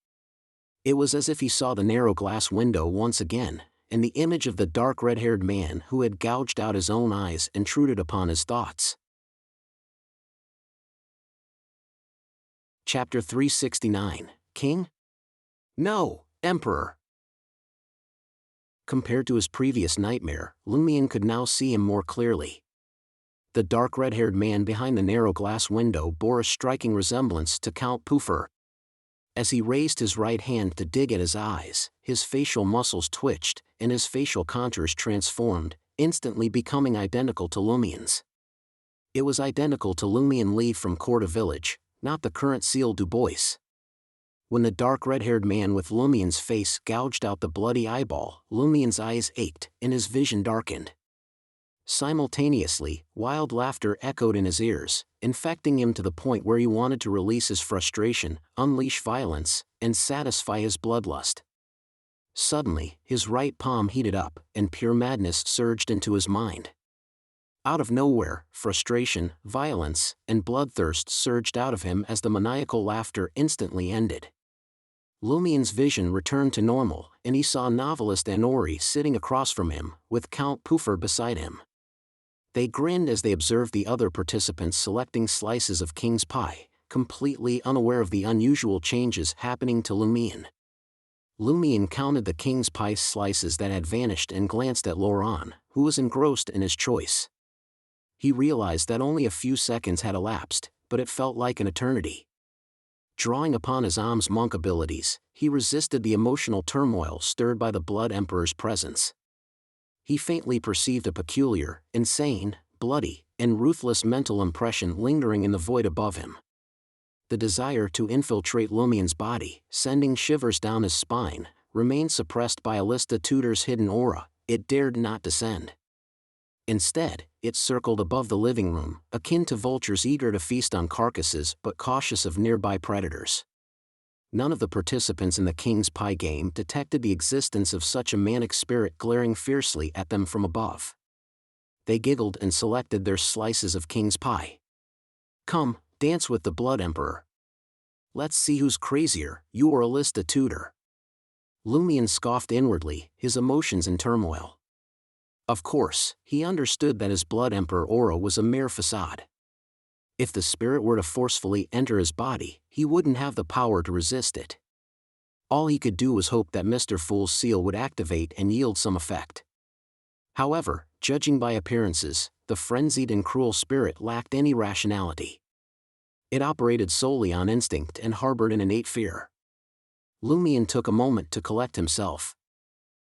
It was as if he saw the narrow glass window once again, and the image of the dark red-haired man who had gouged out his own eyes intruded upon his thoughts. Chapter 369, King? No, Emperor. Compared to his previous nightmare, Lumion could now see him more clearly. The dark red-haired man behind the narrow glass window bore a striking resemblance to Count Puffer. As he raised his right hand to dig at his eyes, his facial muscles twitched, and his facial contours transformed, instantly becoming identical to Lumion's. It was identical to Lumion Lee from Corda Village, not the current Seal Du Bois. When the dark red-haired man with Lumion's face gouged out the bloody eyeball, Lumion's eyes ached, and his vision darkened. Simultaneously, wild laughter echoed in his ears, infecting him to the point where he wanted to release his frustration, unleash violence, and satisfy his bloodlust. Suddenly, his right palm heated up, and pure madness surged into his mind. Out of nowhere, frustration, violence, and bloodthirst surged out of him as the maniacal laughter instantly ended. Lumion's vision returned to normal, and he saw novelist Anori sitting across from him, with Count Puffer beside him. They grinned as they observed the other participants selecting slices of king's pie, completely unaware of the unusual changes happening to Lumion. Lumion counted the king's pie slices that had vanished and glanced at Lauron, who was engrossed in his choice. He realized that only a few seconds had elapsed, but it felt like an eternity. Drawing upon his Am's monk abilities, he resisted the emotional turmoil stirred by the Blood Emperor's presence. He faintly perceived a peculiar, insane, bloody, and ruthless mental impression lingering in the void above him. The desire to infiltrate Lumion's body, sending shivers down his spine, remained suppressed by Alista Tudor's hidden aura. It dared not descend. Instead, it circled above the living room, akin to vultures eager to feast on carcasses but cautious of nearby predators. None of the participants in the King's Pie game detected the existence of such a manic spirit glaring fiercely at them from above. They giggled and selected their slices of King's Pie. "Come, dance with the Blood Emperor. Let's see who's crazier, you or Alista Tudor." Lumion scoffed inwardly, his emotions in turmoil. Of course, he understood that his Blood Emperor aura was a mere facade. If the spirit were to forcefully enter his body, he wouldn't have the power to resist it. All he could do was hope that Mr. Fool's seal would activate and yield some effect. However, judging by appearances, the frenzied and cruel spirit lacked any rationality. It operated solely on instinct and harbored an innate fear. Lumion took a moment to collect himself.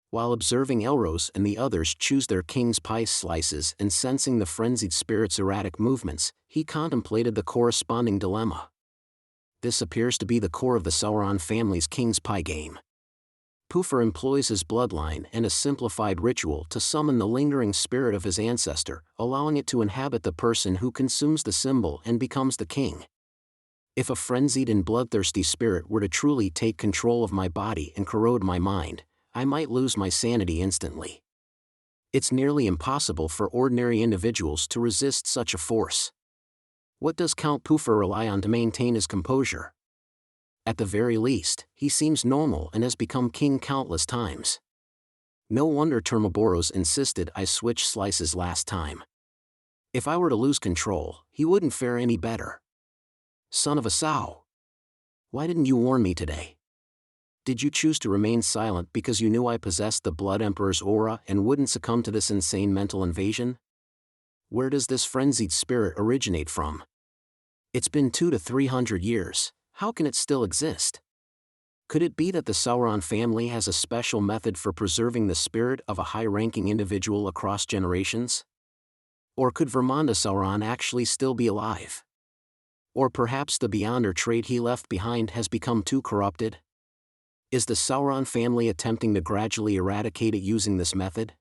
While observing Elros and the others choose their King's Pie slices and sensing the frenzied spirit's erratic movements, he contemplated the corresponding dilemma. This appears to be the core of the Sauron family's King's Pie game. Puffer employs his bloodline and a simplified ritual to summon the lingering spirit of his ancestor, allowing it to inhabit the person who consumes the symbol and becomes the king. If a frenzied and bloodthirsty spirit were to truly take control of my body and corrode my mind, I might lose my sanity instantly. It's nearly impossible for ordinary individuals to resist such a force. What does Count Puffer rely on to maintain his composure? At the very least, he seems normal and has become king countless times. No wonder Termoboros insisted I switch slices last time. If I were to lose control, he wouldn't fare any better. Son of a sow! Why didn't you warn me today? Did you choose to remain silent because you knew I possessed the Blood Emperor's aura and wouldn't succumb to this insane mental invasion? Where does this frenzied spirit originate from? It's been 200 to 300 years, how can it still exist? Could it be that the Sauron family has a special method for preserving the spirit of a high-ranking individual across generations? Or could Vermonda Sauron actually still be alive? Or perhaps the Beyonder trait he left behind has become too corrupted? Is the Sauron family attempting to gradually eradicate it using this method?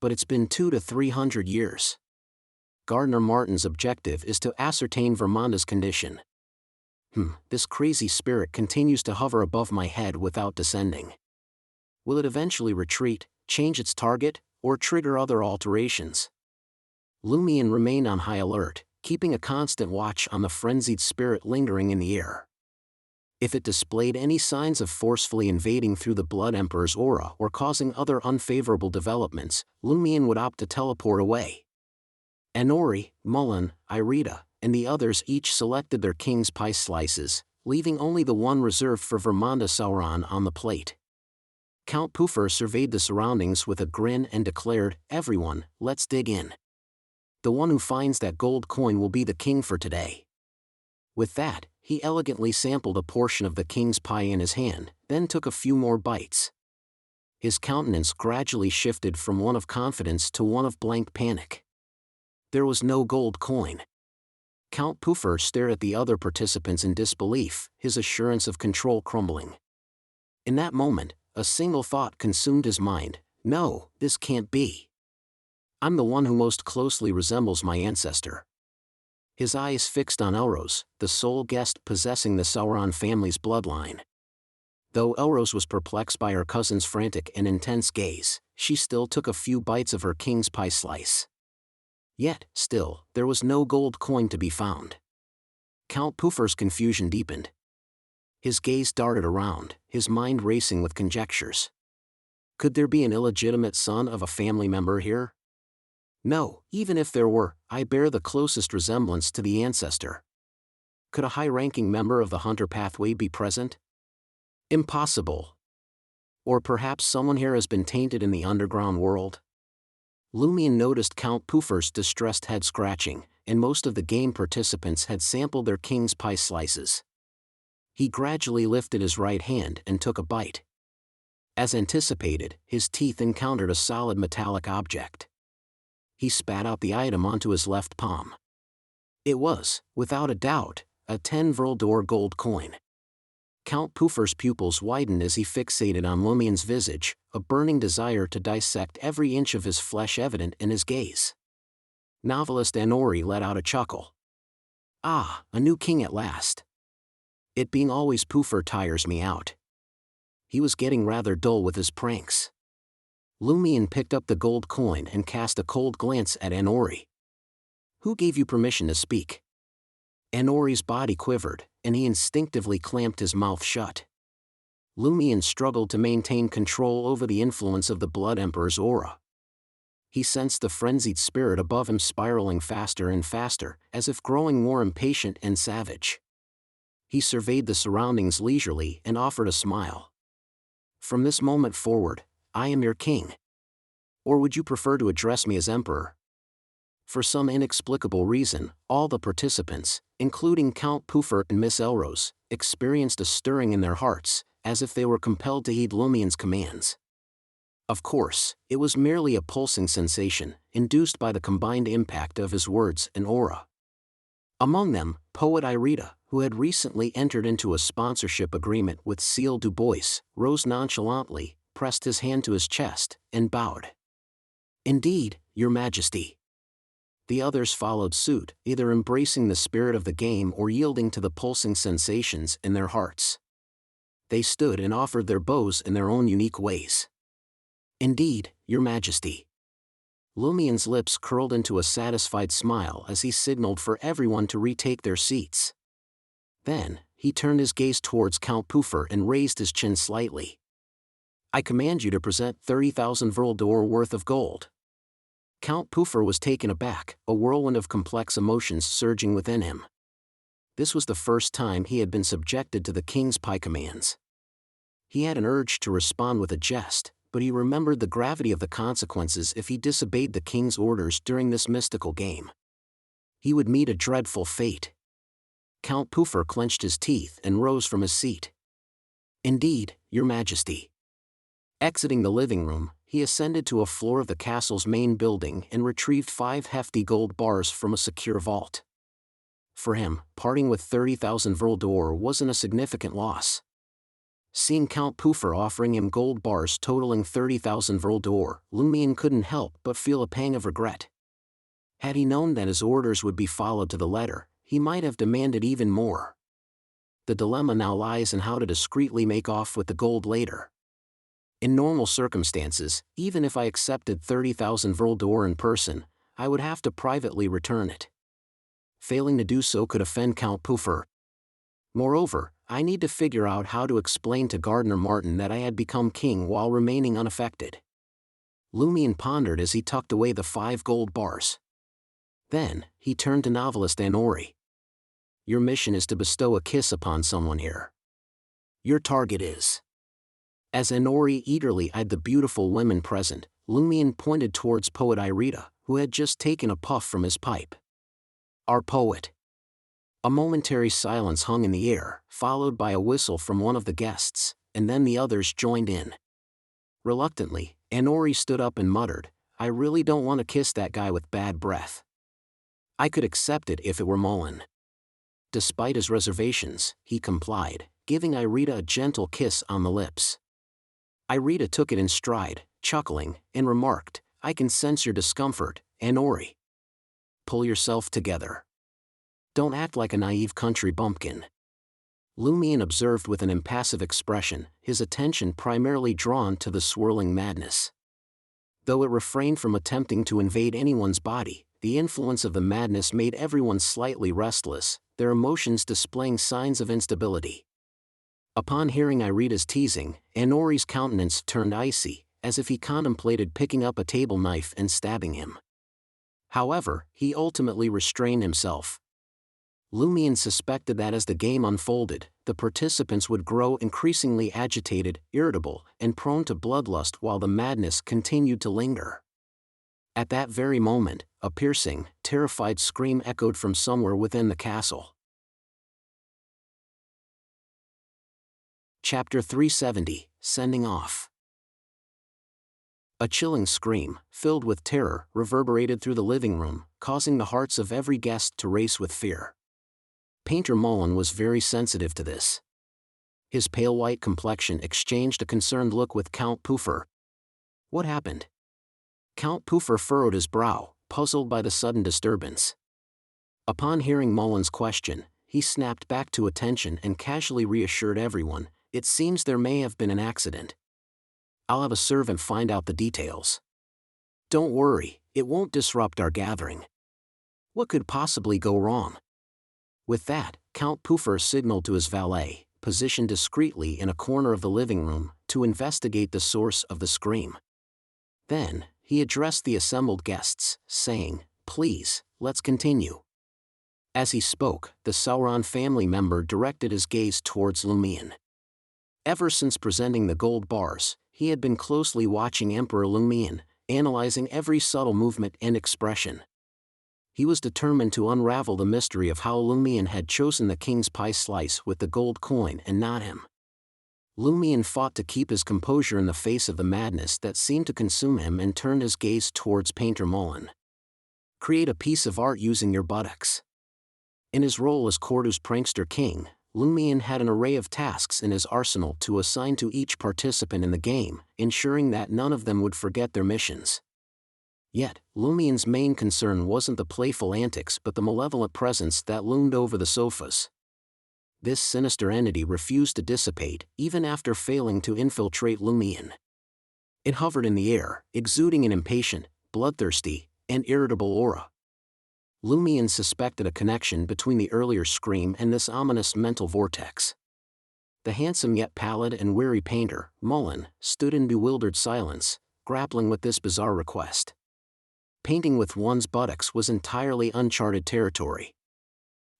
But it's been 200 to 300 years. Gardner Martin's objective is to ascertain Vermonda's condition. This crazy spirit continues to hover above my head without descending. Will it eventually retreat, change its target, or trigger other alterations? Lumion remained on high alert, keeping a constant watch on the frenzied spirit lingering in the air. If it displayed any signs of forcefully invading through the Blood Emperor's aura or causing other unfavorable developments, Lumion would opt to teleport away. Anori, Mullen, Irida, and the others each selected their king's pie slices, leaving only the one reserved for Vermonda Sauron on the plate. Count Puffer surveyed the surroundings with a grin and declared, "Everyone, let's dig in. The one who finds that gold coin will be the king for today." With that, he elegantly sampled a portion of the king's pie in his hand, then took a few more bites. His countenance gradually shifted from one of confidence to one of blank panic. There was no gold coin. Count Puffer stared at the other participants in disbelief, his assurance of control crumbling. In that moment, a single thought consumed his mind: no, this can't be. I'm the one who most closely resembles my ancestor. His eyes fixed on Elros, the sole guest possessing the Sauron family's bloodline. Though Elros was perplexed by her cousin's frantic and intense gaze, she still took a few bites of her king's pie slice. Yet, still, there was no gold coin to be found. Count Puffer's confusion deepened. His gaze darted around, his mind racing with conjectures. Could there be an illegitimate son of a family member here? No, even if there were, I bear the closest resemblance to the ancestor. Could a high-ranking member of the Hunter pathway be present? Impossible. Or perhaps someone here has been tainted in the underground world? Lumion noticed Count Puffer's distressed head scratching, and most of the game participants had sampled their king's pie slices. He gradually lifted his right hand and took a bite. As anticipated, his teeth encountered a solid metallic object. He spat out the item onto his left palm. It was, without a doubt, a 10 Vrildor gold coin. Count Puffer's pupils widened as he fixated on Lumion's visage, a burning desire to dissect every inch of his flesh evident in his gaze. Novelist Anori let out a chuckle. Ah, a new king at last. It being always Puffer tires me out. He was getting rather dull with his pranks. Lumion picked up the gold coin and cast a cold glance at Anori. Who gave you permission to speak? Anori's body quivered, and he instinctively clamped his mouth shut. Lumion struggled to maintain control over the influence of the Blood Emperor's aura. He sensed the frenzied spirit above him spiraling faster and faster, as if growing more impatient and savage. He surveyed the surroundings leisurely and offered a smile. From this moment forward, I am your king. Or would you prefer to address me as emperor? For some inexplicable reason, all the participants, including Count Puffer and Miss Elros, experienced a stirring in their hearts, as if they were compelled to heed Lumion's commands. Of course, it was merely a pulsing sensation, induced by the combined impact of his words and aura. Among them, poet Irida, who had recently entered into a sponsorship agreement with Seal Du Bois, rose nonchalantly, pressed his hand to his chest, and bowed. "Indeed, Your Majesty." The others followed suit, either embracing the spirit of the game or yielding to the pulsing sensations in their hearts. They stood and offered their bows in their own unique ways. "Indeed, Your Majesty." Lumien's lips curled into a satisfied smile as he signaled for everyone to retake their seats. Then, he turned his gaze towards Count Puffer and raised his chin slightly. "I command you to present 30,000 Vril d'Or worth of gold." Count Puffer was taken aback, a whirlwind of complex emotions surging within him. This was the first time he had been subjected to the king's pie commands. He had an urge to respond with a jest, but he remembered the gravity of the consequences if he disobeyed the king's orders during this mystical game. He would meet a dreadful fate. Count Puffer clenched his teeth and rose from his seat. "Indeed, Your Majesty." Exiting the living room, he ascended to a floor of the castle's main building and retrieved 5 hefty gold bars from a secure vault. For him, parting with 30,000 Vril d'Or wasn't a significant loss. Seeing Count Puffer offering him gold bars totaling 30,000 Vril d'Or, Lumien couldn't help but feel a pang of regret. Had he known that his orders would be followed to the letter, he might have demanded even more. The dilemma now lies in how to discreetly make off with the gold later. In normal circumstances, even if I accepted 30,000 Vril d'Or in person, I would have to privately return it. Failing to do so could offend Count Puffer. Moreover, I need to figure out how to explain to Gardner Martin that I had become king while remaining unaffected. Lumien pondered as he tucked away the 5 gold bars. Then, he turned to novelist Anori. "Your mission is to bestow a kiss upon someone here. Your target is..." As Anori eagerly eyed the beautiful women present, Lumien pointed towards poet Irita, who had just taken a puff from his pipe. "Our poet." A momentary silence hung in the air, followed by a whistle from one of the guests, and then the others joined in. Reluctantly, Anori stood up and muttered, "I really don't want to kiss that guy with bad breath. I could accept it if it were Mullen." Despite his reservations, he complied, giving Irita a gentle kiss on the lips. Irita took it in stride, chuckling, and remarked, "I can sense your discomfort, Anori. Pull yourself together. Don't act like a naive country bumpkin." Lumien observed with an impassive expression, his attention primarily drawn to the swirling madness. Though it refrained from attempting to invade anyone's body, the influence of the madness made everyone slightly restless, their emotions displaying signs of instability. Upon hearing Irita's teasing, Anori's countenance turned icy, as if he contemplated picking up a table knife and stabbing him. However, he ultimately restrained himself. Lumien suspected that as the game unfolded, the participants would grow increasingly agitated, irritable, and prone to bloodlust while the madness continued to linger. At that very moment, a piercing, terrified scream echoed from somewhere within the castle. Chapter 370, Sending Off. A chilling scream, filled with terror, reverberated through the living room, causing the hearts of every guest to race with fear. Painter Mullen was very sensitive to this. His pale white complexion exchanged a concerned look with Count Puffer. "What happened?" Count Puffer furrowed his brow, puzzled by the sudden disturbance. Upon hearing Mullen's question, he snapped back to attention and casually reassured everyone, "It seems there may have been an accident. I'll have a servant find out the details. Don't worry, it won't disrupt our gathering. What could possibly go wrong?" With that, Count Puffer signaled to his valet, positioned discreetly in a corner of the living room, to investigate the source of the scream. Then, he addressed the assembled guests, saying, "Please, let's continue." As he spoke, the Salon family member directed his gaze towards Lumien. Ever since presenting the gold bars, he had been closely watching Emperor Lumien, analyzing every subtle movement and expression. He was determined to unravel the mystery of how Lumien had chosen the king's pie slice with the gold coin and not him. Lumien fought to keep his composure in the face of the madness that seemed to consume him and turned his gaze towards Painter Mullen. "Create a piece of art using your buttocks. In his role as Cordu's prankster king, Lumion had an array of tasks in his arsenal to assign to each participant in the game, ensuring that none of them would forget their missions. Yet, Lumion's main concern wasn't the playful antics but the malevolent presence that loomed over the sofas. This sinister entity refused to dissipate, even after failing to infiltrate Lumion. It hovered in the air, exuding an impatient, bloodthirsty, and irritable aura. Lumion suspected a connection between the earlier scream and this ominous mental vortex. The handsome yet pallid and weary painter, Mullen, stood in bewildered silence, grappling with this bizarre request. Painting with one's buttocks was entirely uncharted territory.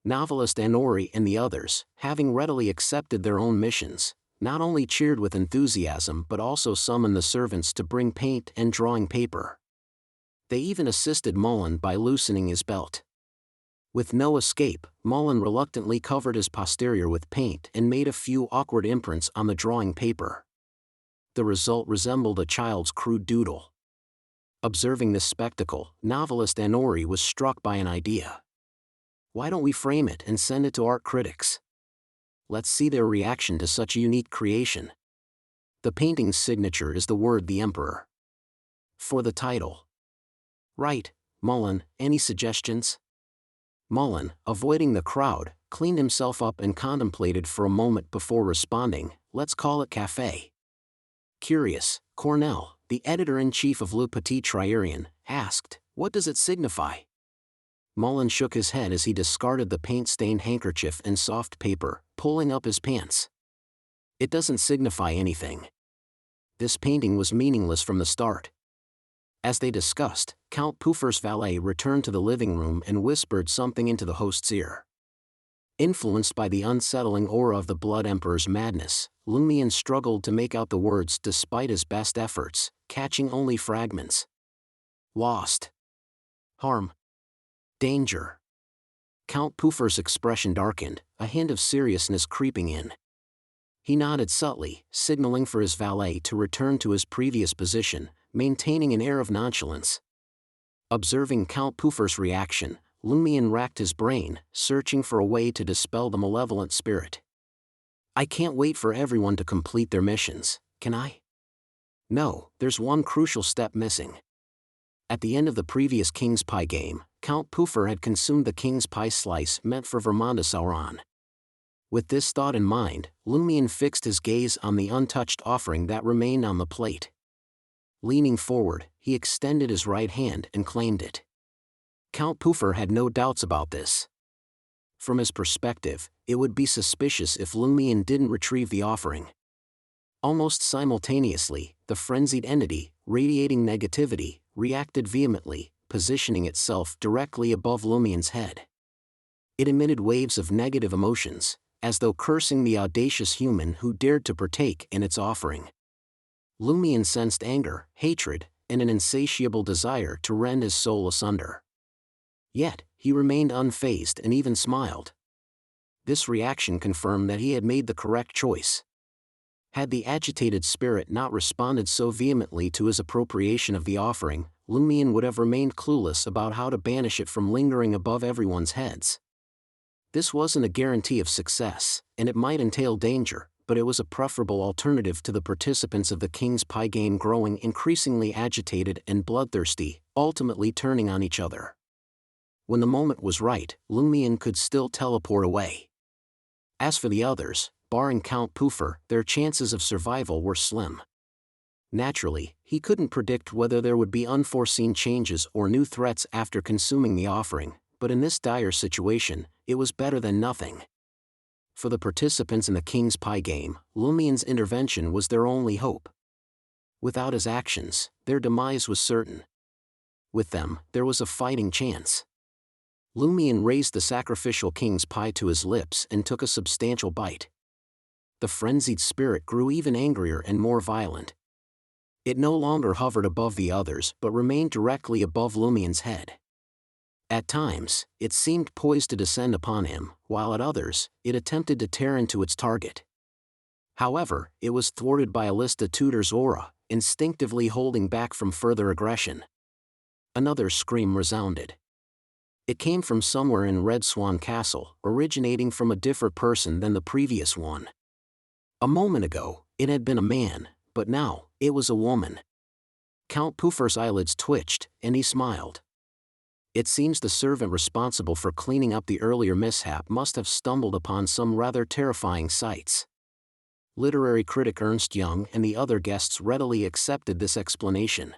Novelist Anori and the others, having readily accepted their own missions, not only cheered with enthusiasm but also summoned the servants to bring paint and drawing paper. They even assisted Mullen by loosening his belt. With no escape, Mullen reluctantly covered his posterior with paint and made a few awkward imprints on the drawing paper. The result resembled a child's crude doodle. Observing this spectacle, novelist Anori was struck by an idea. Why don't we frame it and send it to art critics? Let's see their reaction to such a unique creation. The painting's signature is the word "the Emperor." For the title. Right, Mullen, any suggestions? Mullen, avoiding the crowd, cleaned himself up and contemplated for a moment before responding, let's call it Café. Curious, Cornell, the editor-in-chief of Le Petit Triarien, asked, what does it signify? Mullen shook his head as he discarded the paint-stained handkerchief and soft paper, pulling up his pants. It doesn't signify anything. This painting was meaningless from the start. As they discussed, Count Puffer's valet returned to the living room and whispered something into the host's ear. Influenced by the unsettling aura of the Blood Emperor's madness, Lumion struggled to make out the words despite his best efforts, catching only fragments. Lost. Harm. Danger. Count Puffer's expression darkened, a hint of seriousness creeping in. He nodded subtly, signaling for his valet to return to his previous position, maintaining an air of nonchalance. Observing Count Puffer's reaction, Lumion racked his brain, searching for a way to dispel the malevolent spirit. I can't wait for everyone to complete their missions, can I? No, there's one crucial step missing. At the end of the previous King's Pie game, Count Puffer had consumed the King's Pie slice meant for Vermanda Sauron. With this thought in mind, Lumion fixed his gaze on the untouched offering that remained on the plate. Leaning forward, he extended his right hand and claimed it. Count Puffer had no doubts about this. From his perspective, it would be suspicious if Lumion didn't retrieve the offering. Almost simultaneously, the frenzied entity, radiating negativity, reacted vehemently, positioning itself directly above Lumion's head. It emitted waves of negative emotions, as though cursing the audacious human who dared to partake in its offering. Lumion sensed anger, hatred, and an insatiable desire to rend his soul asunder. Yet, he remained unfazed and even smiled. This reaction confirmed that he had made the correct choice. Had the agitated spirit not responded so vehemently to his appropriation of the offering, Lumion would have remained clueless about how to banish it from lingering above everyone's heads. This wasn't a guarantee of success, and it might entail danger, but it was a preferable alternative to the participants of the King's Pie game growing increasingly agitated and bloodthirsty, ultimately turning on each other. When the moment was right, Lumion could still teleport away. As for the others, barring Count Puffer, their chances of survival were slim. Naturally, he couldn't predict whether there would be unforeseen changes or new threats after consuming the offering, but in this dire situation, it was better than nothing. For the participants in the King's Pie game, Lumion's intervention was their only hope. Without his actions, their demise was certain. With them, there was a fighting chance. Lumion raised the sacrificial King's Pie to his lips and took a substantial bite. The frenzied spirit grew even angrier and more violent. It no longer hovered above the others but remained directly above Lumion's head. At times, it seemed poised to descend upon him, while at others, it attempted to tear into its target. However, it was thwarted by Alista Tudor's aura, instinctively holding back from further aggression. Another scream resounded. It came from somewhere in Red Swan Castle, originating from a different person than the previous one. A moment ago, it had been a man, but now, it was a woman. Count Puffer's eyelids twitched, and he smiled. It seems the servant responsible for cleaning up the earlier mishap must have stumbled upon some rather terrifying sights. Literary critic Ernst Young and the other guests readily accepted this explanation.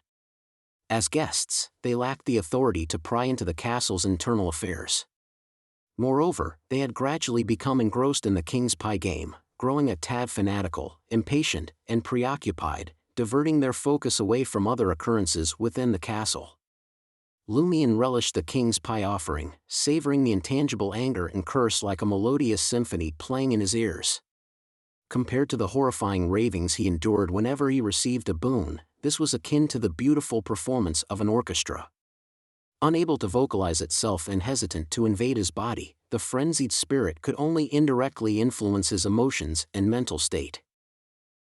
As guests, they lacked the authority to pry into the castle's internal affairs. Moreover, they had gradually become engrossed in the King's Pie game, growing a tad fanatical, impatient, and preoccupied, diverting their focus away from other occurrences within the castle. Lumion relished the King's Pie offering, savoring the intangible anger and curse like a melodious symphony playing in his ears. Compared to the horrifying ravings he endured whenever he received a boon, this was akin to the beautiful performance of an orchestra. Unable to vocalize itself and hesitant to invade his body, the frenzied spirit could only indirectly influence his emotions and mental state.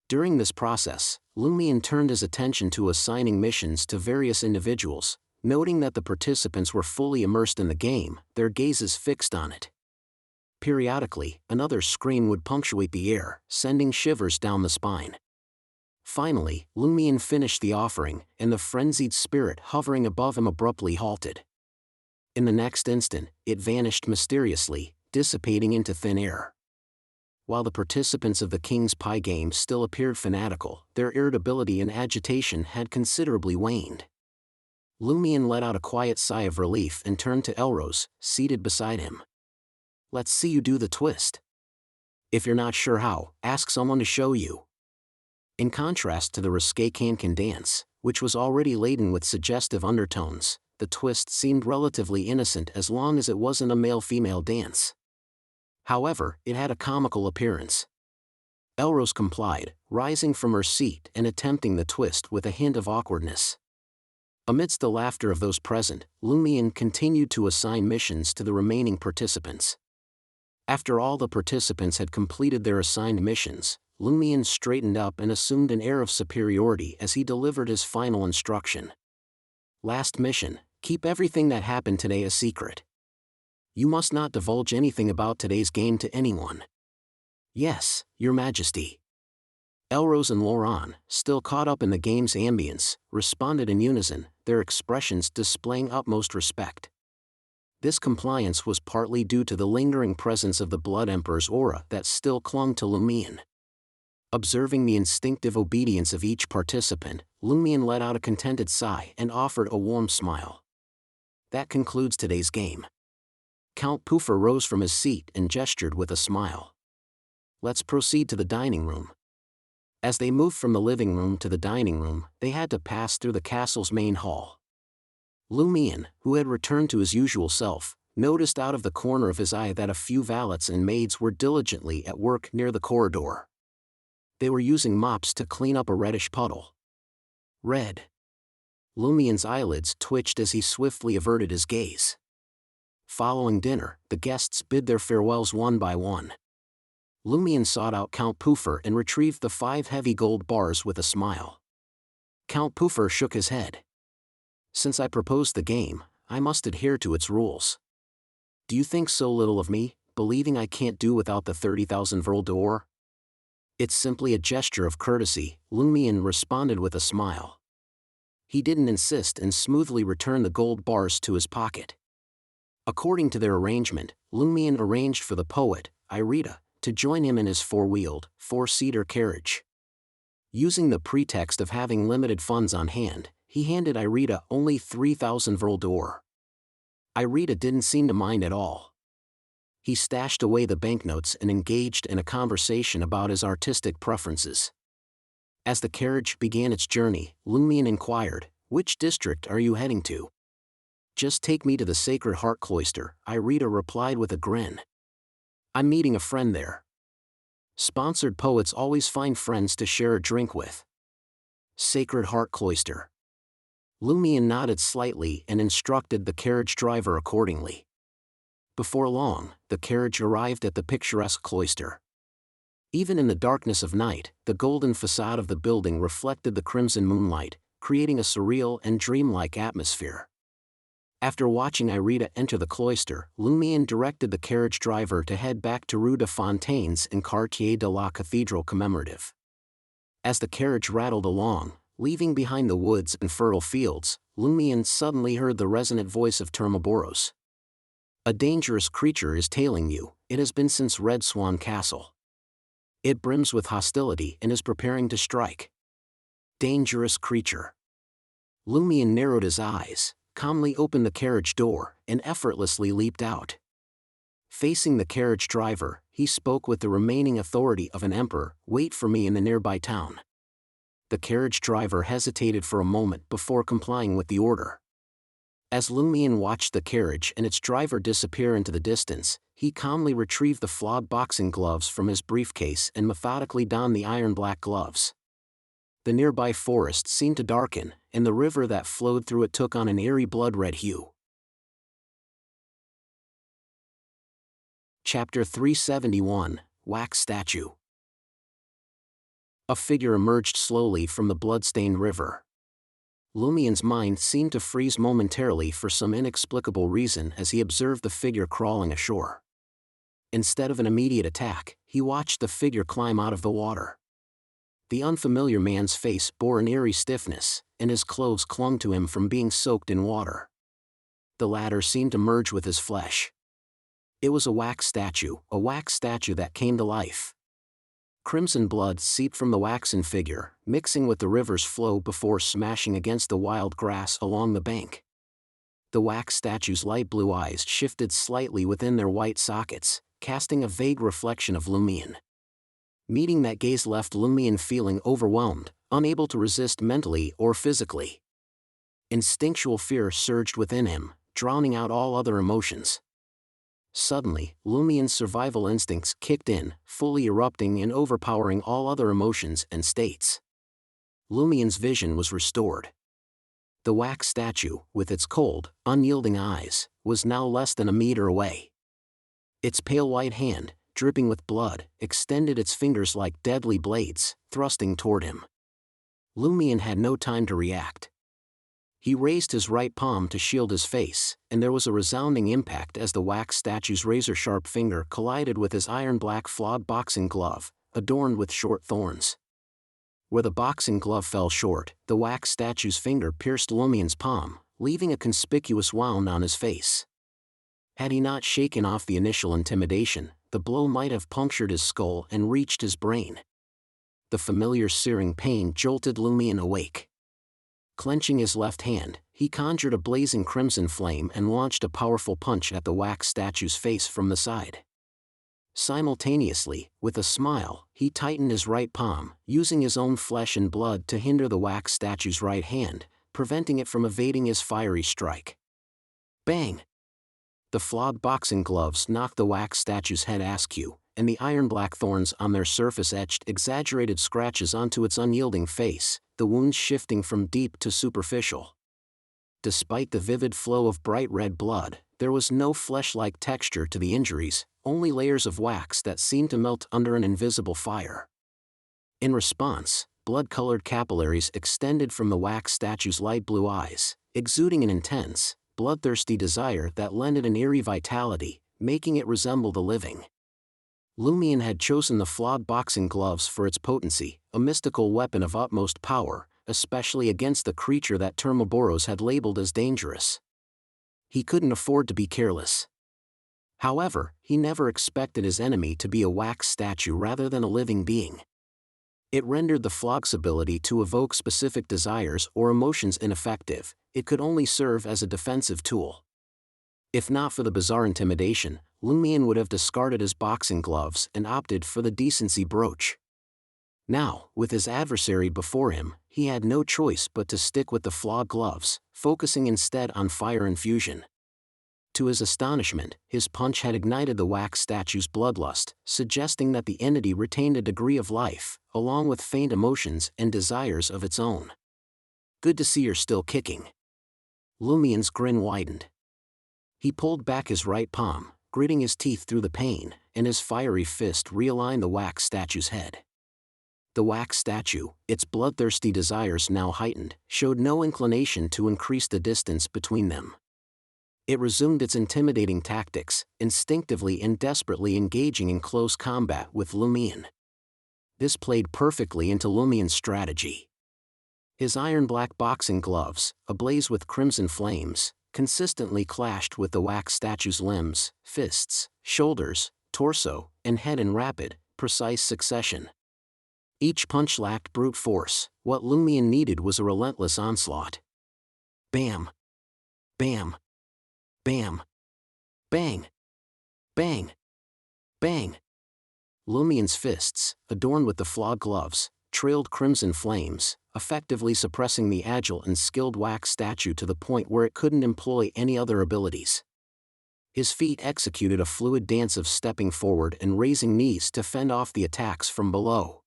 During this process, Lumion turned his attention to assigning missions to various individuals. Noting that the participants were fully immersed in the game, their gazes fixed on it. Periodically, another scream would punctuate the air, sending shivers down the spine. Finally, Lumion finished the offering, and the frenzied spirit hovering above him abruptly halted. In the next instant, it vanished mysteriously, dissipating into thin air. While the participants of the King's Pie game still appeared fanatical, their irritability and agitation had considerably waned. Lumion let out a quiet sigh of relief and turned to Elrose, seated beside him. "Let's see you do the twist. If you're not sure how, ask someone to show you." In contrast to the risque can-can dance, which was already laden with suggestive undertones, the twist seemed relatively innocent as long as it wasn't a male-female dance. However, it had a comical appearance. Elrose complied, rising from her seat and attempting the twist with a hint of awkwardness. Amidst the laughter of those present, Lumion continued to assign missions to the remaining participants. After all the participants had completed their assigned missions, Lumion straightened up and assumed an air of superiority as he delivered his final instruction. "Last mission, keep everything that happened today a secret. You must not divulge anything about today's game to anyone." "Yes, Your Majesty." Elrose and Loran, still caught up in the game's ambience, responded in unison, their expressions displaying utmost respect. This compliance was partly due to the lingering presence of the Blood Emperor's aura that still clung to Lumion. Observing the instinctive obedience of each participant, Lumion let out a contented sigh and offered a warm smile. "That concludes today's game." Count Puffer rose from his seat and gestured with a smile. "Let's proceed to the dining room." As they moved from the living room to the dining room, they had to pass through the castle's main hall. Lumion, who had returned to his usual self, noticed out of the corner of his eye that a few valets and maids were diligently at work near the corridor. They were using mops to clean up a reddish puddle. Red. Lumion's eyelids twitched as he swiftly averted his gaze. Following dinner, the guests bid their farewells one by one. Lumion sought out Count Puffer and retrieved the 5 heavy gold bars with a smile. Count Puffer shook his head. "Since I proposed the game, I must adhere to its rules. Do you think so little of me, believing I can't do without the 30,000 Vril d'Or?" "It's simply a gesture of courtesy," Lumion responded with a smile. He didn't insist and smoothly returned the gold bars to his pocket. According to their arrangement, Lumion arranged for the poet, Irita, to join him in his 4-wheeled, 4-seater carriage. Using the pretext of having limited funds on hand, he handed Irita only 3,000 Vril d'Or. Irita didn't seem to mind at all. He stashed away the banknotes and engaged in a conversation about his artistic preferences. As the carriage began its journey, Lumion inquired, "Which district are you heading to?" "Just take me to the Sacred Heart Cloister," Irita replied with a grin. "I'm meeting a friend there." Sponsored poets always find friends to share a drink with. Sacred Heart Cloister. Lumion nodded slightly and instructed the carriage driver accordingly. Before long, the carriage arrived at the picturesque cloister. Even in the darkness of night, the golden facade of the building reflected the crimson moonlight, creating a surreal and dreamlike atmosphere. After watching Irita enter the cloister, Lumion directed the carriage driver to head back to Rue de Fontaines and Quartier de la Cathedral Commemorative. As the carriage rattled along, leaving behind the woods and fertile fields, Lumion suddenly heard the resonant voice of Termaboros. A dangerous creature is tailing you. It has been since Red Swan Castle. It brims with hostility and is preparing to strike. Dangerous creature. Lumion narrowed his eyes, calmly opened the carriage door, and effortlessly leaped out. Facing the carriage driver, he spoke with the remaining authority of an emperor. Wait for me in the nearby town. The carriage driver hesitated for a moment before complying with the order. As Lumion watched the carriage and its driver disappear into the distance, he calmly retrieved the flawed boxing gloves from his briefcase and methodically donned the iron-black gloves. The nearby forest seemed to darken, and the river that flowed through it took on an eerie blood-red hue. Chapter 371, Wax Statue. A figure emerged slowly from the blood-stained river. Lumion's mind seemed to freeze momentarily for some inexplicable reason as he observed the figure crawling ashore. Instead of an immediate attack, he watched the figure climb out of the water. The unfamiliar man's face bore an eerie stiffness, and his clothes clung to him from being soaked in water. The latter seemed to merge with his flesh. It was a wax statue that came to life. Crimson blood seeped from the waxen figure, mixing with the river's flow before smashing against the wild grass along the bank. The wax statue's light blue eyes shifted slightly within their white sockets, casting a vague reflection of Lumion. Meeting that gaze left Lumion feeling overwhelmed, unable to resist mentally or physically. Instinctual fear surged within him, drowning out all other emotions. Suddenly, Lumion's survival instincts kicked in, fully erupting and overpowering all other emotions and states. Lumion's vision was restored. The wax statue, with its cold, unyielding eyes, was now less than a meter away. Its pale white hand, dripping with blood, extended its fingers like deadly blades, thrusting toward him. Lumion had no time to react. He raised his right palm to shield his face, and there was a resounding impact as the wax statue's razor-sharp finger collided with his iron-black flawed boxing glove, adorned with short thorns. Where the boxing glove fell short, the wax statue's finger pierced Lumion's palm, leaving a conspicuous wound on his face. Had he not shaken off the initial intimidation, the blow might have punctured his skull and reached his brain. The familiar searing pain jolted Lumion awake. Clenching his left hand, he conjured a blazing crimson flame and launched a powerful punch at the wax statue's face from the side. Simultaneously, with a smile, he tightened his right palm, using his own flesh and blood to hinder the wax statue's right hand, preventing it from evading his fiery strike. Bang! The flawed boxing gloves knocked the wax statue's head askew, and the iron-black thorns on their surface etched exaggerated scratches onto its unyielding face, the wounds shifting from deep to superficial. Despite the vivid flow of bright red blood, there was no flesh-like texture to the injuries, only layers of wax that seemed to melt under an invisible fire. In response, blood-colored capillaries extended from the wax statue's light blue eyes, exuding an intense, bloodthirsty desire that lent it an eerie vitality, making it resemble the living. Lumion had chosen the flawed boxing gloves for its potency, a mystical weapon of utmost power, especially against the creature that Termaboros had labeled as dangerous. He couldn't afford to be careless. However, he never expected his enemy to be a wax statue rather than a living being. It rendered the flawed's ability to evoke specific desires or emotions ineffective. It could only serve as a defensive tool. If not for the bizarre intimidation, Lumion would have discarded his boxing gloves and opted for the decency brooch. Now, with his adversary before him, he had no choice but to stick with the flawed gloves, focusing instead on fire infusion. To his astonishment, his punch had ignited the wax statue's bloodlust, suggesting that the entity retained a degree of life, along with faint emotions and desires of its own. Good to see you're still kicking. Lumion's grin widened. He pulled back his right palm, gritting his teeth through the pain, and his fiery fist realigned the wax statue's head. The wax statue, its bloodthirsty desires now heightened, showed no inclination to increase the distance between them. It resumed its intimidating tactics, instinctively and desperately engaging in close combat with Lumion. This played perfectly into Lumion's strategy. His iron-black boxing gloves, ablaze with crimson flames, consistently clashed with the wax statue's limbs, fists, shoulders, torso, and head in rapid, precise succession. Each punch lacked brute force. What Lumion needed was a relentless onslaught. Bam! Bam! Bam! Bang! Bang! Bang! Lumion's fists, adorned with the flawed gloves, trailed crimson flames, effectively suppressing the agile and skilled wax statue to the point where it couldn't employ any other abilities. His feet executed a fluid dance of stepping forward and raising knees to fend off the attacks from below.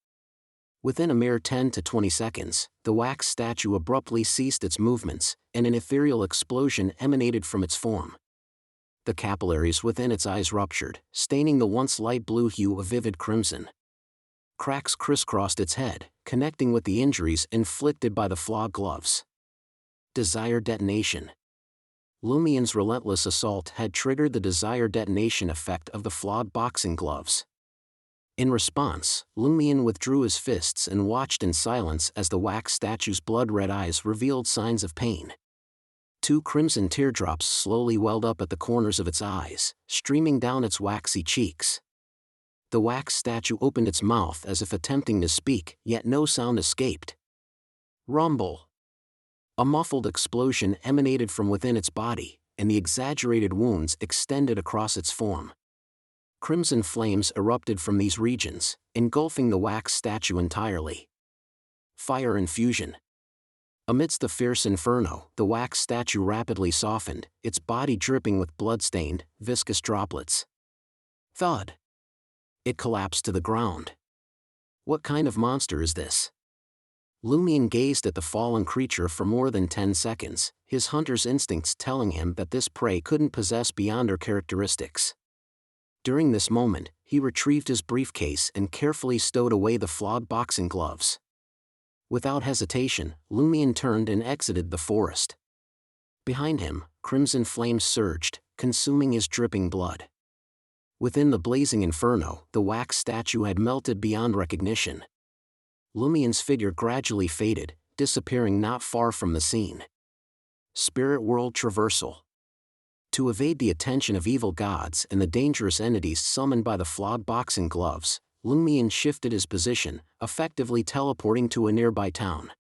Within a mere 10 to 20 seconds, the wax statue abruptly ceased its movements, and an ethereal explosion emanated from its form. The capillaries within its eyes ruptured, staining the once light blue hue a vivid crimson. Cracks crisscrossed its head, connecting with the injuries inflicted by the flawed gloves. Desire detonation. Lumion's relentless assault had triggered the desire detonation effect of the flawed boxing gloves. In response, Lumion withdrew his fists and watched in silence as the wax statue's blood-red eyes revealed signs of pain. 2 crimson teardrops slowly welled up at the corners of its eyes, streaming down its waxy cheeks. The wax statue opened its mouth as if attempting to speak, yet no sound escaped. Rumble. A muffled explosion emanated from within its body, and the exaggerated wounds extended across its form. Crimson flames erupted from these regions, engulfing the wax statue entirely. Fire infusion. Amidst the fierce inferno, the wax statue rapidly softened, its body dripping with blood-stained, viscous droplets. Thud. It collapsed to the ground. What kind of monster is this? Lumion gazed at the fallen creature for more than 10 seconds, his hunter's instincts telling him that this prey couldn't possess beyonder characteristics. During this moment, he retrieved his briefcase and carefully stowed away the flawed boxing gloves. Without hesitation, Lumion turned and exited the forest. Behind him, crimson flames surged, consuming his dripping blood. Within the blazing inferno, the wax statue had melted beyond recognition. Lumion's figure gradually faded, disappearing not far from the scene. Spirit World Traversal. To evade the attention of evil gods and the dangerous entities summoned by the flawed boxing gloves, Lumion shifted his position, effectively teleporting to a nearby town.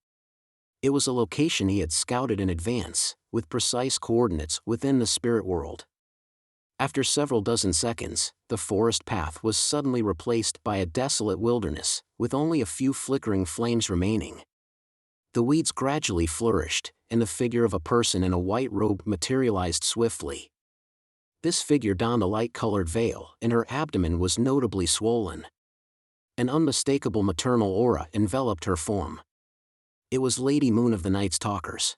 It was a location he had scouted in advance, with precise coordinates within the spirit world. After several dozen seconds, the forest path was suddenly replaced by a desolate wilderness, with only a few flickering flames remaining. The weeds gradually flourished, and the figure of a person in a white robe materialized swiftly. This figure donned a light-colored veil, and her abdomen was notably swollen. An unmistakable maternal aura enveloped her form. It was Lady Moon of the Night's Talkers.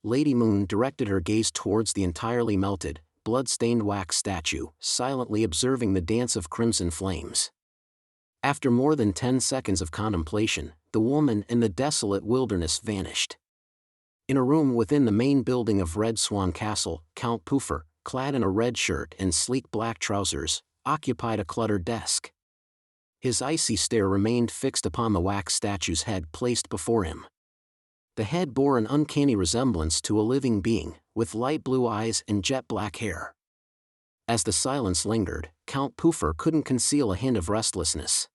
Lady Moon directed her gaze towards the entirely melted, blood-stained wax statue, silently observing the dance of crimson flames. After more than 10 seconds of contemplation, the woman in the desolate wilderness vanished. In a room within the main building of Red Swan Castle, Count Poofer, clad in a red shirt and sleek black trousers, occupied a cluttered desk. His icy stare remained fixed upon the wax statue's head placed before him. The head bore an uncanny resemblance to a living being, with light blue eyes and jet black hair. As the silence lingered, Count Poofer couldn't conceal a hint of restlessness.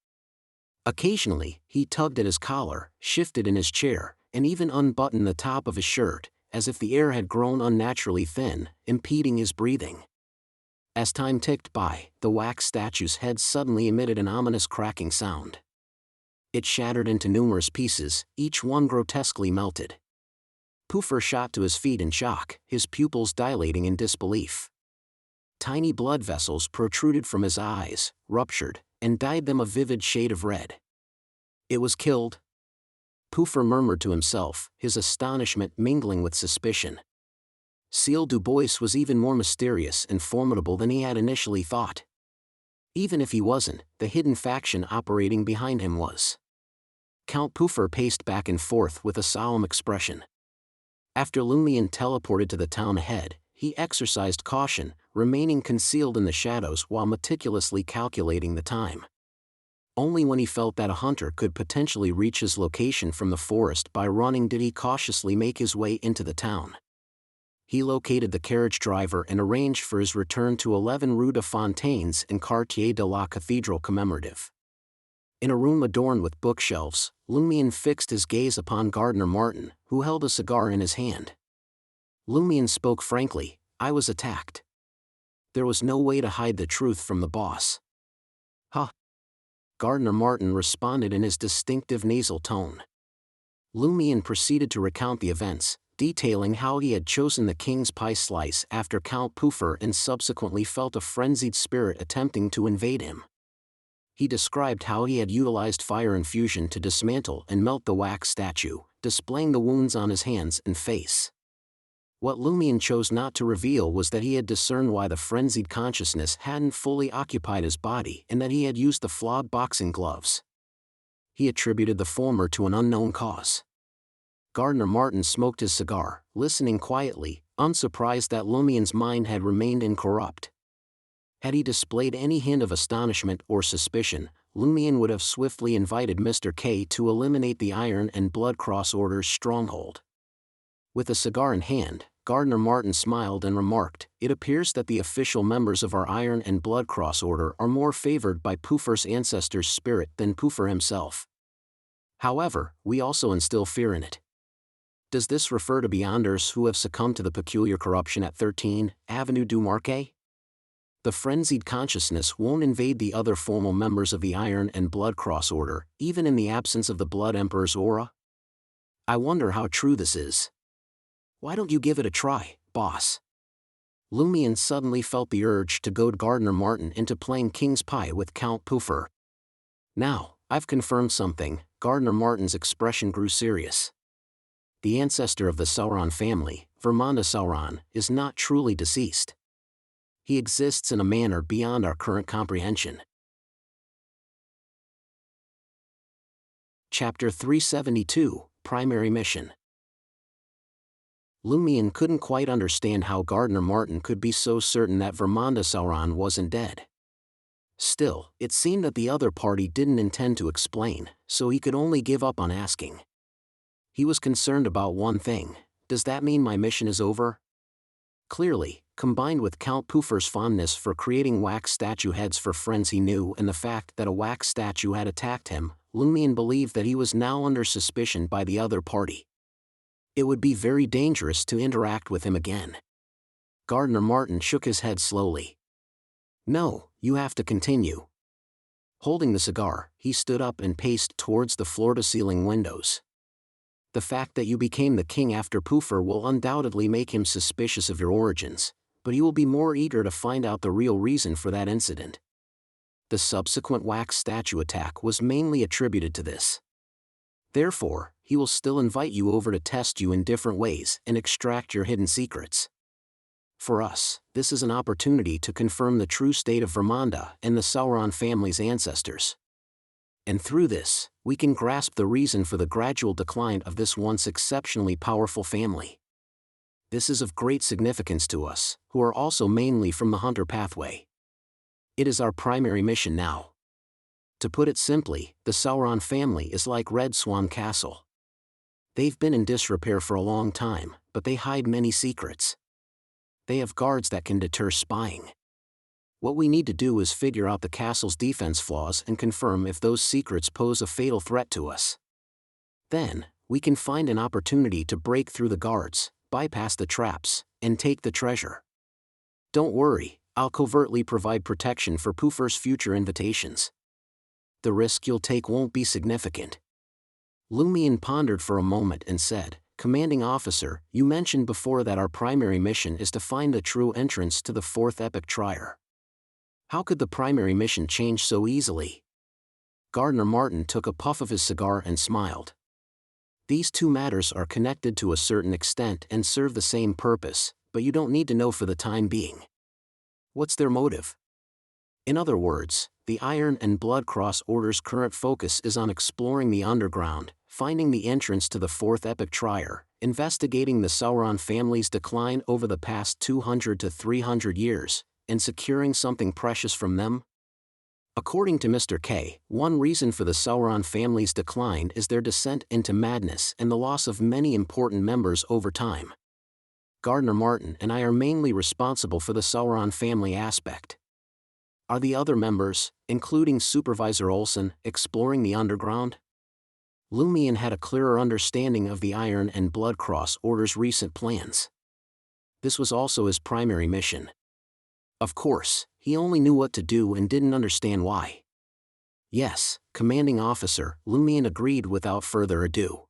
Occasionally, he tugged at his collar, shifted in his chair, and even unbuttoned the top of his shirt, as if the air had grown unnaturally thin, impeding his breathing. As time ticked by, the wax statue's head suddenly emitted an ominous cracking sound. It shattered into numerous pieces, each one grotesquely melted. Poofer shot to his feet in shock, his pupils dilating in disbelief. Tiny blood vessels protruded from his eyes, ruptured, and dyed them a vivid shade of red. It was killed. Poofer murmured to himself, his astonishment mingling with suspicion. Seal Du Bois was even more mysterious and formidable than he had initially thought. Even if he wasn't, the hidden faction operating behind him was. Count Poofer paced back and forth with a solemn expression. After Lumion teleported to the town ahead, he exercised caution, remaining concealed in the shadows while meticulously calculating the time. Only when he felt that a hunter could potentially reach his location from the forest by running did he cautiously make his way into the town. He located the carriage driver and arranged for his return to 11 Rue de Fontaines in Quartier de la Cathedral commemorative. In a room adorned with bookshelves, Lumion fixed his gaze upon Gardner Martin, who held a cigar in his hand. Lumion spoke frankly, "I was attacked." There was no way to hide the truth from the boss. "Huh." Gardner Martin responded in his distinctive nasal tone. Lumion proceeded to recount the events, detailing how he had chosen the king's pie slice after Count Puffer and subsequently felt a frenzied spirit attempting to invade him. He described how he had utilized fire infusion to dismantle and melt the wax statue, displaying the wounds on his hands and face. What Lumion chose not to reveal was that he had discerned why the frenzied consciousness hadn't fully occupied his body and that he had used the flawed boxing gloves. He attributed the former to an unknown cause. Gardner Martin smoked his cigar, listening quietly, unsurprised that Lumion's mind had remained incorrupt. Had he displayed any hint of astonishment or suspicion, Lumion would have swiftly invited Mr. K to eliminate the Iron and Blood Cross Order's stronghold. With a cigar in hand, Gardner Martin smiled and remarked, "It appears that the official members of our Iron and Blood Cross Order are more favored by Puffer's ancestors' spirit than Puffer himself. However, we also instill fear in it." Does this refer to Beyonders who have succumbed to the peculiar corruption at 13 Avenue du Marquet? The frenzied consciousness won't invade the other formal members of the Iron and Blood Cross Order, even in the absence of the Blood Emperor's aura? I wonder how true this is. Why don't you give it a try, boss? Lumion suddenly felt the urge to goad Gardner Martin into playing King's Pie with Count Puffer. Now, I've confirmed something. Gardner Martin's expression grew serious. The ancestor of the Sauron family, Vermonda Sauron, is not truly deceased. He exists in a manner beyond our current comprehension. Chapter 372, Primary Mission. Lumion couldn't quite understand how Gardner Martin could be so certain that Vermonda Sauron wasn't dead. Still, it seemed that the other party didn't intend to explain, so he could only give up on asking. He was concerned about one thing: does that mean my mission is over? Clearly, combined with Count Puffer's fondness for creating wax statue heads for friends he knew and the fact that a wax statue had attacked him, Lumion believed that he was now under suspicion by the other party. It would be very dangerous to interact with him again. Gardner Martin shook his head slowly. "No, you have to continue." Holding the cigar, he stood up and paced towards the floor-to-ceiling windows. "The fact that you became the king after Puffer will undoubtedly make him suspicious of your origins, but he will be more eager to find out the real reason for that incident. The subsequent wax statue attack was mainly attributed to this. Therefore, he will still invite you over to test you in different ways and extract your hidden secrets. For us, this is an opportunity to confirm the true state of Vermonda and the Sauron family's ancestors. And through this, we can grasp the reason for the gradual decline of this once exceptionally powerful family. This is of great significance to us, who are also mainly from the Hunter pathway. It is our primary mission now. To put it simply, the Sauron family is like Red Swan Castle. They've been in disrepair for a long time, but they hide many secrets. They have guards that can deter spying. What we need to do is figure out the castle's defense flaws and confirm if those secrets pose a fatal threat to us. Then, we can find an opportunity to break through the guards, bypass the traps, and take the treasure. Don't worry, I'll covertly provide protection for Puffer's future invitations. The risk you'll take won't be significant." Lumion pondered for a moment and said, "Commanding officer, you mentioned before that our primary mission is to find the true entrance to the fourth epic trier. How could the primary mission change so easily?" Gardner Martin took a puff of his cigar and smiled. "These two matters are connected to a certain extent and serve the same purpose, but you don't need to know for the time being." "What's their motive?" In other words, the Iron and Blood Cross Order's current focus is on exploring the underground, finding the entrance to the Fourth Epoch Trier, investigating the Sauron family's decline over the past 200 to 300 years, and securing something precious from them. According to Mr. K, one reason for the Sauron family's decline is their descent into madness and the loss of many important members over time. Gardner Martin and I are mainly responsible for the Sauron family aspect. Are the other members, including Supervisor Olson, exploring the underground? Lumion had a clearer understanding of the Iron and Blood Cross Order's recent plans. This was also his primary mission. Of course, he only knew what to do and didn't understand why. Yes, Commanding Officer, Lumion agreed without further ado.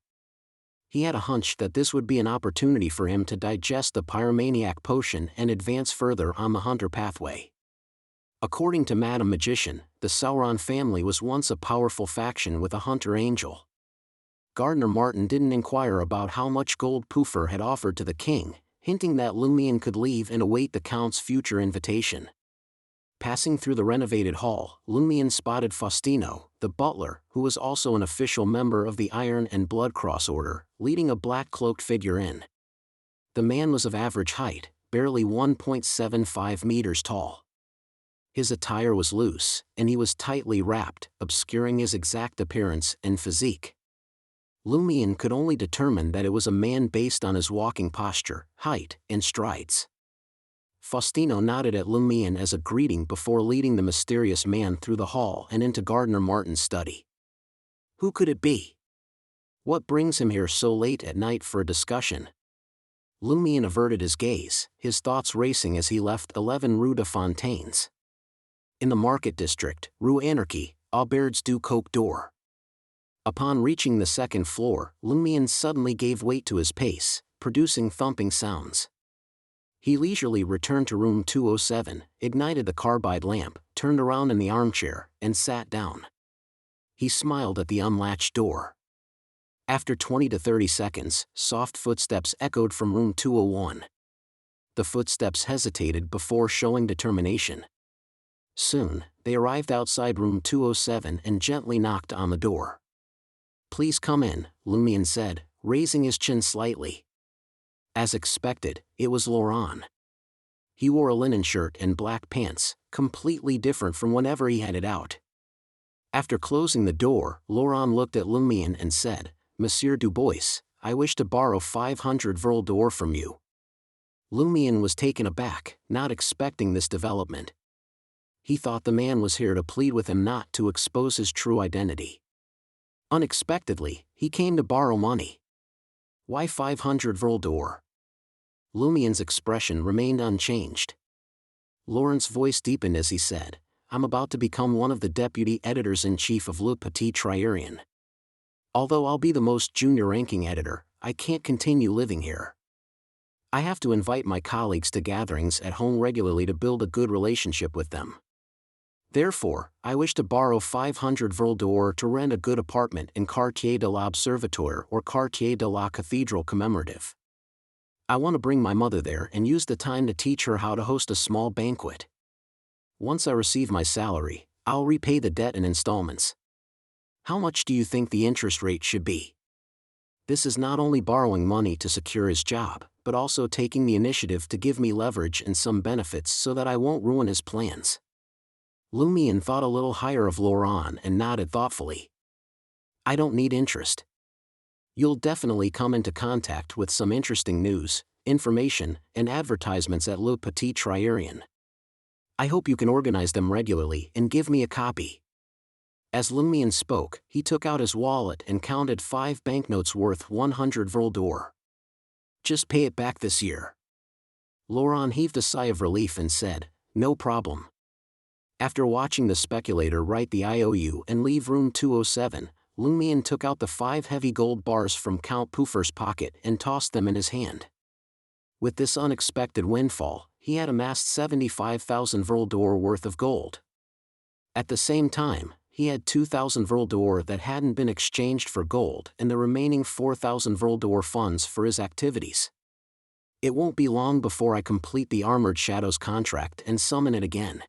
He had a hunch that this would be an opportunity for him to digest the pyromaniac potion and advance further on the hunter pathway. According to Madam Magician, the Sauron family was once a powerful faction with a hunter angel. Gardner Martin didn't inquire about how much gold Poofer had offered to the king, hinting that Lumion could leave and await the Count's future invitation. Passing through the renovated hall, Lumion spotted Faustino, the butler, who was also an official member of the Iron and Blood Cross Order, leading a black-cloaked figure in. The man was of average height, barely 1.75 meters tall. His attire was loose, and he was tightly wrapped, obscuring his exact appearance and physique. Lumion could only determine that it was a man based on his walking posture, height, and strides. Faustino nodded at Lumion as a greeting before leading the mysterious man through the hall and into Gardner Martin's study. Who could it be? What brings him here so late at night for a discussion? Lumion averted his gaze, his thoughts racing as he left 11 Rue de Fontaines. In the market district, Rue Anarchy, Auberge du Coq d'Or. Upon reaching the second floor, Lumion suddenly gave weight to his pace, producing thumping sounds. He leisurely returned to room 207, ignited the carbide lamp, turned around in the armchair, and sat down. He smiled at the unlatched door. After 20 to 30 seconds, soft footsteps echoed from room 201. The footsteps hesitated before showing determination. Soon, they arrived outside room 207 and gently knocked on the door. "Please come in," Lumion said, raising his chin slightly. As expected, it was Laurent. He wore a linen shirt and black pants, completely different from whenever he had it out. After closing the door, Laurent looked at Lumion and said, "Monsieur Dubois, I wish to borrow 500 Vril d'Or from you." Lumion was taken aback, not expecting this development. He thought the man was here to plead with him not to expose his true identity. Unexpectedly, he came to borrow money. Why 500 Vril d'Or? Lumion's expression remained unchanged. Laurent's voice deepened as he said, "I'm about to become one of the deputy editors-in-chief of Le Petit Triarien. Although I'll be the most junior-ranking editor, I can't continue living here. I have to invite my colleagues to gatherings at home regularly to build a good relationship with them. Therefore, I wish to borrow 500 Vril d'Or to rent a good apartment in Quartier de l'Observatoire or Quartier de la Cathedral Commemorative. I want to bring my mother there and use the time to teach her how to host a small banquet. Once I receive my salary, I'll repay the debt in installments. How much do you think the interest rate should be?" This is not only borrowing money to secure his job, but also taking the initiative to give me leverage and some benefits so that I won't ruin his plans. Lumion thought a little higher of Laurent and nodded thoughtfully. "I don't need interest. You'll definitely come into contact with some interesting news, information, and advertisements at Le Petit Triarien. I hope you can organize them regularly and give me a copy." As Lumion spoke, he took out his wallet and counted 5 banknotes worth 100 Vril d'Or. "Just pay it back this year." Laurent heaved a sigh of relief and said, "No problem." After watching the speculator write the IOU and leave room 207, Lumion took out the 5 heavy gold bars from Count Poofer's pocket and tossed them in his hand. With this unexpected windfall, he had amassed 75,000 Vril d'Or worth of gold. At the same time, he had 2,000 Vril d'Or that hadn't been exchanged for gold and the remaining 4,000 Vril d'Or funds for his activities. "It won't be long before I complete the Armored Shadows contract and summon it again."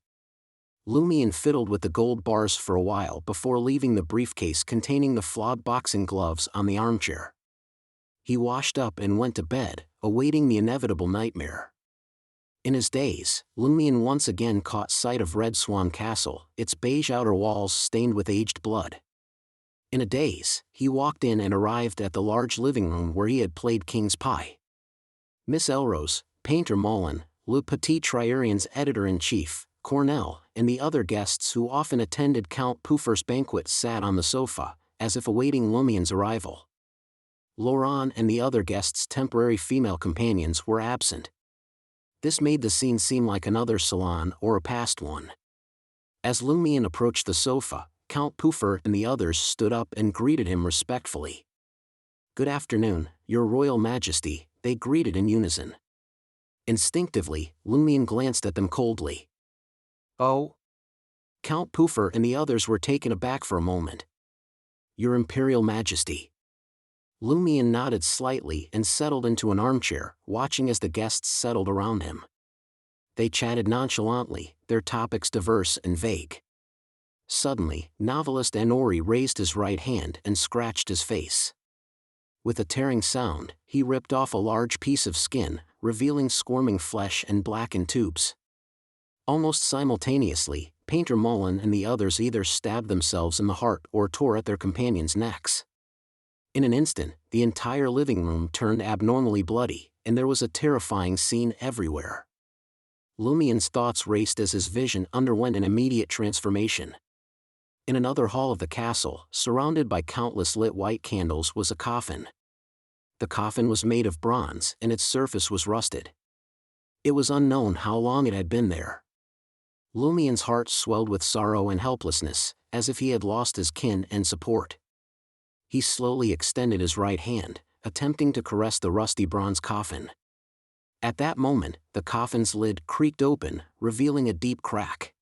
Lumion fiddled with the gold bars for a while before leaving the briefcase containing the flawed boxing gloves on the armchair. He washed up and went to bed, awaiting the inevitable nightmare. In his daze, Lumion once again caught sight of Red Swan Castle, its beige outer walls stained with aged blood. In a daze, he walked in and arrived at the large living room where he had played King's Pie. Miss Elrose, Painter Mullen, Le Petit Triarien's editor-in-chief, Cornell, and the other guests who often attended Count Puffer's banquets sat on the sofa, as if awaiting Lumion's arrival. Laurent and the other guests' temporary female companions were absent. This made the scene seem like another salon or a past one. As Lumion approached the sofa, Count Puffer and the others stood up and greeted him respectfully. "Good afternoon, Your Royal Majesty," they greeted in unison. Instinctively, Lumion glanced at them coldly. "Oh?" Count Puffer and the others were taken aback for a moment. "Your Imperial Majesty." Lumion nodded slightly and settled into an armchair, watching as the guests settled around him. They chatted nonchalantly, their topics diverse and vague. Suddenly, novelist Anori raised his right hand and scratched his face. With a tearing sound, he ripped off a large piece of skin, revealing squirming flesh and blackened tubes. Almost simultaneously, Painter Mullen and the others either stabbed themselves in the heart or tore at their companions' necks. In an instant, the entire living room turned abnormally bloody, and there was a terrifying scene everywhere. Lumion's thoughts raced as his vision underwent an immediate transformation. In another hall of the castle, surrounded by countless lit white candles, was a coffin. The coffin was made of bronze, and its surface was rusted. It was unknown how long it had been there. Lumion's heart swelled with sorrow and helplessness, as if he had lost his kin and support. He slowly extended his right hand, attempting to caress the rusty bronze coffin. At that moment, the coffin's lid creaked open, revealing a deep crack.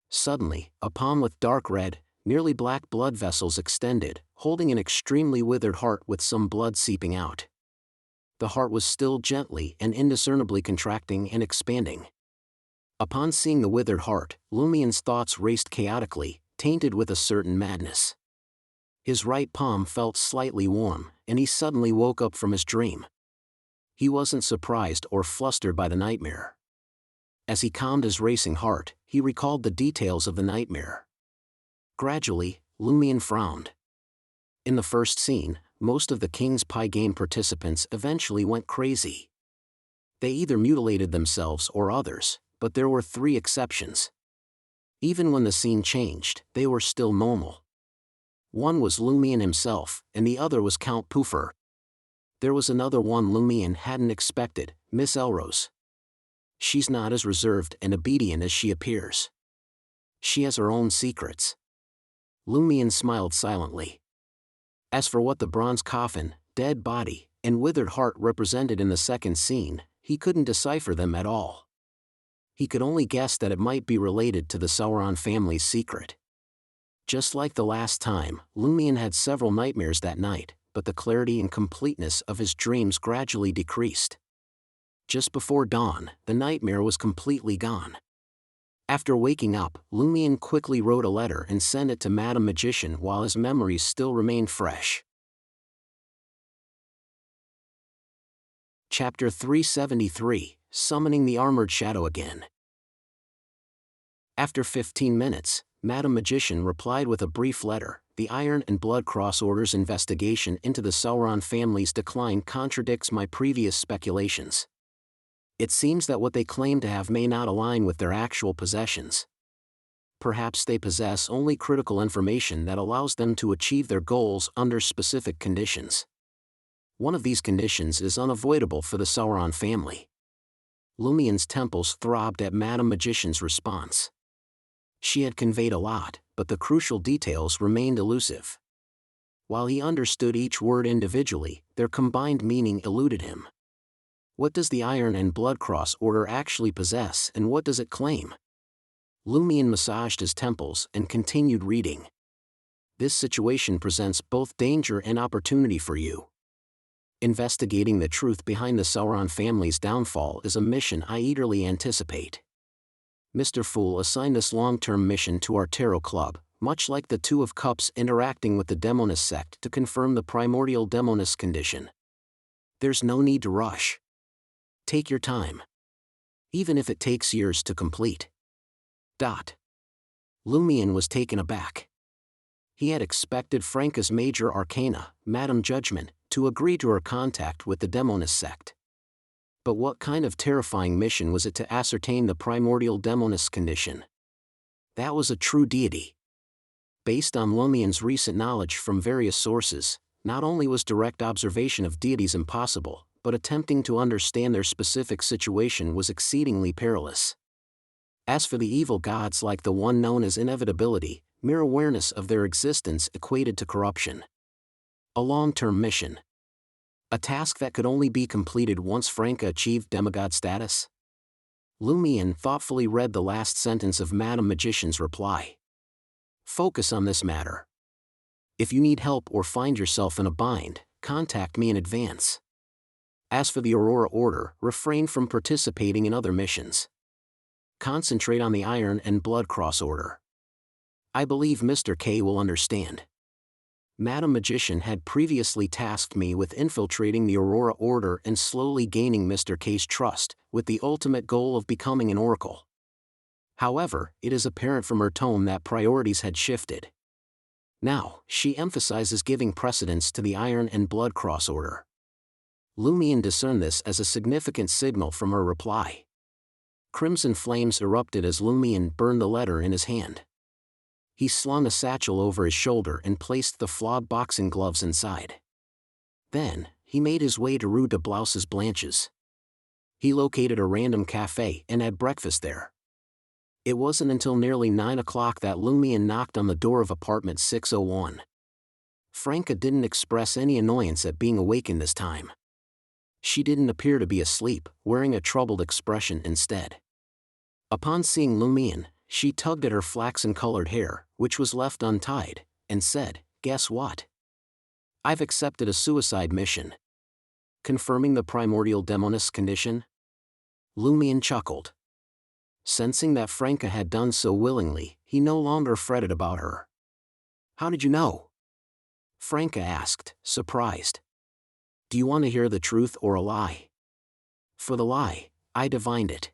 Suddenly, a palm with dark red, nearly black blood vessels extended, holding an extremely withered heart with some blood seeping out. The heart was still gently and indiscernibly contracting and expanding. Upon seeing the withered heart, Lumion's thoughts raced chaotically, tainted with a certain madness. His right palm felt slightly warm, and he suddenly woke up from his dream. He wasn't surprised or flustered by the nightmare. As he calmed his racing heart, he recalled the details of the nightmare. Gradually, Lumion frowned. In the first scene, most of the King's Pie game participants eventually went crazy. They either mutilated themselves or others, but there were 3 exceptions. Even when the scene changed, they were still normal. One was Lumion himself, and the other was Count Puffer. There was another one Lumion hadn't expected, Miss Elrose. She's not as reserved and obedient as she appears. She has her own secrets. Lumion smiled silently. As for what the bronze coffin, dead body, and withered heart represented in the second scene, he couldn't decipher them at all. He could only guess that it might be related to the Sauron family's secret. Just like the last time, Lumion had several nightmares that night, but the clarity and completeness of his dreams gradually decreased. Just before dawn, the nightmare was completely gone. After waking up, Lumion quickly wrote a letter and sent it to Madame Magician while his memories still remained fresh. Chapter 373, Summoning the Armored Shadow Again. After 15 minutes, Madame Magician replied with a brief letter. The Iron and Blood Cross Order's investigation into the Sauron family's decline contradicts my previous speculations. It seems that what they claim to have may not align with their actual possessions. Perhaps they possess only critical information that allows them to achieve their goals under specific conditions. One of these conditions is unavoidable for the Sauron family. Lumion's temples throbbed at Madame Magician's response. She had conveyed a lot, but the crucial details remained elusive. While he understood each word individually, their combined meaning eluded him. What does the Iron and Blood Cross Order actually possess, and what does it claim? Lumion massaged his temples and continued reading. This situation presents both danger and opportunity for you. Investigating the truth behind the Sauron family's downfall is a mission I eagerly anticipate. Mr. Fool assigned this long-term mission to our tarot club, much like the Two of Cups interacting with the Demoness sect to confirm the primordial Demoness condition. There's no need to rush. Take your time. Even if it takes years to complete. Lumion was taken aback. He had expected Franca's major arcana, Madame Judgment, to agree to her contact with the Demoness sect. But what kind of terrifying mission was it to ascertain the primordial Demoness condition? That was a true deity. Based on Lumion's recent knowledge from various sources, not only was direct observation of deities impossible, but attempting to understand their specific situation was exceedingly perilous. As for the evil gods like the one known as Inevitability, mere awareness of their existence equated to corruption. A long-term mission. A task that could only be completed once Franca achieved demigod status? Lumion thoughtfully read the last sentence of Madame Magician's reply. Focus on this matter. If you need help or find yourself in a bind, contact me in advance. As for the Aurora Order, refrain from participating in other missions. Concentrate on the Iron and Blood Cross Order. I believe Mr. K will understand. Madame Magician had previously tasked me with infiltrating the Aurora Order and slowly gaining Mr. K's trust, with the ultimate goal of becoming an oracle. However, it is apparent from her tone that priorities had shifted. Now, she emphasizes giving precedence to the Iron and Blood Cross Order. Lumion discerned this as a significant signal from her reply. Crimson flames erupted as Lumion burned the letter in his hand. He slung a satchel over his shoulder and placed the flawed boxing gloves inside. Then, he made his way to Rue de Blouses Blanches. He located a random cafe and had breakfast there. It wasn't until nearly 9 o'clock that Lumion knocked on the door of apartment 601. Franca didn't express any annoyance at being awakened this time. She didn't appear to be asleep, wearing a troubled expression instead. Upon seeing Lumion, she tugged at her flaxen-colored hair, which was left untied, and said, "Guess what? I've accepted a suicide mission." Confirming the primordial Demoness condition? Lumion chuckled. Sensing that Franca had done so willingly, he no longer fretted about her. "How did you know?" Franca asked, surprised. "Do you want to hear the truth or a lie?" "For the lie, I divined it.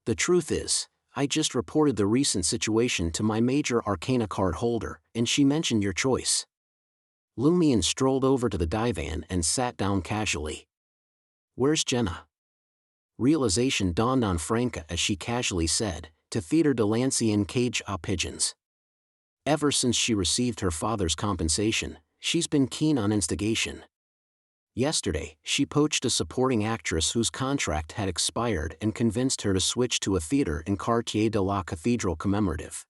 The truth is, I just reported the recent situation to my major arcana card holder, and she mentioned your choice." Lumion strolled over to the divan and sat down casually. "Where's Jenna?" Realization dawned on Franca as she casually said, "To Theatre de Lancienne Cage aux Pigeons." Ever since she received her father's compensation, she's been keen on instigation. Yesterday, she poached a supporting actress whose contract had expired and convinced her to switch to a theater in Quartier de la Cathedral commemorative.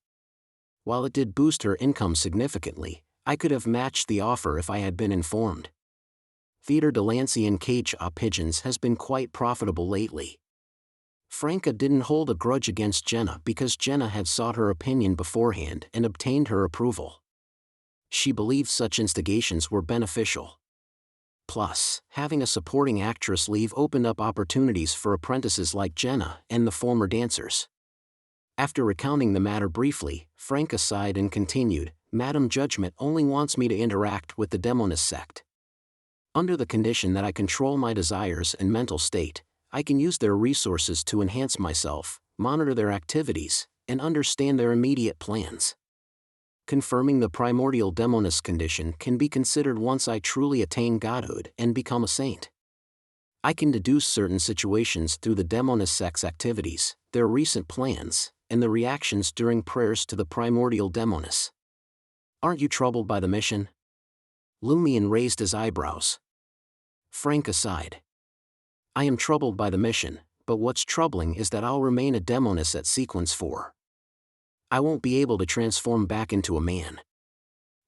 While it did boost her income significantly, I could have matched the offer if I had been informed. Theatre de Lancienne Cage aux Pigeons has been quite profitable lately. Franca didn't hold a grudge against Jenna because Jenna had sought her opinion beforehand and obtained her approval. She believed such instigations were beneficial. Plus, having a supporting actress leave opened up opportunities for apprentices like Jenna and the former dancers. After recounting the matter briefly, Franca sighed and continued, "Madame Judgment only wants me to interact with the Demoness sect. Under the condition that I control my desires and mental state, I can use their resources to enhance myself, monitor their activities, and understand their immediate plans. Confirming the primordial Demoness condition can be considered once I truly attain godhood and become a saint. I can deduce certain situations through the Demoness sect's activities, their recent plans, and the reactions during prayers to the primordial Demoness. Aren't you troubled by the mission?" Lumion raised his eyebrows. Franca sighed. "I am troubled by the mission, but what's troubling is that I'll remain a Demoness at sequence 4. I won't be able to transform back into a man."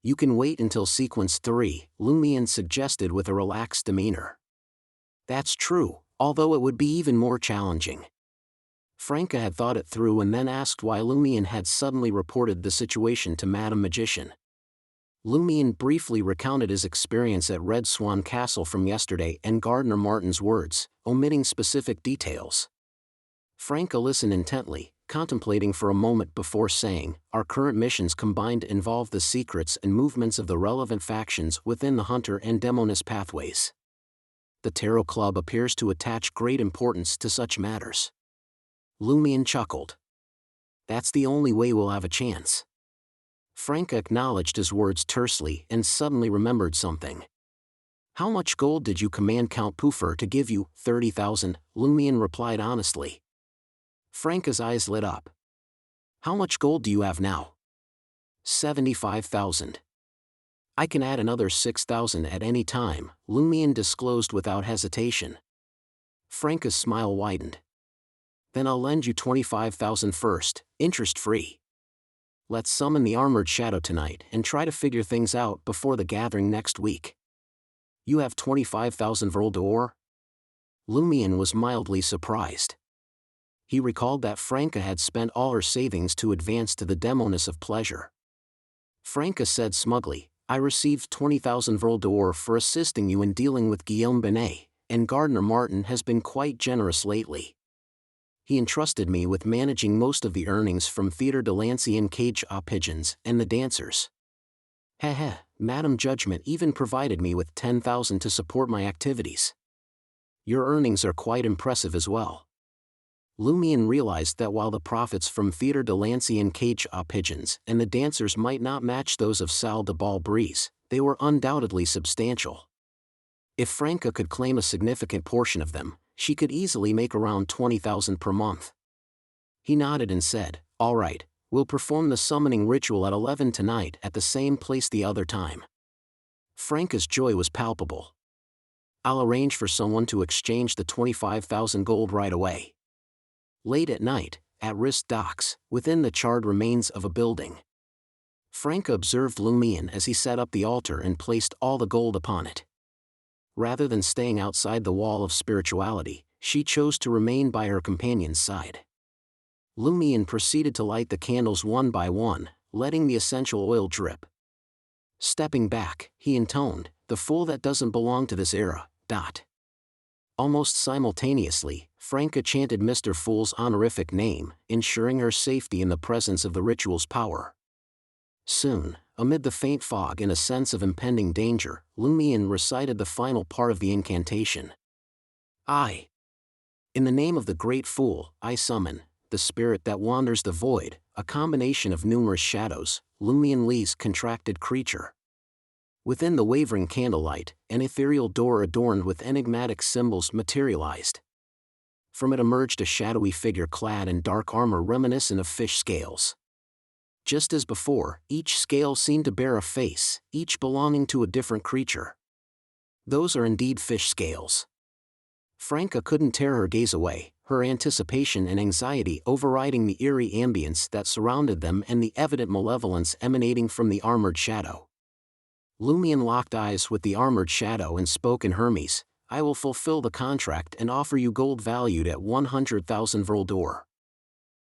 "You can wait until sequence 3, Lumion suggested with a relaxed demeanor. "That's true, although it would be even more challenging." Franca had thought it through and then asked why Lumion had suddenly reported the situation to Madame Magician. Lumion briefly recounted his experience at Red Swan Castle from yesterday and Gardner Martin's words, omitting specific details. Franca listened intently, contemplating for a moment before saying, "Our current missions combined involve the secrets and movements of the relevant factions within the Hunter and Demoness pathways. The Tarot Club appears to attach great importance to such matters." Lumion chuckled. "That's the only way we'll have a chance." Franca acknowledged his words tersely and suddenly remembered something. "How much gold did you command Count Puffer to give you?" 30,000, Lumion replied honestly. Franca's eyes lit up. "How much gold do you have now?" 75,000. "I can add another 6,000 at any time," Lumion disclosed without hesitation. Franca's smile widened. "Then I'll lend you 25,000 first, interest-free. Let's summon the Armored Shadow tonight and try to figure things out before the gathering next week." "You have 25,000 Vril d'Or?" Lumion was mildly surprised. He recalled that Franca had spent all her savings to advance to the Demoness of pleasure. Franca said smugly, "I received 20,000 Vril d'Or for assisting you in dealing with Guillaume Binet, and Gardner Martin has been quite generous lately. He entrusted me with managing most of the earnings from Theatre de l'Ancien Cage aux Pigeons and the dancers. Heh, Madame Judgment even provided me with 10,000 to support my activities. Your earnings are quite impressive as well." Lumion realized that while the profits from Theatre de l'Ancien Cage aux Pigeons and the dancers might not match those of Salle de Bal Brise, they were undoubtedly substantial. If Franca could claim a significant portion of them, she could easily make around 20,000 per month. He nodded and said, "All right, we'll perform the summoning ritual at 11 tonight at the same place the other time." Franca's joy was palpable. "I'll arrange for someone to exchange the 25,000 gold right away." Late at night, at Wrist Docks, within the charred remains of a building, Franca observed Lumion as he set up the altar and placed all the gold upon it. Rather than staying outside the wall of spirituality, she chose to remain by her companion's side. Lumion proceeded to light the candles one by one, letting the essential oil drip. Stepping back, he intoned, "The fool that doesn't belong to this era." Almost simultaneously, Franca chanted Mr. Fool's honorific name, ensuring her safety in the presence of the ritual's power. Soon, amid the faint fog and a sense of impending danger, Lumion recited the final part of the incantation. In the name of the great fool, I summon the spirit that wanders the void, a combination of numerous shadows, Lumion Lee's contracted creature." Within the wavering candlelight, an ethereal door adorned with enigmatic symbols materialized. From it emerged a shadowy figure clad in dark armor reminiscent of fish scales. Just as before, each scale seemed to bear a face, each belonging to a different creature. "Those are indeed fish scales." Franca couldn't tear her gaze away, her anticipation and anxiety overriding the eerie ambience that surrounded them and the evident malevolence emanating from the Armored Shadow. Lumion locked eyes with the Armored Shadow and spoke in Hermes, "I will fulfill the contract and offer you gold valued at 100,000 Vril d'Or."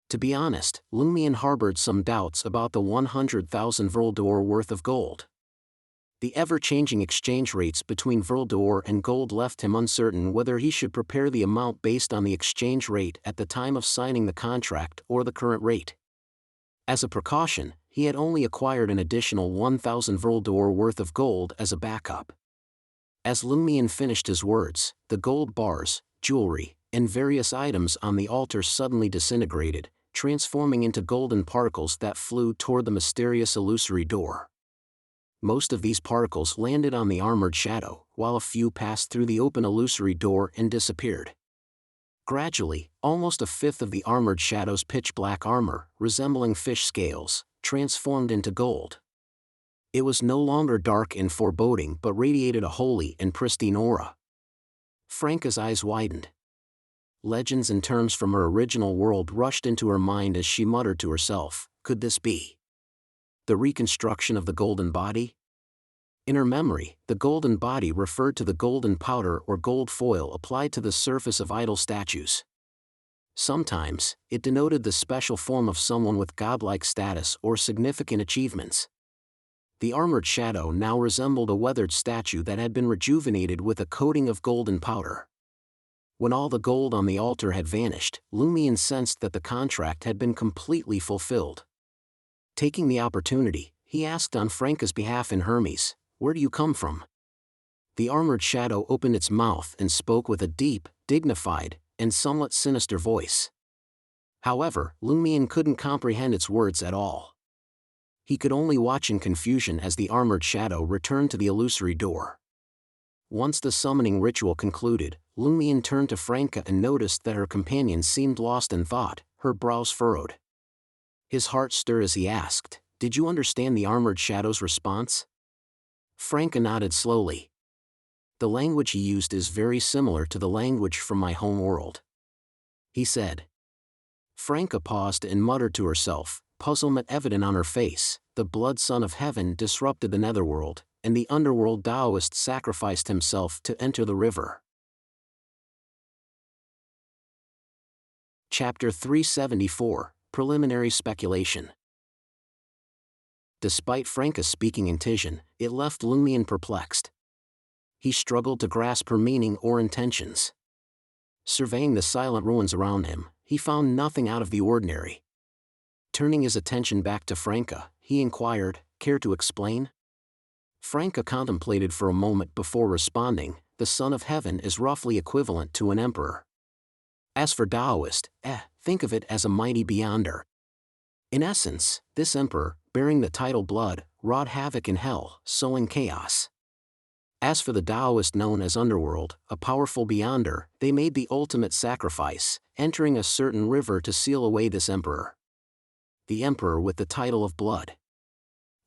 To be honest, Lumion harbored some doubts about the 100,000 Vril d'Or worth of gold. The ever-changing exchange rates between Vril d'Or and gold left him uncertain whether he should prepare the amount based on the exchange rate at the time of signing the contract or the current rate. As a precaution, he had only acquired an additional 1,000 Vril d'Or worth of gold as a backup. As Lumion finished his words, the gold bars, jewelry, and various items on the altar suddenly disintegrated, transforming into golden particles that flew toward the mysterious illusory door. Most of these particles landed on the Armored Shadow, while a few passed through the open illusory door and disappeared. Gradually, almost a fifth of the Armored Shadow's pitch-black armor, resembling fish scales, transformed into gold. It was no longer dark and foreboding but radiated a holy and pristine aura. Franca's eyes widened. Legends and terms from her original world rushed into her mind as she muttered to herself, "Could this be the reconstruction of the golden body?" In her memory, the golden body referred to the golden powder or gold foil applied to the surface of idol statues. Sometimes, it denoted the special form of someone with godlike status or significant achievements. The Armored Shadow now resembled a weathered statue that had been rejuvenated with a coating of golden powder. When all the gold on the altar had vanished, Lumion sensed that the contract had been completely fulfilled. Taking the opportunity, he asked on Franca's behalf in Hermes, "Where do you come from?" The armored shadow opened its mouth and spoke with a deep, dignified, and somewhat sinister voice. However, Lumion couldn't comprehend its words at all. He could only watch in confusion as the armored shadow returned to the illusory door. Once the summoning ritual concluded, Lumion turned to Franca and noticed that her companion seemed lost in thought, her brows furrowed. His heart stirred as he asked, "Did you understand the armored shadow's response?" Franca nodded slowly. "The language he used is very similar to the language from my home world," he said. Franca paused and muttered to herself, puzzlement evident on her face. The blood son of heaven disrupted the netherworld, and the underworld Taoist sacrificed himself to enter the river. Chapter 374, Preliminary Speculation. Despite Franca's speaking in Titian, it left Lumion perplexed. He struggled to grasp her meaning or intentions. Surveying the silent ruins around him, he found nothing out of the ordinary. Turning his attention back to Franca, he inquired, "Care to explain?" Franca contemplated for a moment before responding, "The Son of Heaven is roughly equivalent to an emperor. As for Taoist, think of it as a mighty beyonder. In essence, this emperor, bearing the title Blood, wrought havoc in hell, sowing chaos. As for the Taoist known as Underworld, a powerful beyonder, they made the ultimate sacrifice, entering a certain river to seal away this emperor. The emperor with the title of Blood."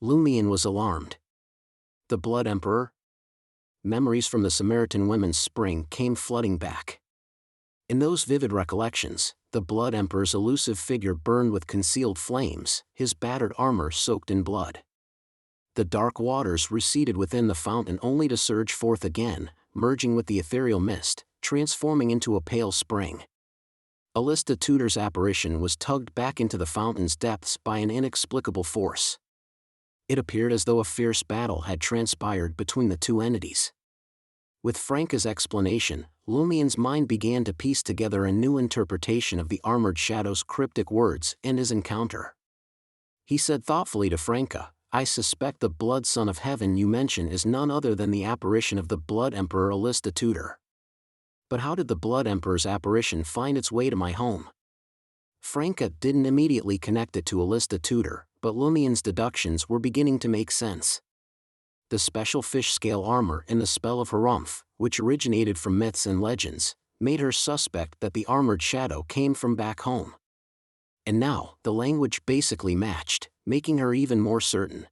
Lumion was alarmed. The Blood Emperor? Memories from the Samaritan women's spring came flooding back. In those vivid recollections, the Blood Emperor's elusive figure burned with concealed flames, his battered armor soaked in blood. The dark waters receded within the fountain only to surge forth again, merging with the ethereal mist, transforming into a pale spring. Alista Tudor's apparition was tugged back into the fountain's depths by an inexplicable force. It appeared as though a fierce battle had transpired between the two entities. With Franca's explanation, Lumion's mind began to piece together a new interpretation of the armored shadow's cryptic words and his encounter. He said thoughtfully to Franca, "I suspect the blood son of heaven you mention is none other than the apparition of the Blood Emperor Alista Tudor. But how did the Blood Emperor's apparition find its way to my home?" Franca didn't immediately connect it to Alista Tudor, but Lumion's deductions were beginning to make sense. The special fish-scale armor in the spell of Harumph, which originated from myths and legends, made her suspect that the armored shadow came from back home. And now, the language basically matched, making her even more certain.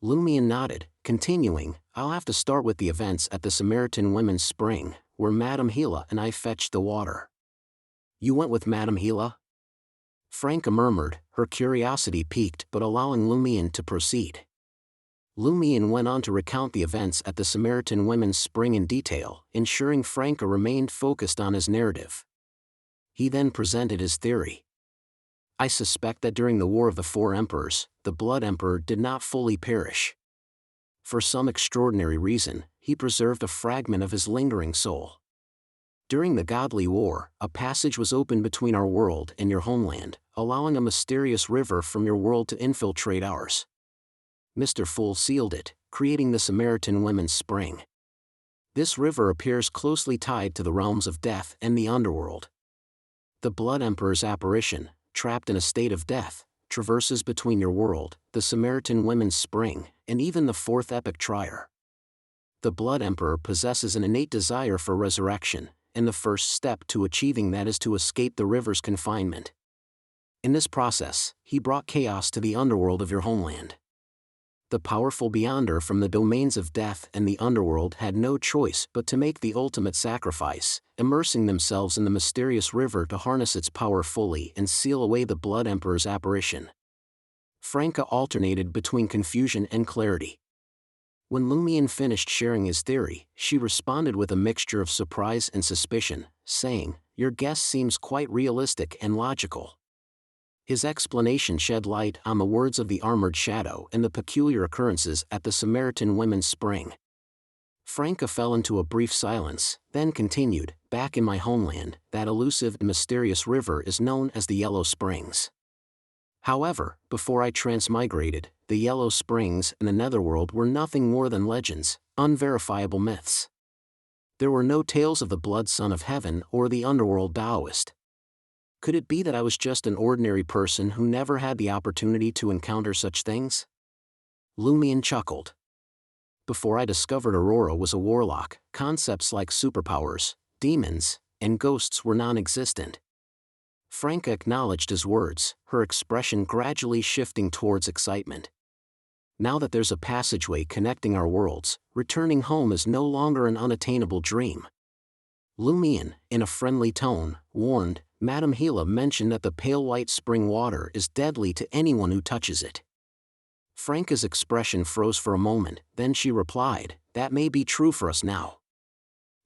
Lumion nodded, continuing, "I'll have to start with the events at the Samaritan Women's Spring, where Madame Hela and I fetched the water." "You went with Madame Hela?" Franca murmured, her curiosity piqued but allowing Lumion to proceed. Lumion went on to recount the events at the Samaritan Women's Spring in detail, ensuring Franca remained focused on his narrative. He then presented his theory. "I suspect that during the War of the Four Emperors, the Blood Emperor did not fully perish. For some extraordinary reason, he preserved a fragment of his lingering soul. During the Godly War, a passage was opened between our world and your homeland, allowing a mysterious river from your world to infiltrate ours. Mr. Fool sealed it, creating the Samaritan Women's Spring. This river appears closely tied to the realms of death and the underworld. The Blood Emperor's apparition, trapped in a state of death, traverses between your world, the Samaritan Women's Spring, and even the fourth epic Trier. The Blood Emperor possesses an innate desire for resurrection, and the first step to achieving that is to escape the river's confinement. In this process, he brought chaos to the underworld of your homeland. The powerful beyonder from the domains of death and the underworld had no choice but to make the ultimate sacrifice, immersing themselves in the mysterious river to harness its power fully and seal away the Blood Emperor's apparition." Franca alternated between confusion and clarity. When Lumion finished sharing his theory, she responded with a mixture of surprise and suspicion, saying, "Your guess seems quite realistic and logical." His explanation shed light on the words of the armored shadow and the peculiar occurrences at the Samaritan Women's Spring. Franca fell into a brief silence, then continued, "Back in my homeland, that elusive and mysterious river is known as the Yellow Springs. However, before I transmigrated, the Yellow Springs and the Netherworld were nothing more than legends, unverifiable myths. There were no tales of the Blood Son of Heaven or the underworld Taoist. Could it be that I was just an ordinary person who never had the opportunity to encounter such things?" Lumion chuckled. "Before I discovered Aurora was a warlock, concepts like superpowers, demons, and ghosts were non-existent." Franca acknowledged his words, her expression gradually shifting towards excitement. "Now that there's a passageway connecting our worlds, returning home is no longer an unattainable dream." Lumion, in a friendly tone, warned, "Madame Gila mentioned that the pale white spring water is deadly to anyone who touches it." Franca's expression froze for a moment, then she replied, "That may be true for us now.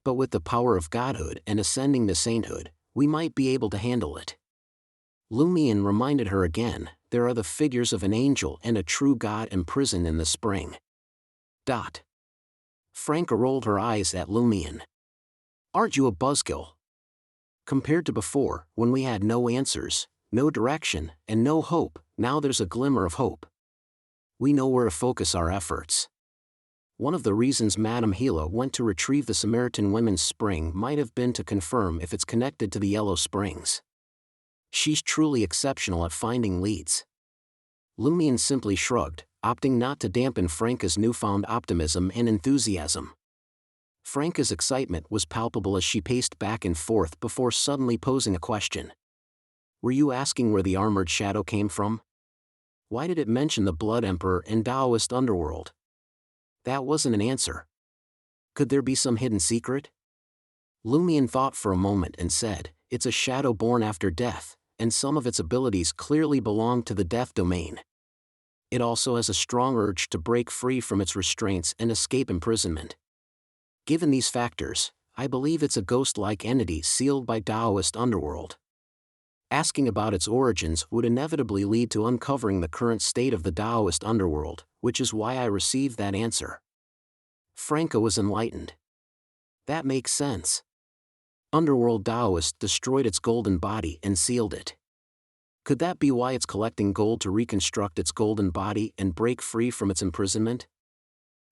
But with the power of godhood and ascending to sainthood, we might be able to handle it." Lumion reminded her again, "There are the figures of an angel and a true god imprisoned in the spring." Franca rolled her eyes at Lumion. "Aren't you a buzzkill? Compared to before, when we had no answers, no direction, and no hope, now there's a glimmer of hope. We know where to focus our efforts." One of the reasons Madame Gila went to retrieve the Samaritan women's spring might have been to confirm if it's connected to the Yellow Springs. She's truly exceptional at finding leads. Lumion simply shrugged, opting not to dampen Franca's newfound optimism and enthusiasm. Franca's excitement was palpable as she paced back and forth before suddenly posing a question. "Were you asking where the armored shadow came from? Why did it mention the Blood Emperor and Taoist underworld?" That wasn't an answer. Could there be some hidden secret? Lumion thought for a moment and said, "It's a shadow born after death, and some of its abilities clearly belong to the death domain. It also has a strong urge to break free from its restraints and escape imprisonment. Given these factors, I believe it's a ghost-like entity sealed by Taoist underworld. Asking about its origins would inevitably lead to uncovering the current state of the Taoist underworld, which is why I received that answer." Franca was enlightened. "That makes sense. Underworld Taoist destroyed its golden body and sealed it. Could that be why it's collecting gold to reconstruct its golden body and break free from its imprisonment?"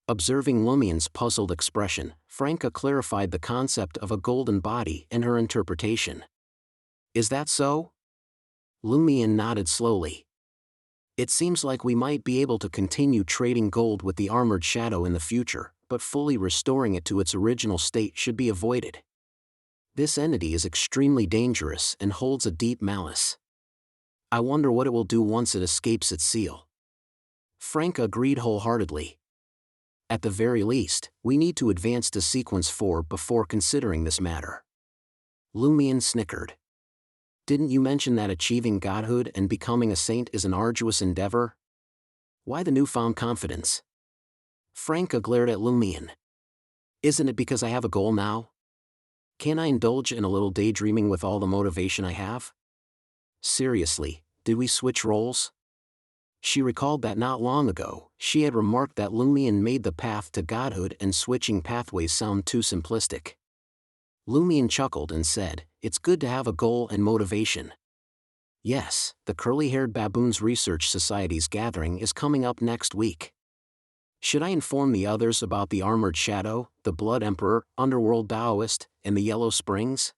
Observing Lumion's puzzled expression, Franca clarified the concept of a golden body and her interpretation. "Is that so?" Lumion nodded slowly. "It seems like we might be able to continue trading gold with the armored shadow in the future, but fully restoring it to its original state should be avoided. This entity is extremely dangerous and holds a deep malice. I wonder what it will do once it escapes its seal." Franca agreed wholeheartedly. "At the very least, we need to advance to Sequence 4 before considering this matter." Lumion snickered. "Didn't you mention that achieving godhood and becoming a saint is an arduous endeavor? Why the newfound confidence?" Franca glared at Lumion. "Isn't it because I have a goal now? Can I indulge in a little daydreaming with all the motivation I have? Seriously, did we switch roles?" She recalled that not long ago, she had remarked that Lumion made the path to godhood and switching pathways sound too simplistic. Lumion chuckled and said, "It's good to have a goal and motivation. Yes, the Curly-Haired Baboons Research Society's gathering is coming up next week. Should I inform the others about the Armored Shadow, the Blood Emperor, Underworld Taoist, and the Yellow Springs?"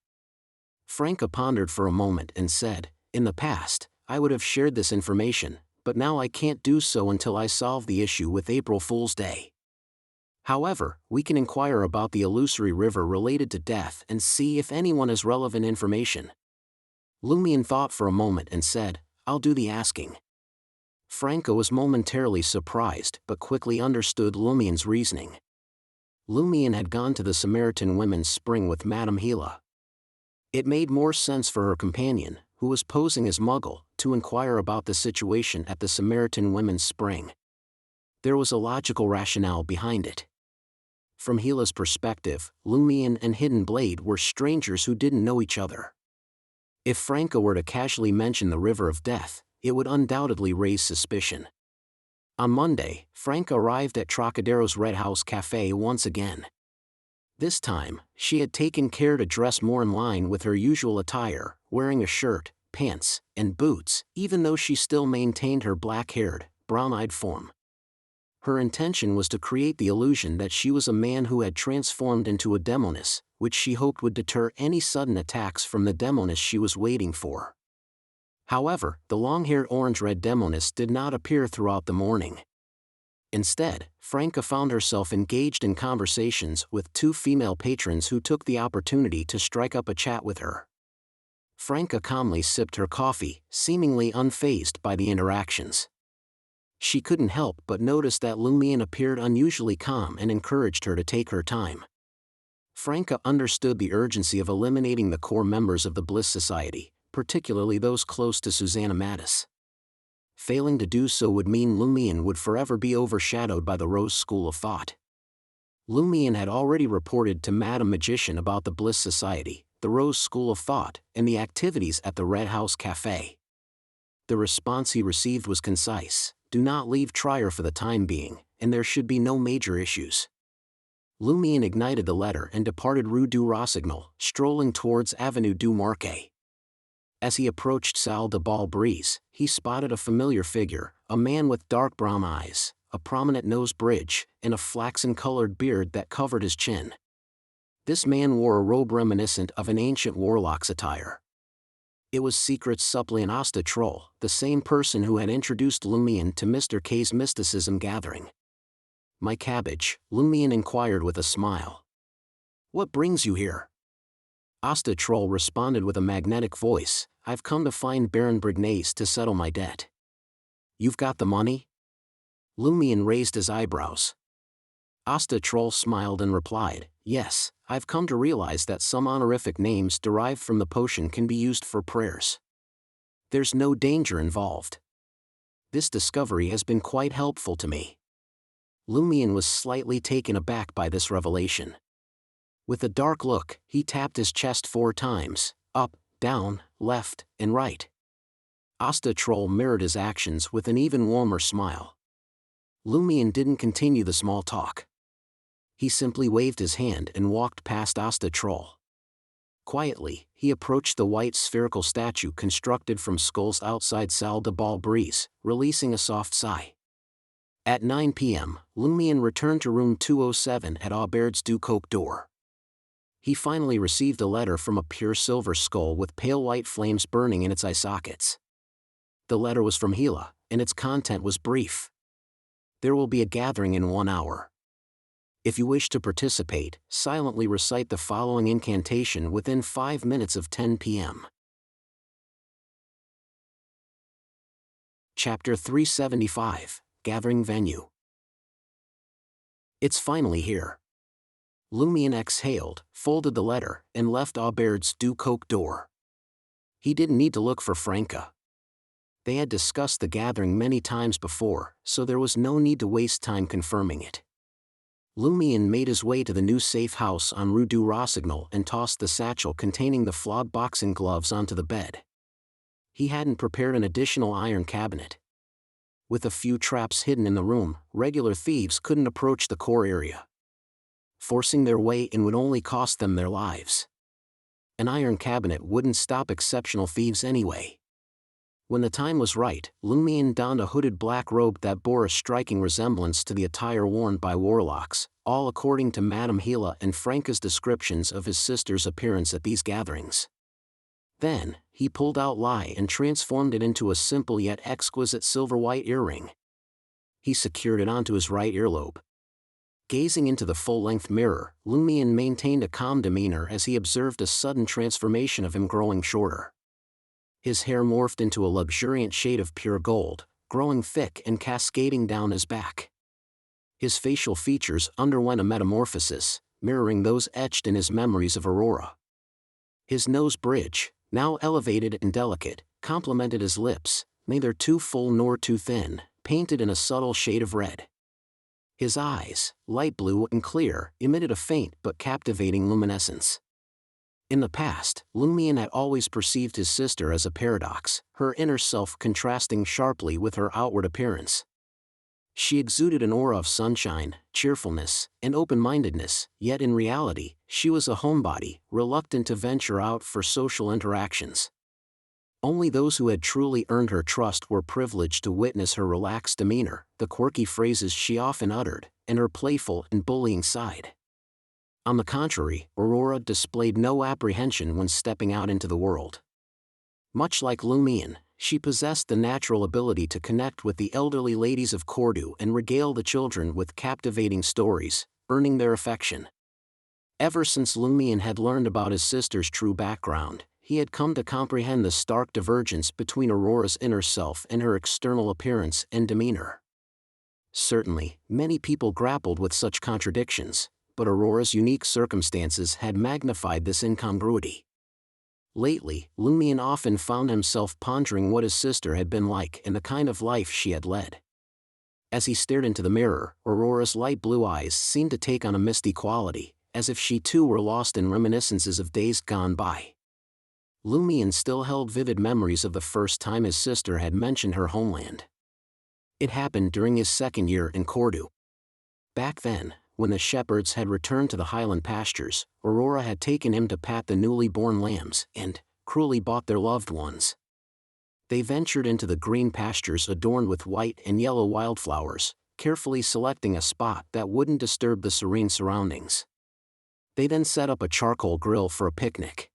Franca pondered for a moment and said, "In the past, I would have shared this information, but now I can't do so until I solve the issue with April Fool's Day. However, we can inquire about the illusory river related to death and see if anyone has relevant information." Lumion thought for a moment and said, "I'll do the asking." Franca was momentarily surprised but quickly understood Lumion's reasoning. Lumion had gone to the Samaritan women's spring with Madame Gila. It made more sense for her companion, who was posing as Muggle, to inquire about the situation at the Samaritan women's spring. There was a logical rationale behind it. From Gila's perspective, Lumion and Hidden Blade were strangers who didn't know each other. If Franca were to casually mention the River of Death, it would undoubtedly raise suspicion. On Monday, Franca arrived at Trocadero's Red House Cafe once again. This time, she had taken care to dress more in line with her usual attire, wearing a shirt, pants, and boots, even though she still maintained her black-haired, brown-eyed form. Her intention was to create the illusion that she was a man who had transformed into a Demoness, which she hoped would deter any sudden attacks from the Demoness she was waiting for. However, the long-haired orange-red Demoness did not appear throughout the morning. Instead, Franca found herself engaged in conversations with two female patrons who took the opportunity to strike up a chat with her. Franca calmly sipped her coffee, seemingly unfazed by the interactions. She couldn't help but notice that Lumion appeared unusually calm and encouraged her to take her time. Franca understood the urgency of eliminating the core members of the Bliss Society, particularly those close to Susanna Mattis. Failing to do so would mean Lumion would forever be overshadowed by the Rose School of Thought. Lumion had already reported to Madame Magician about the Bliss Society, the Rose School of Thought, and the activities at the Red House Café. The response he received was concise: do not leave Trier for the time being, and there should be no major issues. Lumion ignited the letter and departed Rue du Rossignol, strolling towards Avenue du Marquet. As he approached Salle de Bal Brise, he spotted a familiar figure, a man with dark brown eyes, a prominent nose bridge, and a flaxen-colored beard that covered his chin. This man wore a robe reminiscent of an ancient warlock's attire. It was Secret Suppléant Asta Troll, the same person who had introduced Lumion to Mr. K's mysticism gathering. "My cabbage," Lumion inquired with a smile. "What brings you here?" Asta Troll responded with a magnetic voice, "I've come to find Baron Brignace to settle my debt." "You've got the money?" Lumion raised his eyebrows. Asta Troll smiled and replied, "Yes, I've come to realize that some honorific names derived from the potion can be used for prayers. There's no danger involved. This discovery has been quite helpful to me." Lumion was slightly taken aback by this revelation. With a dark look, he tapped his chest 4 times, up, down, left, and right. Asta Troll mirrored his actions with an even warmer smile. Lumion didn't continue the small talk. He simply waved his hand and walked past Asta Troll. Quietly, he approached the white spherical statue constructed from skulls outside Salle de Bal Brise, releasing a soft sigh. At 9 p.m., Lumion returned to room 207 at Aubert's du Coq d'Or. He finally received a letter from a pure silver skull with pale white flames burning in its eye sockets. The letter was from Gila, and its content was brief. "There will be a gathering in 1 hour. If you wish to participate, silently recite the following incantation within 5 minutes of 10 p.m. Chapter 375, Gathering Venue. It's finally here. Lumion exhaled, folded the letter, and left Aubert's du Coq d'Or. He didn't need to look for Franca. They had discussed the gathering many times before, so there was no need to waste time confirming it. Lumion made his way to the new safe house on Rue du Rossignol and tossed the satchel containing the flawed boxing gloves onto the bed. He hadn't prepared an additional iron cabinet. With a few traps hidden in the room, regular thieves couldn't approach the core area. Forcing their way in would only cost them their lives. An iron cabinet wouldn't stop exceptional thieves anyway. When the time was right, Lumion donned a hooded black robe that bore a striking resemblance to the attire worn by warlocks, all according to Madame Gila and Franca's descriptions of his sister's appearance at these gatherings. Then, he pulled out Lai and transformed it into a simple yet exquisite silver-white earring. He secured it onto his right earlobe. Gazing into the full-length mirror, Lumion maintained a calm demeanor as he observed a sudden transformation of him growing shorter. His hair morphed into a luxuriant shade of pure gold, growing thick and cascading down his back. His facial features underwent a metamorphosis, mirroring those etched in his memories of Aurora. His nose bridge, now elevated and delicate, complemented his lips, neither too full nor too thin, painted in a subtle shade of red. His eyes, light blue and clear, emitted a faint but captivating luminescence. In the past, Lumion had always perceived his sister as a paradox, her inner self contrasting sharply with her outward appearance. She exuded an aura of sunshine, cheerfulness, and open-mindedness, yet in reality, she was a homebody, reluctant to venture out for social interactions. Only those who had truly earned her trust were privileged to witness her relaxed demeanor, the quirky phrases she often uttered, and her playful and bullying side. On the contrary, Aurora displayed no apprehension when stepping out into the world. Much like Lumion, she possessed the natural ability to connect with the elderly ladies of Cordu and regale the children with captivating stories, earning their affection. Ever since Lumion had learned about his sister's true background, he had come to comprehend the stark divergence between Aurora's inner self and her external appearance and demeanor. Certainly, many people grappled with such contradictions, but Aurora's unique circumstances had magnified this incongruity. Lately, Lumion often found himself pondering what his sister had been like and the kind of life she had led. As he stared into the mirror, Aurora's light blue eyes seemed to take on a misty quality, as if she too were lost in reminiscences of days gone by. Lumion still held vivid memories of the first time his sister had mentioned her homeland. It happened during his second year in Cordu. Back then, when the shepherds had returned to the highland pastures, Aurora had taken him to pat the newly born lambs and, cruelly bought their loved ones. They ventured into the green pastures adorned with white and yellow wildflowers, carefully selecting a spot that wouldn't disturb the serene surroundings. They then set up a charcoal grill for a picnic.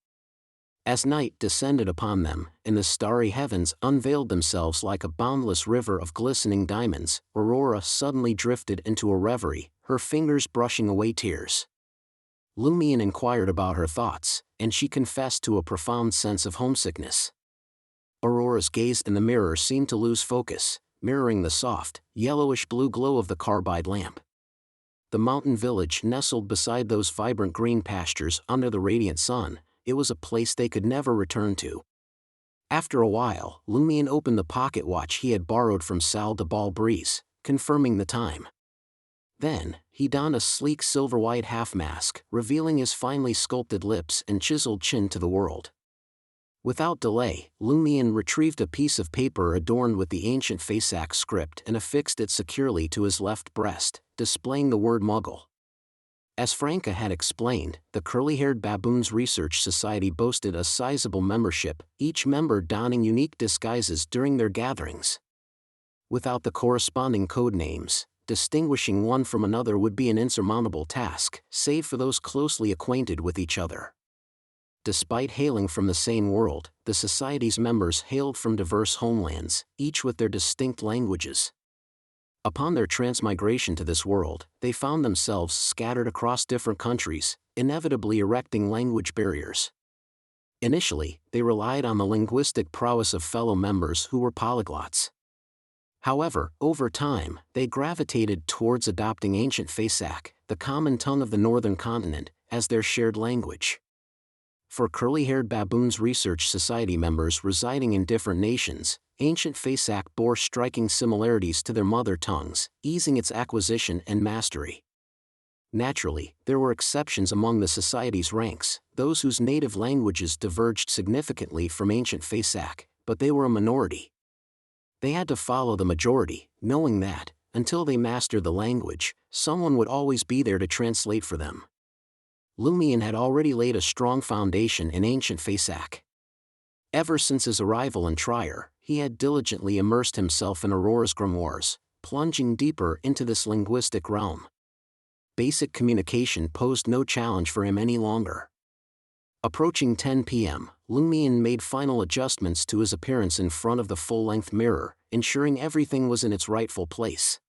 As night descended upon them, and the starry heavens unveiled themselves like a boundless river of glistening diamonds, Aurora suddenly drifted into a reverie, her fingers brushing away tears. Lumion inquired about her thoughts, and she confessed to a profound sense of homesickness. Aurora's gaze in the mirror seemed to lose focus, mirroring the soft, yellowish-blue glow of the carbide lamp. The mountain village nestled beside those vibrant green pastures under the radiant sun. It was a place they could never return to. After a while, Lumion opened the pocket watch he had borrowed from Sal de Balbrise, confirming the time. Then, he donned a sleek silver-white half-mask, revealing his finely sculpted lips and chiseled chin to the world. Without delay, Lumion retrieved a piece of paper adorned with the ancient Fasak script and affixed it securely to his left breast, displaying the word Muggle. As Franca had explained, the Curly-Haired Baboons Research Society boasted a sizable membership, each member donning unique disguises during their gatherings. Without the corresponding code names, distinguishing one from another would be an insurmountable task, save for those closely acquainted with each other. Despite hailing from the same world, the Society's members hailed from diverse homelands, each with their distinct languages. Upon their transmigration to this world, they found themselves scattered across different countries, inevitably erecting language barriers. Initially, they relied on the linguistic prowess of fellow members who were polyglots. However, over time, they gravitated towards adopting ancient Fasak, the common tongue of the northern continent, as their shared language. For Curly-Haired Baboons Research Society members residing in different nations, ancient Fasak bore striking similarities to their mother tongues, easing its acquisition and mastery. Naturally, there were exceptions among the Society's ranks, those whose native languages diverged significantly from ancient Fasak, but they were a minority. They had to follow the majority, knowing that, until they mastered the language, someone would always be there to translate for them. Lumion had already laid a strong foundation in ancient Fasak. Ever since his arrival in Trier, he had diligently immersed himself in Aurora's grimoires, plunging deeper into this linguistic realm. Basic communication posed no challenge for him any longer. Approaching 10 p.m., Lumion made final adjustments to his appearance in front of the full-length mirror, ensuring everything was in its rightful place.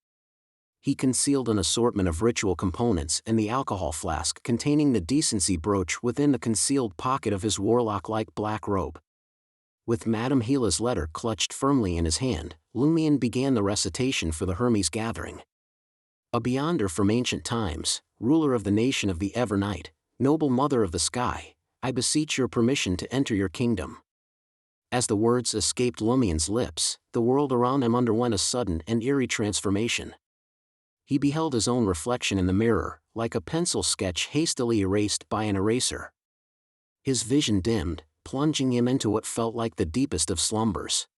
He concealed an assortment of ritual components and the alcohol flask containing the decency brooch within the concealed pocket of his warlock-like black robe. With Madame Gila's letter clutched firmly in his hand, Lumion began the recitation for the Hermes gathering. A beyonder from ancient times, ruler of the nation of the Evernight, noble mother of the sky, I beseech your permission to enter your kingdom. As the words escaped Lumion's lips, the world around him underwent a sudden and eerie transformation. He beheld his own reflection in the mirror, like a pencil sketch hastily erased by an eraser. His vision dimmed, plunging him into what felt like the deepest of slumbers.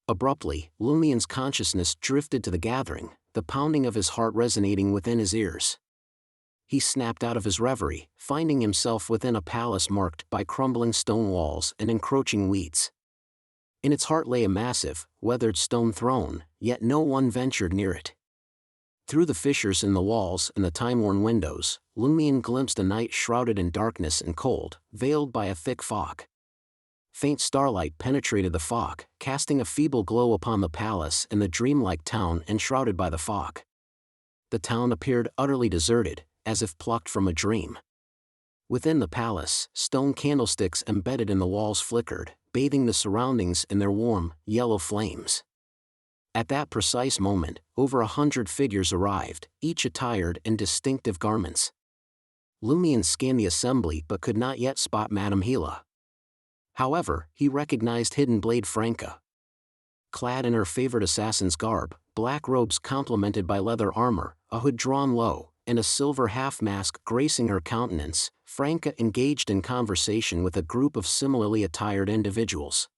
Abruptly, Lumion's consciousness drifted to the gathering, the pounding of his heart resonating within his ears. He snapped out of his reverie, finding himself within a palace marked by crumbling stone walls and encroaching weeds. In its heart lay a massive, weathered stone throne, yet no one ventured near it. Through the fissures in the walls and the time-worn windows, Lumion glimpsed a night shrouded in darkness and cold, veiled by a thick fog. Faint starlight penetrated the fog, casting a feeble glow upon the palace and the dreamlike town enshrouded by the fog. The town appeared utterly deserted, as if plucked from a dream. Within the palace, stone candlesticks embedded in the walls flickered, bathing the surroundings in their warm, yellow flames. At that precise moment, over 100 figures arrived, each attired in distinctive garments. Lumion scanned the assembly but could not yet spot Madame Gila. However, he recognized Hidden Blade Franca. Clad in her favorite assassin's garb, black robes complemented by leather armor, a hood drawn low, and a silver half-mask gracing her countenance, Franca engaged in conversation with a group of similarly attired individuals.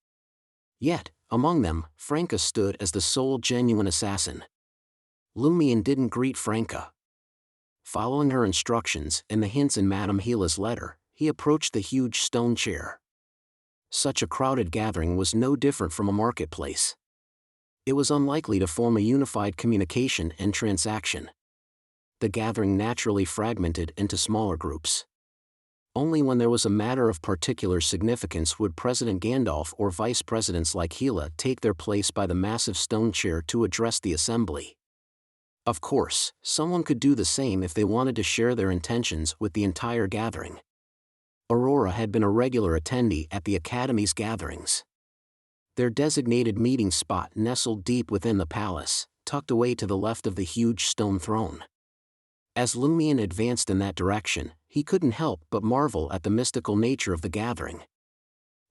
Yet, among them, Franca stood as the sole genuine assassin. Lumion didn't greet Franca. Following her instructions and the hints in Madame Gila's letter, he approached the huge stone chair. Such a crowded gathering was no different from a marketplace. It was unlikely to form a unified communication and transaction. The gathering naturally fragmented into smaller groups. Only when there was a matter of particular significance would President Gandalf or vice presidents like Gila take their place by the massive stone chair to address the assembly. Of course, someone could do the same if they wanted to share their intentions with the entire gathering. Aurora had been a regular attendee at the Academy's gatherings. Their designated meeting spot nestled deep within the palace, tucked away to the left of the huge stone throne. As Lumion advanced in that direction, he couldn't help but marvel at the mystical nature of the gathering.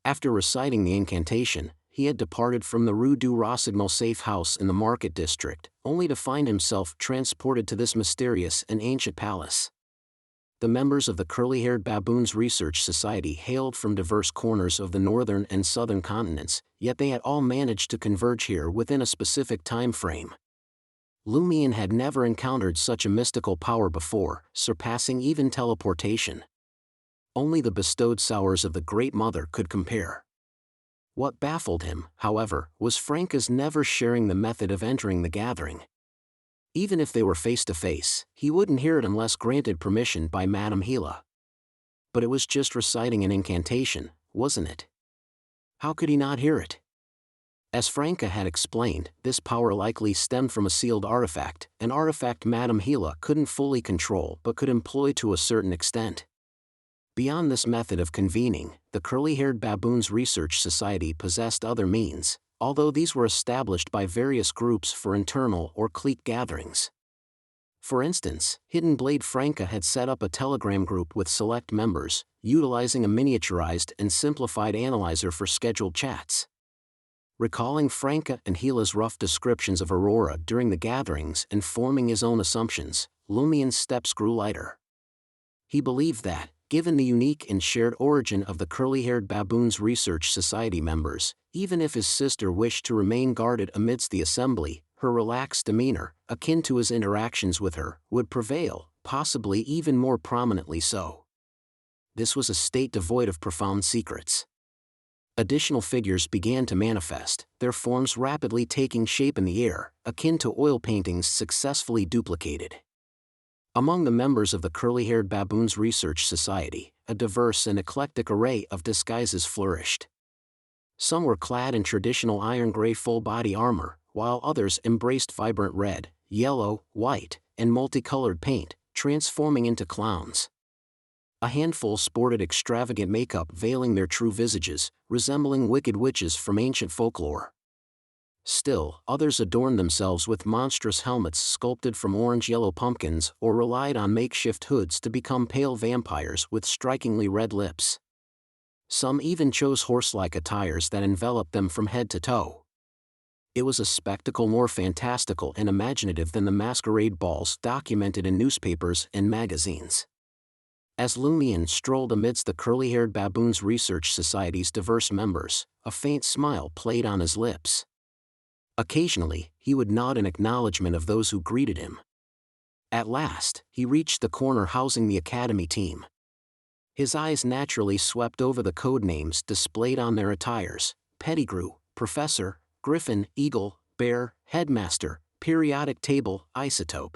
After reciting the incantation, he had departed from the Rue du Rossignol safe house in the market district, only to find himself transported to this mysterious and ancient palace. The members of the Curly-Haired Baboons Research Society hailed from diverse corners of the northern and southern continents, yet they had all managed to converge here within a specific time frame. Lumion had never encountered such a mystical power before, surpassing even teleportation. Only the bestowed sowers of the Great Mother could compare. What baffled him, however, was Franca's never sharing the method of entering the gathering. Even if they were face to face, he wouldn't hear it unless granted permission by Madame Gila. But it was just reciting an incantation, wasn't it? How could he not hear it? As Franca had explained, this power likely stemmed from a sealed artifact, an artifact Madame Gila couldn't fully control but could employ to a certain extent. Beyond this method of convening, the Curly-Haired Baboons Research Society possessed other means, although these were established by various groups for internal or clique gatherings. For instance, Hidden Blade Franca had set up a Telegram group with select members, utilizing a miniaturized and simplified analyzer for scheduled chats. Recalling Franca and Gila's rough descriptions of Aurora during the gatherings and forming his own assumptions, Lumion's steps grew lighter. He believed that, given the unique and shared origin of the Curly-Haired Baboons Research Society members, even if his sister wished to remain guarded amidst the assembly, her relaxed demeanor, akin to his interactions with her, would prevail, possibly even more prominently so. This was a state devoid of profound secrets. Additional figures began to manifest, their forms rapidly taking shape in the air, akin to oil paintings successfully duplicated. Among the members of the Curly-Haired Baboons Research Society, a diverse and eclectic array of disguises flourished. Some were clad in traditional iron-gray full-body armor, while others embraced vibrant red, yellow, white, and multicolored paint, transforming into clowns. A handful sported extravagant makeup veiling their true visages, resembling wicked witches from ancient folklore. Still, others adorned themselves with monstrous helmets sculpted from orange-yellow pumpkins or relied on makeshift hoods to become pale vampires with strikingly red lips. Some even chose horse-like attires that enveloped them from head to toe. It was a spectacle more fantastical and imaginative than the masquerade balls documented in newspapers and magazines. As Lumion strolled amidst the Curly-Haired Baboons Research Society's diverse members, a faint smile played on his lips. Occasionally, he would nod in acknowledgement of those who greeted him. At last, he reached the corner housing the academy team. His eyes naturally swept over the code names displayed on their attires: Pettigrew, Professor, Griffin, Eagle, Bear, Headmaster, Periodic Table, Isotope.